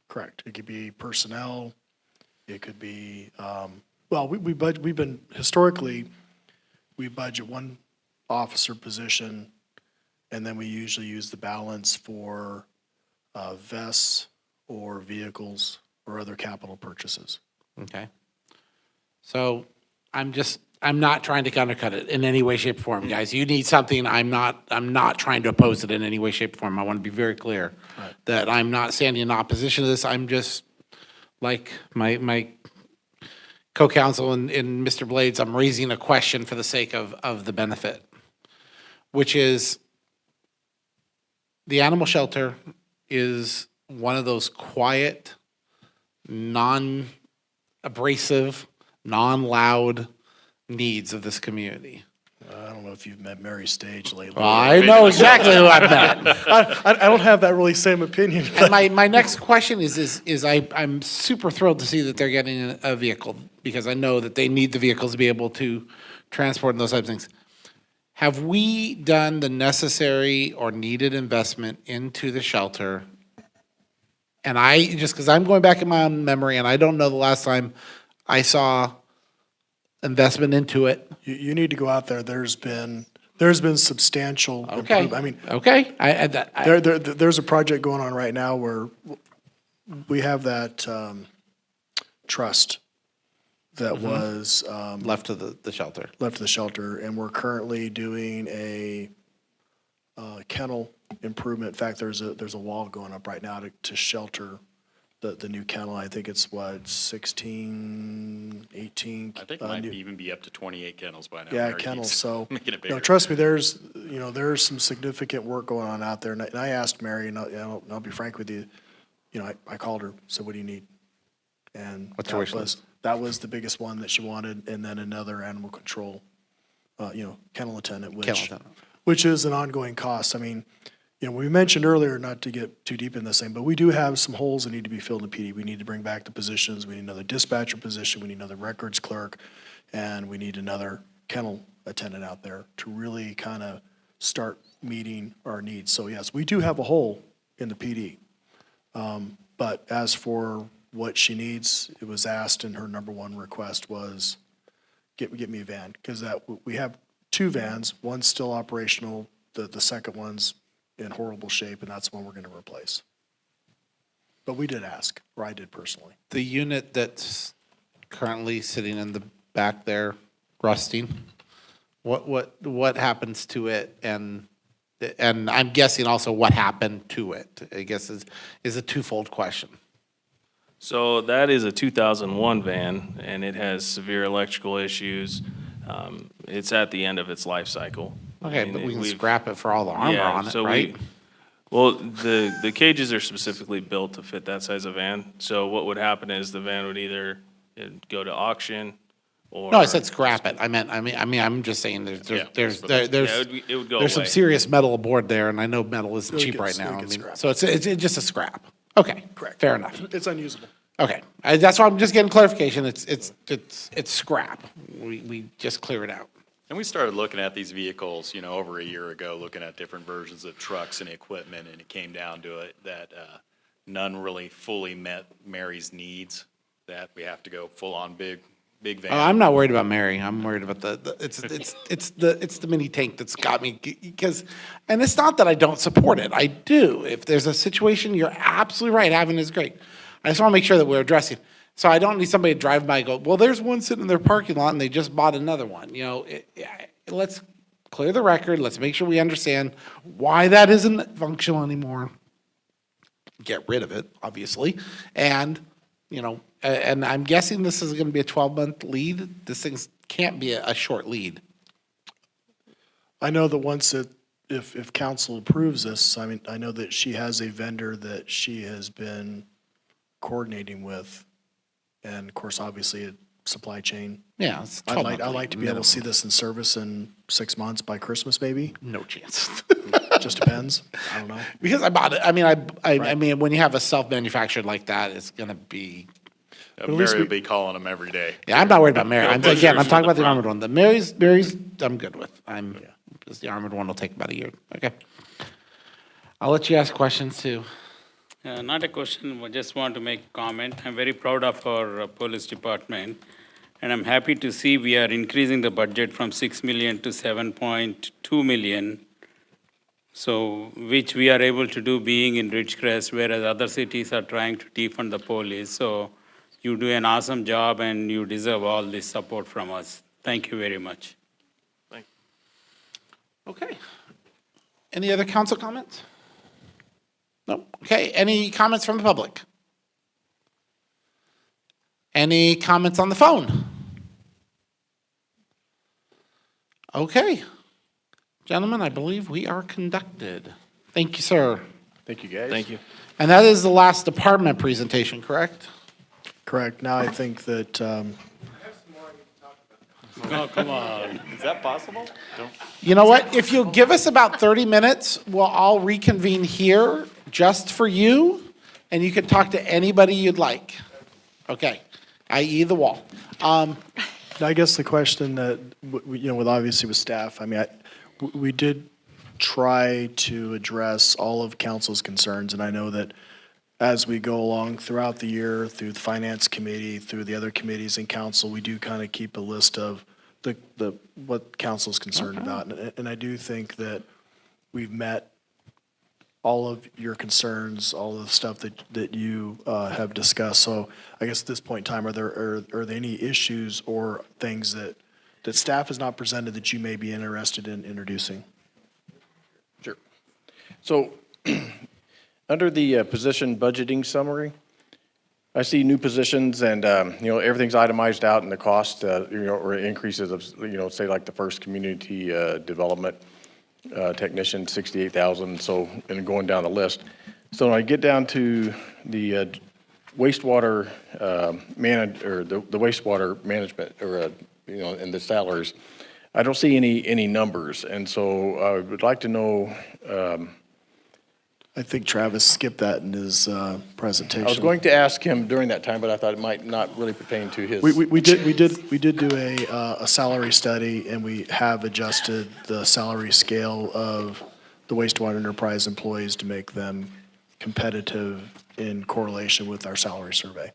Correct. It could be personnel, it could be, well, we've been, historically, we budget one officer position, and then we usually use the balance for vests or vehicles or other capital purchases. Okay. So I'm not trying to undercut it in any way, shape, or form, guys. You need something, I'm not trying to oppose it in any way, shape, or form. I want to be very clear that I'm not standing in opposition to this. I'm just, like my co-counsel and Mr. Blades, I'm raising a question for the sake of the benefit, which is the animal shelter is one of those quiet, non-abrasive, non-loud needs of this community. I don't know if you've met Mary Stage lately. Well, I know exactly who I've met. I don't have that really same opinion. And my next question is I'm super thrilled to see that they're getting a vehicle because I know that they need the vehicles to be able to transport and those types of things. Have we done the necessary or needed investment into the shelter? And just because I'm going back in my own memory and I don't know the last time I saw investment into it. You need to go out there. There's been substantial Okay. improvement. I mean, okay. There's a project going on right now where we have that trust that was left to the shelter. Left to the shelter, and we're currently doing a kennel improvement. In fact, there's a wall going up right now to shelter the new kennel. I think it's 16, 18. I think it might even be up to 28 kennels by now. Yeah, Mary kennels. keeps So, making it bigger. trust me, there's some significant work going on out there. And I asked Mary, and I'll be frank with you, I called her, said, what do you need? And What's your wish list? That was the biggest one that she wanted, and then another animal control, kennel attendant, which is an ongoing cost. I mean, we mentioned earlier, not to get too deep in this thing, but we do have some holes that need to be filled in PD. We need to bring back the positions. We need another dispatcher position. We need another records clerk, and we need another kennel attendant out there to really kind of start meeting our needs. So yes, we do have a hole in the PD. But as for what she needs, it was asked, and her number one request was, get me a van, because we have two vans. One's still operational. The second one's in horrible shape, and that's the one we're going to replace. But we did ask, or I did personally. The unit that's currently sitting in the back there rusting? What happens to it? And I'm guessing also what happened to it, I guess is a twofold question. So that is a 2001 van, and it has severe electrical issues. It's at the end of its life cycle. Okay, I mean, but we can we've- scrap it for all the armor Yeah, on it, so right? Well, the cages are specifically built to fit that size of van. So what would happen is the van would either go to auction or. No, I said scrap it. I mean, I'm just saying there's Yeah, it would go there's some away. serious metal aboard there, and I know metal isn't It would cheap get- right it would now. I get mean, scrapped. so it's just a scrap. Okay, Correct. fair enough. It's unusable. Okay, that's why I'm just getting clarification. It's scrap. We just clear it out. And we started looking at these vehicles, over a year ago, looking at different versions of trucks and equipment, and it came down to it that none really fully met Mary's needs, that we have to go full-on big van. Oh, I'm not worried about Mary. I'm worried about it's the mini tank that's got me because, and it's not that I don't support it. I do. If there's a situation, you're absolutely right. Having is great. I just want to make sure that we're addressing. So I don't need somebody to drive by and go, well, there's one sitting in their parking lot and they just bought another one. Let's clear the record. Let's make sure we understand why that isn't functional anymore. Get rid of it, obviously. And, and I'm guessing this is going to be a 12-month lead. This thing can't be a short lead. I know that once if council approves this, I mean, I know that she has a vendor that she has been coordinating with. And of course, obviously, a supply chain. Yeah, it's I'd 12-month like to be able to see minimum. this in service in 6 months by Christmas, maybe. No chance. Just depends. I don't know. Because I bought it. I mean, I mean, when you have a self-manufactured like that, it's going to be. Mary will be calling them every day. Yeah, I'm not worried about Mary. I'm Pushers talking in about the front. armored one. The Mary's, I'm good with. Just the armored one will take about a year. Okay. I'll let you ask questions too. Not a question, I just want to make a comment. I'm very proud of our police department, and I'm happy to see we are increasing the budget from 6 million to 7.2 million. So, which we are able to do being in Ridgecrest, whereas other cities are trying to defund the police. So, you do an awesome job and you deserve all this support from us. Thank you very much. Okay. Any other council comments? No. Okay. Any comments from the public? Any comments on the phone? Okay. Gentlemen, I believe we are conducted. Thank you, sir. Thank you, guys. Thank you. And that is the last department presentation, correct? Correct. Now I think that Oh, come on. Is that possible? You know what? If you'll give us about 30 minutes, we'll all reconvene here just for you, and you can talk to anybody you'd like. Okay, i.e. the wall. I guess the question that, with obviously with staff, I mean, we did try to address all of council's concerns, and I know that as we go along throughout the year, through the finance committee, through the other committees in council, we do kind of keep a list of what council's concerned about. And I do think that we've met all of your concerns, all of the stuff that you have discussed. So I guess at this point in time, are there any issues or things that staff has not presented that you may be interested in introducing? Sure. So, under the position budgeting summary, I see new positions and, everything's itemized out in the cost, or increases of, say like the first community development technician, 68,000, so, and going down the list. So when I get down to the wastewater the wastewater management, or, and the salaries, I don't see any numbers. And so I would like to know, I think Travis skipped that in his presentation. I was going to ask him during that time, but I thought it might not really pertain to his. We did do a salary study, and we have adjusted the salary scale of the wastewater enterprise employees to make them competitive in correlation with our salary survey.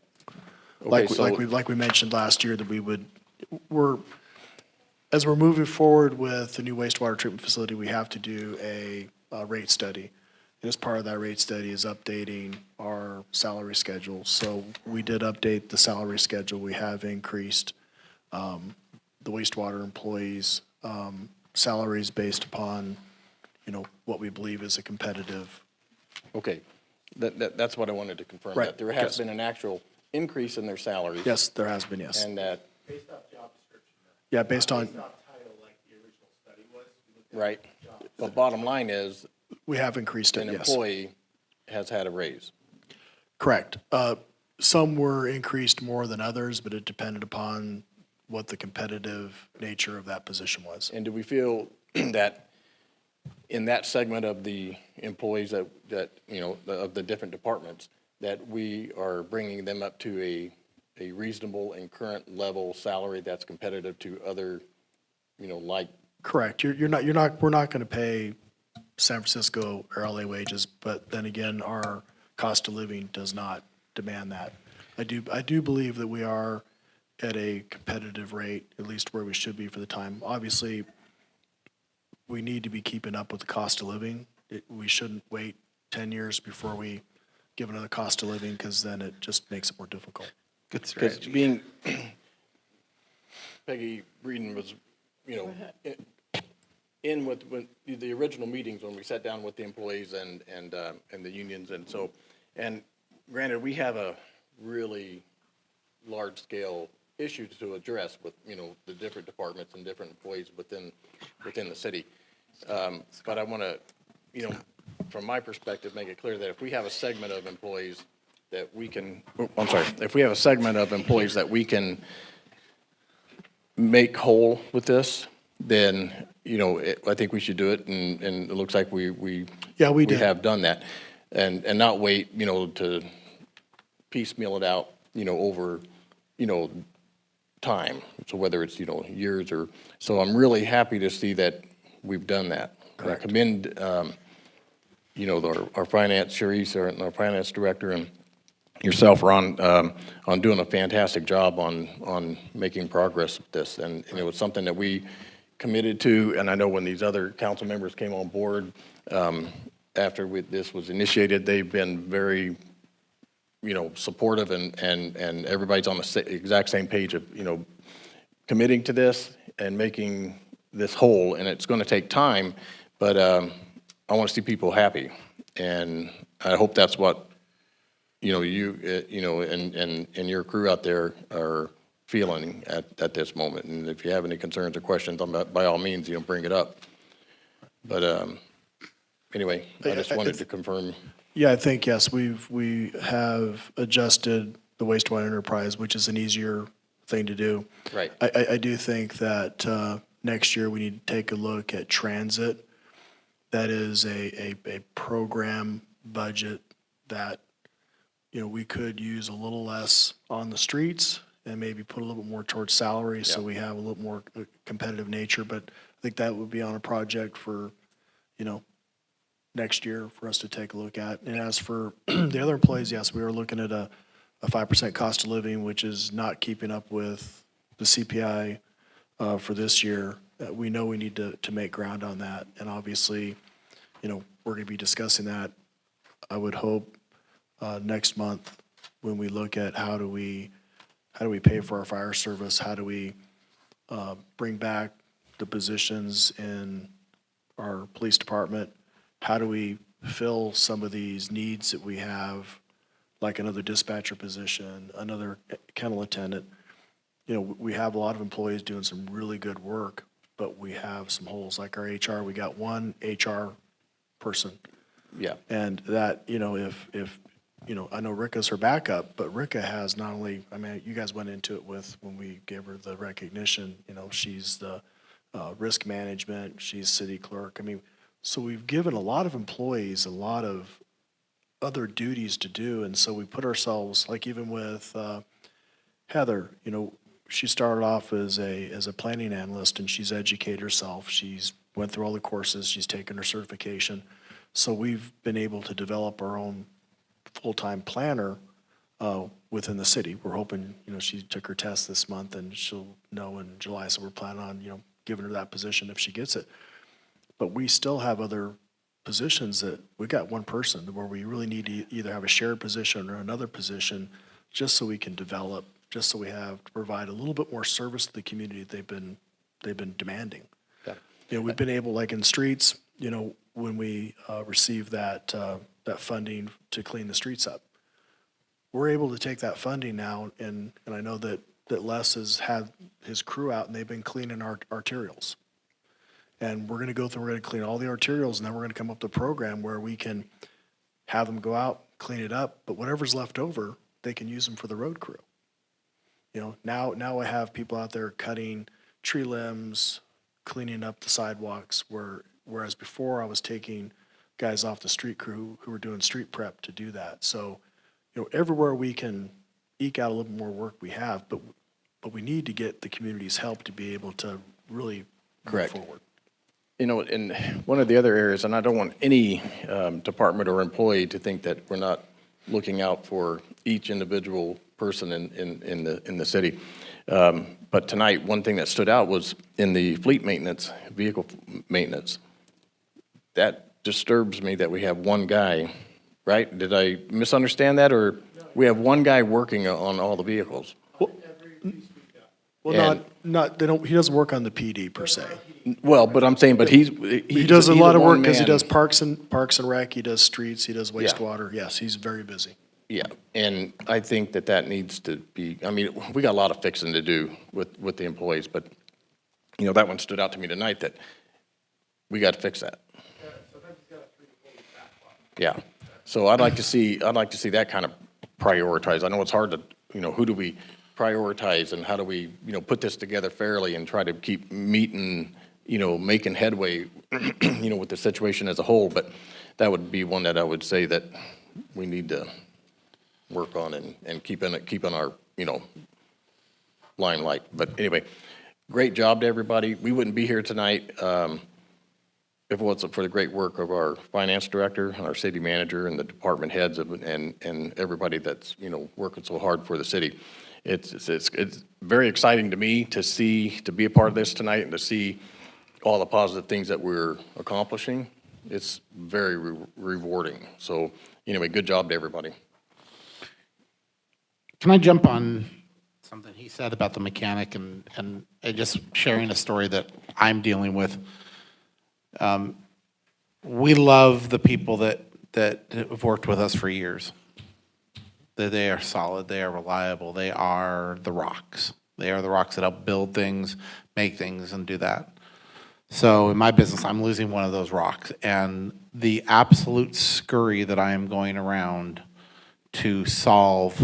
Like we mentioned last year, that as we're moving forward with the new wastewater treatment facility, we have to do a rate study. And as part of that rate study is updating our salary schedule. So we did update the salary schedule. We have increased the wastewater employees' salaries based upon, what we believe is a competitive. Okay, that's what I wanted to confirm. Right, That there has yes. been an actual increase in their salaries. Yes, there has been, yes. And that, Yeah, based on, right, but bottom line is, we have increased it, an yes. employee has had a raise. Correct. Some were increased more than others, but it depended upon what the competitive nature of that position was. And do we feel that in that segment of the employees that of the different departments, that we are bringing them up to a reasonable and current level salary that's competitive to other, like? Correct. We're not going to pay San Francisco or LA wages, but then again, our cost of living does not demand that. I do believe that we are at a competitive rate, at least where we should be for the time. Obviously, we need to be keeping up with the cost of living. We shouldn't wait 10 years before we give another cost of living, because then it just makes it more difficult. Good Because strategy. being, Peggy Breeden was, in with the original meetings when we sat down with the employees and the unions, and granted, we have a really large-scale issue to address with, the different departments and different employees within the city. But I want to, from my perspective, make it clear that if we have a segment of employees that we can, if we have a segment of employees that we can make whole with this, then, I think we should do it, and it looks like we Yeah, we did. have done that. And not wait, to piecemeal it out, over, time. So whether it's, years or, so I'm really happy to see that we've done that. Correct. I commend, our finance, Sharice, our finance director, and yourself, Ron, on doing a fantastic job on making progress with this. And it was something that we committed to, and I know when these other council members came on board, after this was initiated, they've been very, supportive, and everybody's on the exact same page of, committing to this and making this whole, and it's going to take time, but I want to see people happy, and I hope that's what, you and your crew out there are feeling at this moment. And if you have any concerns or questions, by all means, bring it up. But anyway, I just wanted to confirm. Yeah, I think, yes, we have adjusted the wastewater enterprise, which is an easier thing to do. Right. I do think that next year we need to take a look at transit. That is a program budget that, we could use a little less on the streets and maybe put a little bit more towards salary, so we have a little more competitive nature. But I think that would be on a project for, next year for us to take a look at. And as for the other employees, yes, we are looking at a 5% cost of living, which is not keeping up with the CPI for this year. We know we need to make ground on that. And obviously, we're going to be discussing that, I would hope, next month when we look at how do we pay for our fire service? How do we bring back the positions in our police department? How do we fill some of these needs that we have, like another dispatcher position, another kennel attendant? We have a lot of employees doing some really good work, but we have some holes. Like our HR, we got one HR person. Yeah. And that, if I know Rika's her backup, but Rika has not only, you guys went into it with when we gave her the recognition, she's the risk management, she's city clerk. So we've given a lot of employees a lot of other duties to do, and so we put ourselves, like even with Heather, she started off as a planning analyst, and she's educated herself. She's went through all the courses, she's taken her certification. So we've been able to develop our own full-time planner within the city. We're hoping, she took her test this month and she'll know in July, so we're planning on, giving her that position if she gets it. But we still have other positions that we got one person where we really need to either have a shared position or another position just so we can develop, just so we have to provide a little bit more service to the community they've been demanding. Yeah. You know, we've been able, like in streets, you know, when we receive that funding to clean the streets up, we're able to take that funding now, and I know that Les has had his crew out and they've been cleaning our arterials. And we're gonna go through, we're gonna clean all the arterials, and then we're gonna come up with a program where we can have them go out, clean it up, but whatever's left over, they can use them for the road crew. You know, now I have people out there cutting tree limbs, cleaning up the sidewalks, whereas before I was taking guys off the street crew who were doing street prep to do that. So, you know, everywhere we can eke out a little more work we have, but we need to get the community's help to be able to really move forward. You know, and one of the other areas, and I don't want any department or employee to think that we're not looking out for each individual person in the city. But tonight, one thing that stood out was in the fleet maintenance, vehicle maintenance. That disturbs me that we have one guy, right? Did I misunderstand that, or we have one guy working on all the vehicles? Well, not, he doesn't work on the PD per se. Well, but I'm saying, but he does a lot of work because he one-man- does parks and rec, he does streets, he does wastewater. Yes, he's very busy. Yeah, and I think that needs to be, I mean, we got a lot of fixing to do with the employees, but, you know, that one stood out to me tonight, that we got to fix that. Yeah, so I'd like to see that kind of prioritized. I know it's hard to, you know, who do we prioritize and how do we, you know, put this together fairly and try to keep meeting, you know, making headway, you know, with the situation as a whole, but that would be one that I would say that we need to work on and keep on our, you know, limelight. But anyway, great job to everybody. We wouldn't be here tonight if it wasn't for the great work of our finance director and our city manager and the department heads and everybody that's, you know, working so hard for the city. It's very exciting to me to be a part of this tonight and to see all the positive things that we're accomplishing. It's very rewarding. So anyway, good job to everybody. Can I jump on something he said about the mechanic and just sharing a story that I'm dealing with? We love the people that have worked with us for years. They are solid, they are reliable, they are the rocks. They are the rocks that help build things, make things, and do that. So in my business, I'm losing one of those rocks, and the absolute scurry that I am going around to solve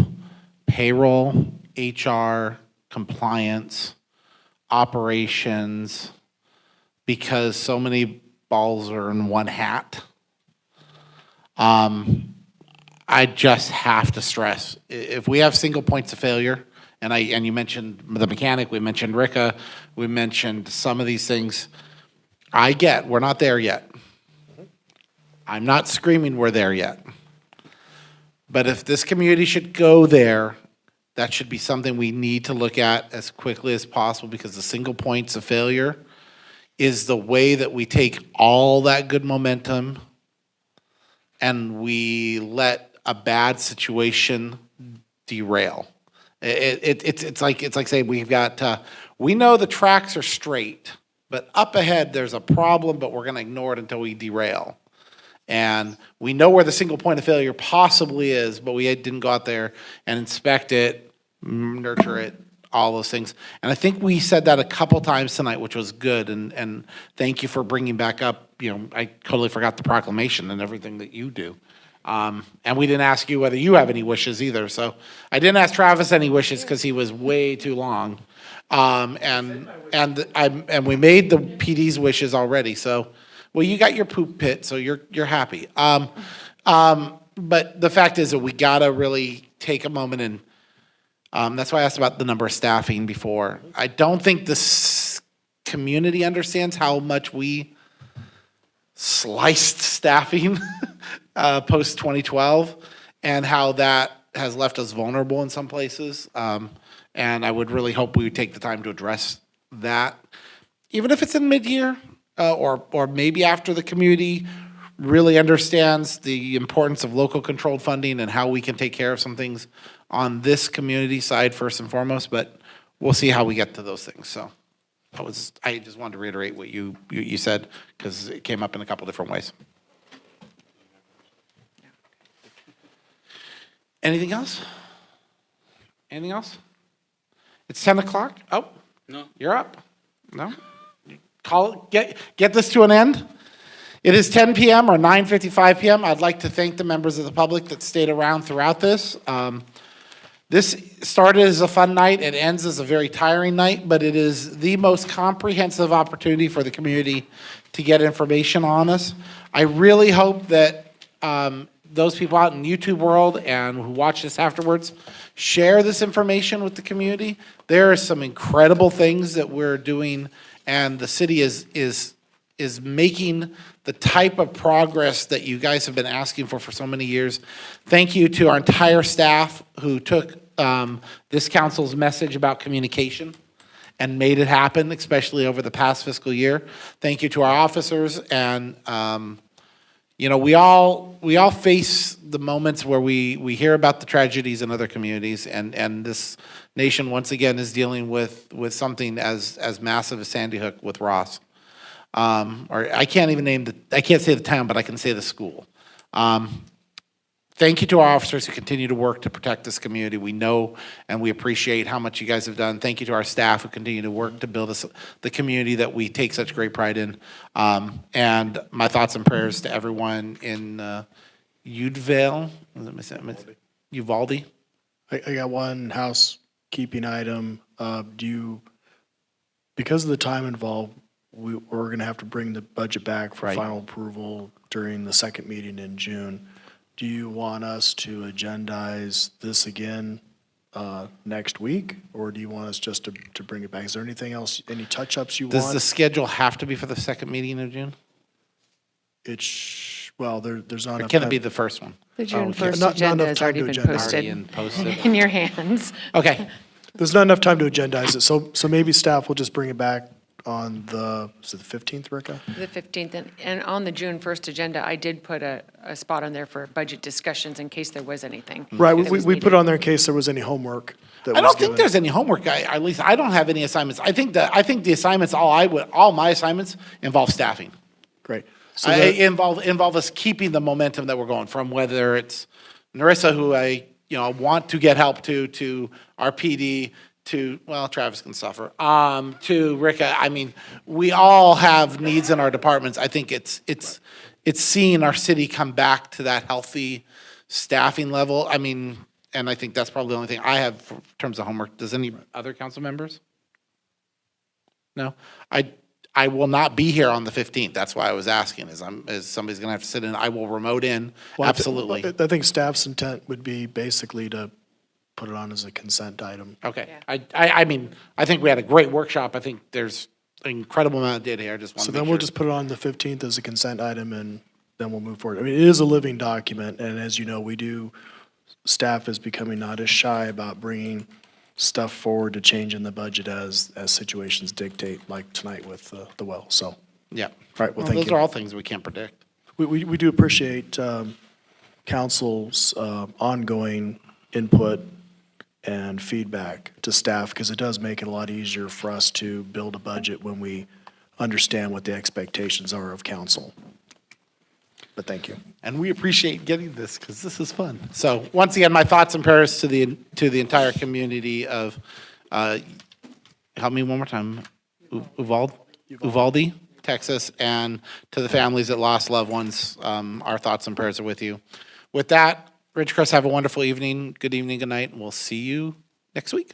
payroll, HR, compliance, operations, because so many balls are in one hat. I just have to stress, if we have single points of failure, and you mentioned the mechanic, we mentioned Ricka, we mentioned some of these things, we're not there yet. I'm not screaming we're there yet. But if this community should go there, that should be something we need to look at as quickly as possible, because the single points of failure is the way that we take all that good momentum and we let a bad situation derail. It's like saying we know the tracks are straight, but up ahead there's a problem, but we're going to ignore it until we derail. And we know where the single point of failure possibly is, but we didn't go out there and inspect it, nurture it, all those things. And I think we said that a couple times tonight, which was good. And thank you for bringing back up, I totally forgot the proclamation and everything that you do. And we didn't ask you whether you have any wishes either. So I didn't ask Travis any wishes because he was way too long. And we made the PD's wishes already. So, well, you got your poop pit, so you're happy. But the fact is that we gotta really take a moment and that's why I asked about the number of staffing before. I don't think this community understands how much we sliced staffing post 2012 and how that has left us vulnerable in some places. And I would really hope we would take the time to address that, even if it's in mid-year or maybe after the community really understands the importance of local controlled funding and how we can take care of some things on this community side first and foremost, but we'll see how we get to those things, so. I just wanted to reiterate what you said, because it came up in a couple different ways. Anything else? Anything else? It's 10 o'clock? Oh, No. you're up. No? Get this to an end. It is 10 p.m. or 9:55 p.m. I'd like to thank the members of the public that stayed around throughout this. This started as a fun night, it ends as a very tiring night, but it is the most comprehensive opportunity for the community to get information on us. I really hope that those people out in YouTube world and who watch this afterwards share this information with the community. There are some incredible things that we're doing, and the city is making the type of progress that you guys have been asking for so many years. Thank you to our entire staff who took this council's message about communication and made it happen, especially over the past fiscal year. Thank you to our officers, and we all face the moments where we hear about the tragedies in other communities, and this nation once again is dealing with something as massive as Sandy Hook with Ross. Or I can't say the town, but I can say the school. Thank you to our officers who continue to work to protect this community. We know and we appreciate how much you guys have done. Thank you to our staff who continue to work to build the community that we take such great pride in. And my thoughts and prayers to everyone in Udevale, Uvalde. I got one housekeeping item. Because of the time involved, we're going to have to bring the budget back for final approval during the second meeting in June. Do you want us to agendize this again next week, or do you want us just to bring it back? Is there anything else, any touch-ups you want? Does the schedule have to be for the second meeting of June? There's not Or enough can it time. be the first one? The June okay. 1st Not agenda enough has time already to been agenda. Already posted posted. in your hands. Okay. There's not enough time to agendize it, so maybe staff will just bring it back on is it the 15th, Rika? The 15th, and on the June 1st agenda, I did put a spot on there for budget discussions in case there was anything. Right, that was we put needed. on there in case there was any homework that I was don't think given. there's any homework. At least I don't have any assignments. I think the assignments, all my assignments involve staffing. Great. So Involve us keeping the momentum that we're going from, whether it's Narissa, who I want to get help to our PD, to, well, Travis can suffer, to Rika. I mean, we all have needs in our departments. I think it's seeing our city come back to that healthy staffing level. I mean, and I think that's probably the only thing I have in terms of homework. Does any other council members? No? I will not be here on the 15th. That's why I was asking, is somebody's gonna have to sit in. I will remote in, absolutely. I think staff's intent would be basically to put it on as a consent item. Okay. I mean, I think we had a great workshop. I think there's an incredible amount of data here. I just want So to make then sure. we'll just put it on the 15th as a consent item, and then we'll move forward. I mean, it is a living document, and as you know, staff is becoming not as shy about bringing stuff forward to change in the budget as situations dictate, like tonight with the well, so. Yeah. All right, well, thank you. Those are all things we can't predict. We do appreciate council's ongoing input and feedback to staff, because it does make it a lot easier for us to build a budget when we understand what the expectations are of council. But thank you. And we appreciate getting this because this is fun. So once again, my thoughts and prayers to the entire community of, help me one more time, Uvalde, Texas, and to the families that lost loved ones. Our thoughts and prayers are with you. With that, Ridgecrest, have a wonderful evening. Good evening, good night, and we'll see you next week.